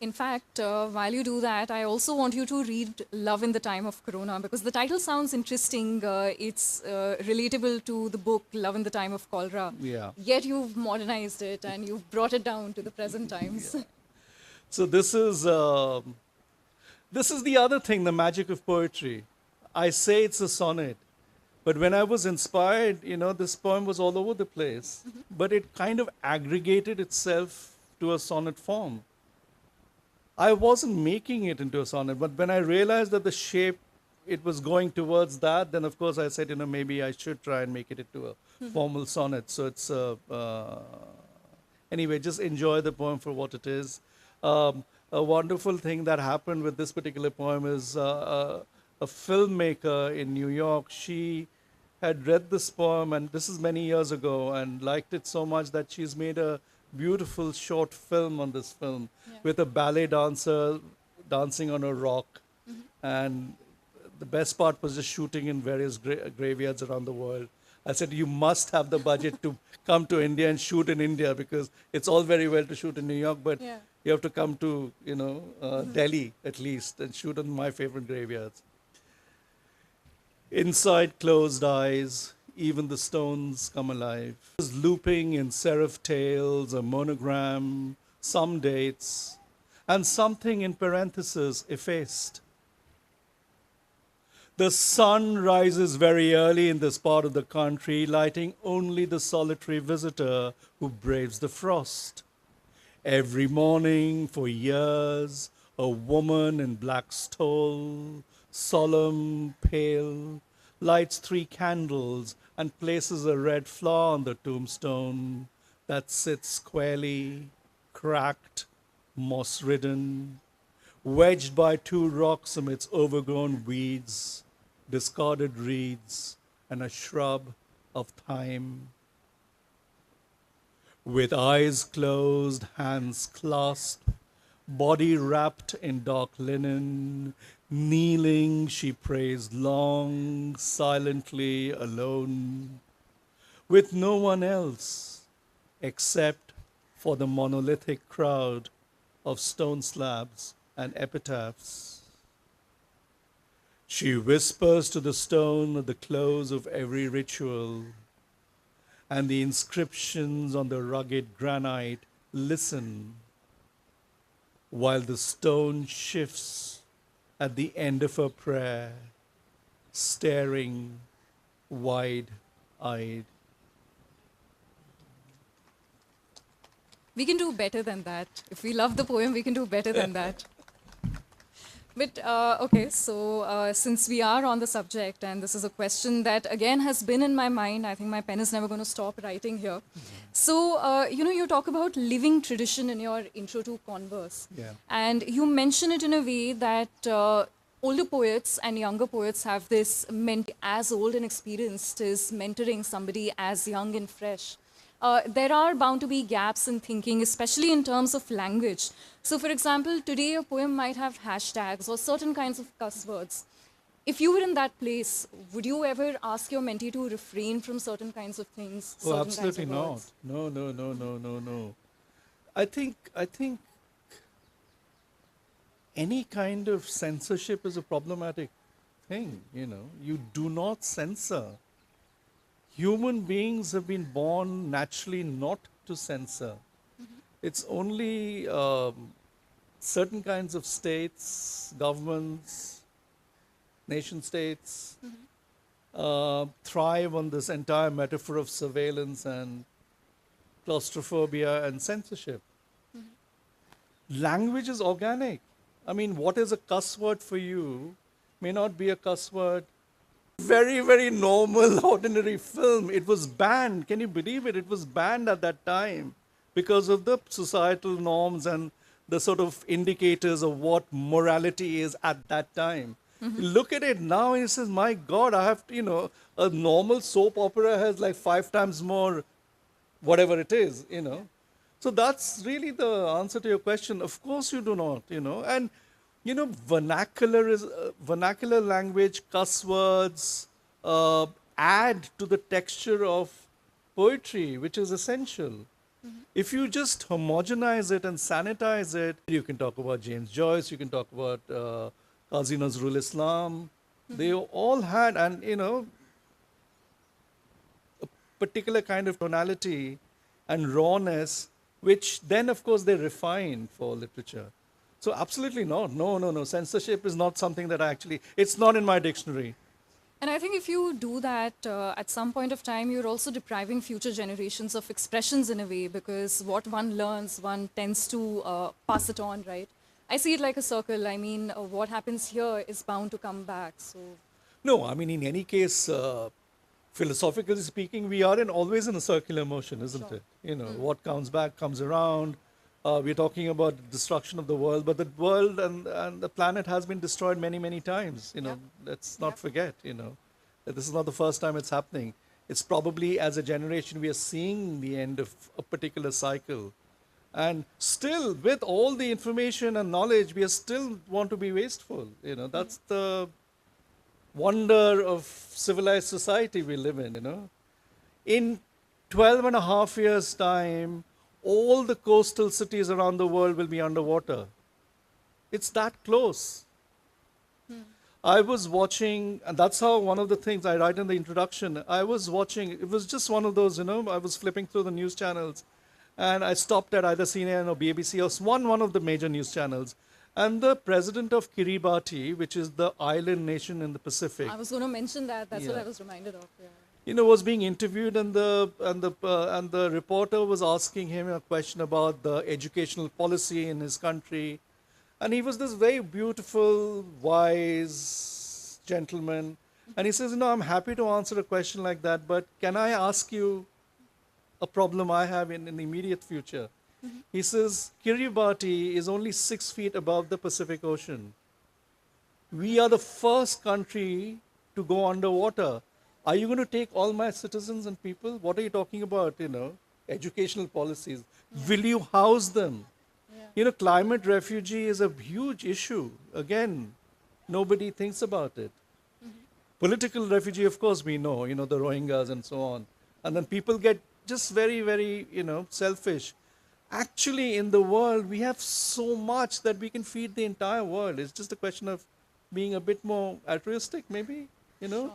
In fact, while you do that, I also want you to read Love in the Time of Corona because the title sounds interesting. It's relatable to the book Love in the Time of Cholera. Yeah. Yet you've modernized it and you've brought it down to the present times. Yeah. So this is the other thing, the magic of poetry. I say it's a sonnet, but when I was inspired, this poem was all over the place, but it kind of aggregated itself to a sonnet form. I wasn't making it into a sonnet, but when I realized that the shape, it was going towards that, then of course I said, maybe I should try and make it into a formal sonnet. So it's, anyway, just enjoy the poem for what it is. A wonderful thing that happened with this particular poem is a filmmaker in New York, she had read this poem, and this is many years ago, and liked it so much that she's made a beautiful short film on this film with a ballet dancer dancing on a rock. And the best part was just shooting in various graveyards around the world. I said, you must have the budget to come to India and shoot in India, because it's all very well to shoot in New York, but you have to come to, Delhi at least and shoot in my favorite graveyards. Inside closed eyes, even the stones come alive. Looping in serif tales, a monogram, some dates, and something in parentheses effaced. The sun rises very early in this part of the country, lighting only the solitary visitor who braves the frost. Every morning for years, a woman in black stole, solemn, pale, lights 3 candles and places a red flower on the tombstone that sits squarely, cracked, moss-ridden, wedged by 2 rocks amidst overgrown weeds, discarded reeds, and a shrub of thyme. With eyes closed, hands clasped, body wrapped in dark linen, kneeling, she prays long, silently, alone, with no one else except for the monolithic crowd of stone slabs and epitaphs. She whispers to the stone at the close of every ritual, and the inscriptions on the rugged granite listen while the stone shifts at the end of her prayer, staring wide-eyed. We can do better than that. If we love the poem, we can do better than that. But okay, so since we are on the subject, and this is a question that again has been in my mind, I think my pen is never going to stop writing here. So, you talk about living tradition in your intro to Converse. Yeah. And you mention it in a way that older poets and younger poets have this as old and experienced as mentoring somebody as young and fresh. There are bound to be gaps in thinking, especially in terms of language. So, for example, today a poem might have hashtags or certain kinds of cuss words. If you were in that place, would you ever ask your mentee to refrain from certain kinds of things? Oh, certain absolutely kinds of not. words? No. I think any kind of censorship is a problematic thing, You do not censor. Human beings have been born naturally not to censor. It's only certain kinds of states, governments, nation states thrive on this entire metaphor of surveillance and claustrophobia and censorship. Language is organic. I mean, what is a cuss word for you may not be a cuss word. Very, very normal, ordinary film. It was banned. Can you believe it? It was banned at that time because of the societal norms and the sort of indicators of what morality is at that time. Look at it now and it says, my God, I have to, a normal soap opera has like 5 times more whatever it is, So that's really the answer to your question. Of course you do not, and vernacular language, cuss words add to the texture of poetry, which is essential. If you just homogenize it and sanitize it, you can talk about James Joyce, you can talk about Qazi Nazrul Islam. They all had, and a particular kind of tonality and rawness, which then, of course, they refine for literature. So absolutely not. No. Censorship is not something that it's not in my dictionary. And I think if you do that, at some point of time, you're also depriving future generations of expressions in a way, because what one learns, one tends to pass it on, right? I see it like a circle. I mean, what happens here is bound to come back. So. No, I mean, in any case, philosophically speaking, we are always in a circular motion, isn't it? What comes back comes around. We're talking about destruction of the world, but the world and the planet has been destroyed many, many times. Let's not forget, that this is not the first time it's happening. It's probably, as a generation, we are seeing the end of a particular cycle. And still, with all the information and knowledge, we still want to be wasteful. You know, that's the wonder of civilized society we live in, you know. In 12 and a half years' time, all the coastal cities around the world will be underwater. It's that close. I was watching, and that's how one of the things I write in the introduction, I was watching, it was just one of those, you know, I was flipping through the news channels, and I stopped at either CNN or BBC or one of the major news channels. And the president of Kiribati, which is the island nation in the Pacific, I was going to mention that. That's what Yeah. I was reminded of. Yeah. you know, was being interviewed, and the reporter was asking him a question about the educational policy in his country, and he was this very beautiful, wise gentleman, and he says, you know, I'm happy to answer a question like that, but can I ask you a problem I have in the immediate future? He says, Kiribati is only 6 feet above the Pacific Ocean. We are the first country to go underwater. Are you going to take all my citizens and people? What are you talking about, you know, educational policies? Will you house them? You know, climate refugee is a huge issue. Again, nobody thinks about it. Political refugee, of course, we know, you know, the Rohingyas and so on. And then people get just very, very, you know, selfish. Actually, in the world, we have so much that we can feed the entire world. It's just a question of being a bit more altruistic, maybe, you know.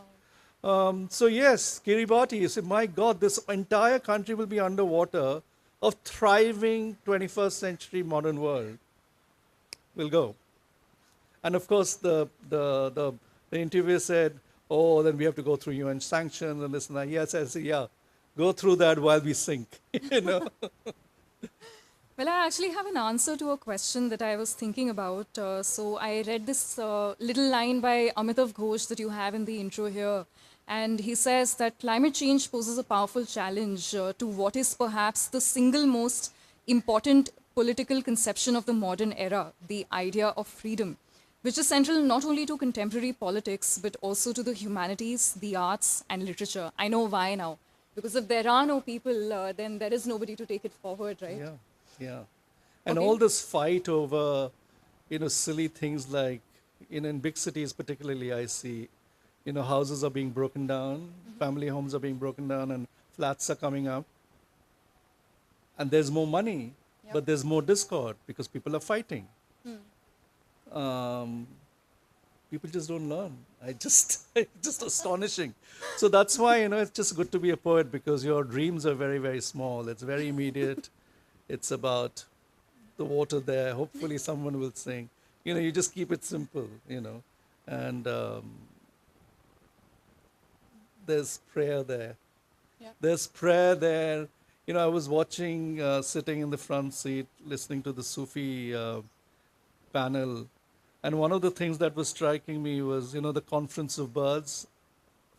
So yes, Kiribati, you say, my God, this entire country will be underwater. A thriving 21st century modern world will go. And of course, the interviewer said, oh, then we have to go through UN sanctions and this and that. Yes, I say, yeah, go through that while we sink, you know. Well, I actually have an answer to a question that I was thinking about. So I read this little line by Amitav Ghosh that you have in the intro here. And he says that climate change poses a powerful challenge to what is perhaps the single most important political conception of the modern era, the idea of freedom, which is central not only to contemporary politics, but also to the humanities, the arts, and literature. I know why now. Because if there are no people, then there is nobody to take it forward, right? Yeah, yeah. And Okay. all this fight over, you know, silly things like, you know, in big cities particularly, I see, you know, houses are being broken down, family homes are being broken down, and flats are coming up. And there's more money, but there's more discord because people are fighting. People just don't learn. It's just astonishing. So that's why, you know, it's just good to be a poet because your dreams are very, very small. It's very immediate. It's about the water there. Hopefully someone will sing. You know, you just keep it simple, you know. And there's prayer there. There's prayer there. You know, I was watching, sitting in the front seat, listening to the Sufi panel. And one of the things that was striking me was, you know, the Conference of Birds,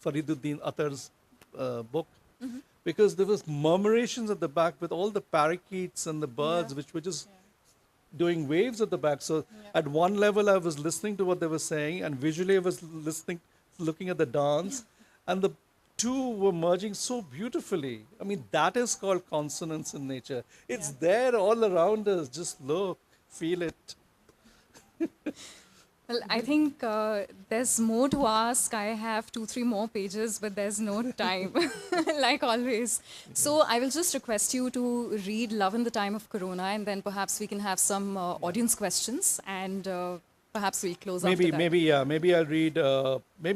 Fariduddin Attar's book, because there was murmurations at the back with all the parakeets and the birds, which were just doing waves at the back. So at one level, I was listening to what they were saying, and visually I was looking at the dance, and the two were merging so beautifully. I mean, that is called consonance in nature. It's there all around us. Just look, feel it. Well, I think there's more to ask. I have 2, 3 more pages, but there's no time, like always. So I will just request you to read Love in the Time of Corona, and then perhaps we can have some audience questions, and perhaps we'll close after that. Maybe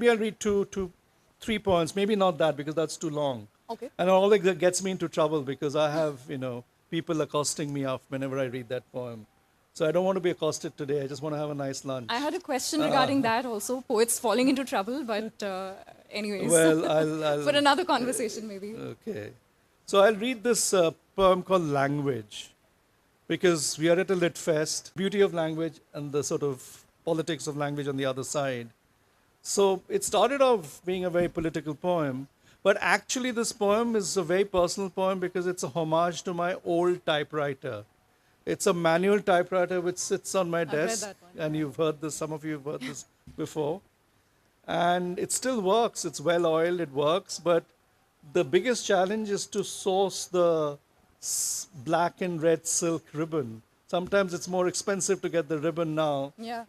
I'll read 2, 3 points. Maybe not that because that's too long. Okay. And all that gets me into trouble because I have, you know, people accosting me whenever I read that poem. So I don't want to be accosted today. I just want to have a nice lunch. I had a question regarding that also. Poets falling into trouble, but anyways. Well, I'll for another conversation, maybe. Okay. So I'll read this poem called Language, because we are at a lit fest, beauty of language and the sort of politics of language on the other side. So it started off being a very political poem, but actually this poem is a very personal poem because it's a homage to my old typewriter. It's a manual typewriter which sits on my desk, that one, and you've heard this, some of you have heard this before. And it still works, it's well oiled, it works, but the biggest challenge is to source the black and red silk ribbon. Sometimes it's more expensive to get the ribbon now, Yeah.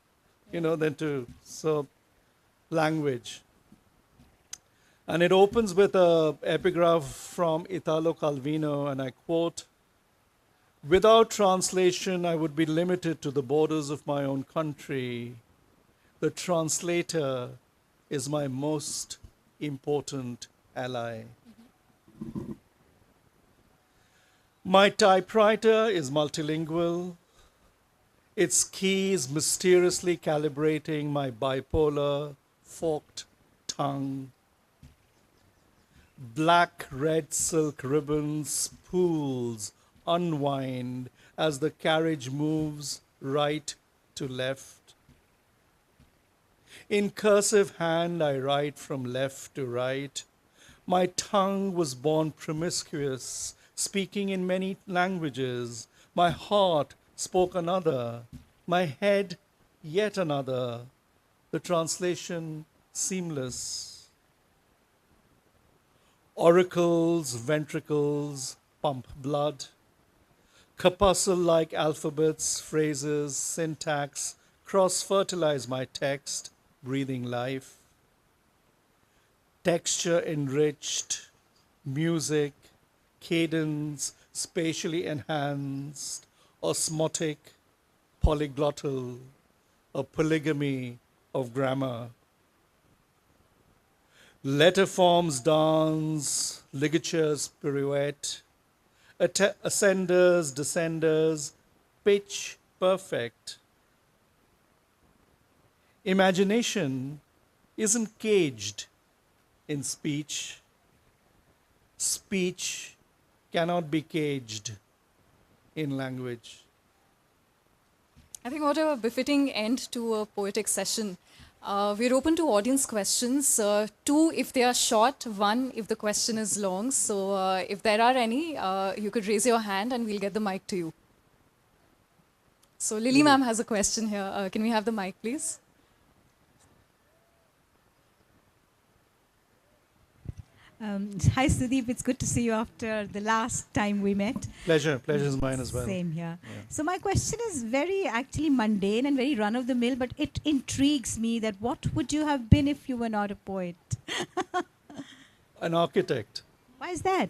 than to, so, language. And it opens with a epigraph from Italo Calvino, and I quote, "Without translation, I would be limited to the borders of my own country. The translator is my most important ally." My typewriter is multilingual. Its keys mysteriously calibrating my bipolar, forked tongue. Black red silk ribbons, pools, unwind as the carriage moves right to left. In cursive hand, I write from left to right. My tongue was born promiscuous, speaking in many languages. My heart spoke another, my head yet another. The translation seamless. Oracles, ventricles, pump blood. Corpuscle-like alphabets, phrases, syntax, cross-fertilize my text, breathing life. Texture enriched, music, cadence, spatially enhanced, osmotic, polyglottal, a polygamy of grammar. Letter forms dance, ligatures pirouette, ascenders, descenders, pitch perfect. Imagination isn't caged in speech. Speech cannot be caged in language. I think what a befitting end to a poetic session. We're open to audience questions. Two if they are short, one if the question is long. So if there are any, you could raise your hand and we'll get the mic to you. So Lily ma'am has a question here. Can we have the mic, please? Hi, Sudeep. It's good to see you after the last time we met. Pleasure is mine as well. Same here. Yeah. So my question is very actually mundane and very run-of-the-mill, but it intrigues me that what would you have been if you were not a poet? An architect. Why is that?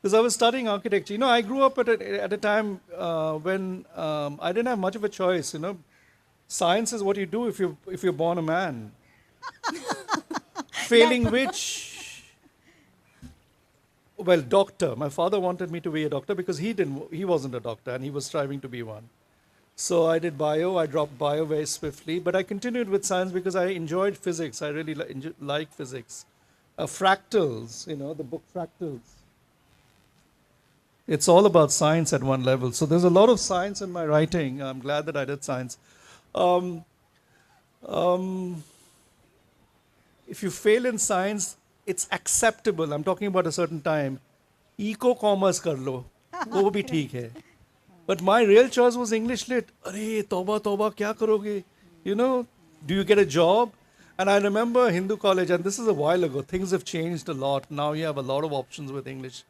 Because I was studying architecture. I grew up at a time when I didn't have much of a choice. Science is what you do if you're born a man. Failing which, well, doctor. My father wanted me to be a doctor because he wasn't a doctor and he was striving to be one. So I did bio. I dropped bio very swiftly, but I continued with science because I enjoyed physics. I really like physics. Fractals, the book Fractals. It's all about science at one level. So there's a lot of science in my writing. I'm glad that I did science. If you fail in science, it's acceptable. I'm talking about a certain time. Eco-commerce kar lo. वो भी ठीक है. But my real choice was English lit. अरे तौबा तौबा क्या करोगे? Do you get a job? And I remember Hindu college, and this is a while ago. Things have changed a lot. Now you have a lot of options with English.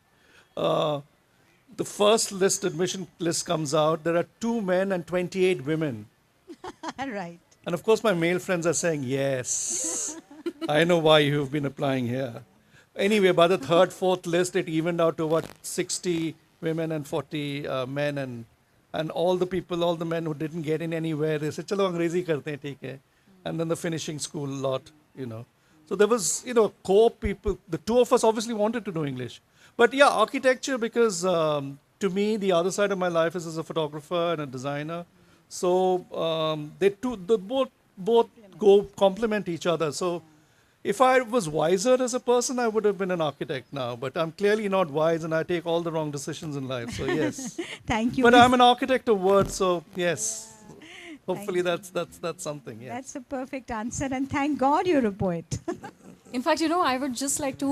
The first admission list comes out. There are 2 men and 28 women. Right. And of course, my male friends are saying, yes, I know why you've been applying here. Anyway, by the 3rd, 4th list, it evened out to what, 60 women and 40 men. And all the men who didn't get in anywhere, they said, chalo, Angrezi karte hain, theek hai. And then the finishing school lot, So there was, core people. The 2 of us obviously wanted to do English. But yeah, architecture, because to me, the other side of my life is as a photographer and a designer. So they both go complement each other. So if I was wiser as a person, I would have been an architect now. But I'm clearly not wise, and I take all the wrong decisions in life. So yes. Thank you. But I'm an architect of words, so yes. Hopefully that's something. Yes. That's a perfect answer, and thank God you're a poet. In fact, I would just like to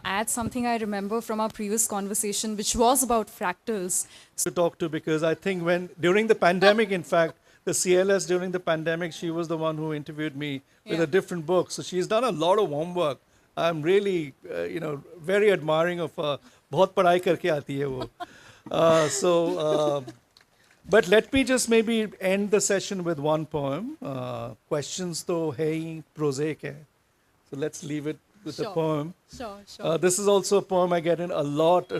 add something I remember from our previous conversation, which was about fractals. To talk to, because I think during the pandemic, in fact, the CLS during the pandemic, she was the one who interviewed me with a different book. So she's done a lot of homework. I'm really, very admiring of her. बहुत पढ़ाई करके आती है वो. But let me just maybe end the session with one poem. Questions to hai prosaic hai. So let's leave it with a Sure. poem. Sure. This is also a poem I get in a lot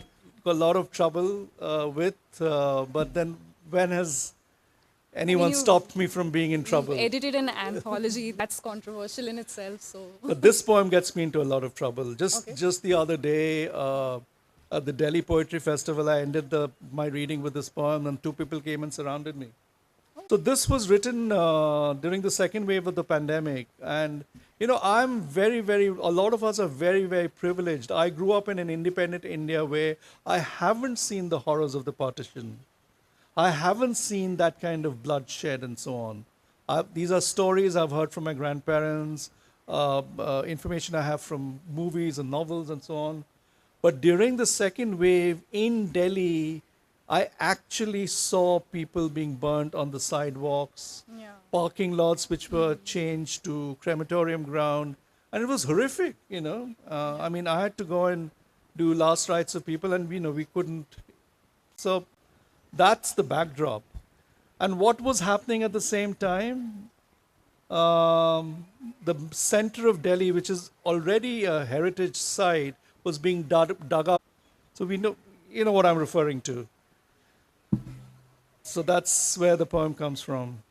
of trouble with. But then when has anyone you've, stopped me from being in you've trouble? edited an anthology that's controversial in itself, so. But this poem gets me into a lot of trouble. Okay. Just the other day, at the Delhi Poetry Festival, I ended my reading with this poem, and two people came and surrounded me. So this was written during the second wave of the pandemic, and I'm very, very. A lot of us are very, very privileged. I grew up in an independent India where I haven't seen the horrors of the partition. I haven't seen that kind of bloodshed and so on. These are stories I've heard from my grandparents, information I have from movies and novels and so on. But during the second wave in Delhi, I actually saw people being burnt on the sidewalks, parking lots which were changed to crematorium ground, and it was horrific. I mean, I had to go and do last rites of people, and we couldn't. So that's the backdrop. And what was happening at the same time? The center of Delhi, which is already a heritage site, was being dug up. So you know what I'm referring to. So that's where the poem comes from.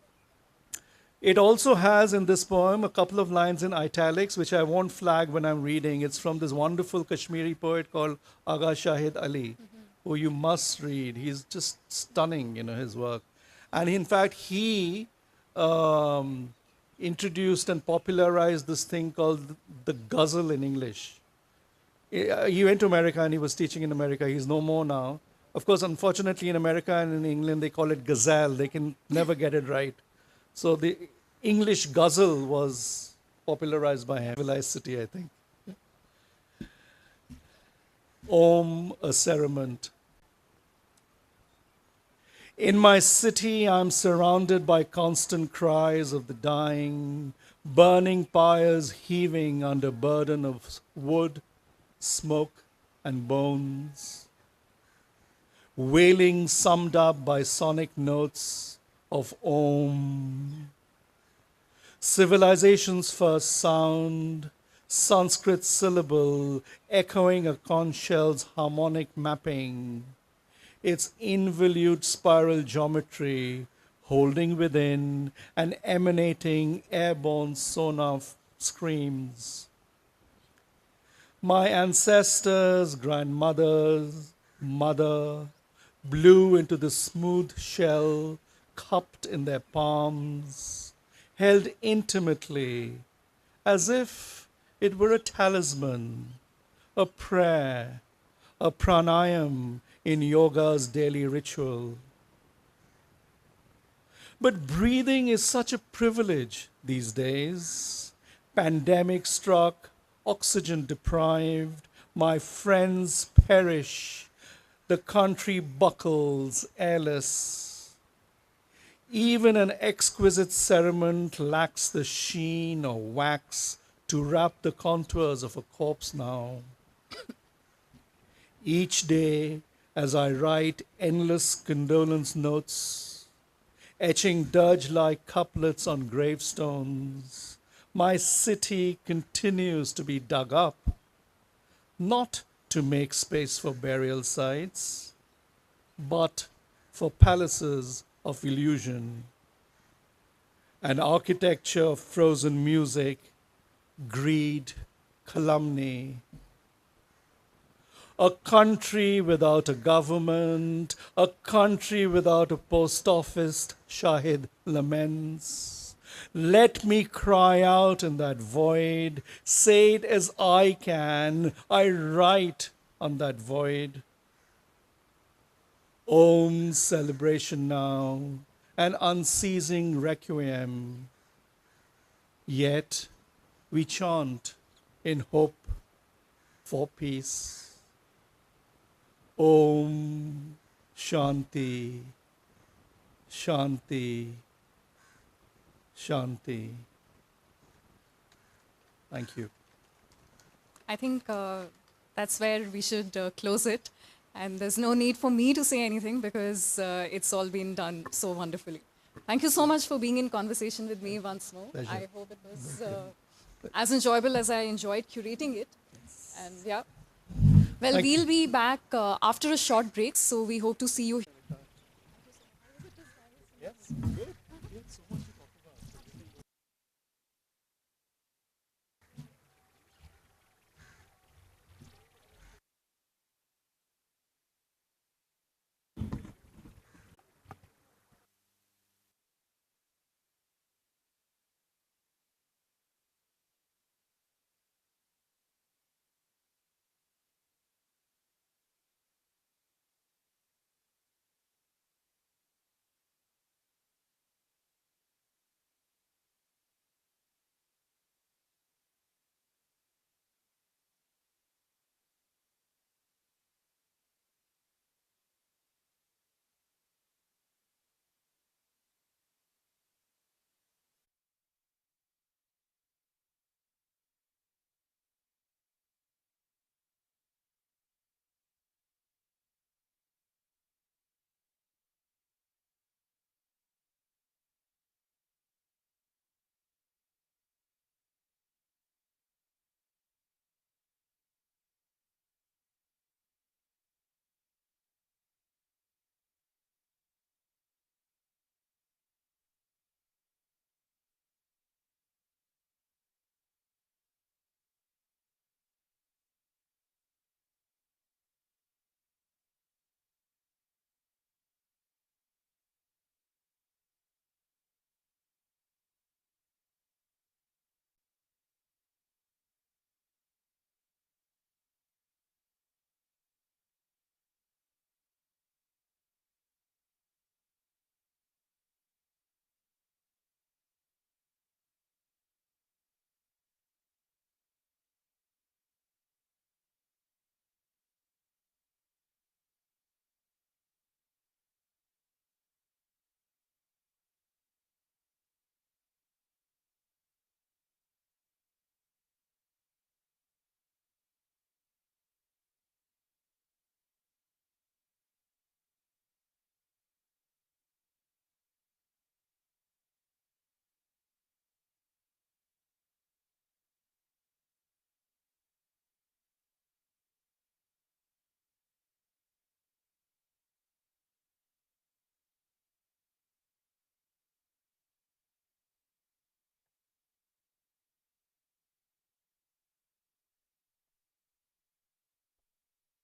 It also has in this poem a couple of lines in italics, which I won't flag when I'm reading. It's from this wonderful Kashmiri poet called Agha Shahid Ali, who you must read. He's just stunning, his work. And in fact, he introduced and popularized this thing called the ghazal in English. He went to America and he was teaching in America. He's no more now. Of course, unfortunately, in America and in England, they call it ghazal. They can never get it right. So the English ghazal was popularized by him. Civilized city, I think. Om, a ceremony. In my city, I'm surrounded by constant cries of the dying, burning pyres heaving under burden of wood, smoke, and bones, wailing summed up by sonic notes of Om. Civilization's first sound, Sanskrit syllable echoing a conch shell's harmonic mapping, its involute spiral geometry holding within and emanating airborne sonar screams. My ancestors, grandmothers, mother, blew into the smooth shell cupped in their palms, held intimately, as if it were a talisman, a prayer, a pranayam in yoga's daily ritual. But breathing is such a privilege these days. Pandemic struck, oxygen deprived, my friends perish, the country buckles airless. Even an exquisite ceremony lacks the sheen or wax to wrap the contours of a corpse now. Each day, as I write endless condolence notes, etching dirge-like couplets on gravestones, my city continues to be dug up, not to make space for burial sites, but for palaces of illusion, an architecture of frozen music, greed, calumny, a country without a government, a country without a post office, Shahid laments. Let me cry out in that void, say it as I can, I write on that void. Om celebration now, an unceasing requiem. Yet we chant in hope for peace. Om Shanti, Shanti, Shanti. Thank you. I think that's where we should close it. And there's no need for me to say anything because it's all been done so wonderfully. Thank you so much for being in conversation with me once more. Pleasure. I hope it was as enjoyable as I enjoyed curating it. And yeah, well, Thank we'll be back after a short break, so we hope to see you.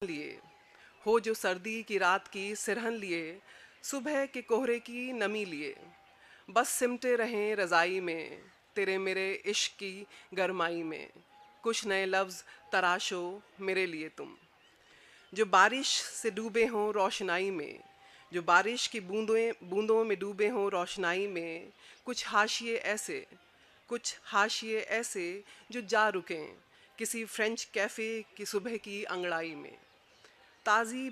लिए हो जो सर्दी की रात की सिरहन लिए सुबह के कोहरे की नमी लिए बस सिमटे रहें रज़ाई में तेरे मेरे इश्क की गरमाई में कुछ नए लफ्ज़ तराशो मेरे लिए तुम जो बारिश से डूबे हों रोशनाई में जो बारिश की बूंदों बूंदों में डूबे हों रोशनाई में कुछ हाशिए ऐसे जो जा रुकें किसी फ्रेंच कैफ़े की सुबह की अंगड़ाई में ताज़ी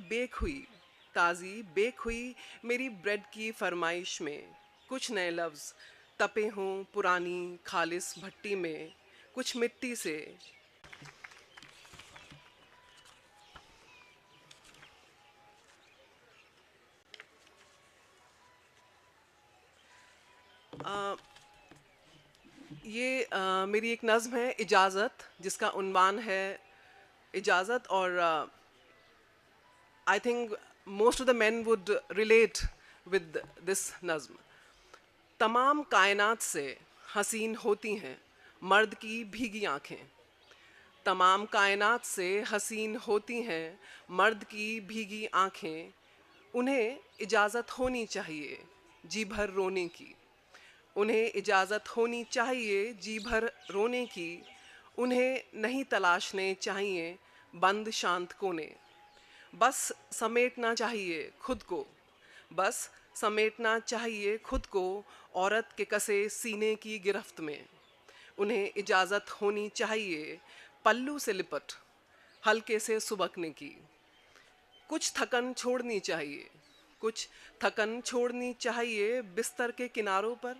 बेक हुई मेरी ब्रेड की फरमाइश में कुछ नए लफ्ज़ तपे हों पुरानी खालिस भट्टी में कुछ मिट्टी से ये मेरी एक नज़्म है इजाज़त जिसका उन्वान है इजाज़त और I think most of the men would relate with this नज़्म। तमाम कायनात से हसीन होती हैं मर्द की भीगी आँखें तमाम कायनात से हसीन होती हैं मर्द की भीगी आँखें उन्हें इजाज़त होनी चाहिए जी भर रोने की उन्हें इजाज़त होनी चाहिए जी भर रोने की उन्हें नहीं तलाशने चाहिए बंद शांत कोने बस समेटना चाहिए खुद को बस समेटना चाहिए खुद को औरत के कसे सीने की गिरफ्त में उन्हें इजाज़त होनी चाहिए पल्लू से लिपट हल्के से सुबकने की कुछ थकन छोड़नी चाहिए कुछ थकन छोड़नी चाहिए बिस्तर के किनारों पर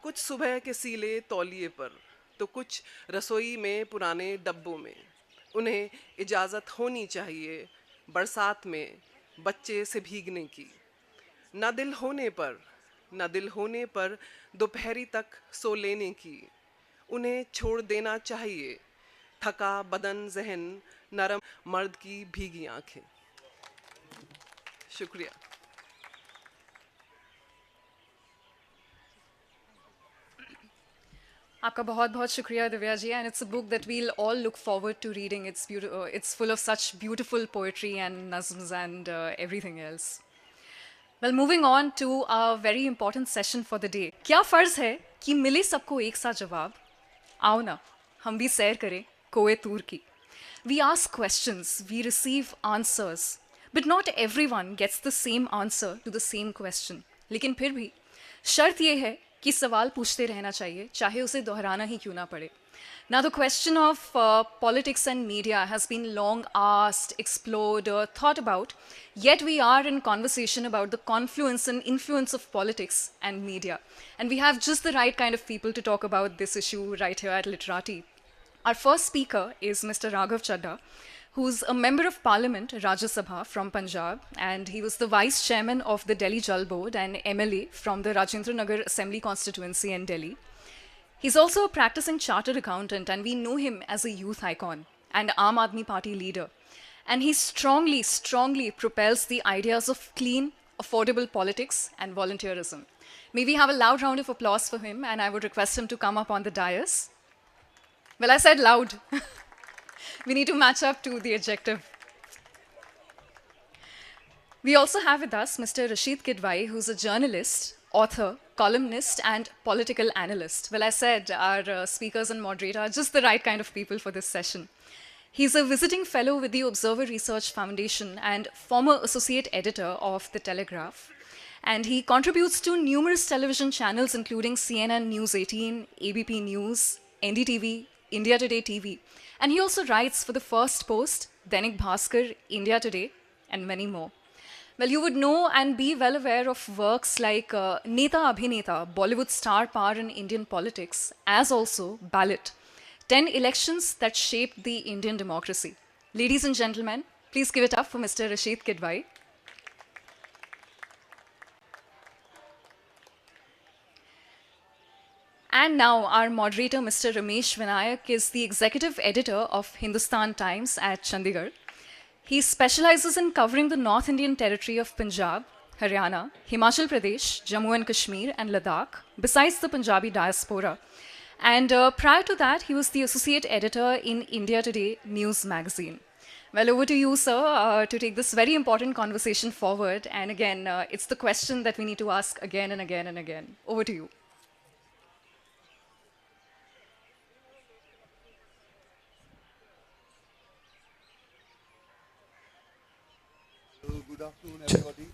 कुछ सुबह के सीले तौलिए पर तो कुछ रसोई में पुराने डब्बों में उन्हें इजाज़त होनी चाहिए बरसात में बच्चे से भीगने की। न दिल होने पर दोपहरी तक सो लेने की। उन्हें छोड़ देना चाहिए थका बदन जहन नरम मर्द की भीगी आंखें। शुक्रिया। आपका बहुत बहुत शुक्रिया Divya ji, and it's a book that we'll all look forward to reading. It's beautiful. It's full of such beautiful poetry and nazms and everything else. Well, moving on to our very important session for the day. क्या फर्ज है कि मिले सबको एक सा जवाब? आओ ना, हम भी सैर करें कोए तूर की. We ask questions, we receive answers, but not everyone gets the same answer to the same question. लेकिन फिर भी शर्त ये है कि सवाल पूछते रहना चाहिए, चाहे उसे दोहराना ही क्यों ना पड़े. Now, the question of politics and media has been long asked, explored, thought about, yet we are in conversation about the confluence and influence of politics and media. And we have just the right kind of people to talk about this issue right here at Literati. Our first speaker is Mr. Raghav Chadha, who's a member of parliament, Rajya Sabha from Punjab, and he was the vice chairman of the Delhi Jal Board and MLA from the Rajendra Nagar Assembly constituency in Delhi. He's also a practicing chartered accountant, and we know him as a youth icon and Aam Aadmi Party leader. And he strongly, strongly propels the ideas of clean, affordable politics and volunteerism. May we have a loud round of applause for him, and I would request him to come up on the dais. Well, I said loud. We need to match up to the adjective. We also have with us Mr. Rashid Kidwai, who's a journalist, author, columnist, and political analyst. Well, I said our speakers and moderator are just the right kind of people for this session. He's a visiting fellow with the Observer Research Foundation and former associate editor of The Telegraph. And he contributes to numerous television channels, including CNN News 18, ABP News, NDTV, India Today TV. And he also writes for the First Post, Dainik Bhaskar, India Today, and many more. Well, you would know and be well aware of works like Neta Abhineta, Bollywood star power in Indian politics, as also Ballot, 10 elections that shaped the Indian democracy. Ladies and gentlemen, please give it up for Mr. Rashid Kidwai. And now our moderator, Mr. Ramesh Vinayak, is the executive editor of Hindustan Times at Chandigarh. He specializes in covering the North Indian territory of Punjab, Haryana, Himachal Pradesh, Jammu and Kashmir, and Ladakh, besides the Punjabi diaspora. And prior to that, he was the associate editor in India Today News magazine. Well, over to you, sir, to take this very important conversation forward. And again, it's the question that we need to ask again and again and again. Over to you. Good afternoon, everybody.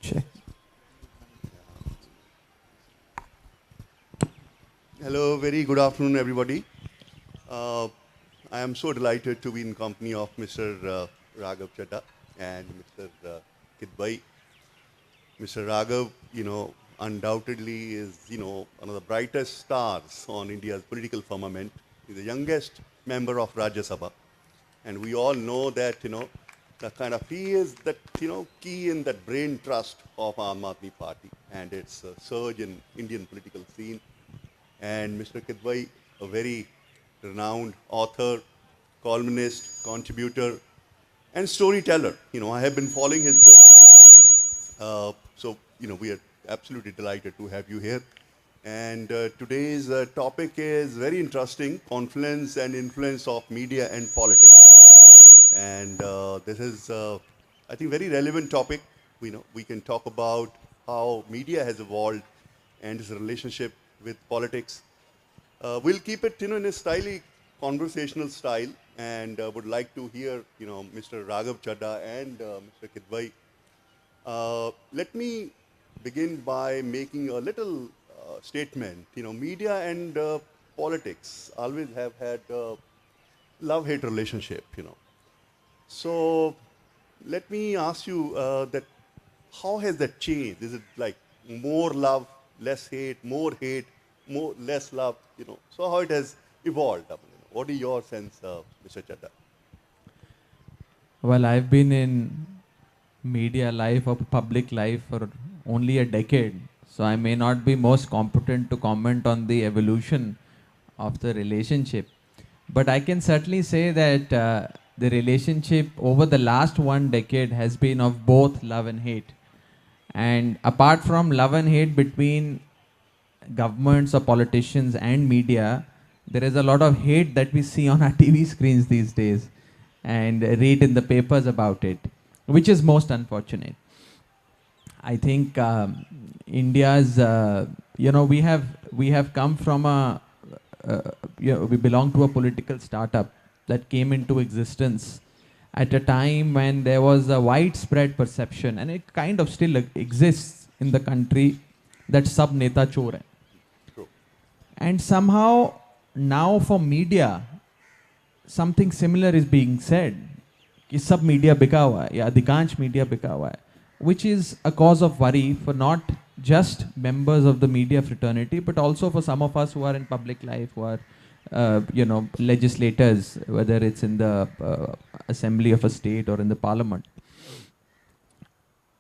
Check. Hello, very good afternoon, everybody. I am so delighted to be in company of Mr. Raghav Chadha and Mr. Kidwai. Mr. Raghav, undoubtedly is, one of the brightest stars on India's political firmament. He's the youngest member of Rajya Sabha. And we all know that, the kind of, he is that, key in that brain trust of Aam Aadmi Party and its surge in Indian political scene. And Mr. Kidwai, a very renowned author, columnist, contributor, and storyteller. I have been following his book. So, we are absolutely delighted to have you here. And today's topic is very interesting, confluence and influence of media and politics. And this is, I think, very relevant topic. We can talk about how media has evolved and its relationship with politics. We'll keep it, in a stylish, conversational style, and would like to hear, Mr. Raghav Chadha and Mr. Kidwai. Let me begin by making a little statement. Media and politics always have had a love-hate relationship. So let me ask you that how has that changed? Is it like more love, less hate, more less love? So how it has evolved? What is your sense, Mr. Chadha? Well, I've been in media life or public life for only a decade, so I may not be most competent to comment on the evolution of the relationship. But I can certainly say that the relationship over the last 1 decade has been of both love and hate. And apart from love and hate between governments or politicians and media, there is a lot of hate that we see on our TV screens these days and read in the papers about it, which is most unfortunate. I think India's, we have come from we belong to a political startup that came into existence at a time when there was a widespread perception, and it kind of still exists in the country, that sab neta chor hai. And somehow now for media, something similar is being said. कि सब media बिका हुआ है या अधिकांश media बिका हुआ है, which is a cause of worry for not just members of the media fraternity, but also for some of us who are in public life, who are legislators, whether it's in the assembly of a state or in the parliament.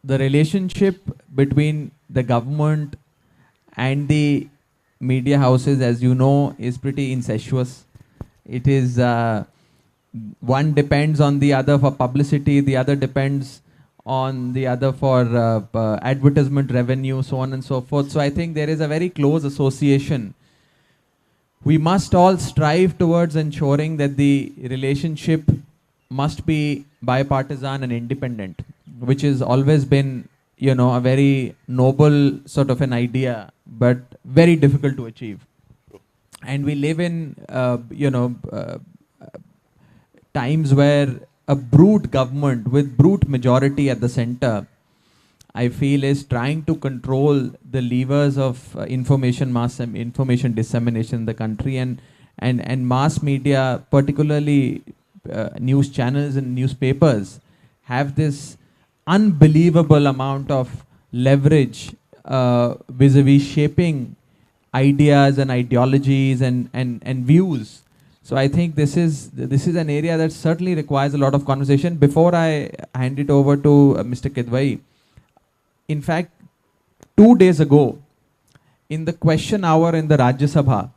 The relationship between the government and the media houses, as you know, is pretty incestuous. It is one depends on the other for publicity, the other depends on the other for advertisement revenue, so on and so forth. So I think there is a very close association. We must all strive towards ensuring that the relationship must be bipartisan and independent, which has always been, a very noble sort of an idea, but very difficult to achieve. And we live in, times where a brute government with brute majority at the center, I feel, is trying to control the levers of information dissemination in the country, and mass media, particularly news channels and newspapers, have this unbelievable amount of leverage vis-a-vis shaping ideas and ideologies and views. So I think this is an area that certainly requires a lot of conversation. Before I hand it over to Mr. Kidwai, in fact, 2 days ago, in the question hour in the Rajya Sabha,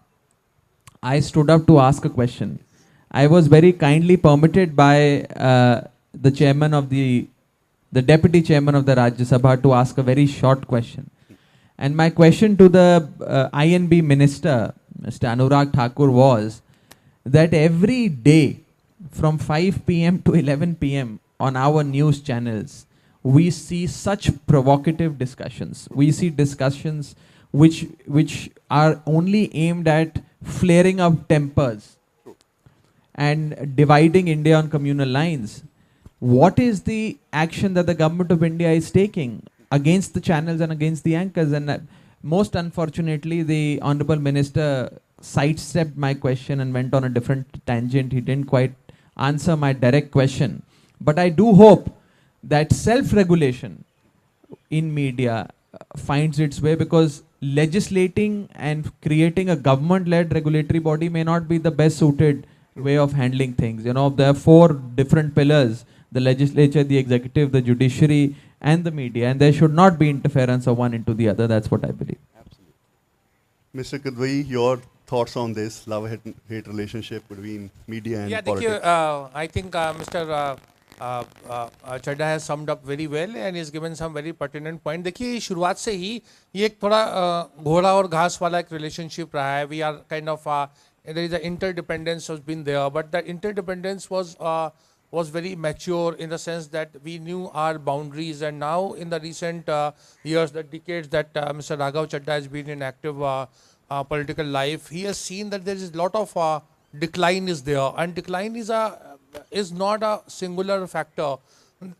I stood up to ask a question. I was very kindly permitted by the chairman of the deputy chairman of the Rajya Sabha to ask a very short question. And my question to the INB minister, Mr. Anurag Thakur, was that every day from 5 p.m. to 11 p.m. on our news channels, we see such provocative discussions. We see discussions which are only aimed at flaring up tempers and dividing India on communal lines. What is the action that the government of India is taking against the channels and against the anchors? And most unfortunately, the Honorable Minister sidestepped my question and went on a different tangent. He didn't quite answer my direct question. But I do hope that self-regulation in media finds its way, because legislating and creating a government-led regulatory body may not be the best suited way of handling things. There are 4 different pillars: the legislature, the executive, the judiciary, and the media, and there should not be interference of one into the other. That's what I believe. Mr. Kadwai, your thoughts on this love-hate relationship between media and politics? I think Mr. Chadha has summed up very well and he's given some very pertinent point. देखिए शुरुआत से ही ये एक थोड़ा घोड़ा और घास वाला एक relationship रहा है. We are kind of there is an interdependence has been there, but the interdependence was very mature in the sense that we knew our boundaries, and now in the recent years, the decades that Mr. Raghav Chadha has been in active political life, he has seen that there is a lot of decline is there, and decline is not a singular factor.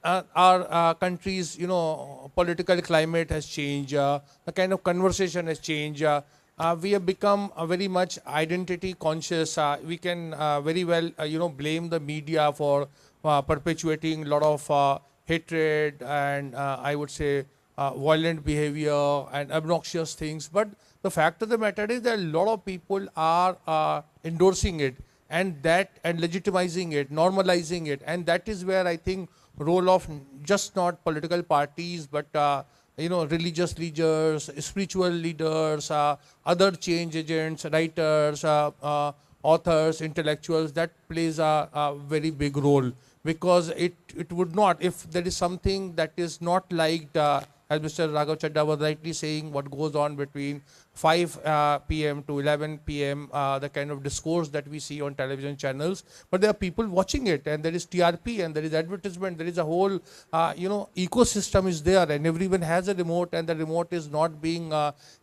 Our country's political climate has changed, the kind of conversation has changed. We have become very much identity conscious. We can very well blame the media for perpetuating a lot of hatred and I would say violent behavior and obnoxious things. But the fact of the matter is that a lot of people are endorsing it. and legitimizing it, normalizing it, and that is where I think role of just not political parties, but religious leaders, spiritual leaders, other change agents, writers, authors, intellectuals, that plays a very big role, because it would not, if there is something that is not liked, as Mr. Raghav Chadda was rightly saying, what goes on between 5 p.m. to 11 p.m., the kind of discourse that we see on television channels, but there are people watching it, and there is TRP, and there is advertisement, there is a whole, ecosystem is there, and everyone has a remote, and the remote is not being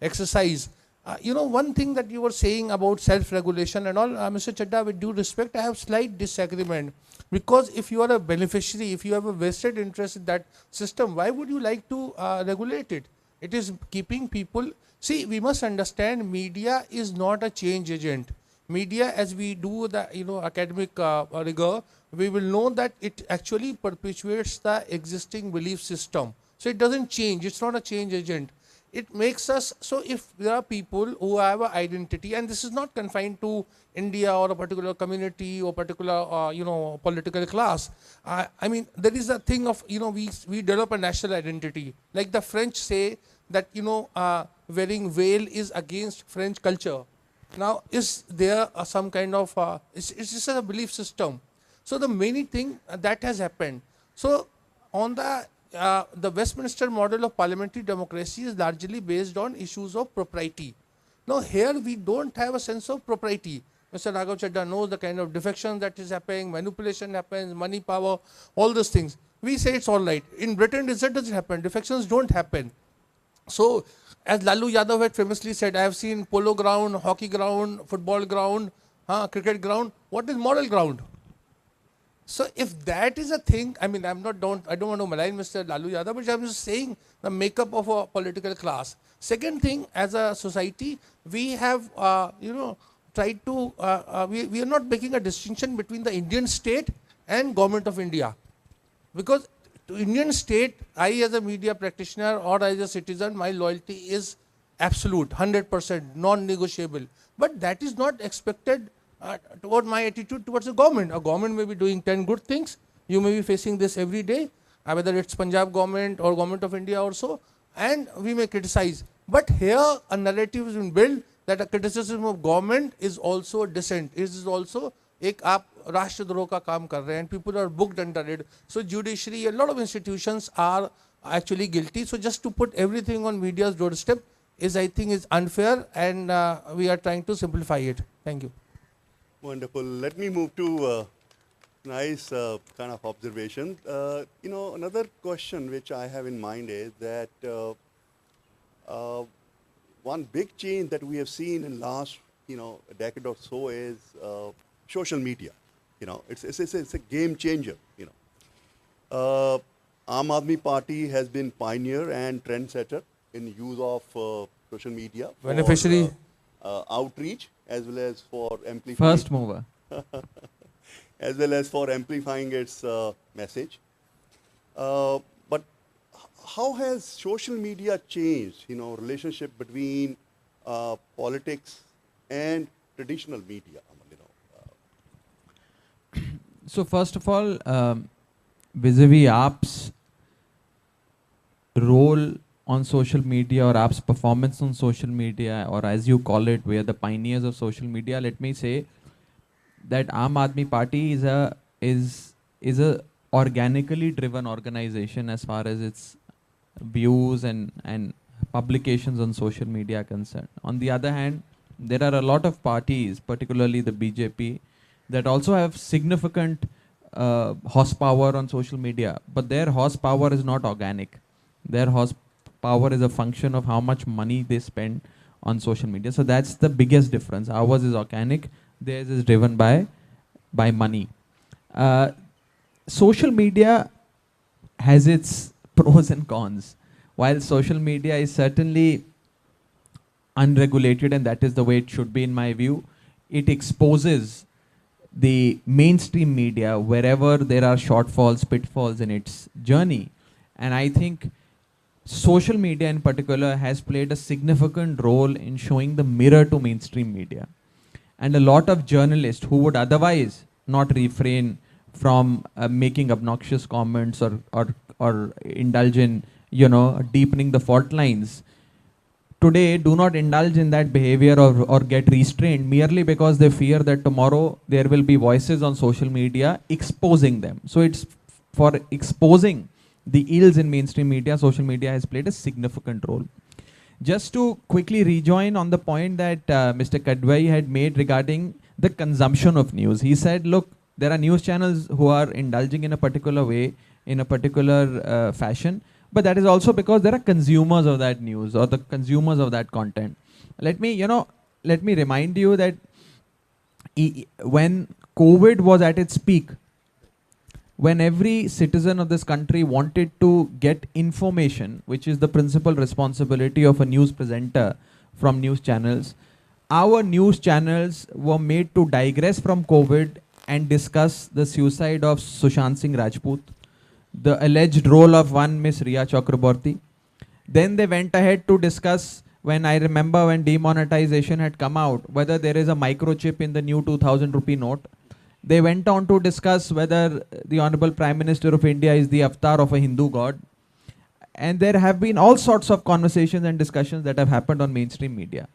exercised. One thing that you were saying about self-regulation and all, Mr. Chadda, with due respect, I have slight disagreement. Because if you are a beneficiary, if you have a vested interest in that system, why would you like to regulate it? It is keeping people... See, we must understand media is not a change agent. Media, as we do the academic rigor, we will know that it actually perpetuates the existing belief system. So it doesn't change. It's not a change agent. It makes us, so if there are people who have an identity, and this is not confined to India or a particular community or particular, political class. I mean, there is a thing of, we develop a national identity. Like the French say that, wearing veil is against French culture. Now, is there some kind of, it's just a belief system. So the many thing that has happened. So on the Westminster model of parliamentary democracy is largely based on issues of propriety. Now here we don't have a sense of propriety. Mr. Raghav Chadda knows the kind of defection that is happening, manipulation happens, money, power, all those things. We say it's all right. In Britain, that doesn't happen. Defections don't happen. So, as Lalu Yadav had famously said, I have seen polo ground, hockey ground, football ground, cricket ground. What is moral ground? So if that is a thing, I mean, I don't want to malign Mr. Lalu Yadav, but I'm just saying the makeup of a political class. Second thing, as a society, we have, tried to, we are not making a distinction between the Indian state and government of India. Because to Indian state, I as a media practitioner or as a citizen, my loyalty is absolute, 100%, non-negotiable. But that is not expected toward my attitude towards the government. A government may be doing 10 good things. You may be facing this every day, whether it's Punjab government or government of India or so, and we may criticize. But here a narrative has been built that a criticism of government is also dissent. It is also एक आप राष्ट्रद्रोह का काम कर रहे हैं, and people are booked under it. So judiciary, a lot of institutions are actually guilty. So just to put everything on media's doorstep is, I think, is unfair, and we are trying to simplify it. Thank you. Wonderful. Let me move to nice kind of observation. Another question which I have in mind is that one big change that we have seen in last, a decade or so is social media. It's a game changer. Aam Aadmi Party has been pioneer and trendsetter in use of social media for beneficiary outreach as well as for amplifying. First mover. As well as for amplifying its message. But how has social media changed, relationship between politics and traditional media? So first of all, vis-a-vis apps role on social media or apps performance on social media, or as you call it, we are the pioneers of social media. Let me say that Aam Aadmi Party is a organically driven organization as far as its views and publications on social media are concerned. On the other hand, there are a lot of parties, particularly the BJP, that also have significant horsepower on social media, but their horsepower is not organic. Their horsepower is a function of how much money they spend on social media. So that's the biggest difference. Ours is organic, theirs is driven by money. Social media has its pros and cons. While social media is certainly unregulated, and that is the way it should be in my view, it exposes the mainstream media wherever there are shortfalls, pitfalls in its journey. And I think social media in particular has played a significant role in showing the mirror to mainstream media. and a lot of journalists who would otherwise not refrain from making obnoxious comments or indulge in, deepening the fault lines, today do not indulge in that behavior or get restrained merely because they fear that tomorrow there will be voices on social media exposing them. So it's for exposing the ills in mainstream media, social media has played a significant role. Just to quickly rejoin on the point that Mr. Kadwai had made regarding the consumption of news. He said, look, there are news channels who are indulging in a particular way, in a particular fashion, but that is also because there are consumers of that news or the consumers of that content. Let me remind you that when COVID was at its peak, when every citizen of this country wanted to get information, which is the principal responsibility of a news presenter from news channels, our news channels were made to digress from COVID and discuss the suicide of Sushant Singh Rajput, the alleged role of one Miss Riya Chakraborty. Then they went ahead to discuss, when I remember when demonetization had come out, whether there is a microchip in the new 2000 rupee note. They went on to discuss whether the Honorable Prime Minister of India is the avatar of a Hindu god. And there have been all sorts of conversations and discussions that have happened on mainstream media.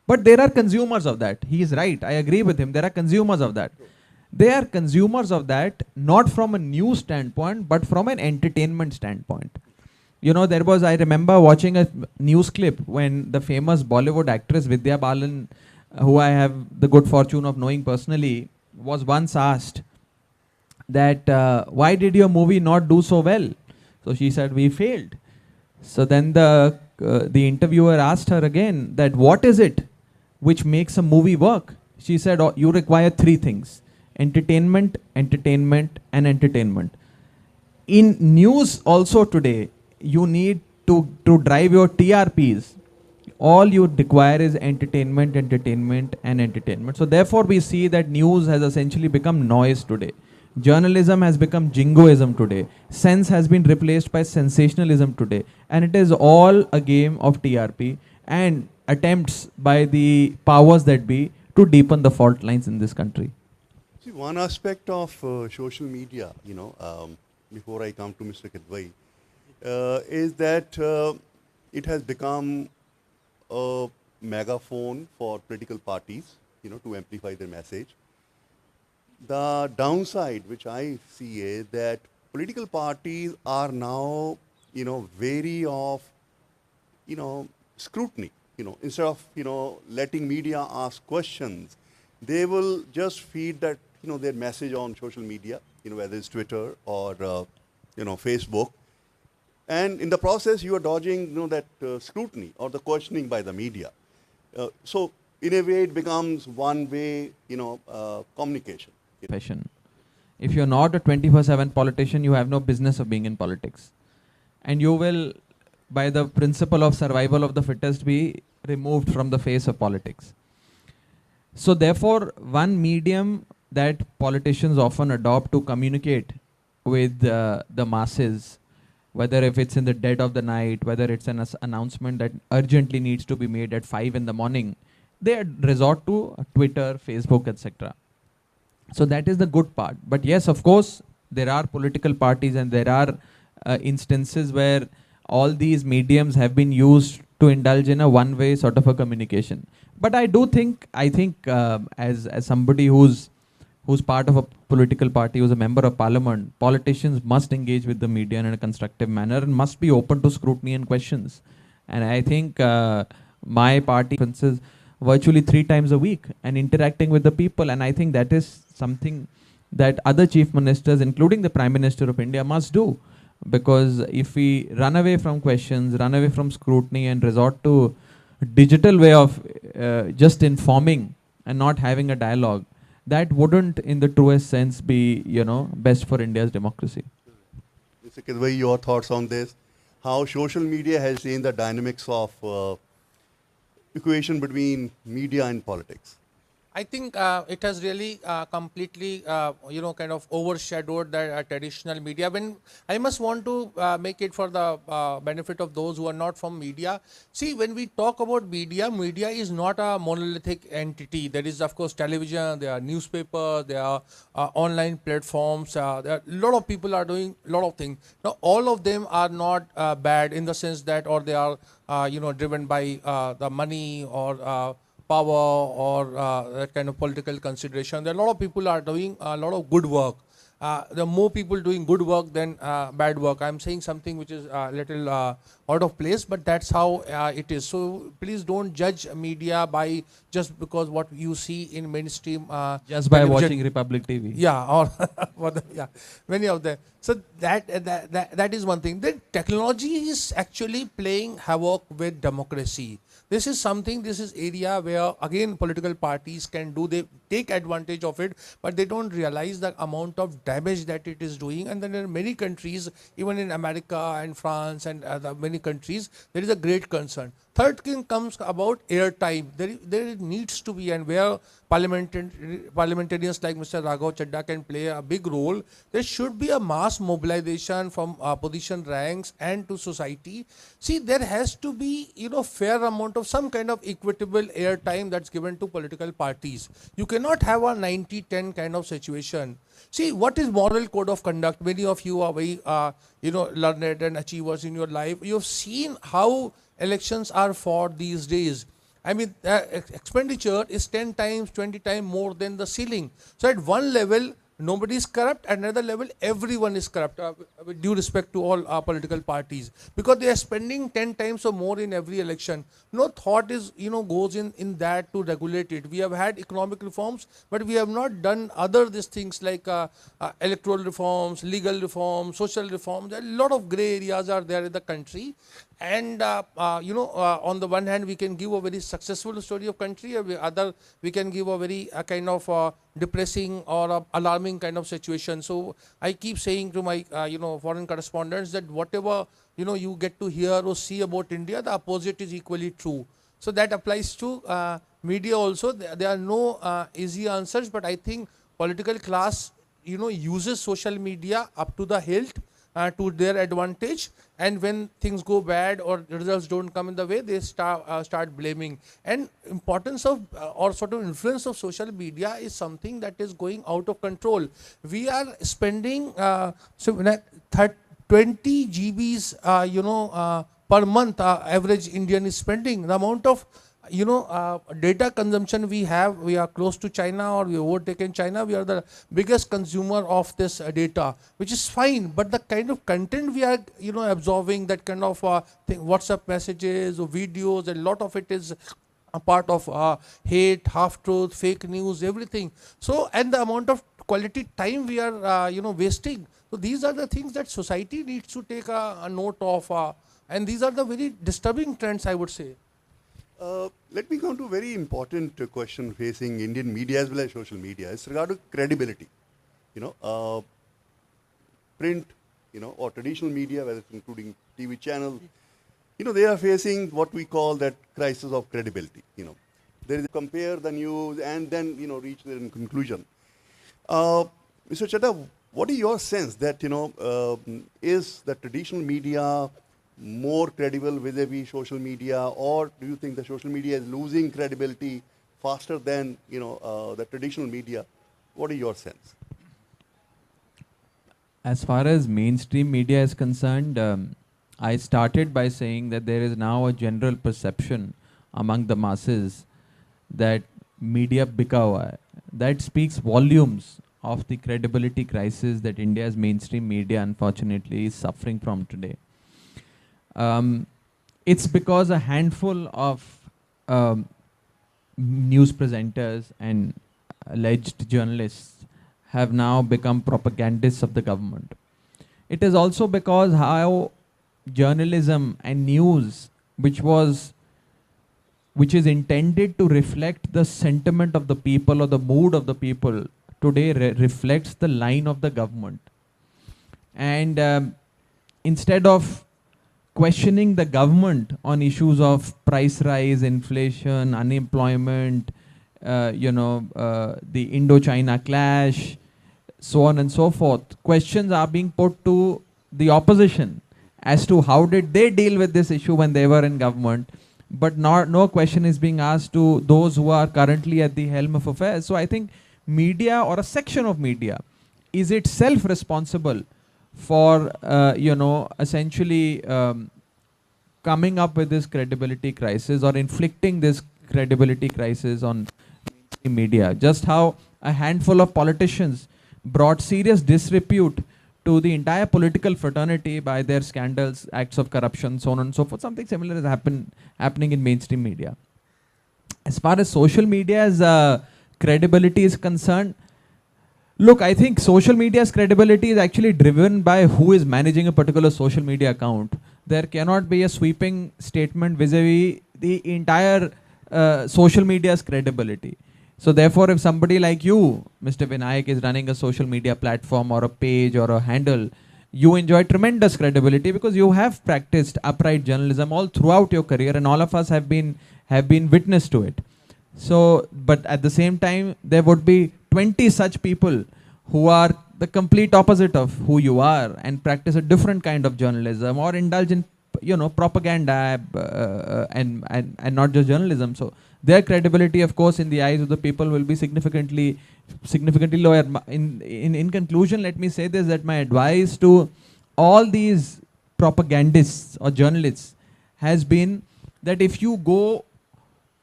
But there are consumers of that. He is right. I agree with him. There are consumers of that. They are consumers of that not from a news standpoint, but from an entertainment standpoint. I remember watching a news clip when the famous Bollywood actress Vidya Balan, who I have the good fortune of knowing personally, was once asked that why did your movie not do so well? So she said, we failed. So then the interviewer asked her again that what is it which makes a movie work? She said, oh, you require three things: entertainment, entertainment, and entertainment. In news also today, you need to drive your TRPs. All you require is entertainment, entertainment, and entertainment. So therefore we see that news has essentially become noise today. Journalism has become jingoism today. Sense has been replaced by sensationalism today. And it is all a game of TRP and attempts by the powers that be to deepen the fault lines in this country. See, one aspect of social media, before I come to Mr. Kadwai, is that it has become a megaphone for political parties, to amplify their message. The downside, which I see, is that political parties are now, wary of, scrutiny. Instead of, letting media ask questions, they will just feed that, their message on social media, whether it's Twitter or, Facebook. And in the process, you are dodging, that scrutiny or the questioning by the media. So in a way, it becomes one-way, communication. Profession. If you're not a 24/7 politician, you have no business of being in politics. And you will, by the principle of survival of the fittest, be removed from the face of politics. So therefore, one medium that politicians often adopt to communicate with the masses, whether if it's in the dead of the night, whether it's an announcement that urgently needs to be made at 5 in the morning, they resort to Twitter, Facebook, etc. So that is the good part. But yes, of course, there are political parties and there are instances where all these mediums have been used to indulge in a one-way sort of a communication. But I think as somebody who's part of a political party, who's a member of parliament, politicians must engage with the media in a constructive manner and must be open to scrutiny and questions. And I think my party conferences virtually 3 times a week and interacting with the people. And I think that is something that other chief ministers, including the Prime Minister of India, must do. Because if we run away from questions, run away from scrutiny and resort to a digital way of just informing and not having a dialogue, that wouldn't in the truest sense be, best for India's democracy. Mr. Kadwai, your thoughts on this? How social media has changed the dynamics of equation between media and politics? I think it has really completely, kind of overshadowed the traditional media. When I must want to make it for the benefit of those who are not from media. See, when we talk about media, media is not a monolithic entity. There is, of course, television, there are newspapers, there are online platforms. There are, a lot of people are doing a lot of things. Now, all of them are not bad in the sense that, or they are, driven by the money or power or that kind of political consideration. There are a lot of people are doing a lot of good work. There are more people doing good work than bad work. I'm saying something which is a little out of place, but that's how it is. So please don't judge media by just because what you see in mainstream. Just by television. watching Republic TV. Yeah, or yeah, many of them. So that is one thing. The technology is actually playing havoc with democracy. This is something, this is area where again political parties can do, they take advantage of it, but they don't realize the amount of damage that it is doing. And then in many countries, even in America and France and other many countries, there is a great concern. Third thing comes about airtime. There needs to be, and where parliamentarians like Mr. Raghav Chadha can play a big role, there should be a mass mobilization from opposition ranks and to society. See, there has to be, fair amount of some kind of equitable airtime that's given to political parties. You cannot have a 90-10 kind of situation. See, what is moral code of conduct? Many of you are very, learned and achievers in your life. You've seen how elections are fought these days. I mean, expenditure is 10 times, 20 times more than the ceiling. So at one level, nobody is corrupt. At another level, everyone is corrupt, with due respect to all political parties. Because they are spending 10 times or more in every election. No thought is, goes in that to regulate it. We have had economic reforms, but we have not done other these things like electoral reforms, legal reforms, social reforms. A lot of gray areas are there in the country. And on the one hand, we can give a very successful story of country, or other we can give a very kind of depressing or alarming kind of situation. So I keep saying to my foreign correspondents that whatever you get to hear or see about India, the opposite is equally true. So that applies to media also. There are no easy answers, but I think political class uses social media up to the hilt to their advantage, and when things go bad or results don't come in the way, they start blaming. And importance of or sort of influence of social media is something that is going out of control. We are spending 20 GBs per month, average Indian is spending. The amount of data consumption we have, we are close to China, or we have overtaken China. We are the biggest consumer of this data, which is fine. But the kind of content we are, absorbing, that kind of WhatsApp messages or videos, a lot of it is a part of hate, half-truth, fake news, everything. So, and the amount of quality time we are, wasting. So these are the things that society needs to take a note of. And these are the very disturbing trends, I would say. Let me come to a very important question facing Indian media as well as social media. It's regarding credibility. Print, or traditional media, whether it's including TV channels, they are facing what we call that crisis of credibility. There is compare the news and then, reach their conclusion. Mr. Chadha, what is your sense that, is the traditional media more credible vis-a-vis social media, or do you think the social media is losing credibility faster than the traditional media? What is your sense? As far as mainstream media is concerned, I started by saying that there is now a general perception among the masses that media bika hua hai. That speaks volumes of the credibility crisis that India's mainstream media unfortunately is suffering from today. It's because a handful of news presenters and alleged journalists have now become propagandists of the government. It is also because how journalism and news, which is intended to reflect the sentiment of the people or the mood of the people, today reflects the line of the government. And instead of questioning the government on issues of price rise, inflation, unemployment, the Indo-China clash, so on and so forth. Questions are being put to the opposition as to how did they deal with this issue when they were in government, but no question is being asked to those who are currently at the helm of affairs. So I think media, or a section of media, is itself responsible for essentially coming up with this credibility crisis, or inflicting this credibility crisis on media. Just how a handful of politicians brought serious disrepute to the entire political fraternity by their scandals, acts of corruption, so on and so forth. Something similar is happening in mainstream media. As far as social media's credibility is concerned, look, I think social media's credibility is actually driven by who is managing a particular social media account. There cannot be a sweeping statement vis-a-vis the entire social media's credibility. So therefore, if somebody like you, Mr. Vinayak, is running a social media platform or a page or a handle, you enjoy tremendous credibility because you have practiced upright journalism all throughout your career, and all of us have been witness to it. So, but at the same time, there would be 20 such people who are the complete opposite of who you are and practice a different kind of journalism, or indulge in propaganda and not just journalism. So their credibility, of course, in the eyes of the people will be significantly lower. In conclusion, let me say this, that my advice to all these propagandists or journalists has been that if you go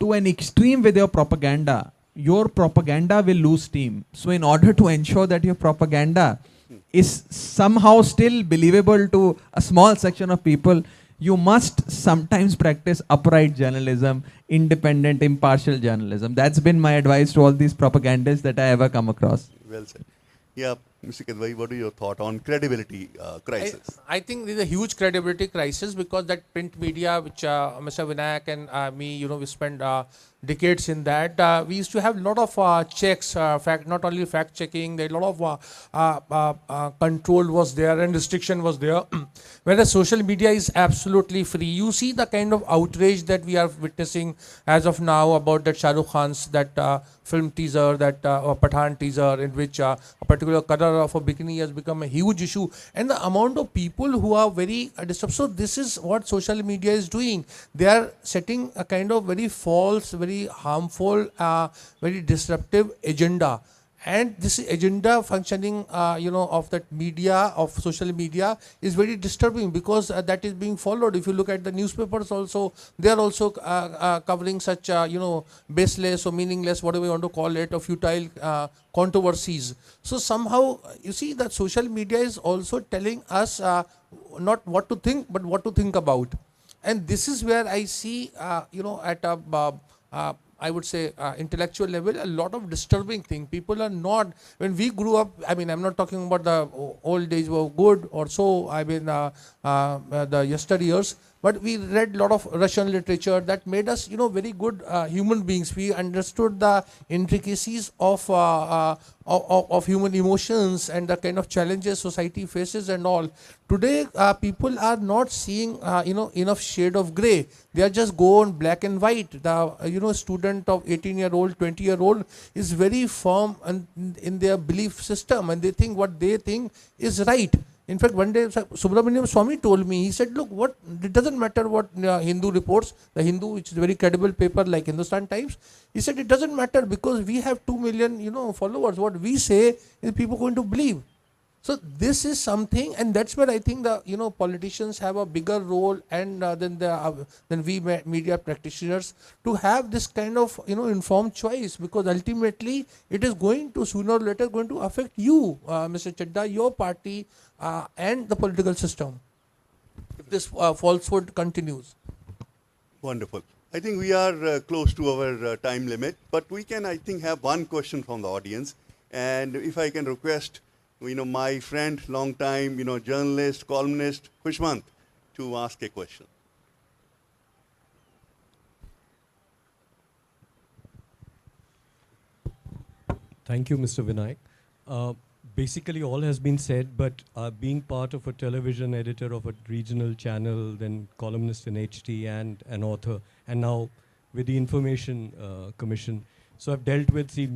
to an extreme with your propaganda will lose steam. So in order to ensure that your propaganda is somehow still believable to a small section of people, you must sometimes practice upright journalism, independent, impartial journalism. That's been my advice to all these propagandists that I ever come across. Well said. Yeah, Mr. Kedwai, what is your thought on credibility crisis? I think there's a huge credibility crisis because that print media, which Mr. Vinayak and me, we spent decades in that. We used to have a lot of checks, not only fact checking, there a lot of control was there and restriction was there. Whereas social media is absolutely free. You see the kind of outrage that we are witnessing as of now about that Shah Rukh Khan's film teaser, that Pathan teaser, in which a particular color of a bikini has become a huge issue, and the amount of people who are very disturbed. So this is what social media is doing. They are setting a kind of very false, very harmful, very disruptive agenda. And this agenda functioning, of that media, of social media, is very disturbing because that is being followed. If you look at the newspapers also, they are also covering such, baseless or meaningless, whatever you want to call it, or futile controversies. So somehow, you see that social media is also telling us not what to think, but what to think about. And this is where I see, at a I would say intellectual level, a lot of disturbing thing. People are not, when we grew up, I mean, I'm not talking about the old days were good or so, I mean, the yesteryears, but we read a lot of Russian literature that made us, very good human beings. We understood the intricacies of human emotions and the kind of challenges society faces and all. Today, people are not seeing, enough shade of gray. They are just go on black and white. The, student of 18-year-old, 20-year-old is very firm in their belief system, and they think what they think is right. In fact, one day Subramaniam Swami told me, he said, look, it doesn't matter what Hindu reports, the Hindu, which is a very credible paper like Hindustan Times, he said it doesn't matter because we have 2 million, followers. What we say is people going to believe. So this is something, and that's where I think the politicians have a bigger role, and than we media practitioners, to have this kind of informed choice, because ultimately it is going to sooner or later going to affect you, Mr. Chadda, your party, and the political system, if this falsehood continues. Wonderful. I think we are close to our time limit, but we can, I think, have one question from the audience, and if I can request, my friend, long time, journalist, columnist, Khushwant, to ask a question. Thank you, Mr. Vinayak. Basically, all has been said, but being part of a television editor of a regional channel, then columnist in HT and an author, and now with the Information Commission, So I've dealt with the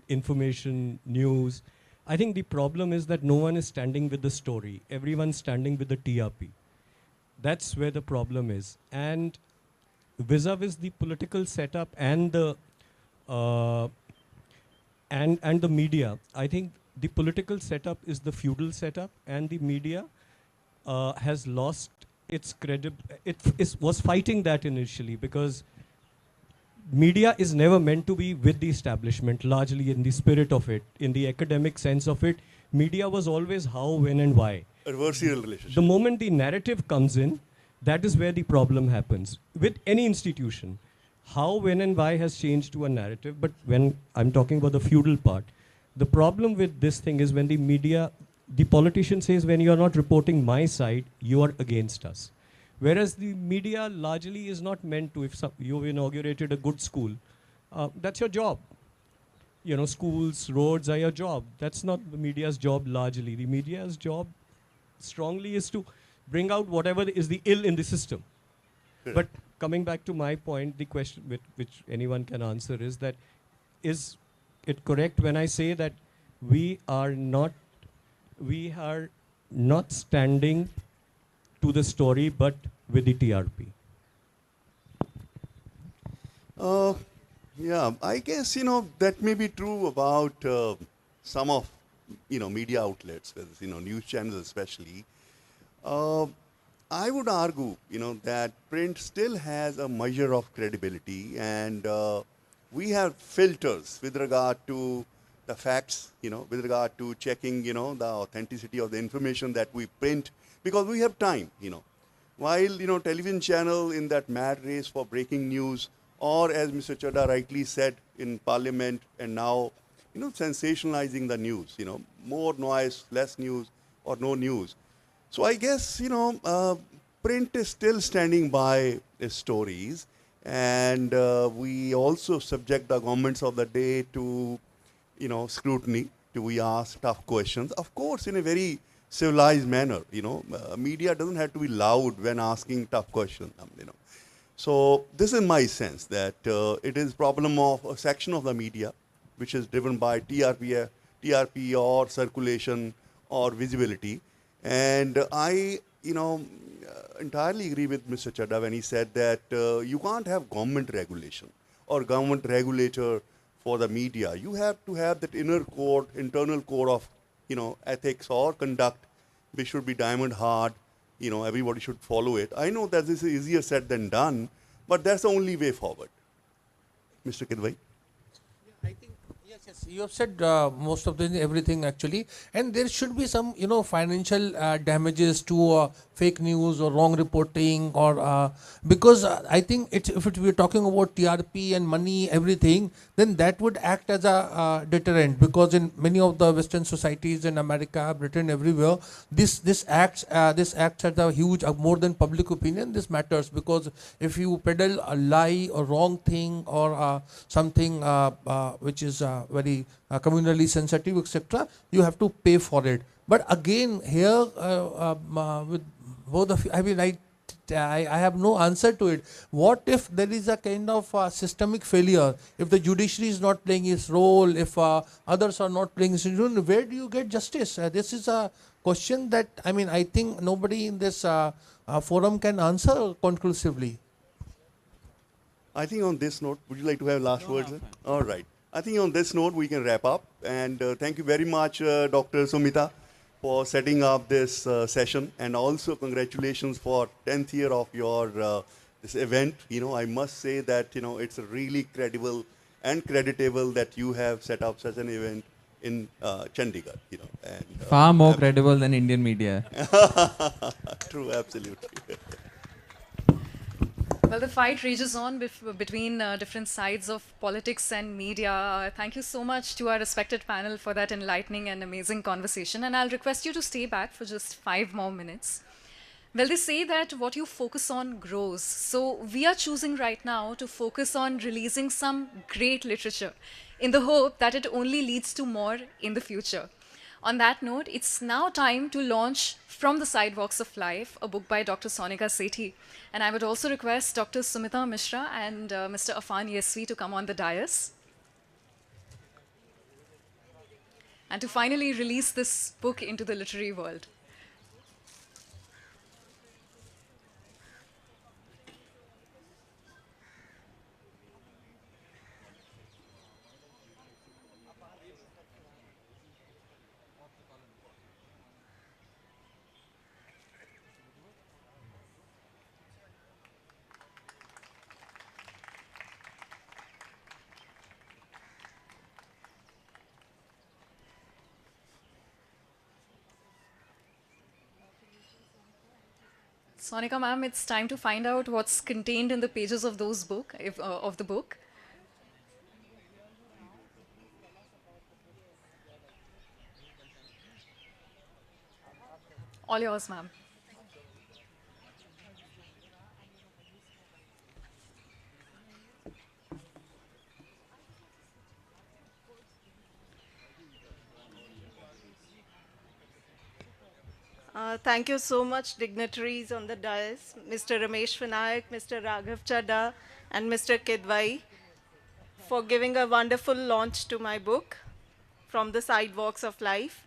information, news. I think the problem is that no one is standing with the story. Everyone's standing with the TRP. That's where the problem is. And vis-a-vis the political setup and the and the media, I think the political setup is the feudal setup, and the media has lost its was fighting that initially, because media is never meant to be with the establishment, largely in the spirit of it, in the academic sense of it. Media was always how, when, and why. Adversarial relationship. The moment the narrative comes in, that is where the problem happens with any institution. How, when, and why has changed to a narrative, but when I'm talking about the feudal part, the problem with this thing is when the media, the politician says, when you are not reporting my side, you are against us. Whereas the media largely is not meant to, if you've inaugurated a good school, that's your job. You know, schools, roads are your job. That's not the media's job largely. The media's job strongly is to bring out whatever is the ill in the system. Correct. But coming back to my point, the question which anyone can answer is that, is it correct when I say that we are not standing to the story, but with the TRP? Yeah, I guess, that may be true about some of, media outlets, news channels especially. I would argue, that print still has a measure of credibility, and we have filters with regard to the facts, with regard to checking, the authenticity of the information that we print, because we have time, While, television channel in that mad race for breaking news, or as Mr. Chadha rightly said in Parliament, and now, sensationalizing the news, more noise, less news, or no news. So I guess, print is still standing by its stories, and we also subject the governments of the day to, scrutiny. We ask tough questions, of course, in a very civilized manner. Media doesn't have to be loud when asking tough questions. So this is my sense that it is problem of a section of the media which is driven by TRP or circulation or visibility. And I, entirely agree with Mr. Chadha when he said that you can't have government regulation or government regulator for the media. You have to have that internal code of, ethics or conduct, which should be diamond hard. Everybody should follow it. I know that this is easier said than done, but that's the only way forward. Mr. Kidwai? Yes, you have said most of everything actually, and there should be some financial damages to fake news or wrong reporting, or because I think if we're talking about TRP and money, everything, then that would act as a deterrent, because in many of the Western societies in America, Britain, everywhere, this acts as a huge more than public opinion. This matters, because if you peddle a lie or wrong thing, or something which is very communally sensitive, etc., you have to pay for it. But again, here with both of you, I mean, I have no answer to it. What if there is a kind of systemic failure? If the judiciary is not playing its role, if others are not playing its role, where do you get justice? This is a question that, I mean, I think nobody in this forum can answer conclusively. I think on this note, would you like to have last words? All right. I think on this note, we can wrap up. And thank you very much, Dr. Sumita, for setting up this session. And also congratulations for 10th year of your this event. I must say that, it's really credible and creditable that you have set up such an event in Chandigarh. And, far more credible than Indian media. True, absolutely. Well, the fight rages on between different sides of politics and media. Thank you so much to our respected panel for that enlightening and amazing conversation. And I'll request you to stay back for just 5 more minutes. Well, they say that what you focus on grows. So we are choosing right now to focus on releasing some great literature in the hope that it only leads to more in the future. On that note, it's now time to launch From the Sidewalks of Life, a book by Dr. Sonika Sethi. And I would also request Dr. Sumita Mishra and Mr. Afan Yesvi to come on the dais. and to finally release this book into the literary world. Sonika ma'am, it's time to find out what's contained in the pages of of the book. All yours, ma'am. Thank you so much, dignitaries on the dais, Mr. Ramesh Vinayak, Mr. Raghav Chadda, and Mr. Kidwai, for giving a wonderful launch to my book, From the Sidewalks of Life.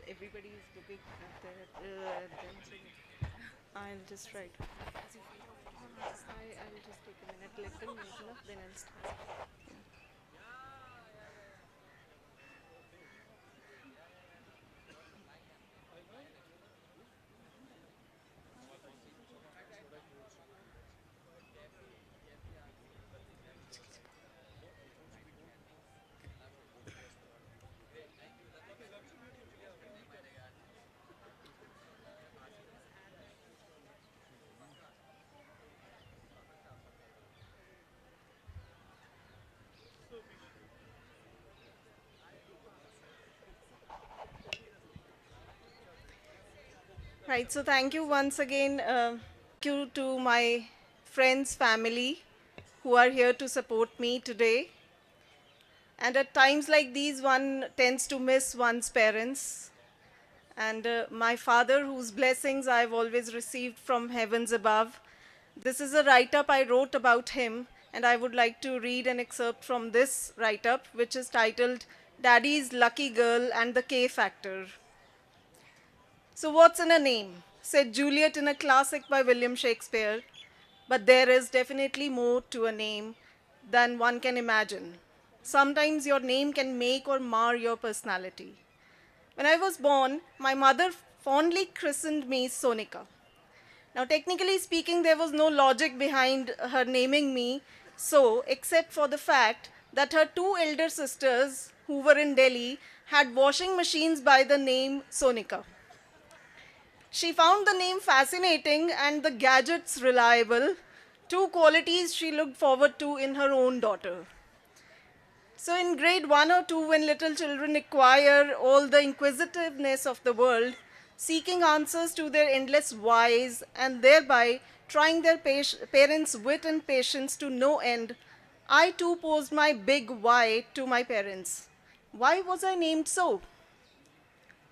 Everybody is looking at them. I'll just write. I'll just take a minute. Let them use enough, then I'll start. Right, so thank you once again. Thank you to my friends, family who are here to support me today. And at times like these, one tends to miss one's parents. And my father, whose blessings I've always received from heavens above. This is a write-up I wrote about him, and I would like to read an excerpt from this write-up, which is titled Daddy's Lucky Girl and the K Factor. So what's in a name? Said Juliet in a classic by William Shakespeare. But there is definitely more to a name than one can imagine. Sometimes your name can make or mar your personality. When I was born, my mother fondly christened me Sonika. Now, technically speaking, there was no logic behind her naming me so, except for the fact that her two elder sisters, who were in Delhi, had washing machines by the name Sonika. She found the name fascinating and the gadgets reliable, two qualities she looked forward to in her own daughter. So in grade 1 or 2, when little children acquire all the inquisitiveness of the world, seeking answers to their endless whys and thereby trying their parents' wit and patience to no end, I too posed my big why to my parents. Why was I named so?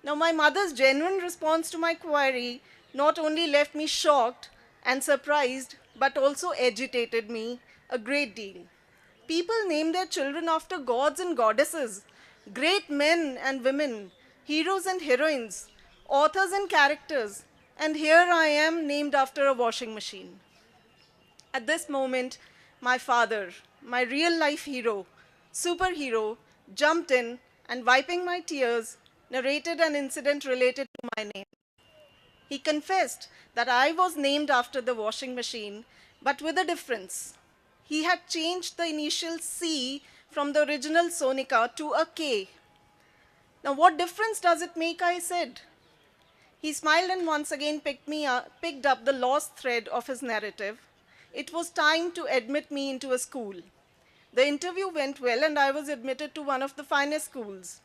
Now, my mother's genuine response to my query not only left me shocked and surprised, but also agitated me a great deal. People name their children after gods and goddesses, great men and women, heroes and heroines, authors and characters, and here I am named after a washing machine. At this moment, my father, my real life hero, superhero, jumped in and wiping my tears, narrated an incident related to my name. He confessed that I was named after the washing machine, but with a difference. He had changed the initial C from the original Sonika to a K. Now, what difference does it make, I said. He smiled and once again picked up the lost thread of his narrative. It was time to admit me into a school. The interview went well and I was admitted to one of the finest schools.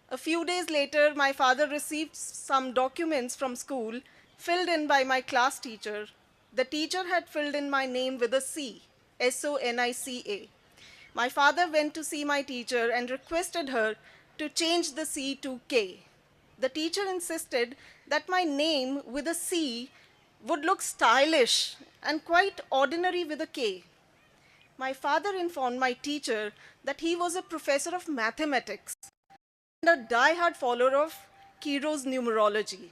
A few days later, my father received some documents from school filled in by my class teacher. The teacher had filled in my name with a C, Sonica. My father went to see my teacher and requested her to change the C to K. The teacher insisted that my name with a C would look stylish and quite ordinary with a K. My father informed my teacher that he was a professor of mathematics and a die-hard follower of Kiro's numerology.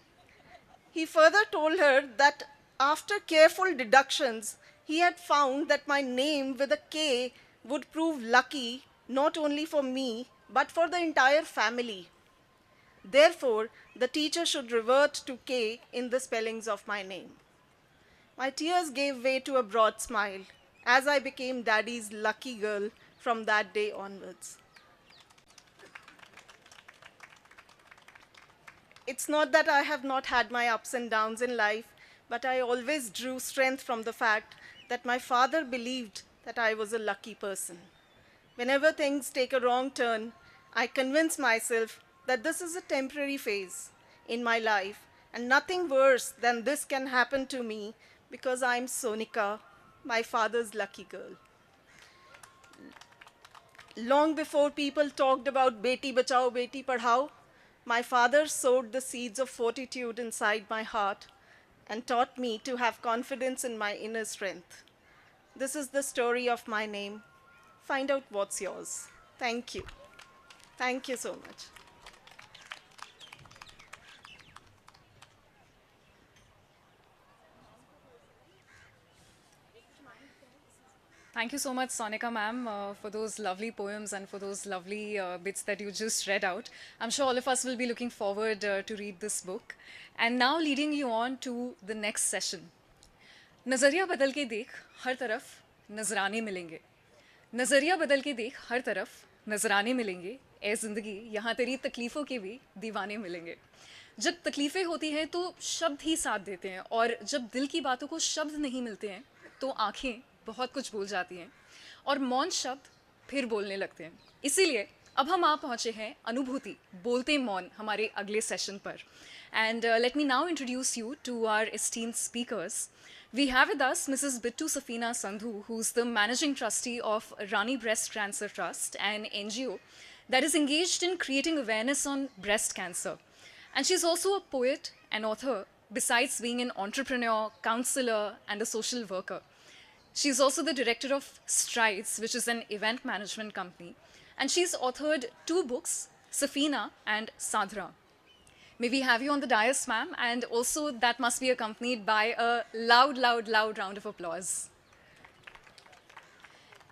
He further told her that after careful deductions, he had found that my name with a K would prove lucky not only for me, but for the entire family. Therefore, the teacher should revert to K in the spellings of my name. My tears gave way to a broad smile as I became Daddy's lucky girl from that day onwards. It's not that I have not had my ups and downs in life, but I always drew strength from the fact that my father believed that I was a lucky person. Whenever things take a wrong turn, I convince myself that this is a temporary phase in my life and nothing worse than this can happen to me because I'm Sonica, my father's lucky girl. Long before people talked about Beti Bachao, Beti Padhao, my father sowed the seeds of fortitude inside my heart and taught me to have confidence in my inner strength. This is the story of my name. Find out what's yours. Thank you. Thank you so much. Thank you so much, Sonica ma'am, for those lovely poems and for those lovely bits that you just read out. I'm sure all of us will be looking forward to read this book. And now leading you on to the next session. नज़रिया बदल के देख हर तरफ नजराने मिलेंगे नज़रिया बदल के देख हर तरफ नजराने मिलेंगे ए ज़िंदगी यहाँ तेरी तकलीफ़ों के भी दीवाने मिलेंगे जब तकलीफ़ें होती हैं तो शब्द ही साथ देते हैं और जब दिल की बातों को शब्द नहीं मिलते हैं तो आँखें बहुत कुछ बोल जाती हैं और मौन शब्द फिर बोलने लगते हैं इसीलिए अब हम आ पहुँचे हैं अनुभूति बोलते मौन हमारे अगले सेशन पर and let me now introduce you to our esteemed speakers We have with us Mrs. Bittu Safina Sandhu, who's the Managing Trustee of Rani Breast Cancer Trust, an NGO that is engaged in creating awareness on breast cancer. And she's also a poet and author, besides being an entrepreneur, counselor, and a social worker. She's also the director of Strides, which is an event management company. And she's authored 2 books, Safina and Sadhra. May we have you on the dais, ma'am, and also that must be accompanied by a loud, loud, loud round of applause.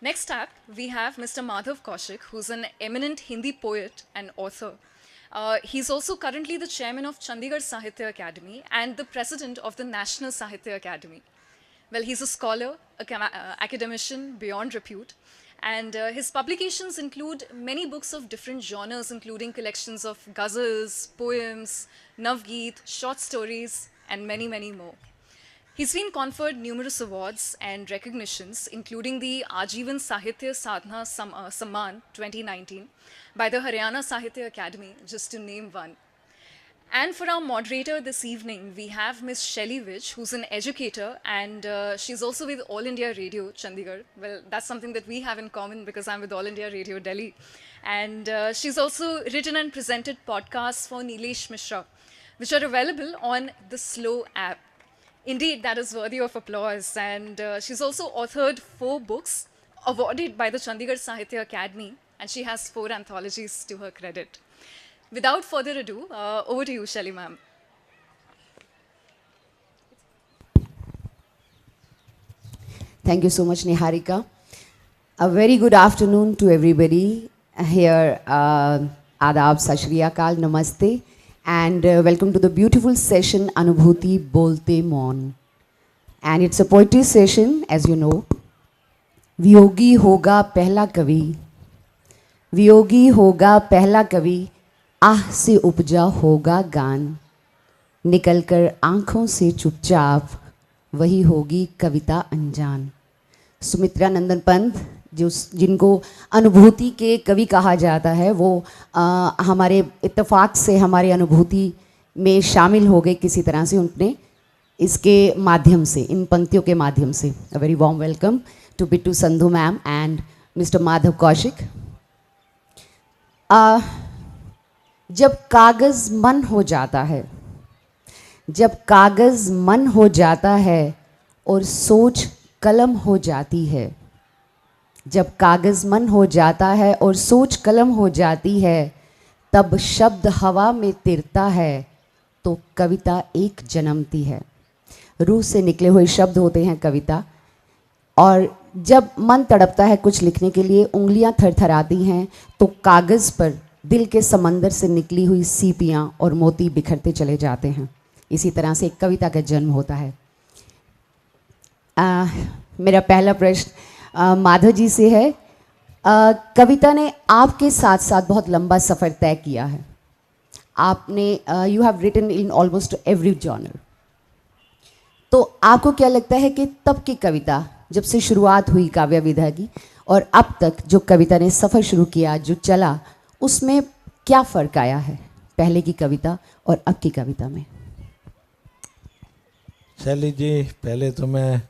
Next up, we have Mr. Madhav Kaushik, who's an eminent Hindi poet and author. He's also currently the chairman of Chandigarh Sahitya Academy and the president of the National Sahitya Academy. Well, he's a scholar, academician beyond repute, and his publications include many books of different genres, including collections of ghazals, poems, navgeet, short stories, and many, many more. He's been conferred numerous awards and recognitions, including the Ajivan Sahitya Sadhna Samman 2019 by the Haryana Sahitya Academy, just to name one. And for our moderator this evening, we have Ms. Shelly Vij, who's an educator, and she's also with All India Radio, Chandigarh. Well, that's something that we have in common because I'm with All India Radio, Delhi. And she's also written and presented podcasts for Nilesh Mishra, which are available on the Slow app. Indeed, that is worthy of applause. And she's also authored 4 books awarded by the Chandigarh Sahitya Academy, and she has 4 anthologies to her credit. Without further ado, over to you, Shelly ma'am. Thank you so much, Niharika. A very good afternoon to everybody here. Adab, Sat Shri Akal, Namaste, and welcome to the beautiful session Anubhuti Bolte Maun. And it's a poetry session, as you know. Viyogi hoga pehla kavi. Viyogi hoga pehla kavi. आह से उपजा होगा गान निकलकर आँखों से चुपचाप वही होगी कविता अनजान। सुमित्रा नंदन पंत जो जिनको अनुभूति के कवि कहा जाता है, वो हमारे इत्तेफाक से हमारे अनुभूति में शामिल हो गए किसी तरह से, उनने इसके माध्यम से, इन पंक्तियों के माध्यम से। A very warm welcome to Bittu Sandhu ma'am and mister Madhav Kaushik. जब कागज़ मन हो जाता है, जब कागज़ मन हो जाता है और सोच कलम हो जाती है, जब कागज़ मन हो जाता है और सोच कलम हो जाती है, तब शब्द हवा में तिरता है तो कविता एक जन्मती है। रूह से निकले हुए शब्द होते हैं कविता, और जब मन तड़पता है कुछ लिखने के लिए, उंगलियां थरथराती हैं, तो कागज़ पर दिल के समंदर से निकली हुई सीपियां और मोती बिखरते चले जाते हैं। इसी तरह से एक कविता का जन्म होता है। मेरा पहला प्रश्न माधव जी से है। कविता ने आपके साथ साथ बहुत लंबा सफ़र तय किया है। आपने you have written in almost every genre. तो आपको क्या लगता है कि तब की कविता, जब से शुरुआत हुई काव्य विधा की, और अब तक जो कविता ने सफ़र शुरू किया, जो चला, उसमें क्या फ़र्क आया है पहले की कविता और अब की कविता में? शैली जी, पहले तो मैं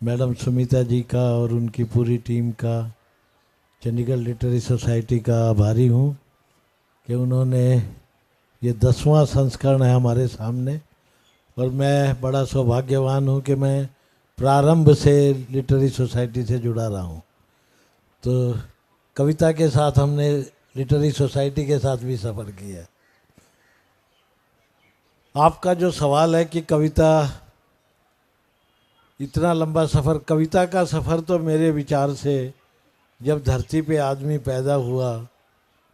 मैडम सुमिता जी का और उनकी पूरी टीम का, चंडीगढ़ लिटरेरी सोसाइटी का आभारी हूँ कि उन्होंने ये 10वां संस्करण है हमारे सामने, और मैं बड़ा सौभाग्यवान हूँ कि मैं प्रारंभ से लिटरेरी सोसाइटी से जुड़ा रहा हूँ। तो कविता के साथ हमने लिटरेरी सोसाइटी के साथ भी सफ़र किया है। आपका जो सवाल है कि कविता, इतना लंबा सफ़र, कविता का सफ़र तो मेरे विचार से जब धरती पे आदमी पैदा हुआ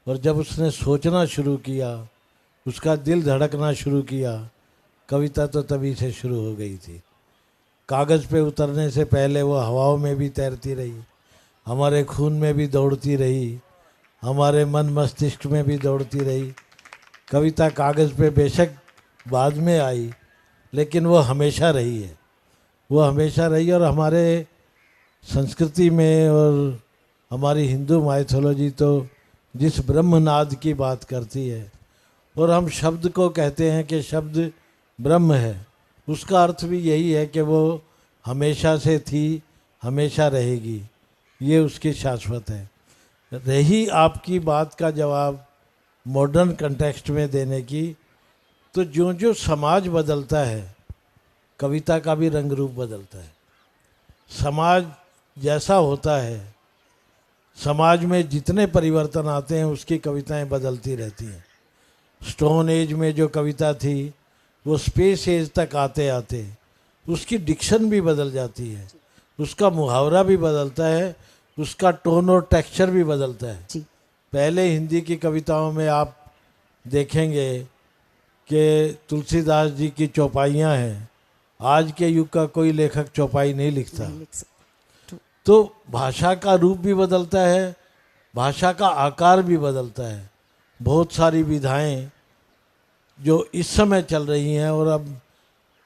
और जब उसने सोचना शुरू किया, उसका दिल धड़कना शुरू किया, कविता तो तभी से शुरू हो गई थी। कागज़ पे उतरने से पहले वो हवाओं में भी तैरती रही, हमारे खून में भी दौड़ती रही, हमारे मन मस्तिष्क में भी दौड़ती रही। कविता कागज़ पे बेशक बाद में आई, लेकिन वो हमेशा रही है, वो हमेशा रही। और हमारे संस्कृति में और हमारी हिंदू माइथोलॉजी तो जिस ब्रह्मनाद की बात करती है, और हम शब्द को कहते हैं कि शब्द ब्रह्म है, उसका अर्थ भी यही है कि वो हमेशा से थी, हमेशा रहेगी, ये उसकी शाश्वत है। रही आपकी बात का जवाब मॉडर्न कंटेक्स्ट में देने की, तो जो जो समाज बदलता है, कविता का भी रंग रूप बदलता है। समाज जैसा होता है, समाज में जितने परिवर्तन आते हैं, उसकी कविताएं बदलती रहती हैं। स्टोन एज में जो कविता थी, वो स्पेस एज तक आते आते उसकी डिक्शन भी बदल जाती है, उसका मुहावरा भी बदलता है, उसका टोन और टेक्सचर भी बदलता है। पहले हिंदी की कविताओं में आप देखेंगे कि तुलसीदास जी की चौपाइयाँ हैं, आज के युग का कोई लेखक चौपाई नहीं लिखता। तो भाषा का रूप भी बदलता है, भाषा का आकार भी बदलता है। बहुत सारी विधाएं जो इस समय चल रही हैं, और अब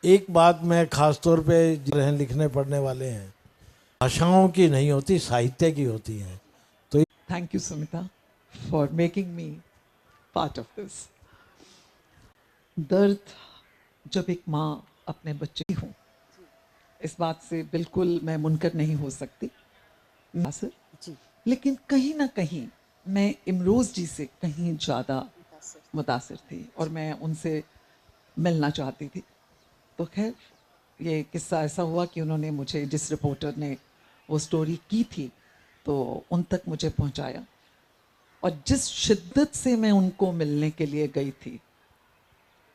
एक बात मैं ख़ास तौर पे लिखने पढ़ने वाले हैं, भाषाओं की नहीं होती, साहित्य की होती हैं। तो thank you Sumita for making me part of this. दर्द जब एक माँ अपने बच्चे की हूँ, इस बात से बिल्कुल मैं मुनकर नहीं हो सकती, लेकिन कहीं ना कहीं मैं इमरोज़ जी से कहीं ज़्यादा मुतासिर थी और मैं उनसे मिलना चाहती थी। तो खैर ये किस्सा ऐसा हुआ कि उन्होंने मुझे, जिस रिपोर्टर ने वो स्टोरी की थी, तो उन तक मुझे पहुंचाया, और जिस शिद्दत से मैं उनको मिलने के लिए गई थी,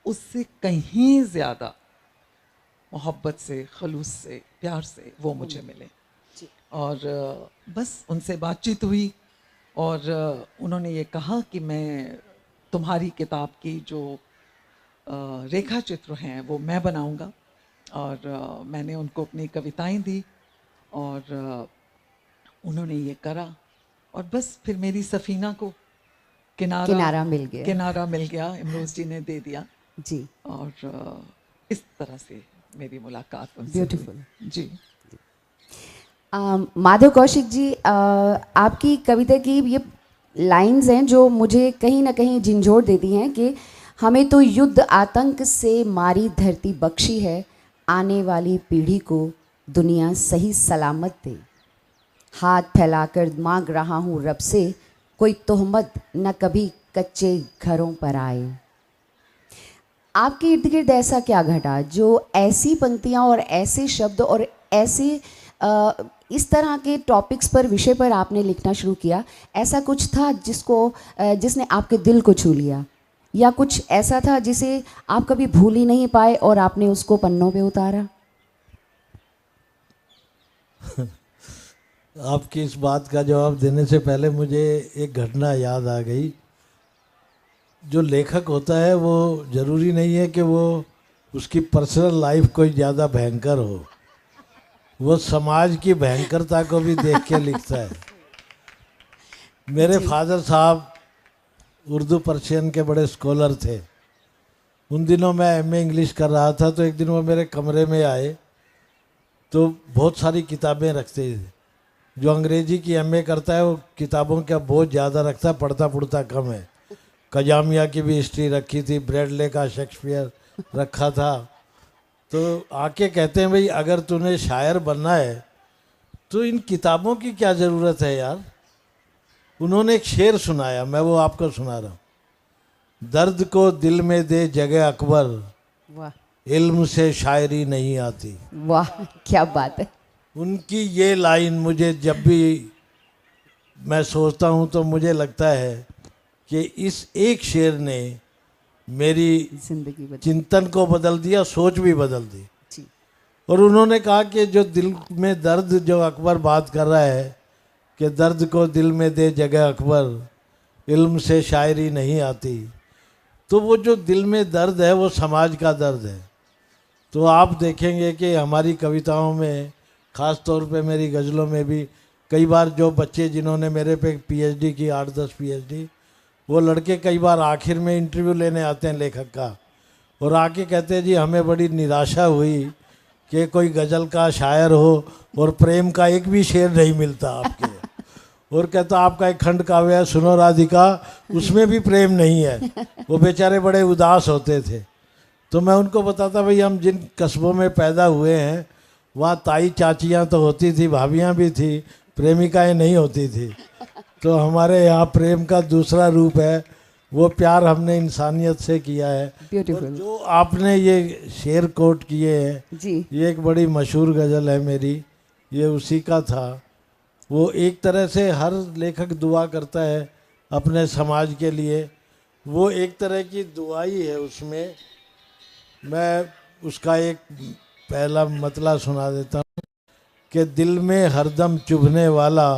उससे कहीं ज़्यादा मोहब्बत से, खलूस से, प्यार से वो मुझे मिले। और बस उनसे बातचीत हुई, और उन्होंने ये कहा कि मैं तुम्हारी किताब की जो रेखा चित्र हैं वो मैं बनाऊंगा। और मैंने उनको अपनी कविताएं दी, और उन्होंने ये करा, और बस फिर मेरी सफ़ीना को किनारा मिल गया, इमरोज़ जी ने दे दिया। जी। और इस तरह से मेरी मुलाकात उनसे ब्यूटीफुल हुई। जी। माधव कौशिक जी, आपकी कविता की ये लाइंस हैं जो मुझे कहीं ना कहीं झंझोड़ देती हैं कि हमें तो युद्ध आतंक से मारी धरती बख्शी है, आने वाली पीढ़ी को दुनिया सही सलामत दे। हाथ फैलाकर मांग रहा हूँ रब से, कोई तोहमत न कभी कच्चे घरों पर आए। आपके इर्द गिर्द ऐसा क्या घटा जो ऐसी पंक्तियाँ और ऐसे शब्द और ऐसे इस तरह के टॉपिक्स पर, विषय पर आपने लिखना शुरू किया? ऐसा कुछ था जिसने आपके दिल को छू लिया, या कुछ ऐसा था जिसे आप कभी भूल ही नहीं पाए और आपने उसको पन्नों पे उतारा? आपकी इस बात का जवाब देने से पहले मुझे एक घटना याद आ गई। जो लेखक होता है वो ज़रूरी नहीं है कि वो उसकी पर्सनल लाइफ कोई ज़्यादा भयंकर हो, वो समाज की भयंकरता को भी देख के लिखता है। मेरे फादर साहब उर्दू पर्शियन के बड़े स्कॉलर थे। उन दिनों मैं एमए इंग्लिश कर रहा था, तो एक दिन वो मेरे कमरे में आए तो बहुत सारी किताबें रखते थे। जो अंग्रेजी की एमए करता है वो किताबों का बहुत ज़्यादा रखता है, पढ़ता पढ़ता कम है। कजामिया की भी हिस्ट्री रखी थी, ब्रैडले का शेक्सपियर रखा था। तो आके कहते हैं, भाई अगर तूने शायर बनना है तो इन किताबों की क्या ज़रूरत है यार। उन्होंने एक शेर सुनाया, मैं वो आपको सुना रहा हूँ। दर्द को दिल में दे जगह अकबर, वाह, इल्म से शायरी नहीं आती। वाह, क्या बात है। उनकी ये लाइन मुझे जब भी मैं सोचता हूँ तो मुझे लगता है कि इस एक शेर ने मेरी जिंदगी चिंतन को बदल दिया, सोच भी बदल दी। जी। और उन्होंने कहा कि जो दिल में दर्द, जो अकबर बात कर रहा है कि दर्द को दिल में दे जगह अकबर, इल्म से शायरी नहीं आती, तो वो जो दिल में दर्द है वो समाज का दर्द है। तो आप देखेंगे कि हमारी कविताओं में, ख़ास तौर पे मेरी गज़लों में भी, कई बार जो बच्चे जिन्होंने मेरे पे पीएचडी की, 8-10 पीएचडी, वो लड़के कई बार आखिर में इंटरव्यू लेने आते हैं लेखक का, और आके कहते हैं जी हमें बड़ी निराशा हुई कि कोई गज़ल का शायर हो और प्रेम का एक भी शेर नहीं मिलता आपके। और कहता आपका एक खंड काव्य है सुनो राधिका, उसमें भी प्रेम नहीं है। वो बेचारे बड़े उदास होते थे। तो मैं उनको बताता, भाई हम जिन कस्बों में पैदा हुए हैं वहाँ ताई चाचियाँ तो होती थी, भाभियाँ भी थी, प्रेमिकाएं नहीं होती थी। तो हमारे यहाँ प्रेम का दूसरा रूप है, वो प्यार हमने इंसानियत से किया है। और जो आपने ये शेर कोट किए हैं जी, ये एक बड़ी मशहूर गज़ल है मेरी, ये उसी का था। वो एक तरह से हर लेखक दुआ करता है अपने समाज के लिए, वो एक तरह की दुआ ही है उसमें। मैं उसका एक पहला मतला सुना देता हूँ कि दिल में हरदम चुभने वाला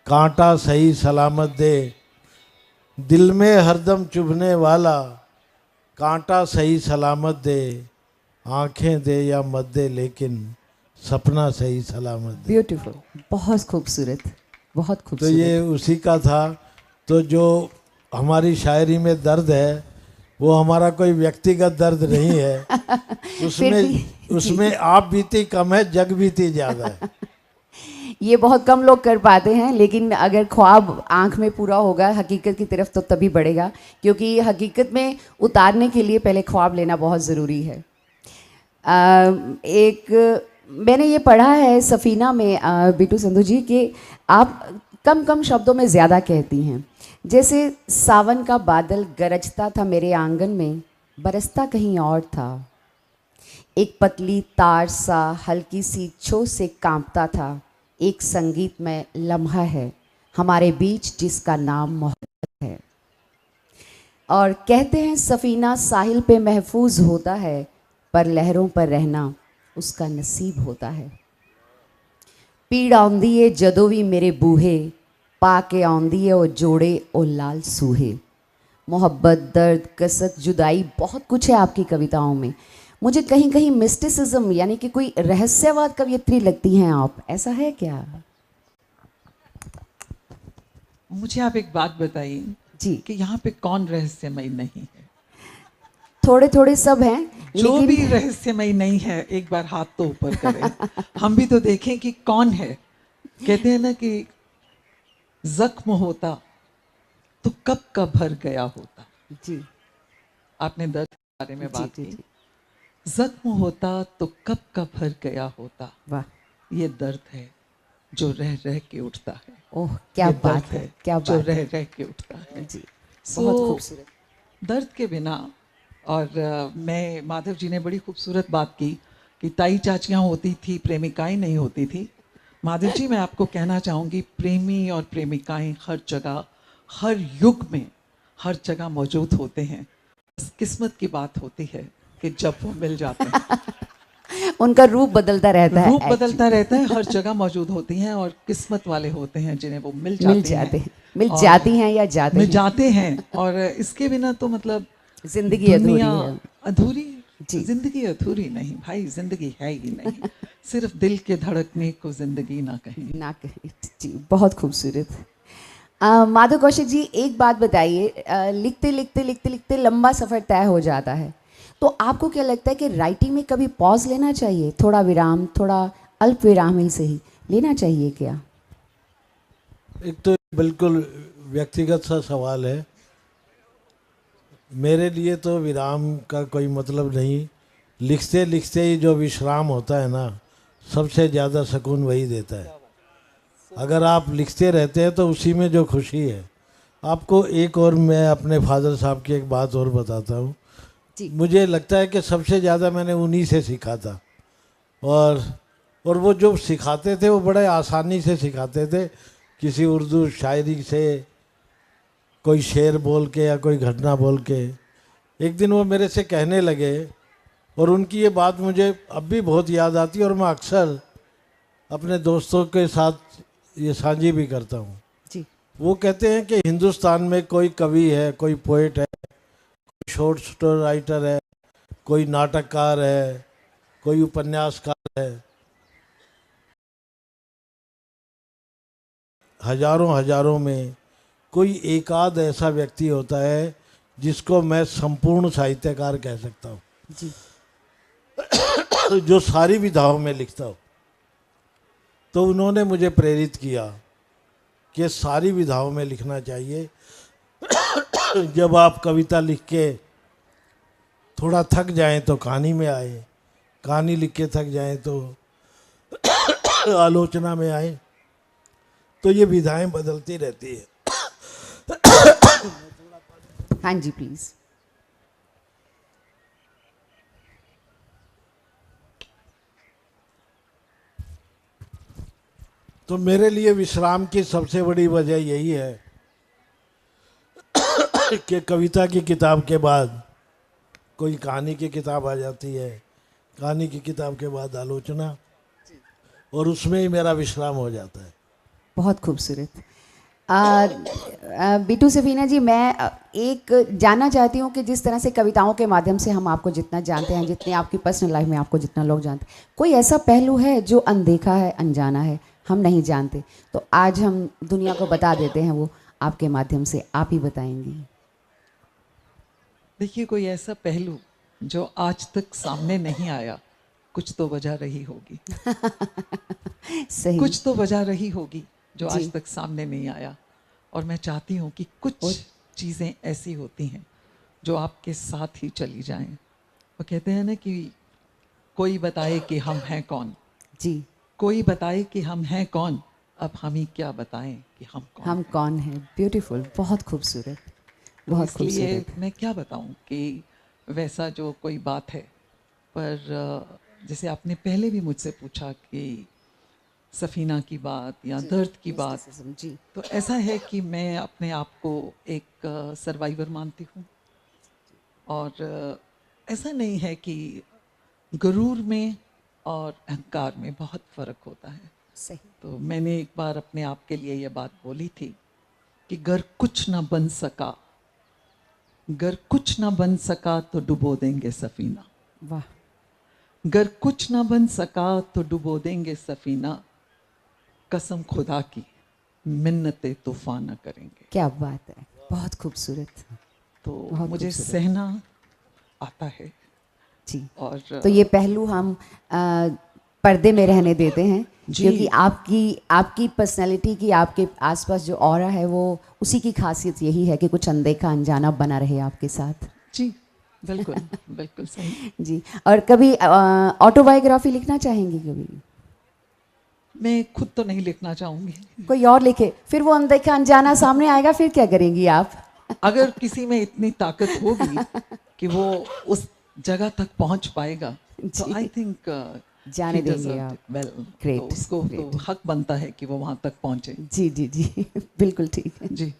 कांटा सही सलामत दे। दिल में हरदम चुभने वाला कांटा सही सलामत दे, आंखें दे या मत दे लेकिन सपना सही सलामत दे। ब्यूटीफुल, बहुत खूबसूरत, बहुत तो खूबसूरत। ये उसी का था। तो जो हमारी शायरी में दर्द है वो हमारा कोई व्यक्तिगत दर्द नहीं है। उसमें आप बीती कम है, जग बीती ज़्यादा है। ये बहुत कम लोग कर पाते हैं, लेकिन अगर ख्वाब आंख में पूरा होगा हकीकत की तरफ तो तभी बढ़ेगा, क्योंकि हकीकत में उतारने के लिए पहले ख्वाब लेना बहुत ज़रूरी है। मैंने ये पढ़ा है सफ़ीना में बिटू संधू जी कि आप कम कम शब्दों में ज़्यादा कहती हैं। जैसे सावन का बादल गरजता था मेरे आंगन में, बरसता कहीं और था। एक पतली तार सा हल्की सी छो से कांपता था, एक संगीत में लम्हा है हमारे बीच जिसका नाम मोहब्बत है। और कहते हैं सफ़ीना साहिल पे महफूज होता है, पर लहरों पर रहना उसका नसीब होता है। पीड़ आउंदी है जदों भी मेरे बूहे, पा के आउंदी है ओ जोड़े ओ लाल सूहे। मोहब्बत, दर्द, कसक, जुदाई, बहुत कुछ है आपकी कविताओं में। मुझे कहीं कहीं मिस्टिसिज्म यानी कि कोई रहस्यवाद कवियत्री लगती हैं आप, ऐसा है क्या? मुझे आप एक बात बताइए जी कि यहाँ पे कौन रहस्यमय नहीं है? थोड़े थोड़े सब हैं, जो लेकिन भी रहस्यमय नहीं है एक बार हाथ तो ऊपर करें, हम भी तो देखें कि कौन है। कहते हैं ना कि जख्म होता तो कब का भर गया होता। जी, आपने दर्द के बारे में जी बात जी की। जी, जख्म होता तो कब का भर गया होता। वाह, ये दर्द है जो रह रह के उठता है। ओह क्या ये बात दर्द है, है क्या जो बात रह है। रह के उठता है। जी, सो बहुत खूबसूरत। दर्द के बिना, और मैं, माधव जी ने बड़ी खूबसूरत बात की कि ताई चाचियाँ होती थी, प्रेमिकाएं नहीं होती थी। माधव जी, मैं आपको कहना चाहूँगी, प्रेमी और प्रेमिकाएं हर जगह, हर युग में, हर जगह मौजूद होते हैं। बस किस्मत की बात होती है कि जब वो मिल जाते हैं। उनका रूप बदलता रहता है, रूप बदलता actually। रहता है, हर जगह मौजूद होती हैं, और किस्मत वाले होते हैं जिन्हें वो मिल मिल जाते हैं। जाते हैं, मिल और जाती हैं या जाते मिल हैं। जाते हैं, और इसके बिना तो मतलब जिंदगी दुनिया अधूरी है। अधूरी। जी, जिंदगी अधूरी नहीं भाई, जिंदगी है ही नहीं। सिर्फ दिल के धड़कने को जिंदगी ना कहें। ना कहे। जी, बहुत खूबसूरत। माधव कौशिक जी, एक बात बताइए, लिखते लिखते लिखते लिखते लंबा सफ़र तय हो जाता है, तो आपको क्या लगता है कि राइटिंग में कभी पॉज लेना चाहिए, थोड़ा विराम, थोड़ा अल्प विराम ही सही लेना चाहिए क्या? एक तो बिल्कुल व्यक्तिगत सा सवाल है। मेरे लिए तो विराम का कोई मतलब नहीं। लिखते लिखते ही जो विश्राम होता है ना, सबसे ज़्यादा सुकून वही देता है। अगर आप लिखते रहते हैं तो उसी में जो खुशी है। आपको एक और मैं अपने फादर साहब की एक बात और बताता हूँ। मुझे लगता है कि सबसे ज़्यादा मैंने उन्हीं से सीखा था। और वो जो सिखाते थे वो बड़े आसानी से सिखाते थे। किसी उर्दू शायरी से कोई शेर बोल के या कोई घटना बोल के। एक दिन वो मेरे से कहने लगे, और उनकी ये बात मुझे अब भी बहुत याद आती है, और मैं अक्सर अपने दोस्तों के साथ ये साझी भी करता हूँ। जी। वो कहते हैं कि हिंदुस्तान में कोई कवि है, कोई पोइट है, कोई शॉर्ट स्टोरी राइटर है, कोई नाटककार है, कोई उपन्यासकार है। हजारों हजारों में कोई एक आध ऐसा व्यक्ति होता है जिसको मैं संपूर्ण साहित्यकार कह सकता हूँ। जी। जो सारी विधाओं में लिखता हो। तो उन्होंने मुझे प्रेरित किया कि सारी विधाओं में लिखना चाहिए। जब आप कविता लिख के थोड़ा थक जाएं तो कहानी में आए, कहानी लिख के थक जाएं तो आलोचना में आए। तो ये विधाएं बदलती रहती है। हाँ जी, प्लीज़। तो मेरे लिए विश्राम की सबसे बड़ी वजह यही है कि कविता की किताब के बाद कोई कहानी की किताब आ जाती है, कहानी की किताब के बाद आलोचना, और उसमें ही मेरा विश्राम हो जाता है। बहुत खूबसूरत। बीटू सफीना जी, मैं एक जानना चाहती हूँ कि जिस तरह से कविताओं के माध्यम से हम आपको जितना जानते हैं, जितने आपकी पर्सनल लाइफ में आपको जितना लोग जानते हैं, कोई ऐसा पहलू है जो अनदेखा है, अनजाना है, हम नहीं जानते, तो आज हम दुनिया को बता देते हैं, वो आपके माध्यम से आप ही बताएंगी। देखिए, कोई ऐसा पहलू जो आज तक सामने नहीं आया, कुछ तो वजह रही होगी। सही। कुछ तो वजह रही होगी जो जी। आज तक सामने नहीं आया। और मैं चाहती हूँ कि कुछ चीज़ें ऐसी होती हैं जो आपके साथ ही चली जाएं। वो कहते हैं ना कि कोई बताए कि हम हैं कौन। जी। कोई बताए कि हम हैं कौन, अब हम ही क्या बताएं कि हम कौन हम हैं। कौन हैं। ब्यूटीफुल, बहुत खूबसूरत, तो बहुत इसलिए खूबसूरत। मैं क्या बताऊं कि वैसा जो कोई बात है, पर जैसे आपने पहले भी मुझसे पूछा कि सफ़ीना की बात या दर्द की बात, जी। तो ऐसा है कि मैं अपने आप को एक सर्वाइवर मानती हूँ। और ऐसा नहीं है कि गुरूर में और अहंकार में बहुत फ़र्क होता है। सही। तो मैंने एक बार अपने आप के लिए ये बात बोली थी कि गर कुछ ना बन सका, गर कुछ ना बन सका तो डुबो देंगे सफ़ीना। वाह। गर कुछ ना बन सका तो डुबो देंगे सफ़ीना, कसम खुदा की मिन्नतें तूफान न करेंगे। क्या बात है, बहुत खूबसूरत। तो बहुत मुझे खूबसूरत। सहना आता है जी। और तो ये पहलू हम पर्दे में रहने देते हैं क्योंकि आपकी पर्सनैलिटी की आपके आसपास जो ऑरा है वो उसी की खासियत यही है कि कुछ अनदेखा अनजाना बना रहे आपके साथ। जी बिल्कुल बिल्कुल सही। जी। और कभी ऑटोबायोग्राफी लिखना चाहेंगी कभी? मैं खुद तो नहीं लिखना चाहूँगी। कोई और लिखे, फिर वो अनदेखा अनजाना सामने आएगा, फिर क्या करेंगी आप? अगर किसी में इतनी ताकत होगी कि वो उस जगह तक पहुंच पाएगा तो आई थिंक जाने देंगे आप। वेल ग्रेट, तो उसको तो हक बनता है कि वो वहां तक पहुंचे। जी जी जी बिल्कुल ठीक है जी।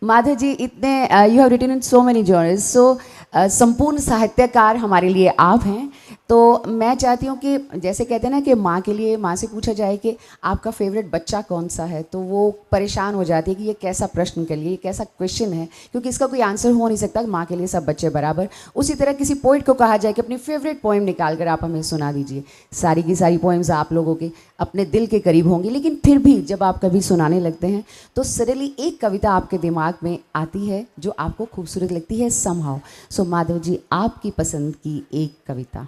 माधव जी, इतने you have written in so many journals, so संपूर्ण साहित्यकार हमारे लिए आप हैं। तो मैं चाहती हूँ कि जैसे कहते हैं ना कि माँ के लिए, माँ से पूछा जाए कि आपका फेवरेट बच्चा कौन सा है, तो वो परेशान हो जाती है कि ये कैसा प्रश्न के लिए, ये कैसा क्वेश्चन है, क्योंकि इसका कोई आंसर हो नहीं सकता। माँ के लिए सब बच्चे बराबर। उसी तरह किसी पोइट को कहा जाए कि अपनी फेवरेट पोइम निकाल कर आप हमें सुना दीजिए। सारी की सारी पोइम्स आप लोगों के अपने दिल के करीब होंगी, लेकिन फिर भी जब आप कभी सुनाने लगते हैं तो सडनली एक कविता आपके दिमाग में आती है जो आपको खूबसूरत लगती है समहाउ। सो माधव जी, आपकी पसंद की एक कविता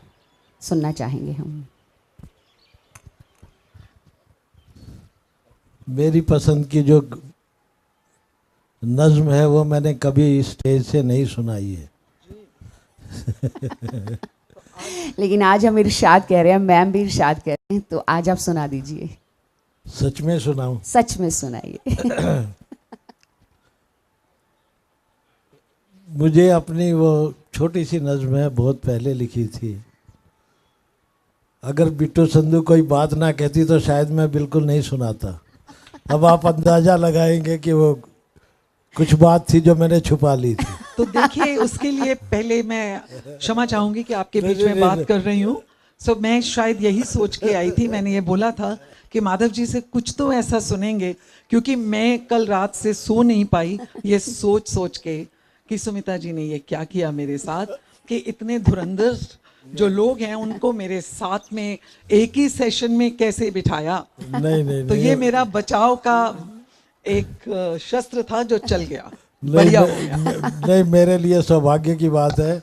सुनना चाहेंगे हम। मेरी पसंद की जो नज्म है वो मैंने कभी स्टेज से नहीं सुनाई है। लेकिन आज हम इरशाद कह रहे हैं, मैम भी इरशाद कह रहे हैं, तो आज आप सुना दीजिए। सच में सुनाऊं? सच में सुनाइए। मुझे अपनी वो छोटी सी नज्म है, बहुत पहले लिखी थी। अगर बिट्टू संधू कोई बात ना कहती तो शायद मैं बिल्कुल नहीं सुनाता। अब आप अंदाजा लगाएंगे कि वो कुछ बात थी जो मैंने छुपा ली थी। तो देखिए, उसके लिए पहले मैं क्षमा चाहूंगी कि आपके बीच में बात कर रही हूँ। सो मैं शायद यही सोच के आई थी, मैंने ये बोला था कि माधव जी से कुछ तो ऐसा सुनेंगे, क्योंकि मैं कल रात से सो नहीं पाई ये सोच सोच के कि सुमिता जी ने ये क्या किया मेरे साथ, कि इतने धुरंधर जो लोग हैं उनको मेरे साथ में एक ही सेशन में कैसे बिठाया। नहीं, तो ये मेरा बचाव का एक शस्त्र था जो चल गया। बढ़िया हो गया। नहीं, मेरे लिए सौभाग्य की बात है।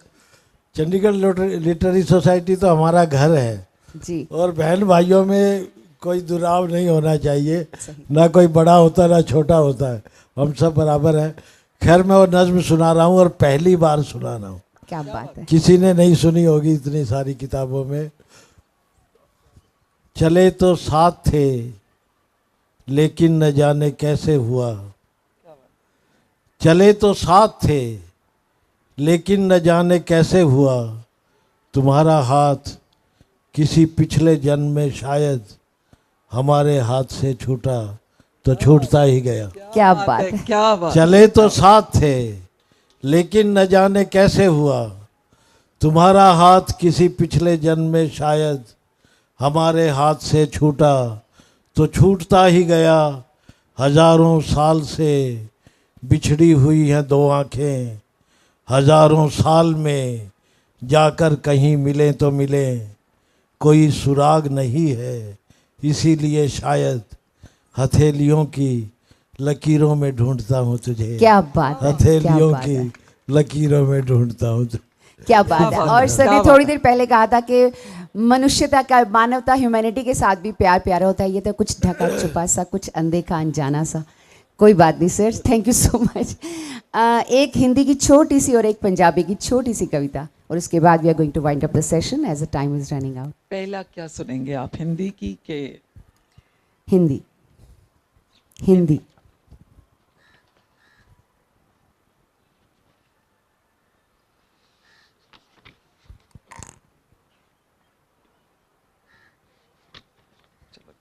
चंडीगढ़ लिटरेरी सोसाइटी तो हमारा घर है जी। और बहन भाइयों में कोई दुराव नहीं होना चाहिए, ना कोई बड़ा होता ना छोटा होता है, हम सब बराबर हैं। खैर, मैं वो नज्म सुना रहा हूँ और पहली बार सुना रहा हूँ। क्या बात है। किसी ने नहीं सुनी होगी इतनी सारी किताबों में। चले तो साथ थे लेकिन न जाने कैसे हुआ, चले तो साथ थे लेकिन न जाने कैसे हुआ, तुम्हारा हाथ किसी पिछले जन्म में शायद हमारे हाथ से छूटा तो छूटता ही गया। क्या बात है, क्या बात। चले तो साथ थे लेकिन न जाने कैसे हुआ, तुम्हारा हाथ किसी पिछले जन्म में शायद हमारे हाथ से छूटा तो छूटता ही गया। हजारों साल से बिछड़ी हुई हैं दो आँखें, हजारों साल में जाकर कहीं मिलें तो मिलें, कोई सुराग नहीं है इसीलिए शायद हथेलियों की लकीरों में ढूंढता हूँ तुझे। क्या बात है, हथेलियों क्या बात की है। लकीरों में ढूंढता हूँ तुझे। क्या बात है। और सर ने थोड़ी देर पहले कहा था कि मनुष्यता का, मानवता, ह्यूमैनिटी के साथ भी प्यार प्यारा होता है। ये तो कुछ ढका छुपा सा, कुछ अनदेखा अनजाना सा। कोई बात नहीं sir, thank you so much. एक हिंदी की छोटी सी और एक पंजाबी की छोटी सी कविता, और उसके बाद we are going to wind up the session as the time is running out. पहला क्या सुनेंगे आप, हिंदी की के? हिंदी। हिंदी।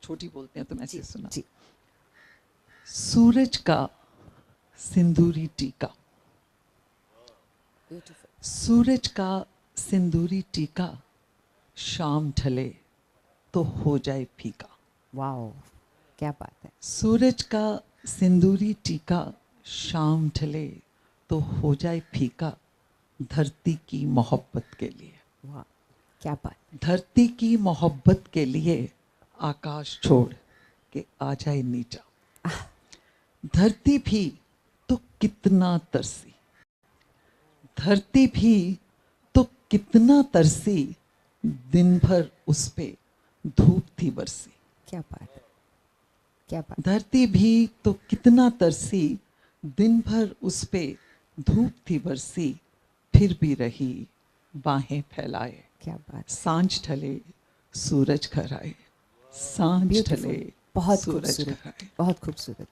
छोटी बोलते हैं तो मैं ऐसे सुना। जी। सूरज का सिंदूरी टीका, सूरज का सिंदूरी टीका, शाम ढले तो हो जाए फीका। वाओ, क्या बात है। सूरज का सिंदूरी टीका, शाम ढले तो हो जाए फीका, धरती की मोहब्बत के लिए। वाह, क्या बात। धरती की मोहब्बत के लिए आकाश छोड़ के आ जाए नीचा, धरती भी तो कितना तरसी, धरती भी तो कितना तरसी, दिन भर उस पे धूप थी बरसी। क्या बात है, क्या बात। धरती भी तो कितना तरसी, दिन भर उस पे धूप थी बरसी, फिर भी रही बाहें फैलाए। क्या बात। सांझ ढले सूरज घर आए, सांझ Beautiful. ढले बहुत सूरज खूबसूरत, घर आए। बहुत खूबसूरत।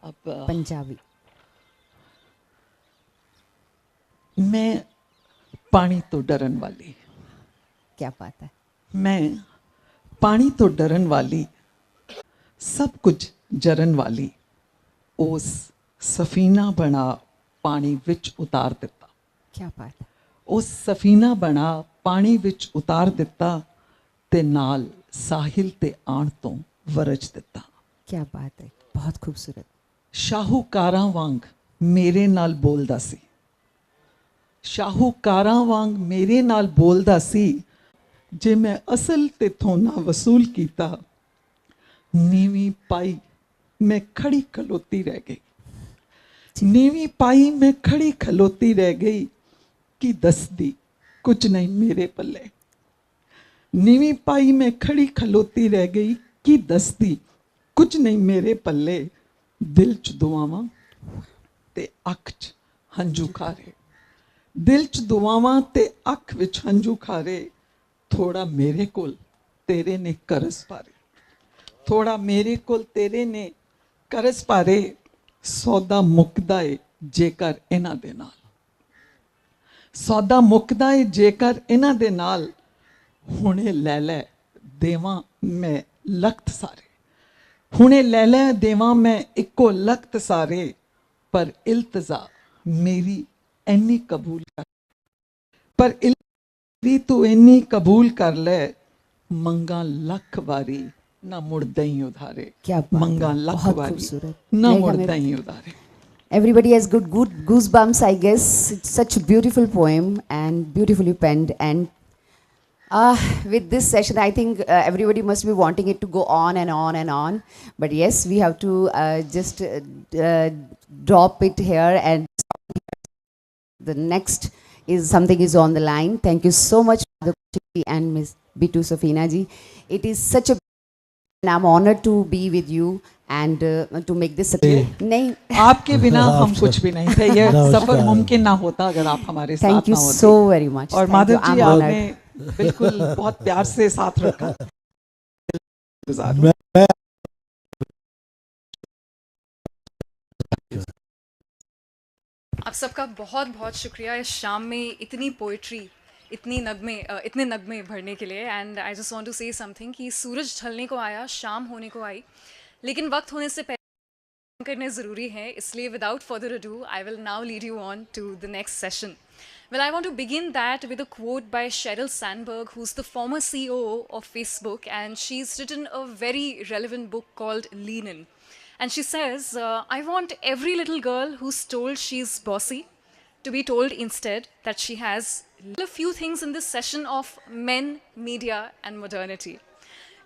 अब पंजाबी। मैं पानी तो डरन वाली, क्या बात है। मैं पानी तो डरन वाली, सब कुछ जरन वाली, उस सफीना बना पानी विच उतार दिता। क्या बात है। उस सफीना बना पानी विच उतार दिता, ते नाल साहिल ते आण तो वरज दिता। क्या बात है, बहुत खूबसूरत। शाहूकारां वांग मेरे नाल बोलदा सी, शाहूकारां वांग मेरे नाल बोलदा सी, जे मैं असल तेथों ना वसूल कीता, नीवी पाई मैं खड़ी खलोती रह गई, नीवी पाई मैं खड़ी खलोती रह गई, कि दसदी कुछ नहीं मेरे पल्ले। नीवी पाई मैं खड़ी खलोती रह गई, कि दसदी कुछ नहीं मेरे पल्ले, दिल च दुआवां ते अख च हंझू खारे, दिल च दुआवां ते अख विच हंझू खारे, थोड़ा मेरे कोल तेरे ने करस पारे, थोड़ा मेरे कोल तेरे ने करस पारे, सौदा मुकदा है जेकर इन्हां दे नाल, सौदा मुकदा है जेकर इन्हां दे नाल, हुणे लै लै देवां मैं लखत सारे, हुणे लै लै देवां मैं इक्को लखत सारे, पर इल्तजा मेरी ऐनी कबूल कर, पर इल्तजा तू ऐनी कबूल कर ले, मंगा लख वारी ना मुड़दा ही उधारे। क्या बात मंगा है, लख बहुत वारी खूबसूरत। ना नहीं, मुड़दा हमें ही उधारे। everybody has good goosebumps, I guess. It's such a beautiful poem and beautifully penned. And with this session, I think everybody must be wanting it to go on and on and on. But yes, we have to just drop it here, and the next is something is on the line. Thank you so much, Madhukji and Miss Bitu Safina ji. It is such a, and I'm honored to be with you and to make this. नहीं, आपके बिना हम कुछ भी नहीं थे, ये नमस्कार। सफर मुमकिन ना होता अगर आप हमारे साथ Thank ना you होते। so very much. और Thank Madhav you. Ji I'm honored. आपने बिल्कुल बहुत प्यार से साथ रखा। मैं आप सबका बहुत बहुत शुक्रिया इस शाम में इतनी पोइट्री, इतने नगमे भरने के लिए। And I just want to say something कि सूरज ढलने को आया, शाम होने को आई, लेकिन वक्त होने से पहले करने ज़रूरी है। इसलिए without further ado I will now lead you on to the next session. Well, I want to begin that with a quote by Sheryl Sandberg, who's the former CEO of Facebook, and she's written a very relevant book called Lean In. And she says, I want every little girl who's told she's bossy to be told instead that she has a few things in this session of men, media, and modernity.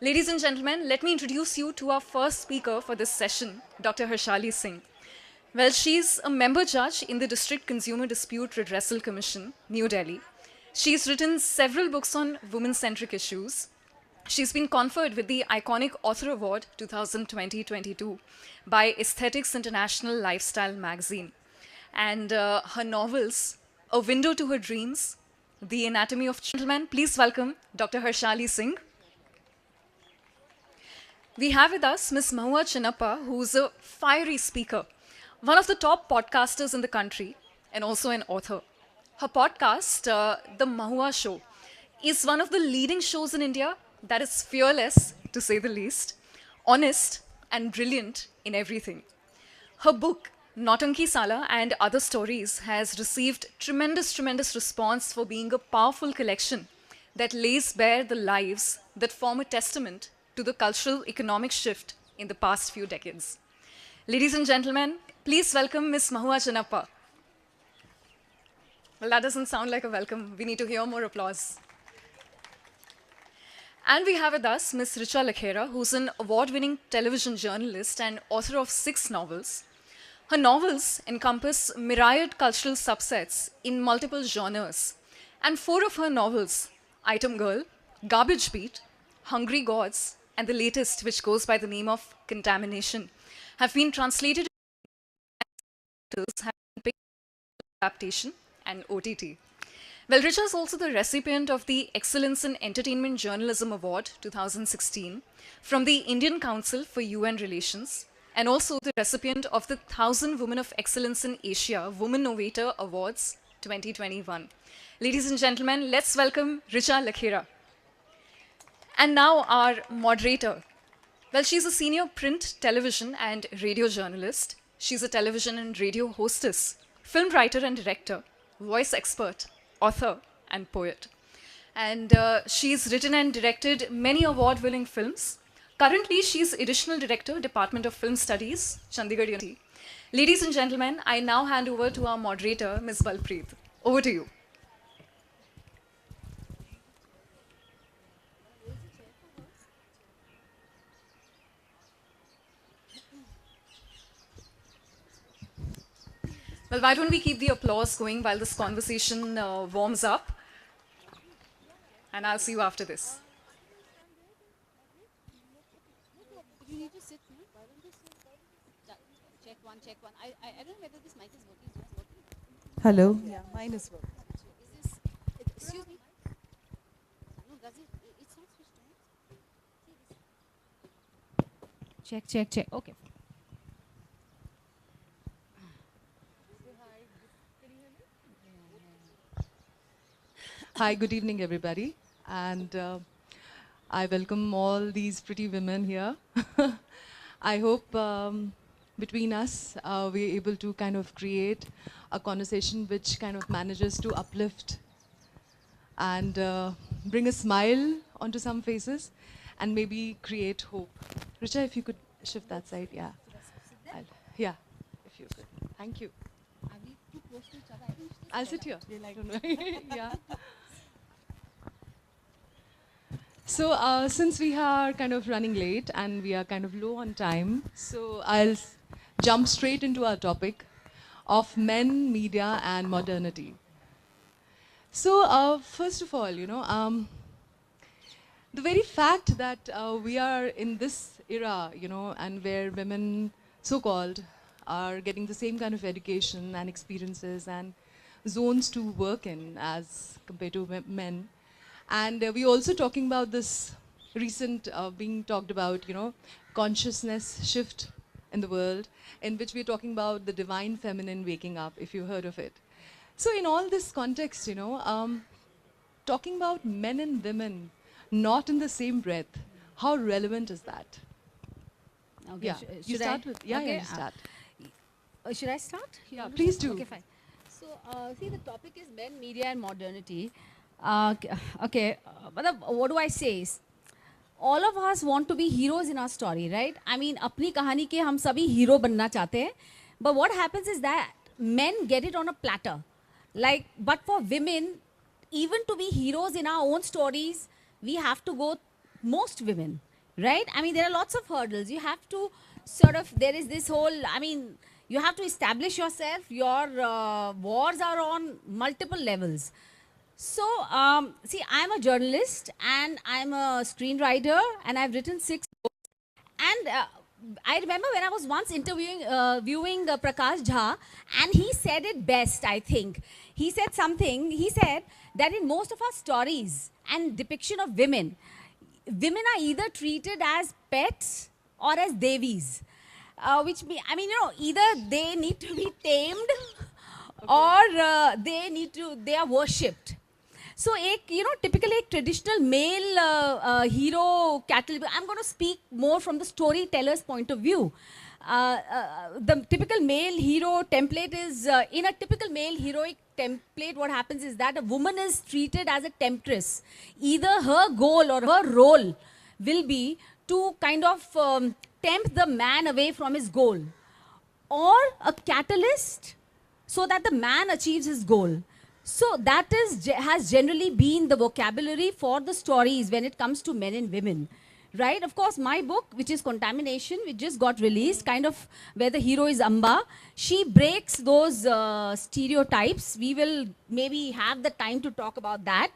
Ladies and gentlemen, let me introduce you to our first speaker for this session, Dr. Harshali Singh. Well, she's a member judge in the District Consumer Dispute Redressal Commission, New Delhi. She's written several books on women-centric issues. She's been conferred with the iconic Author Award 2020-22 by Aesthetics International Lifestyle magazine. And her novels, A Window to Her Dreams, The Anatomy of Gentleman. Please welcome Dr. Harshali Singh. We have with us Ms. Mahua Chinnappa, who's a fiery speaker, one of the top podcasters in the country, and also an author. Her podcast, The Mahua Show, is one of the leading shows in India that is fearless, to say the least, honest, and brilliant in everything. Her book, Nautanki Sala and Other Stories, has received tremendous response for being a powerful collection that lays bare the lives that form a testament to the cultural economic shift in the past few decades. Ladies and gentlemen, please welcome Ms. Mahua Chinnappa. Well, that doesn't sound like a welcome. We need to hear more applause. And we have with us Ms. Richa Lakhera, who's an award-winning television journalist and author of 6 novels. Her novels encompass myriad cultural subsets in multiple genres, and 4 of her novels, Item Girl, Garbage Beat, Hungry Gods, and the latest, which goes by the name of Contamination, have been translated into adaptation and OTT. Well, Richa is also the recipient of the Excellence in Entertainment Journalism Award 2016 from the Indian Council for UN Relations, and also the recipient of the 1000 Women of Excellence in Asia Women Novator Awards 2021. Ladies and gentlemen, let's welcome Richa Lakhera. And now our moderator. Well, she's a senior print, television, and radio journalist. She's a television and radio hostess, film writer and director, voice expert, author, and poet. And she's written and directed many award-winning films. Currently, she's additional director, Department of Film Studies, Chandigarh University. Ladies and gentlemen, I now hand over to our moderator, Ms. Balpreet. Over to you. Well, why don't we keep the applause going while this conversation warms up? And I'll see you after this. You need to sit, no? Why don't you sit? Check one, check one. I don't know whether this mic is working. Is it working? Hello. Yeah, mine is working. Is this, excuse me? No, does it? It's not switched on. Check, check, check. Okay. Hi, good evening, everybody. And I welcome all these pretty women here. I hope between us, we're able to kind of create a conversation which kind of manages to uplift and bring a smile onto some faces and maybe create hope. Richa, if you could shift that side, yeah. Yeah, if you could. Thank you. Are we too close to each other? I think I'll sit here. I don't know. Yeah. So since we are kind of running late and we are kind of low on time, so I'll jump straight into our topic of men, media, and modernity. So first of all, you know, the very fact that we are in this era, you know, and where women, so-called, are getting the same kind of education and experiences and zones to work in as compared to men. And we're also talking about this recent being talked about, you know, consciousness shift in the world, in which we're talking about the divine feminine waking up, if you heard of it. So in all this context, you know, talking about men and women not in the same breath, how relevant is that? Okay. Yeah, you start with, yeah, okay, you start. Should I start? Yeah, please do. Okay, fine. So, see, the topic is men, media, and modernity. Okay, but what do I say is, all of us want to be heroes in our story, right? I mean, अपनी कहानी के हम सभी hero बनना चाहते हैं. But what happens is that men get it on a platter. Like, but for women, even to be heroes in our own stories, we have to go, most women, right? I mean, there are lots of hurdles. You have to sort of, there is this whole, I mean, you have to establish yourself. Your wars are on multiple levels. So, see, I'm a journalist and I'm a screenwriter and I've written 6 books. And I remember when I was once viewing Prakash Jha, and he said it best, I think. He said something, he said that in most of our stories and depiction of women, women are either treated as pets or as devis. Which means, I mean, you know, either they need to be tamed or they are worshipped. So, you know, typically a traditional male hero catalog, I'm going to speak more from the storyteller's point of view. The typical male hero template is, in a typical male heroic template, what happens is that a woman is treated as a temptress. Either her goal or her role will be to kind of tempt the man away from his goal, or a catalyst so that the man achieves his goal. So that has generally been the vocabulary for the stories when it comes to men and women. right? Of course, my book, which is Contamination, which just got released, kind of where the hero is Amba, she breaks those stereotypes. We will maybe have the time to talk about that.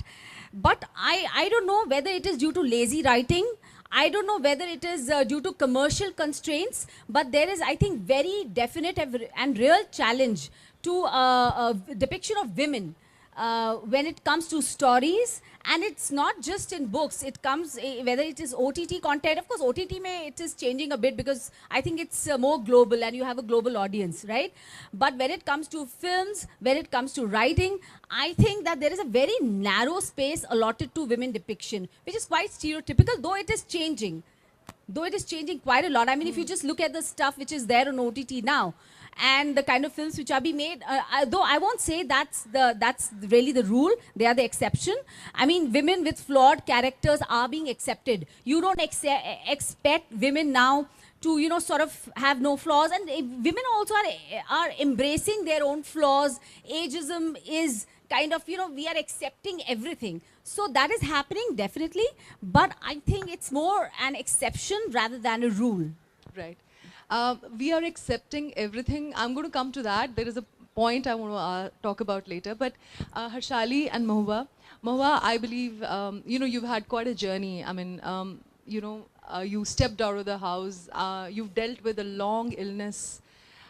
But I don't know whether it is due to lazy writing. I don't know whether it is due to commercial constraints, but there is, I think, very definite and real challenge to depiction of women when it comes to stories. And it's not just in books, it comes whether it is OTT content. Of course, OTT it is changing a bit because I think it's more global and you have a global audience, right? But when it comes to films, when it comes to writing, I think that there is a very narrow space allotted to women depiction, which is quite stereotypical, though it is changing. Though it is changing quite a lot. I mean, if you just look at the stuff which is there on OTT now, and the kind of films which are being made, though I won't say that's really the rule, they are the exception. I mean, women with flawed characters are being accepted. You don't expect women now to, you know, sort of have no flaws, and women also are embracing their own flaws. Ageism is kind of, you know, we are accepting everything. So that is happening definitely, but I think it's more an exception rather than a rule. Right. We are accepting everything. I'm going to come to that. There is a point I want to talk about later. But Harshali and Mahua, I believe, you know, you've had quite a journey. I mean, you know, you stepped out of the house. You've dealt with a long illness.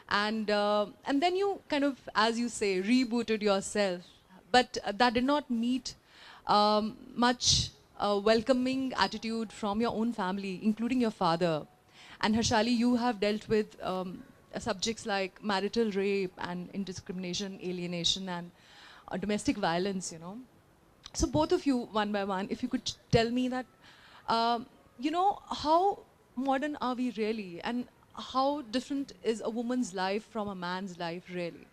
And then you kind of, as you say, rebooted yourself. But that did not meet much welcoming attitude from your own family, including your father. And Harshali, you have dealt with subjects like marital rape and indiscrimination, alienation, and domestic violence, you know. So both of you, one by one, if you could tell me that, you know, how modern are we really? And how different is a woman's life from a man's life really?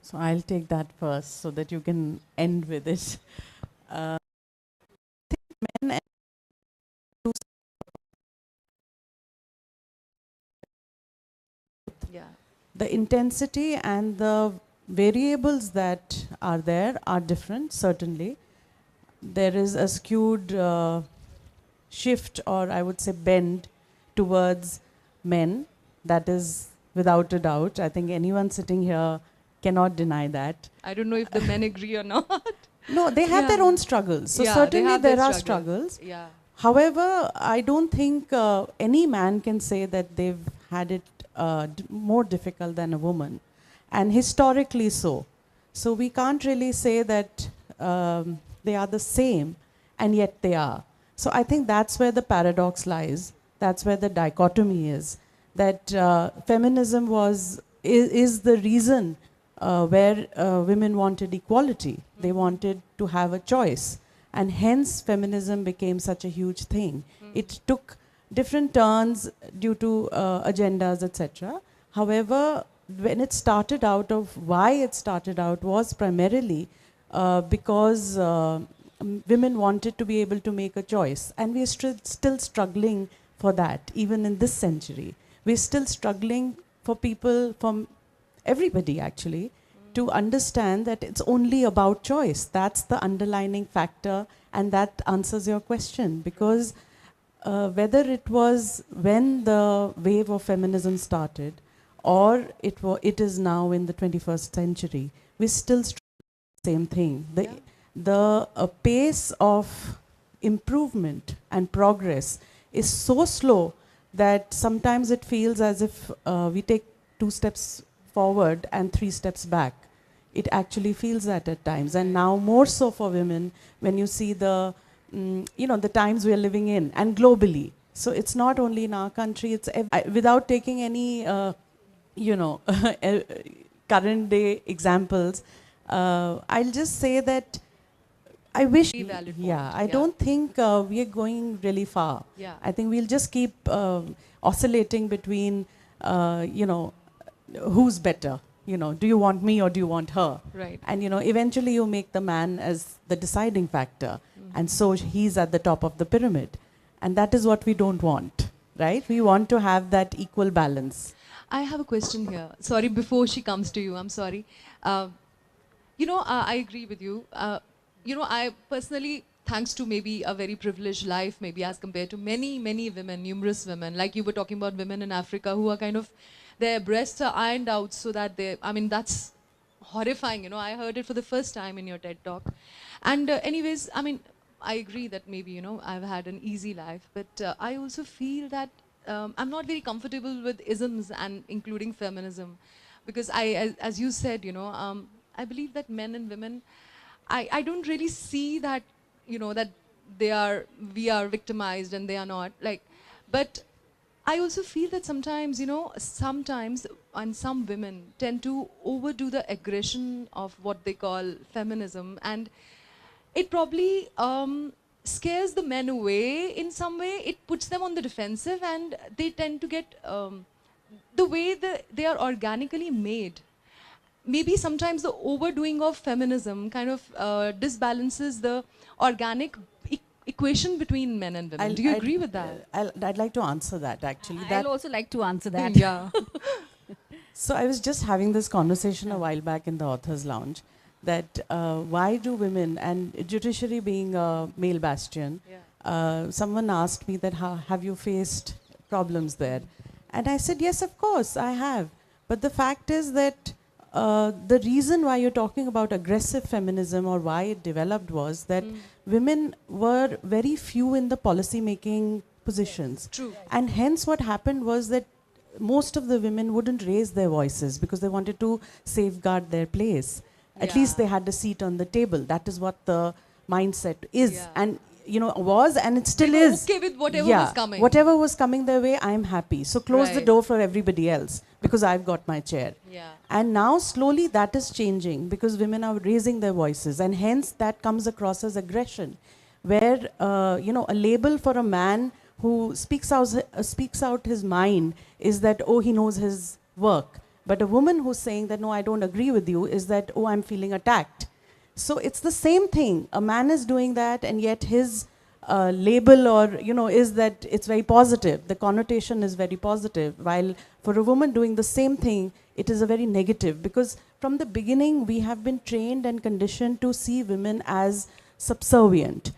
So I'll take that first so that you can end with it. I think men and yeah. The intensity and the variables that are there are different, certainly. There is a skewed shift, or I would say bend, towards men. That is without a doubt. I think anyone sitting here cannot deny that. I don't know if the men agree or not. No, they have their own struggles. So Yeah, certainly they have there are their struggles. Yeah. However, I don't think any man can say that they've had it more difficult than a woman, and historically so. So we can't really say that they are the same, and yet they are. So I think that's where the paradox lies. That's where the dichotomy is. That feminism is the reason where women wanted equality. They wanted to have a choice. And hence feminism became such a huge thing. It took different turns due to agendas, etc. However, when it started out, why it started out was primarily because women wanted to be able to make a choice. And we are still struggling for that, even in this century. We're still struggling for people, from everybody actually, to understand that it's only about choice. That's the underlining factor, and that answers your question. Because whether it was when the wave of feminism started, or it is now in the 21st century, we still struggle with the same thing. The pace of improvement and progress is so slow that sometimes it feels as if we take 2 steps forward and 3 steps back. It actually feels that at times, and now more so for women when you see the, you know, the times we are living in, and globally. So it's not only in our country, it's without taking any, you know, current day examples. I'll just say that I wish, I don't think we are going really far. Yeah. I think we'll just keep oscillating between, you know, who's better. You know, do you want me or do you want her? Right. And, you know, eventually you make the man as the deciding factor. And so he's at the top of the pyramid. And that is what we don't want, right? We want to have that equal balance. I have a question here. Sorry, before she comes to you, I'm sorry. You know, I agree with you. You know, I personally thanks to maybe a very privileged life, maybe as compared to many women, numerous women, like you were talking about women in Africa who are kind of, their breasts are ironed out so that they, I mean, that's horrifying, you know. I heard it for the first time in your TED talk. And anyways, I mean, I agree that maybe, you know, I've had an easy life, but I also feel that I'm not very comfortable with isms and including feminism, because as you said, you know, I believe that men and women, I don't really see that, you know, that we are victimized and they are not, like, but I also feel that sometimes, you know, sometimes, and some women tend to overdo the aggression of what they call feminism, and it probably scares the men away in some way. It puts them on the defensive, and they tend to get the way they are organically made. Maybe sometimes the overdoing of feminism kind of disbalances the organic equation between men and women. Do you agree with that? I'd like to answer that actually. I'll also like to answer that. Yeah. So I was just having this conversation a while back in the authors' lounge that why do women, and judiciary being a male bastion, someone asked me that have you faced problems there? And I said, yes, of course, I have. But the fact is that the reason why you're talking about aggressive feminism or why it developed was that women were very few in the policy making positions. True. And hence what happened was that most of the women wouldn't raise their voices because they wanted to safeguard their place. At least they had a seat on the table. That is what the mindset is. And you know, was, and it still is. Okay with whatever was coming. Whatever was coming their way, I'm happy. So close the door for everybody else because I've got my chair. And now slowly that is changing because women are raising their voices, and hence that comes across as aggression, where you know, a label for a man who speaks out his mind is that, oh, he knows his work. But a woman who's saying that, no, I don't agree with you, is that, oh, I'm feeling attacked. So it's the same thing. A man is doing that, and yet his label, or you know, is that it's very positive. The connotation is very positive. While for a woman doing the same thing, it is a very negative, because from the beginning we have been trained and conditioned to see women as subservient.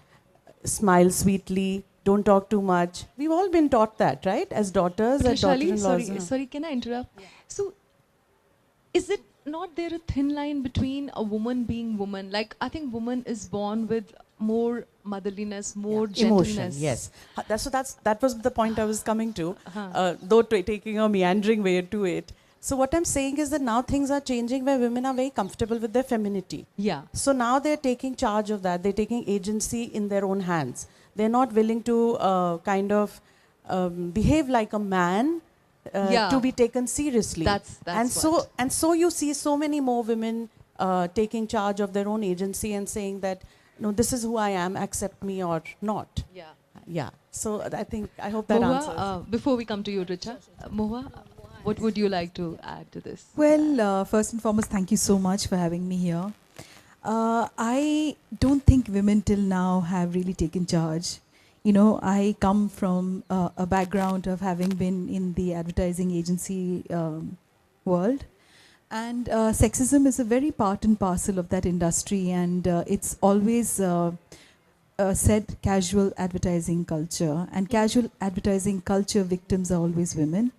Smile sweetly, don't talk too much. We've all been taught that, right? As daughters, as daughter-in-laws. Sorry, can I interrupt? So, is it not there a thin line between a woman being woman? Like, I think woman is born with more motherliness, more gentleness. Emotion, yes. That was the point I was coming to, though taking a meandering way to it. So what I'm saying is that now things are changing where women are very comfortable with their femininity. Yeah. So now they're taking charge of that. They're taking agency in their own hands. They're not willing to kind of behave like a man to be taken seriously. And so you see so many more women taking charge of their own agency and saying that, no, this is who I am, accept me or not. Yeah. So I hope that answers. Before we come to you, Richa, Mohua, what would you like to add to this? Well, first and foremost, thank you so much for having me here. I don't think women till now have really taken charge. You know, I come from a background of having been in the advertising agency world. And sexism is a very part and parcel of that industry, and it's always said casual advertising culture. And casual advertising culture victims are always women.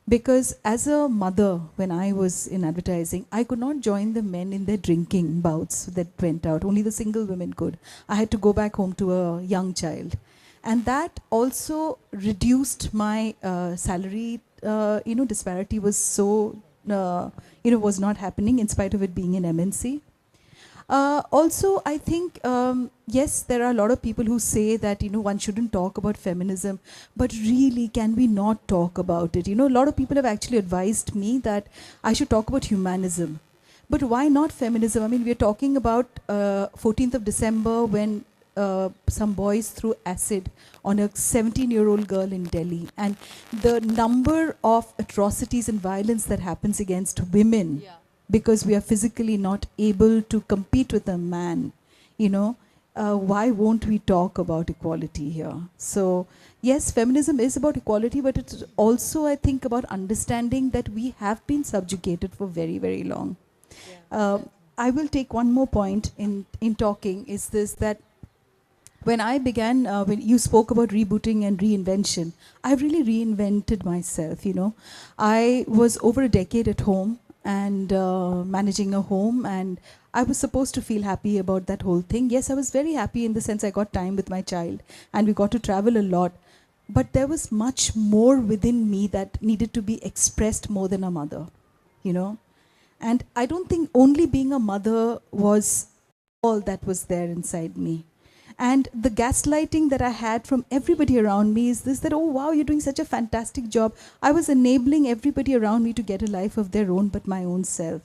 Because as a mother, when I was in advertising, I could not join the men in their drinking bouts that went out. Only the single women could. I had to go back home to a young child. And that also reduced my salary, disparity was so, was not happening in spite of it being an MNC. Also, I think, yes, there are a lot of people who say that, one shouldn't talk about feminism, but really, can we not talk about it? A lot of people have actually advised me that I should talk about humanism. But why not feminism? I mean, we're talking about 14th of December when some boys threw acid on a 17-year-old girl in Delhi. And the number of atrocities and violence that happens against women because we are physically not able to compete with a man, why won't we talk about equality here? So, yes, feminism is about equality, but it's also, I think, about understanding that we have been subjugated for very, very long. I will take one more point in talking, is this, that when I began, when you spoke about rebooting and reinvention, I really reinvented myself, you know. I was over a decade at home and managing a home, and I was supposed to feel happy about that whole thing. Yes, I was very happy in the sense I got time with my child and we got to travel a lot. But there was much more within me that needed to be expressed more than a mother, you know. And I don't think only being a mother was all that was there inside me. And the gaslighting that I had from everybody around me is this, that, oh wow, you're doing such a fantastic job. I was enabling everybody around me to get a life of their own, but my own self.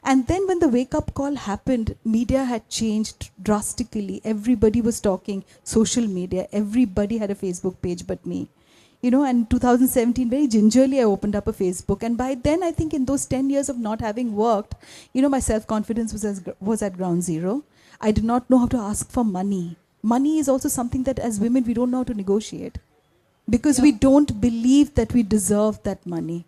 And then when the wake-up call happened, media had changed drastically. Everybody was talking social media. Everybody had a Facebook page but me. You know, and 2017, very gingerly, I opened up a Facebook. And by then, I think in those 10 years of not having worked, you know, my self-confidence was at ground zero. I did not know how to ask for money. Money is also something that as women, we don't know how to negotiate. Because we don't believe that we deserve that money.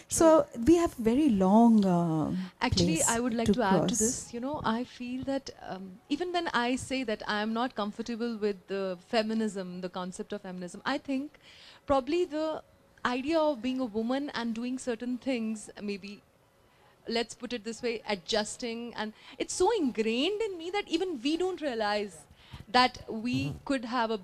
So we have very long Actually, place I would like to add to cross. this. You know, I feel that even when I say that I am not comfortable with the feminism, the concept of feminism, I think probably the idea of being a woman and doing certain things, maybe, let's put it this way, adjusting, and it's so ingrained in me that even we don't realize that we could have a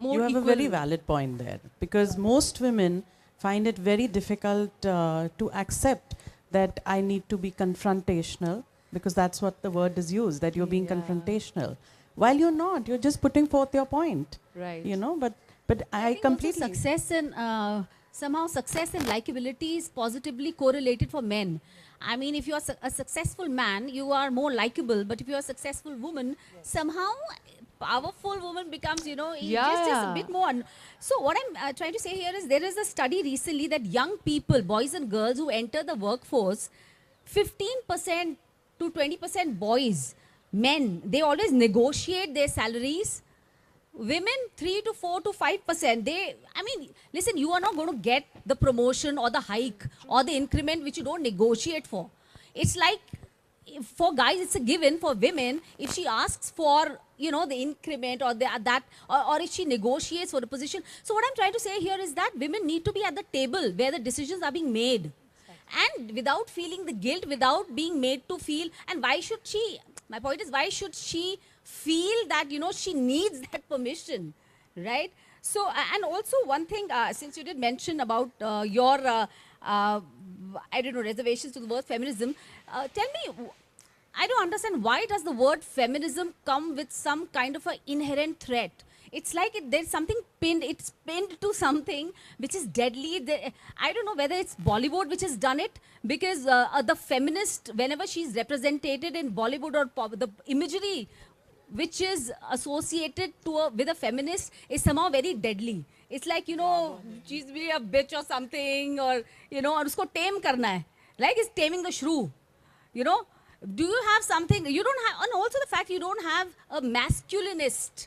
more You have equal. a very valid point there, because most women find it very difficult to accept that I need to be confrontational, because that's what the word is used, that you're being confrontational. While you're not, you're just putting forth your point. Right. You know, but I think completely... also success and somehow success and likability is positively correlated for men. I mean, if you are a successful man, you are more likable. But if you are a successful woman, somehow powerful woman becomes, you know, just a bit more. So what I'm trying to say here is there is a study recently that young people, boys and girls who enter the workforce, 15% to 20% boys, men, they always negotiate their salaries. Women 3 to 4 to 5%. I mean, listen, you are not going to get the promotion or the hike or the increment which you don't negotiate for. It's like, for guys, it's a given. For women, if she asks for, you know, the increment or or if she negotiates for the position. So what I'm trying to say here is that women need to be at the table where the decisions are being made. And without feeling the guilt, without being made to feel, and why should she, my point is, why should she feel that, you know, she needs that permission, right? So, and also one thing, since you did mention about your, I don't know, reservations to the word feminism, tell me, I don't understand, why does the word feminism come with some kind of an inherent threat? It's like there's something pinned, it's pinned to something which is deadly. I don't know whether it's Bollywood which has done it, because the feminist, whenever she's represented in Bollywood or pop, the imagery which is associated to with a feminist is somehow very deadly. It's like, you know, she's really a bitch or something, or, you know, और उसको tame करना है. Like it's taming the shrew, you know. Do you have something, you don't have, and also the fact you don't have a masculinist.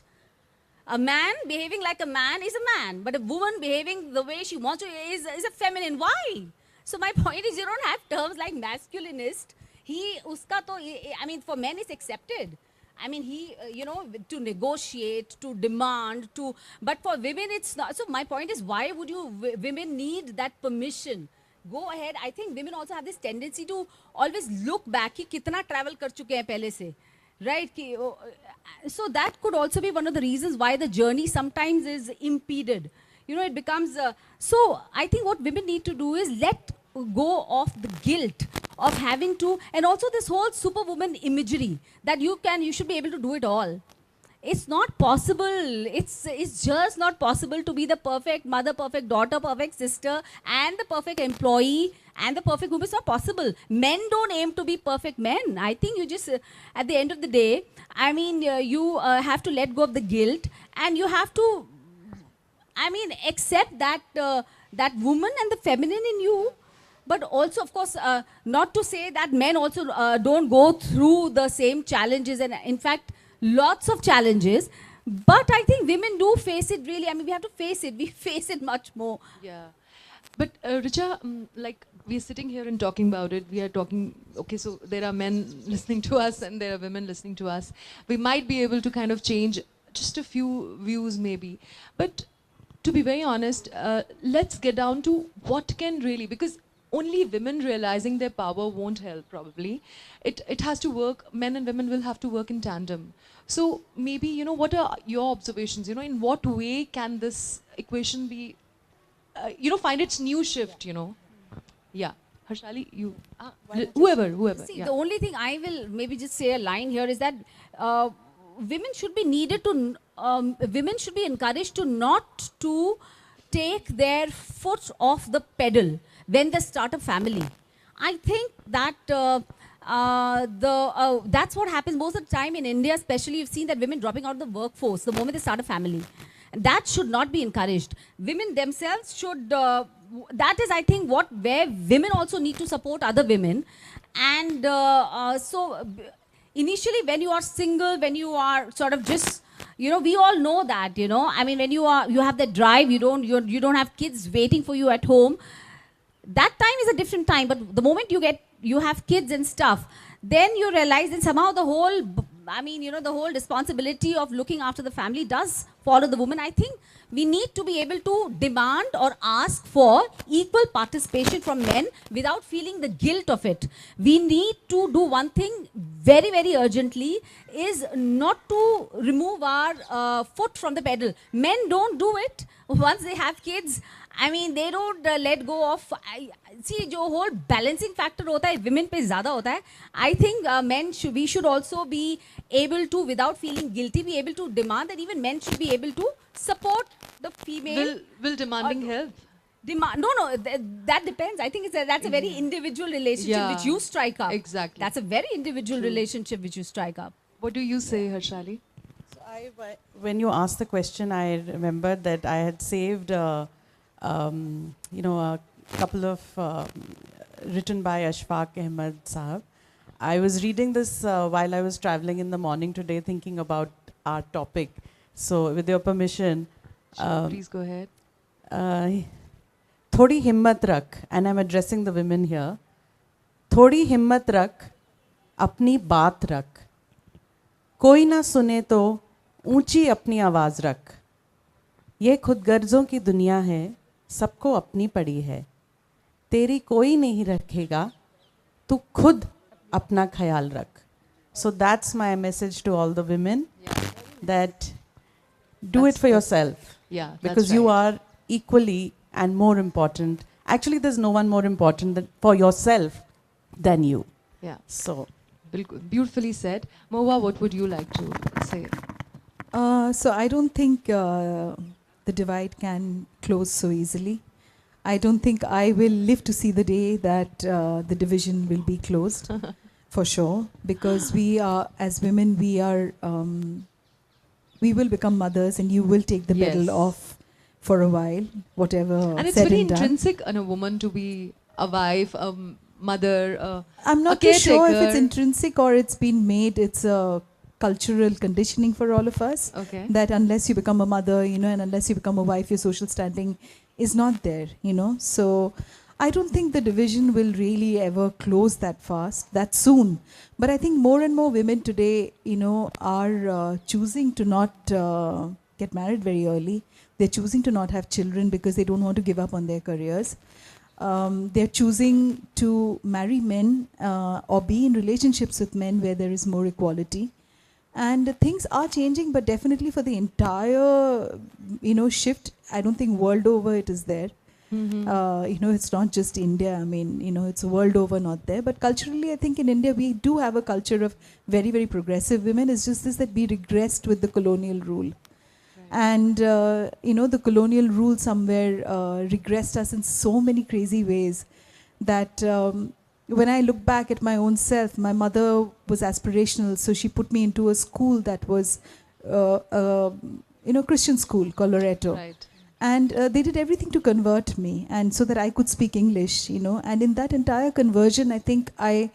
A man behaving like a man is a man, but a woman behaving the way she wants to is a feminine. Why? So my point is, you don't have terms like masculinist. Uska to, I mean, for men it's accepted. I mean, you know, to negotiate, to demand, but for women it's not. So my point is, why would women need that permission? Go ahead. I think women also have this tendency to always look back कि कितना travel कर चुके हैं पहले से. Right? So that could also be one of the reasons why the journey sometimes is impeded. You know, it becomes... so I think what women need to do is let go of the guilt of having to... And also this whole superwoman imagery that you should be able to do it all. It's not possible. It's just not possible to be the perfect mother, perfect daughter, perfect sister, and the perfect employee, and the perfect woman. It's not possible. Men don't aim to be perfect men. I think you just, at the end of the day, I mean, you have to let go of the guilt, and you have to, I mean, accept that, that woman and the feminine in you. But also, of course, not to say that men also don't go through the same challenges, and in fact, lots of challenges. But I think women do face it really. I mean, we have to face it. We face it much more. Yeah. But Richa, like we're sitting here and talking about it. We are talking, okay, so there are men listening to us and there are women listening to us. We might be able to kind of change just a few views maybe. But to be very honest, let's get down to what can really, because only women realizing their power won't help probably. It has to work, men and women will have to work in tandem. So maybe, you know, what are your observations? You know, in what way can this equation be, you know, find its new shift, you know? Yeah. Harshali, you, whoever. See, Yeah. the only thing I will maybe just say a line here is that women should be needed to, women should be encouraged to not to take their foot off the pedal when they start a family. I think that that's what happens most of the time in India, especially you've seen that women dropping out of the workforce the moment they start a family. And that should not be encouraged. Women themselves should, that is I think where women also need to support other women. And initially when you are single, when you are sort of just, you know, we all know that, you know, I mean, when you have that drive, you don't have kids waiting for you at home. That time is a different time, but the moment you have kids and stuff, then you realize that somehow the whole, I mean, you know, the whole responsibility of looking after the family does follow the woman. I think we need to be able to demand or ask for equal participation from men without feeling the guilt of it. We need to do one thing very, very urgently, is not to remove our foot from the pedal. Men don't do it once they have kids. I mean, they don't let go of. See, जो whole balancing factor होता है women पे ज़्यादा होता है. I think we should also be able to, without feeling guilty, be able to demand that even men should be able to support the female. Will demanding help? No, that depends. I think that's a very individual relationship which you strike up. Exactly. That's a very individual relationship which you strike up. What do you say, Harshali? So when you asked the question, I remembered that I had saved, you know, a couple of written by Ashfaq Ahmed Sahab. I was reading this while I was traveling in the morning today, thinking about our topic. So, with your permission, Please go ahead. थोड़ी हिम्मत रख, and I'm addressing the women here. थोड़ी हिम्मत रख, अपनी बात रख. कोई ना सुने तो ऊंची अपनी आवाज रख. ये खुदगर्जों की दुनिया है, सबको अपनी पड़ी है. तेरी कोई नहीं रखेगा, तू खुद अपना ख्याल रख. So that's my message to all the women, that do it for yourself. Yeah, because you are equally and more important. Actually, there's no one more important for yourself than you. Yeah. So, beautifully said. Mohua, what would you like to say? So I don't think the divide can close so easily. I don't think I will live to see the day that the division will be closed, for sure. Because we are, as women, we will become mothers, and you will take the pedal off for a while, whatever. And it's said very and done. intrinsic in a woman to be a wife, a mother, I'm not too sure if it's intrinsic or it's been made. It's a cultural conditioning for all of us. Okay. That unless you become a mother, you know, and unless you become a wife, your social standing is not there, you know. So I don't think the division will really ever close that fast, that soon. But I think more and more women today, you know, are choosing to not get married very early. They're choosing to not have children because they don't want to give up on their careers. They're choosing to marry men or be in relationships with men where there is more equality. And things are changing, but definitely for the entire, you know, shift, I don't think world over it is there. You know, it's not just India. I mean, you know, it's world over not there. But culturally, I think in India, we do have a culture of very, very progressive women. It's just this that we regressed with the colonial rule. And, you know, the colonial rule somewhere regressed us in so many crazy ways that when I look back at my own self, my mother was aspirational. So she put me into a school that was, you know, Christian school called Loreto. Right. And they did everything to convert me, and so that I could speak English, you know. And in that entire conversion, I think I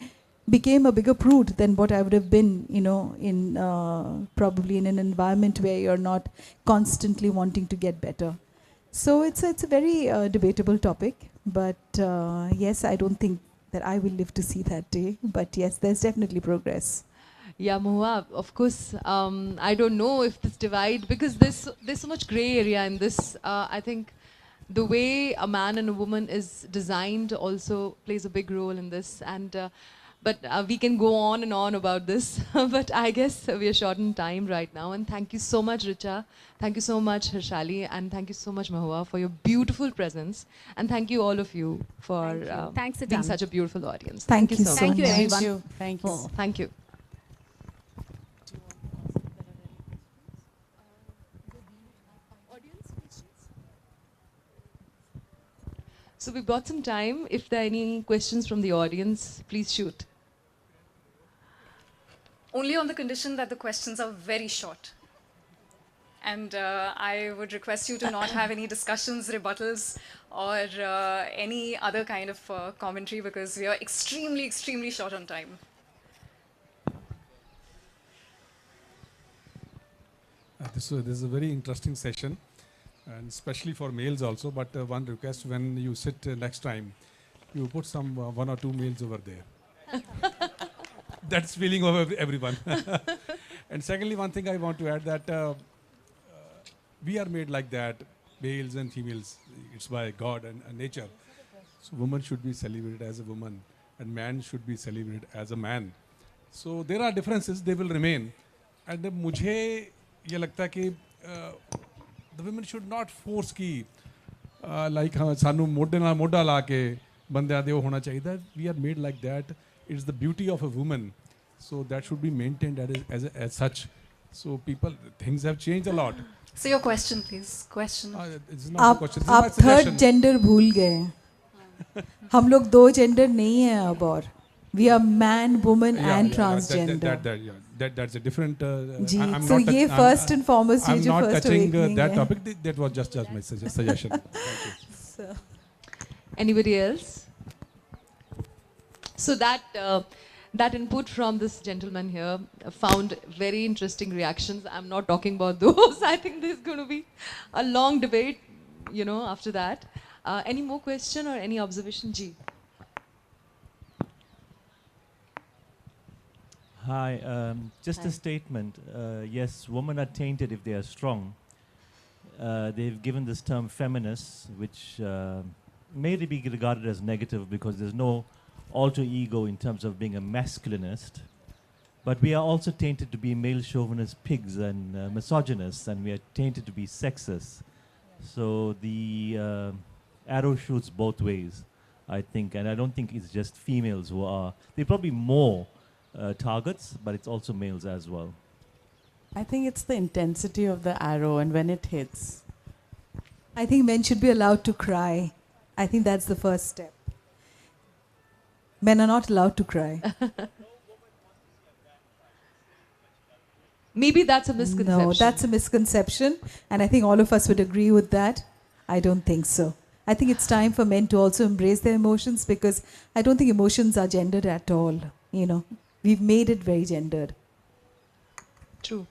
became a bigger prude than what I would have been, you know, in probably in an environment where you're not constantly wanting to get better. So it's a very debatable topic, but yes, I don't think that I will live to see that day. But yes, there's definitely progress. Yeah, Mohua, of course, I don't know if this divide, because there's so much gray area in this. I think the way a man and a woman is designed also plays a big role in this. And but we can go on and on about this. But I guess we are short on time right now. And thank you so much, Richa. Thank you so much, Harshali. And thank you so much, Mahua, for your beautiful presence. And thank you all of you for Thanks a being ton. such a beautiful audience. Thank you so so much. Thank you, much. everyone. Thank you. Oh, thank you. So we've got some time. If there are any questions from the audience, please shoot. Only on the condition that the questions are very short. And I would request you to not have any discussions, rebuttals, or any other kind of commentary, because we are extremely, extremely short on time. This is a very interesting session, and especially for males also. But one request: when you sit next time, you put some one or two males over there. That's feeling over everyone. And secondly, one thing I want to add that we are made like that, males and females. It's by God and nature. So woman should be celebrated as a woman, and man should be celebrated as a man. So there are differences; they will remain. And मुझे ये लगता है कि the women should not force कि like सानू मोढ़े नाल मोढ़ा ला के बंदे दे होना चाहिए. That we are made like that. It's the beauty of a woman. So that should be maintained as such. So things have changed a lot. So your question, please. Question. It's not a question. This is my आप third suggestion. Gender भूल गए. हम लोग दो gender नहीं हैं अब और. We are man, woman and transgender. That's a different. Ji, I'm so not ये first and foremost I'm ये जो not first touching awakening that है. topic. That was just my suggestion. Thank you. So. Anybody else? So that input from this gentleman here found very interesting reactions. I'm not talking about those. I think there's going to be a long debate, after that. Any more question or any observation, Ji? Hi, just Hi. a statement. Yes, women are tainted if they are strong. They've given this term feminist, which may be regarded as negative because there's no alter ego in terms of being a masculinist. But we are also tainted to be male chauvinist pigs and misogynists, and we are tainted to be sexist. So the arrow shoots both ways, I think, and I don't think it's just females who are. They're probably more targets, but it's also males as well. I think it's the intensity of the arrow and when it hits. I think men should be allowed to cry. I think that's the first step. Men are not allowed to cry. Maybe that's a misconception. No, that's a misconception, and I think all of us would agree with that. I don't think so. I think it's time for men to also embrace their emotions, because I don't think emotions are gendered at all. We've made it very gendered. True.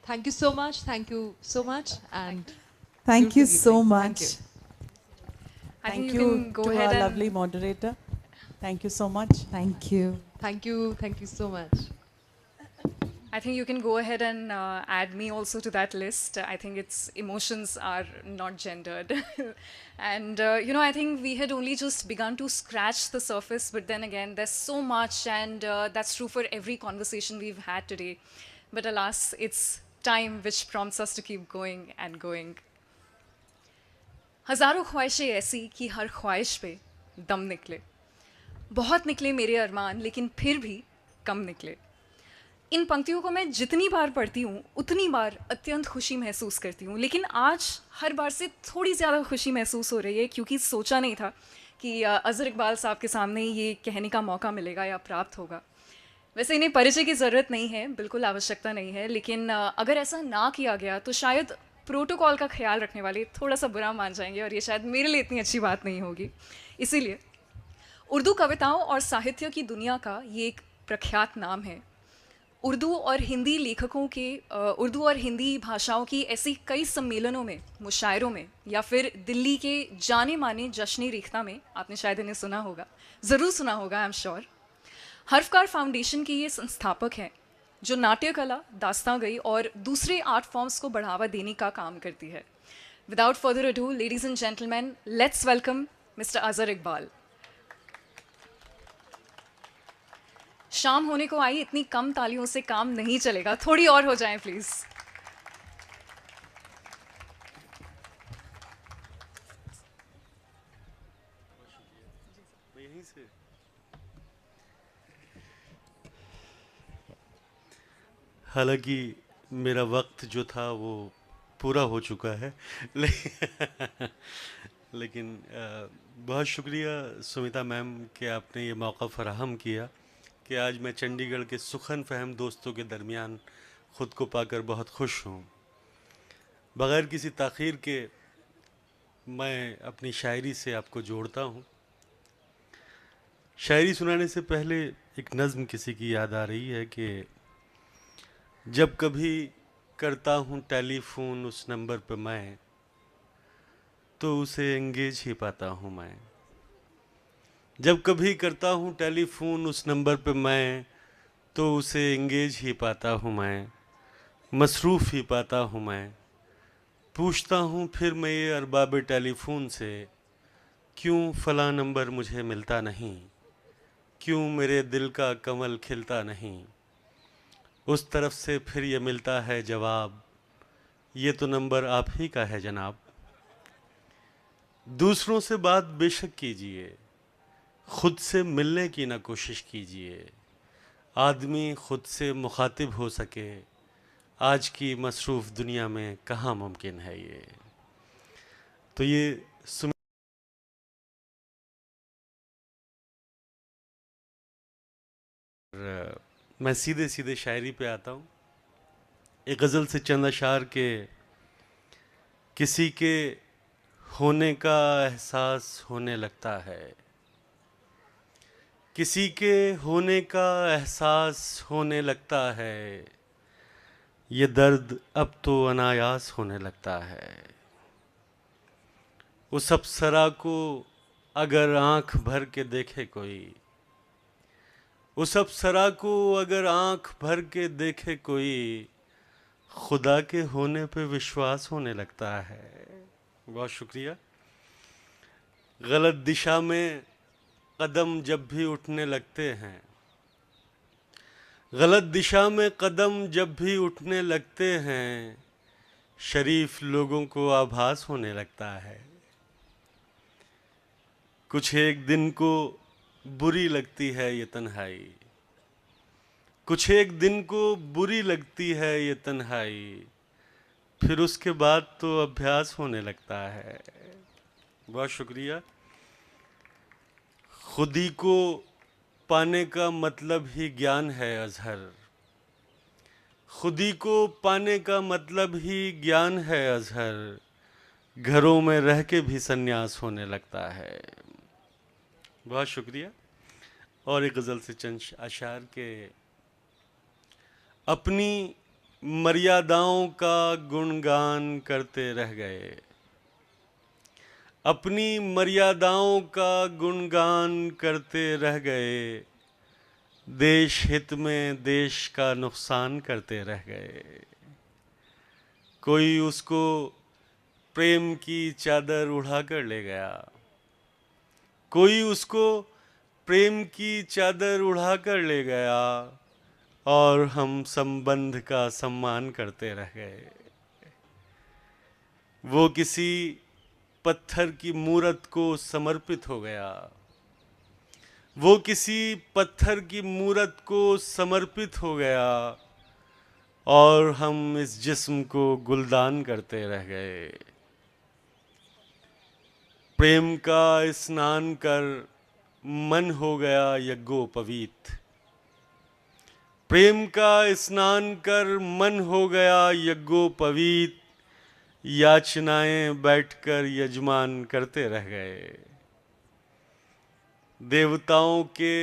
Thank you so much. Thank you so much. And Thank you beautiful so evening. much. Thank you. I think Thank you can go to ahead our and lovely moderator. Thank you so much. Thank you. Thank you. Thank you so much. I think you can go ahead and add me also to that list. I think its emotions are not gendered. And, I think we had only just begun to scratch the surface, but then again, there's so much, and that's true for every conversation we've had today. But alas, it's time which prompts us to keep going and going. हज़ारों ख्वाहिशें ऐसी कि हर ख्वाहिश पे दम निकले. बहुत निकले मेरे अरमान, लेकिन फिर भी कम निकले. इन पंक्तियों को मैं जितनी बार पढ़ती हूँ उतनी बार अत्यंत खुशी महसूस करती हूँ, लेकिन आज हर बार से थोड़ी ज़्यादा खुशी महसूस हो रही है, क्योंकि सोचा नहीं था कि अज़हर इकबाल साहब के सामने ये कहने का मौका मिलेगा या प्राप्त होगा. वैसे इन्हें परिचय की ज़रूरत नहीं है, बिल्कुल आवश्यकता नहीं है, लेकिन अगर ऐसा ना किया गया तो शायद प्रोटोकॉल का ख्याल रखने वाले थोड़ा सा बुरा मान जाएंगे, और ये शायद मेरे लिए इतनी अच्छी बात नहीं होगी. इसीलिए उर्दू कविताओं और साहित्य की दुनिया का ये एक प्रख्यात नाम है. उर्दू और हिंदी लेखकों के उर्दू और हिंदी भाषाओं की ऐसी कई सम्मेलनों में, मुशायरों में, या फिर दिल्ली के जाने माने जश्न-ए-रेख्ता में आपने शायद इन्हें सुना होगा, ज़रूर सुना होगा, आई एम श्योर. हर्फकार फाउंडेशन की ये संस्थापक हैं जो नाट्य कला, दास्तां गई और दूसरे आर्ट फॉर्म्स को बढ़ावा देने का काम करती है। Without further ado, ladies and gentleman, let's welcome mister Azhar Iqbal. शाम होने को आई, इतनी कम तालियों से काम नहीं चलेगा, थोड़ी और हो जाएं प्लीज। हालांकि मेरा वक्त जो था वो पूरा हो चुका है, लेकिन बहुत शुक्रिया सुमिता मैम कि आपने ये मौका फराहम किया कि आज मैं चंडीगढ़ के सुखन फहम दोस्तों के दरमियान ख़ुद को पाकर बहुत खुश हूँ। बग़ैर किसी ताख़ीर के मैं अपनी शायरी से आपको जोड़ता हूँ। शायरी सुनाने से पहले एक नज़्म किसी की याद आ रही है कि जब कभी करता हूँ टेलीफोन उस नंबर पे मैं, तो उसे एंगेज ही पाता हूँ मैं। जब कभी करता हूँ टेलीफोन उस नंबर पे मैं, तो उसे एंगेज ही पाता हूँ मैं, मसरूफ़ ही पाता हूँ मैं। पूछता हूँ फिर मैं ये अरबाब टेलीफोन से, क्यों फ़लाँ नंबर मुझे मिलता नहीं, क्यों मेरे दिल का कमल खिलता नहीं। उस तरफ से फिर ये मिलता है जवाब, ये तो नंबर आप ही का है जनाब। दूसरों से बात बेशक कीजिए, खुद से मिलने की ना कोशिश कीजिए। आदमी खुद से मुखातिब हो सके, आज की मसरूफ़ दुनिया में कहाँ मुमकिन है ये। तो ये मैं सीधे सीधे शायरी पे आता हूँ। एक गज़ल से चंद अशार के, किसी के होने का एहसास होने लगता है, किसी के होने का एहसास होने लगता है, ये दर्द अब तो अनायास होने लगता है। उस अप्सरा को अगर आँख भर के देखे कोई, उस अप्सरा को अगर आँख भर के देखे कोई, खुदा के होने पे विश्वास होने लगता है। बहुत शुक्रिया। गलत दिशा में कदम जब भी उठने लगते हैं, गलत दिशा में कदम जब भी उठने लगते हैं, शरीफ लोगों को आभास होने लगता है। कुछ एक दिन को बुरी लगती है ये तन्हाई, कुछ एक दिन को बुरी लगती है ये तन्हाई, फिर उसके बाद तो अभ्यास होने लगता है। बहुत शुक्रिया। खुदी को पाने का मतलब ही ज्ञान है अजहर, खुदी को पाने का मतलब ही ज्ञान है अजहर, घरों में रह के भी संन्यास होने लगता है। बहुत शुक्रिया। और एक गज़ल से चंद अशार के, अपनी मर्यादाओं का गुणगान करते रह गए, अपनी मर्यादाओं का गुणगान करते रह गए, देश हित में देश का नुकसान करते रह गए। कोई उसको प्रेम की चादर उड़ा कर ले गया, कोई उसको प्रेम की चादर उड़ा कर ले गया, और हम संबंध का सम्मान करते रह गए। वो किसी पत्थर की मूरत को समर्पित हो गया, वो किसी पत्थर की मूरत को समर्पित हो गया, और हम इस जिस्म को गुलदान करते रह गए। प्रेम का स्नान कर मन हो गया यज्ञोपवीत, प्रेम का स्नान कर मन हो गया यज्ञोपवीत, याचनाएं बैठकर यजमान करते रह गए। देवताओं के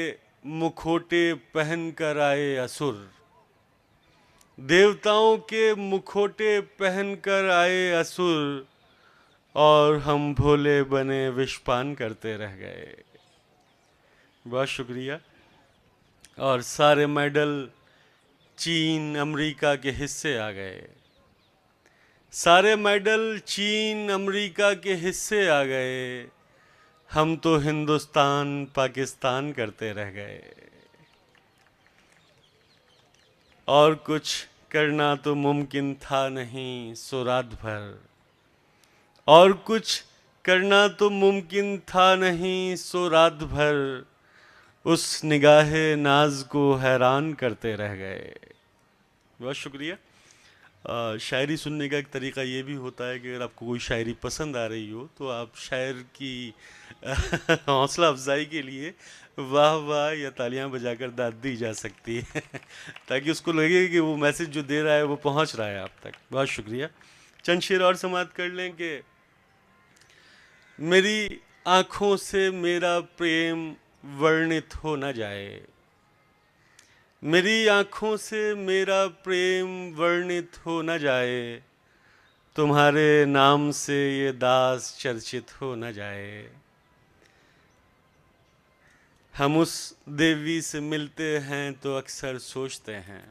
मुखोटे पहन कर आए असुर, देवताओं के मुखोटे पहन कर आए असुर, और हम भोले बने विषपान करते रह गए। बहुत शुक्रिया। और सारे मेडल चीन अमेरिका के हिस्से आ गए। सारे मेडल चीन अमेरिका के हिस्से आ गए, हम तो हिंदुस्तान पाकिस्तान करते रह गए। और कुछ करना तो मुमकिन था नहीं सो रात भर, और कुछ करना तो मुमकिन था नहीं सो रात भर, उस निगाहे नाज को हैरान करते रह गए। बहुत शुक्रिया। शायरी सुनने का एक तरीका ये भी होता है कि अगर आपको कोई शायरी पसंद आ रही हो तो आप शायर की हौसला अफजाई के लिए वाह वाह या तालियां बजाकर दाद दी जा सकती है ताकि उसको लगे कि वो मैसेज जो दे रहा है वो पहुंच रहा है आप तक। बहुत शुक्रिया। चंद शेर और समाप्त कर लें कि मेरी आँखों से मेरा प्रेम वर्णित हो न जाए, मेरी आँखों से मेरा प्रेम वर्णित हो न जाए, तुम्हारे नाम से ये दास चर्चित हो न जाए। हम उस देवी से मिलते हैं तो अक्सर सोचते हैं,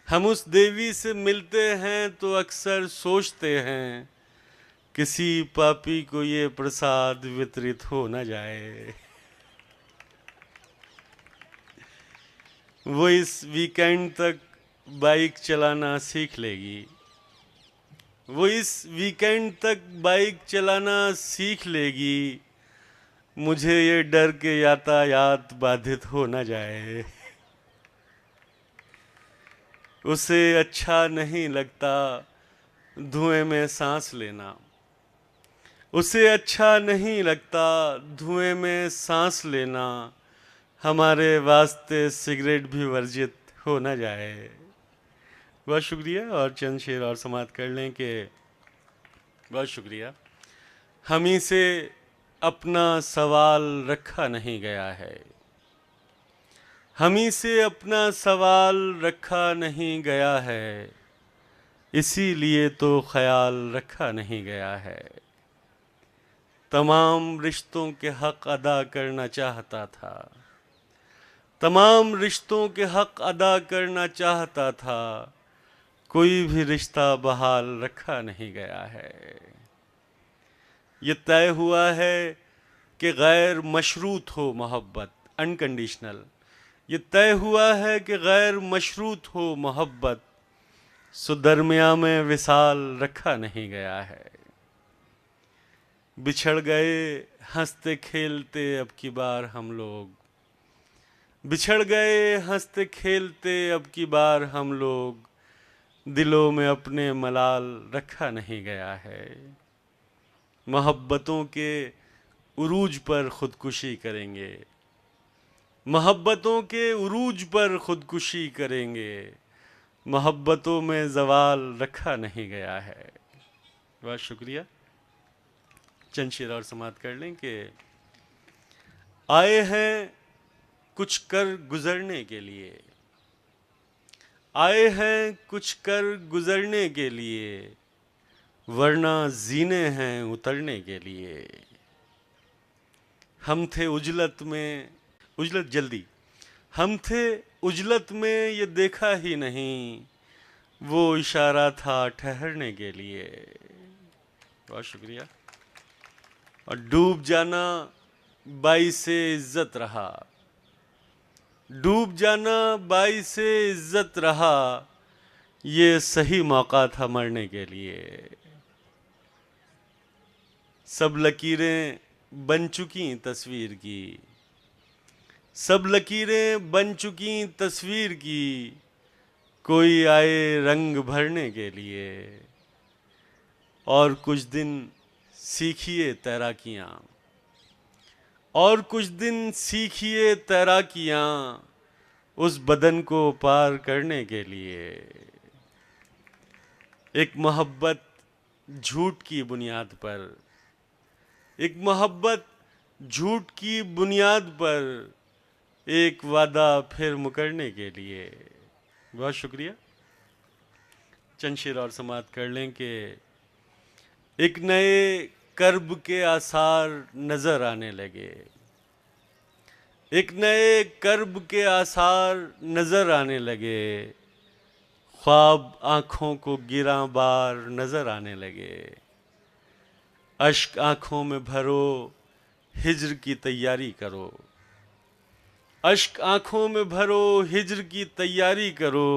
हम उस देवी से मिलते हैं तो अक्सर सोचते हैं, किसी पापी को ये प्रसाद वितरित हो न जाए। वो इस वीकेंड तक बाइक चलाना सीख लेगी, वो इस वीकेंड तक बाइक चलाना सीख लेगी, मुझे ये डर के यातायात बाधित हो न जाए। उसे अच्छा नहीं लगता धुएं में सांस लेना, उसे अच्छा नहीं लगता धुएं में सांस लेना, हमारे वास्ते सिगरेट भी वर्जित हो न जाए। बहुत शुक्रिया। और चंद शेर और समाप्त कर लें कि बहुत शुक्रिया। हम ही से अपना सवाल रखा नहीं गया है, हम ही से अपना सवाल रखा नहीं गया है, इसीलिए तो ख्याल रखा नहीं गया है। तमाम रिश्तों के हक अदा करना चाहता था, तमाम रिश्तों के हक अदा करना चाहता था, कोई भी रिश्ता बहाल रखा नहीं गया है। ये तय हुआ है कि गैर मशरूत हो मोहब्बत, अनकंडीशनल। ये तय हुआ है कि गैर मशरूत हो मोहब्बत, सो दरमिया में विसाल रखा नहीं गया है। बिछड़ गए हंसते खेलते अब की बार हम लोग, बिछड़ गए हंसते खेलते अब की बार हम लोग, दिलों में अपने मलाल रखा नहीं गया है। मोहब्बतों के उरूज पर खुदकुशी करेंगे, मोहब्बतों के उरूज पर खुदकुशी करेंगे, मोहब्बतों में जवाल रखा नहीं गया है। बहुत शुक्रिया। चंद शेर और समाप्त कर लें कि आए हैं कुछ कर गुजरने के लिए, आए हैं कुछ कर गुजरने के लिए, वरना जीने हैं उतरने के लिए। हम थे उजलत में, उजलत जल्दी, हम थे उजलत में ये देखा ही नहीं, वो इशारा था ठहरने के लिए। बहुत शुक्रिया। और डूब जाना बाई से इज्जत रहा, डूब जाना बाई से इज्जत रहा, ये सही मौका था मरने के लिए। सब लकीरें बन चुकी तस्वीर की, सब लकीरें बन चुकी तस्वीर की, कोई आए रंग भरने के लिए। और कुछ दिन सीखिए तैराकियाँ, और कुछ दिन सीखिए तैराकियाँ, उस बदन को पार करने के लिए। एक मोहब्बत झूठ की बुनियाद पर, एक मोहब्बत झूठ की बुनियाद पर, एक वादा फिर मुकरने के लिए। बहुत शुक्रिया। चंद शेर और समाप्त कर लें कि एक नए कर्ब के आसार नजर आने लगे, एक नए कर्ब के आसार नजर आने लगे, ख्वाब आंखों को गिरा बार नजर आने लगे। अश्क आंखों में भरो, हिज्र की तैयारी करो। अश्क आंखों में भरो, हिज्र की तैयारी करो।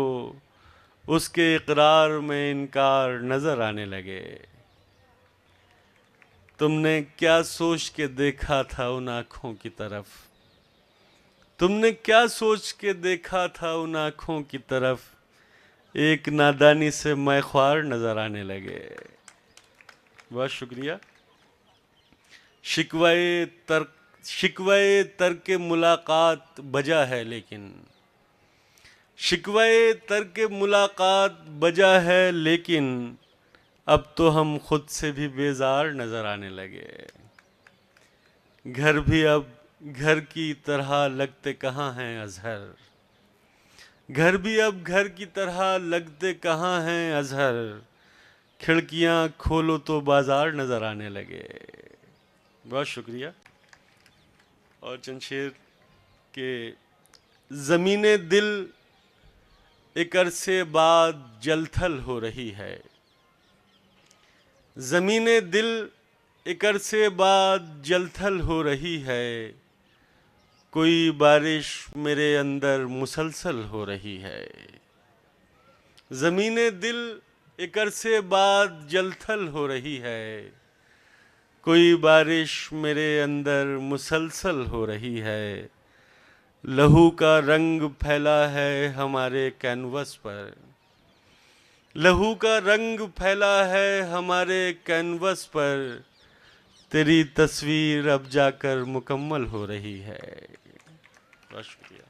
उसके इकरार में इनकार नजर आने लगे। तुमने क्या सोच के देखा था उन आंखों की तरफ? तुमने क्या सोच के देखा था उन आंखों की तरफ? एक नादानी से मैं ख्वार नजर आने लगे। बहुत शुक्रिया। शिकवाए तर्क मुलाकात बजा है लेकिन, शिकवाए तर्क मुलाकात बजा है लेकिन, अब तो हम खुद से भी बेजार नजर आने लगे। घर भी अब घर की तरह लगते कहाँ हैं अजहर? घर भी अब घर की तरह लगते कहाँ हैं अजहर? खिड़कियाँ खोलो तो बाजार नजर आने लगे। बहुत शुक्रिया। और चंद शेर के ज़मीने दिल एक अरसे बाद जलथल हो रही है। ज़मीने दिल एक अरसे बाद जलथल हो रही है। कोई बारिश मेरे अंदर मुसलसल हो रही है। ज़मीने दिल एक अरसे बाद जलथल हो रही है। कोई बारिश मेरे अंदर मुसलसल हो रही है। लहू का रंग फैला है हमारे कैनवस पर। लहू का रंग फैला है हमारे कैनवस पर। तेरी तस्वीर अब जाकर मुकम्मल हो रही है। बहुत शुक्रिया।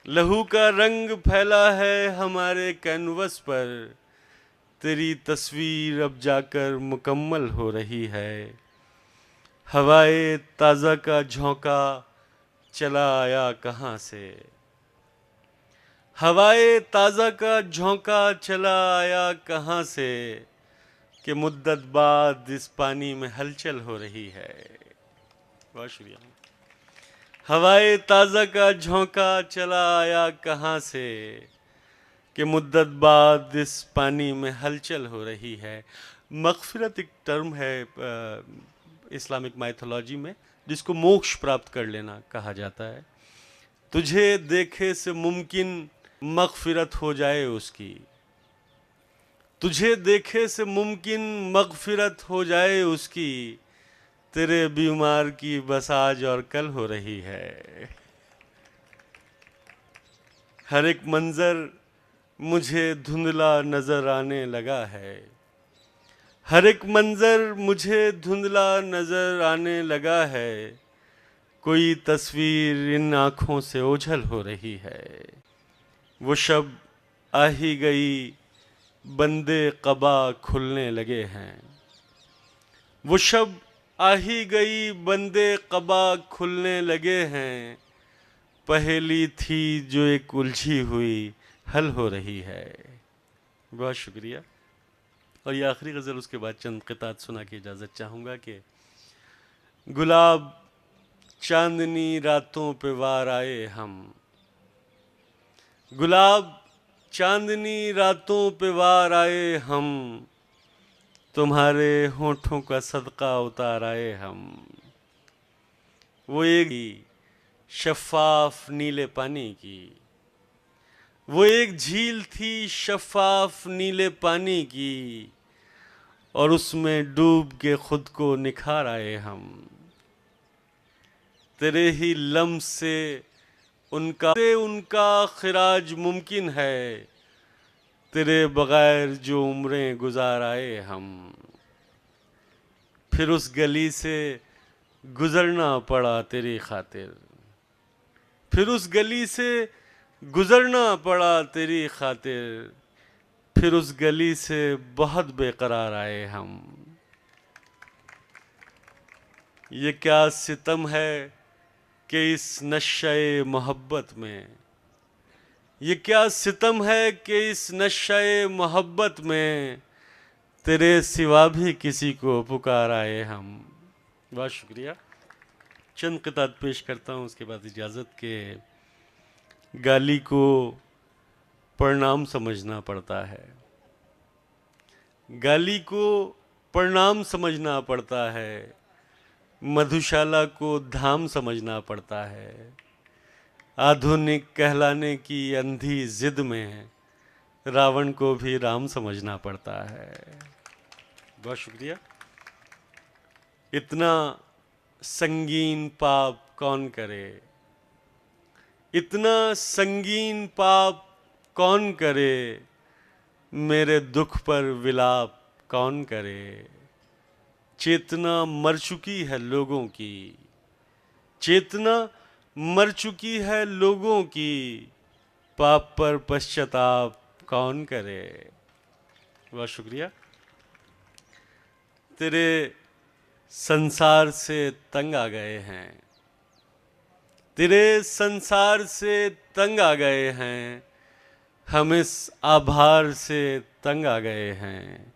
लहू का रंग फैला है हमारे कैनवस पर। तेरी तस्वीर अब जाकर मुकम्मल हो रही है। हवाए ताज़ा का झोंका चला आया कहाँ से? हवाए ताज़ा का झोंका चला आया कहाँ से? कि मुद्दत बाद इस पानी में हलचल हो रही है। बहुत शुक्रिया। हवाए ताज़ा का झोंका चला आया कहाँ से? कि मुद्दत बाद इस पानी में हलचल हो रही है। मग़फ़िरत एक टर्म है इस्लामिक माइथोलॉजी में, जिसको मोक्ष प्राप्त कर लेना कहा जाता है। तुझे देखे से मुमकिन मग़फ़िरत हो जाए उसकी। तुझे देखे से मुमकिन मग़फ़िरत हो जाए उसकी। तेरे बीमार की बस आज और कल हो रही है। हर एक मंज़र मुझे धुंधला नज़र आने लगा है। हर एक मंज़र मुझे धुंधला नज़र आने लगा है। कोई तस्वीर इन आँखों से ओझल हो रही है। वो शब आ ही गई, बंदे क़बा खुलने लगे हैं। वो शब आ ही गई, बंदे क़बा खुलने लगे हैं। पहेली थी जो एक उलझी हुई हल हो रही है। बहुत शुक्रिया। और ये आखिरी गज़ल, उसके बाद चंद क़ितात सुना के इजाज़त चाहूँगा कि गुलाब चांदनी रातों पे वार आए हम। गुलाब चांदनी रातों पे वार आए हम। तुम्हारे होठों का सदका उतार आए हम। वो एक शफ़ाफ नीले पानी की, वो एक झील थी शफ़ाफ नीले पानी की। और उसमें डूब के खुद को निखार आए हम। तेरे ही लम्स से उनका खिराज मुमकिन है। तेरे बग़ैर जो उम्रें गुजार आए हम। फिर उस गली से गुज़रना पड़ा तेरी खातिर। फिर उस गली से गुज़रना पड़ा तेरी खातिर। फिर उस गली से बहुत बेकरार आए हम। ये क्या सितम है कि इस नशे मोहब्बत में, ये क्या सितम है कि इस नशे मोहब्बत में तेरे सिवा भी किसी को पुकार आए हम। बहुत शुक्रिया। चंद किताब पेश करता हूँ, उसके बाद इजाज़त के। गाली को प्रणाम समझना पड़ता है, गाली को प्रणाम समझना पड़ता है, मधुशाला को धाम समझना पड़ता है, आधुनिक कहलाने की अंधी जिद में रावण को भी राम समझना पड़ता है। बहुत शुक्रिया। इतना संगीन पाप कौन करे, इतना संगीन पाप कौन करे, मेरे दुख पर विलाप कौन करे। चेतना मर चुकी है लोगों की, चेतना मर चुकी है लोगों की, पाप पर पश्चाताप कौन करे। बहुत शुक्रिया। तेरे संसार से तंग आ गए हैं, तेरे संसार से तंग आ गए हैं, हम इस आभार से तंग आ गए हैं।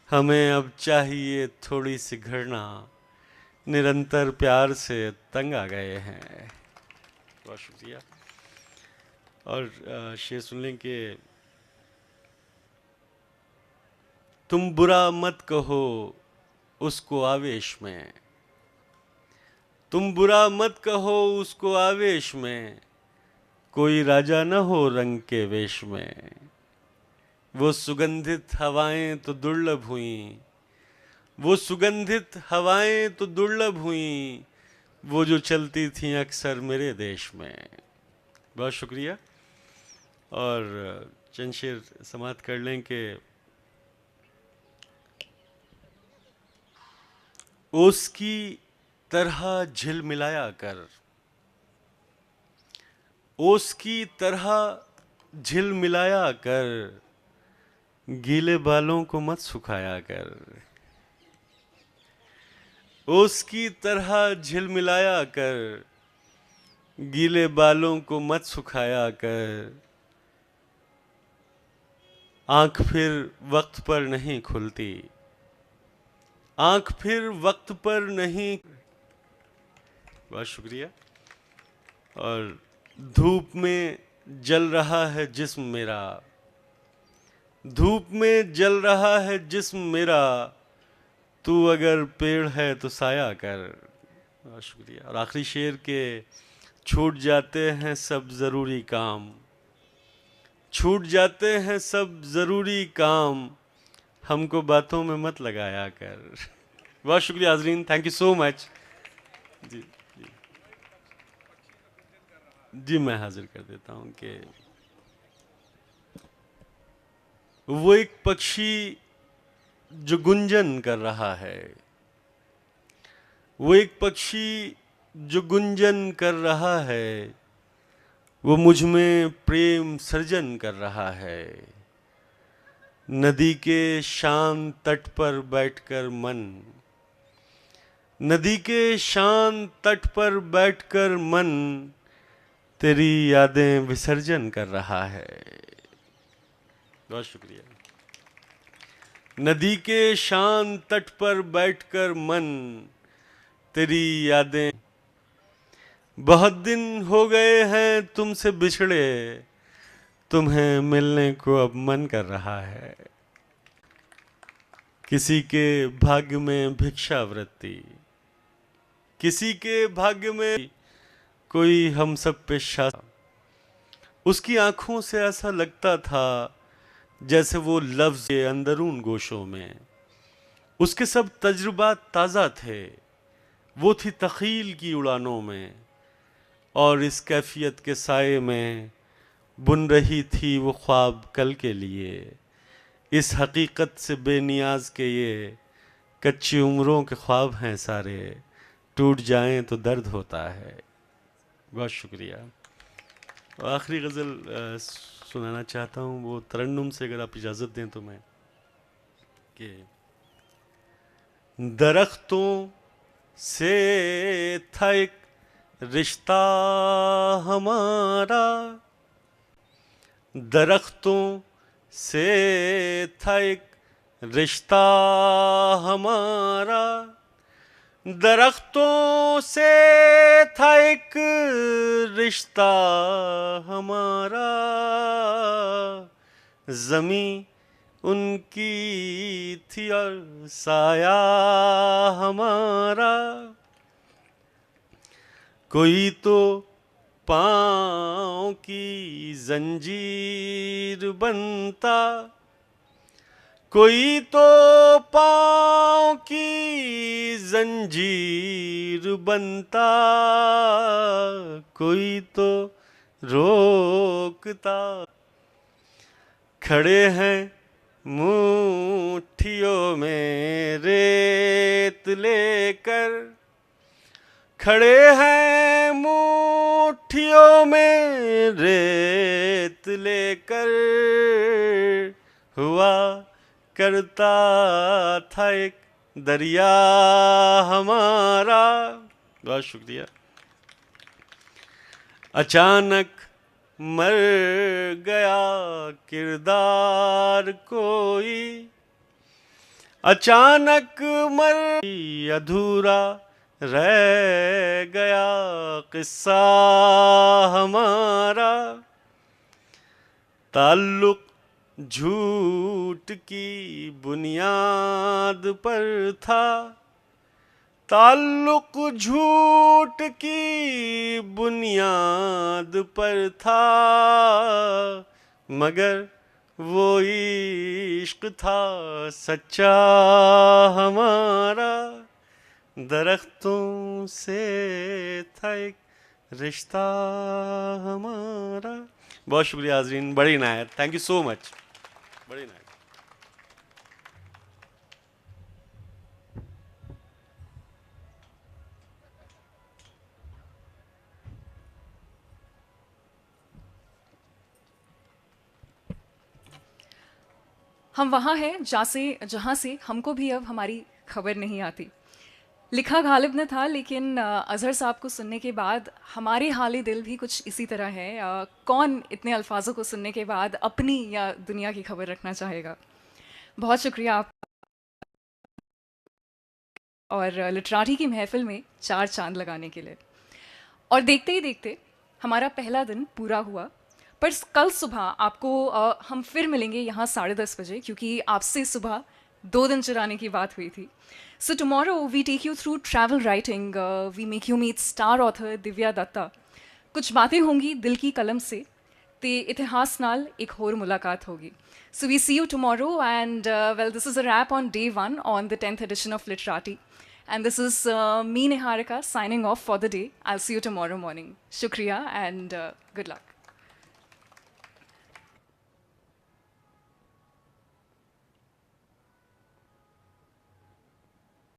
हमें अब चाहिए थोड़ी सी घृणा, निरंतर प्यार से तंग आ गए हैं। बहुत शुक्रिया। और शेर सुन लें कि तुम बुरा मत कहो उसको आवेश में, तुम बुरा मत कहो उसको आवेश में, कोई राजा न हो रंग के वेश में। वो सुगंधित हवाएं तो दुर्लभ हुईं, वो सुगंधित हवाएं तो दुर्लभ हुईं, वो जो चलती थीं अक्सर मेरे देश में। बहुत शुक्रिया। और चंद शेर समाप्त कर लें कि ओस की तरह झिलमिलाया कर, ओस की तरह झिलमिलाया कर, गीले बालों को मत सुखाया कर। ओस की तरह झिलमिलाया कर, गीले बालों को मत सुखाया कर। आंख फिर वक्त पर नहीं खुलती, आंख फिर वक्त पर नहीं। बहुत शुक्रिया। और धूप में जल रहा है जिस्म मेरा, धूप में जल रहा है जिस्म मेरा, तू अगर पेड़ है तो साया कर। बहुत शुक्रिया। और आखिरी शेर के छूट जाते हैं सब ज़रूरी काम, छूट जाते हैं सब ज़रूरी काम, हमको बातों में मत लगाया कर। बहुत शुक्रिया हाज़रीन, थैंक यू सो मच। जी जी जी, मैं हाजिर कर देता हूँ कि वो एक पक्षी जो गुंजन कर रहा है, वो एक पक्षी जो गुंजन कर रहा है, वो मुझ में प्रेम सर्जन कर रहा है। नदी के शांत तट पर बैठकर मन, नदी के शांत तट पर बैठकर मन, तेरी यादें विसर्जन कर रहा है। बहुत शुक्रिया। नदी के शांत तट पर बैठकर मन, तेरी यादें। बहुत दिन हो गए हैं तुमसे बिछड़े, तुम्हें मिलने को अब मन कर रहा है। किसी के भाग्य में भिक्षावृत्ति, किसी के भाग्य में कोई हम सब पे शासन। उसकी आंखों से ऐसा लगता था जैसे वो लफ्ज़ के अंदरून गोशों में, उसके सब तजुर्बात ताज़ा थे। वो थी तख़ील की उड़ानों में, और इस कैफियत के साये में बुन रही थी वो ख्वाब कल के लिए। इस हकीकत से बेनियाज के ये कच्ची उम्रों के ख्वाब हैं सारे, टूट जाएं तो दर्द होता है। बहुत शुक्रिया। और आखिरी गज़ल सुनाना चाहता हूँ, वो तरन्नुम से अगर आप इजाज़त दें तो मैं, कि दरख्तों से था एक रिश्ता हमारा, दरख्तों से था एक रिश्ता हमारा, दरख्तों से था एक रिश्ता हमारा, ज़मीं उनकी थी और साया हमारा। कोई तो पाँव की जंजीर बनता, कोई तो पाँव की जंजीर बनता, कोई तो रोकता। खड़े हैं मुट्ठियों में रेत लेकर, खड़े हैं मुट्ठियों में रेत लेकर, हुआ करता था एक दरिया हमारा। बहुत शुक्रिया। अचानक मर गया किरदार कोई, अचानक मर अधूरा रह गया किस्सा हमारा। ताल्लुक झूठ की बुनियाद पर था, ताल्लुक झूठ की बुनियाद पर था, मगर वो इश्क था सच्चा हमारा। दरख्तों से था एक रिश्ता हमारा। बहुत शुक्रिया हाज़रीन, बड़ी इनायत, थैंक यू सो मच, बड़ी इनायत। हम वहाँ हैं जहाँ से हमको भी अब हमारी खबर नहीं आती। लिखा गालिब ने था, लेकिन अज़हर साहब को सुनने के बाद हमारे हाल दिल भी कुछ इसी तरह है। कौन इतने अल्फाजों को सुनने के बाद अपनी या दुनिया की खबर रखना चाहेगा। बहुत शुक्रिया आप, और लिटराटी की महफिल में 4 चांद लगाने के लिए। और देखते ही देखते हमारा पहला दिन पूरा हुआ, पर कल सुबह आपको हम फिर मिलेंगे यहाँ 10:30 बजे, क्योंकि आपसे सुबह 2 दिन चुराने की बात हुई थी। So tomorrow we take you through travel writing, we make you meet star author Divya Dutta. कुछ बातें होंगी दिल की कलम से, ते इतिहास नाल एक होर मुलाकात होगी। So we see you tomorrow, and well, this is a wrap on day 1 on the 10th edition of Literati. And this is me, Niharika, signing off for the day. I'll see you tomorrow morning. Shukriya and good luck.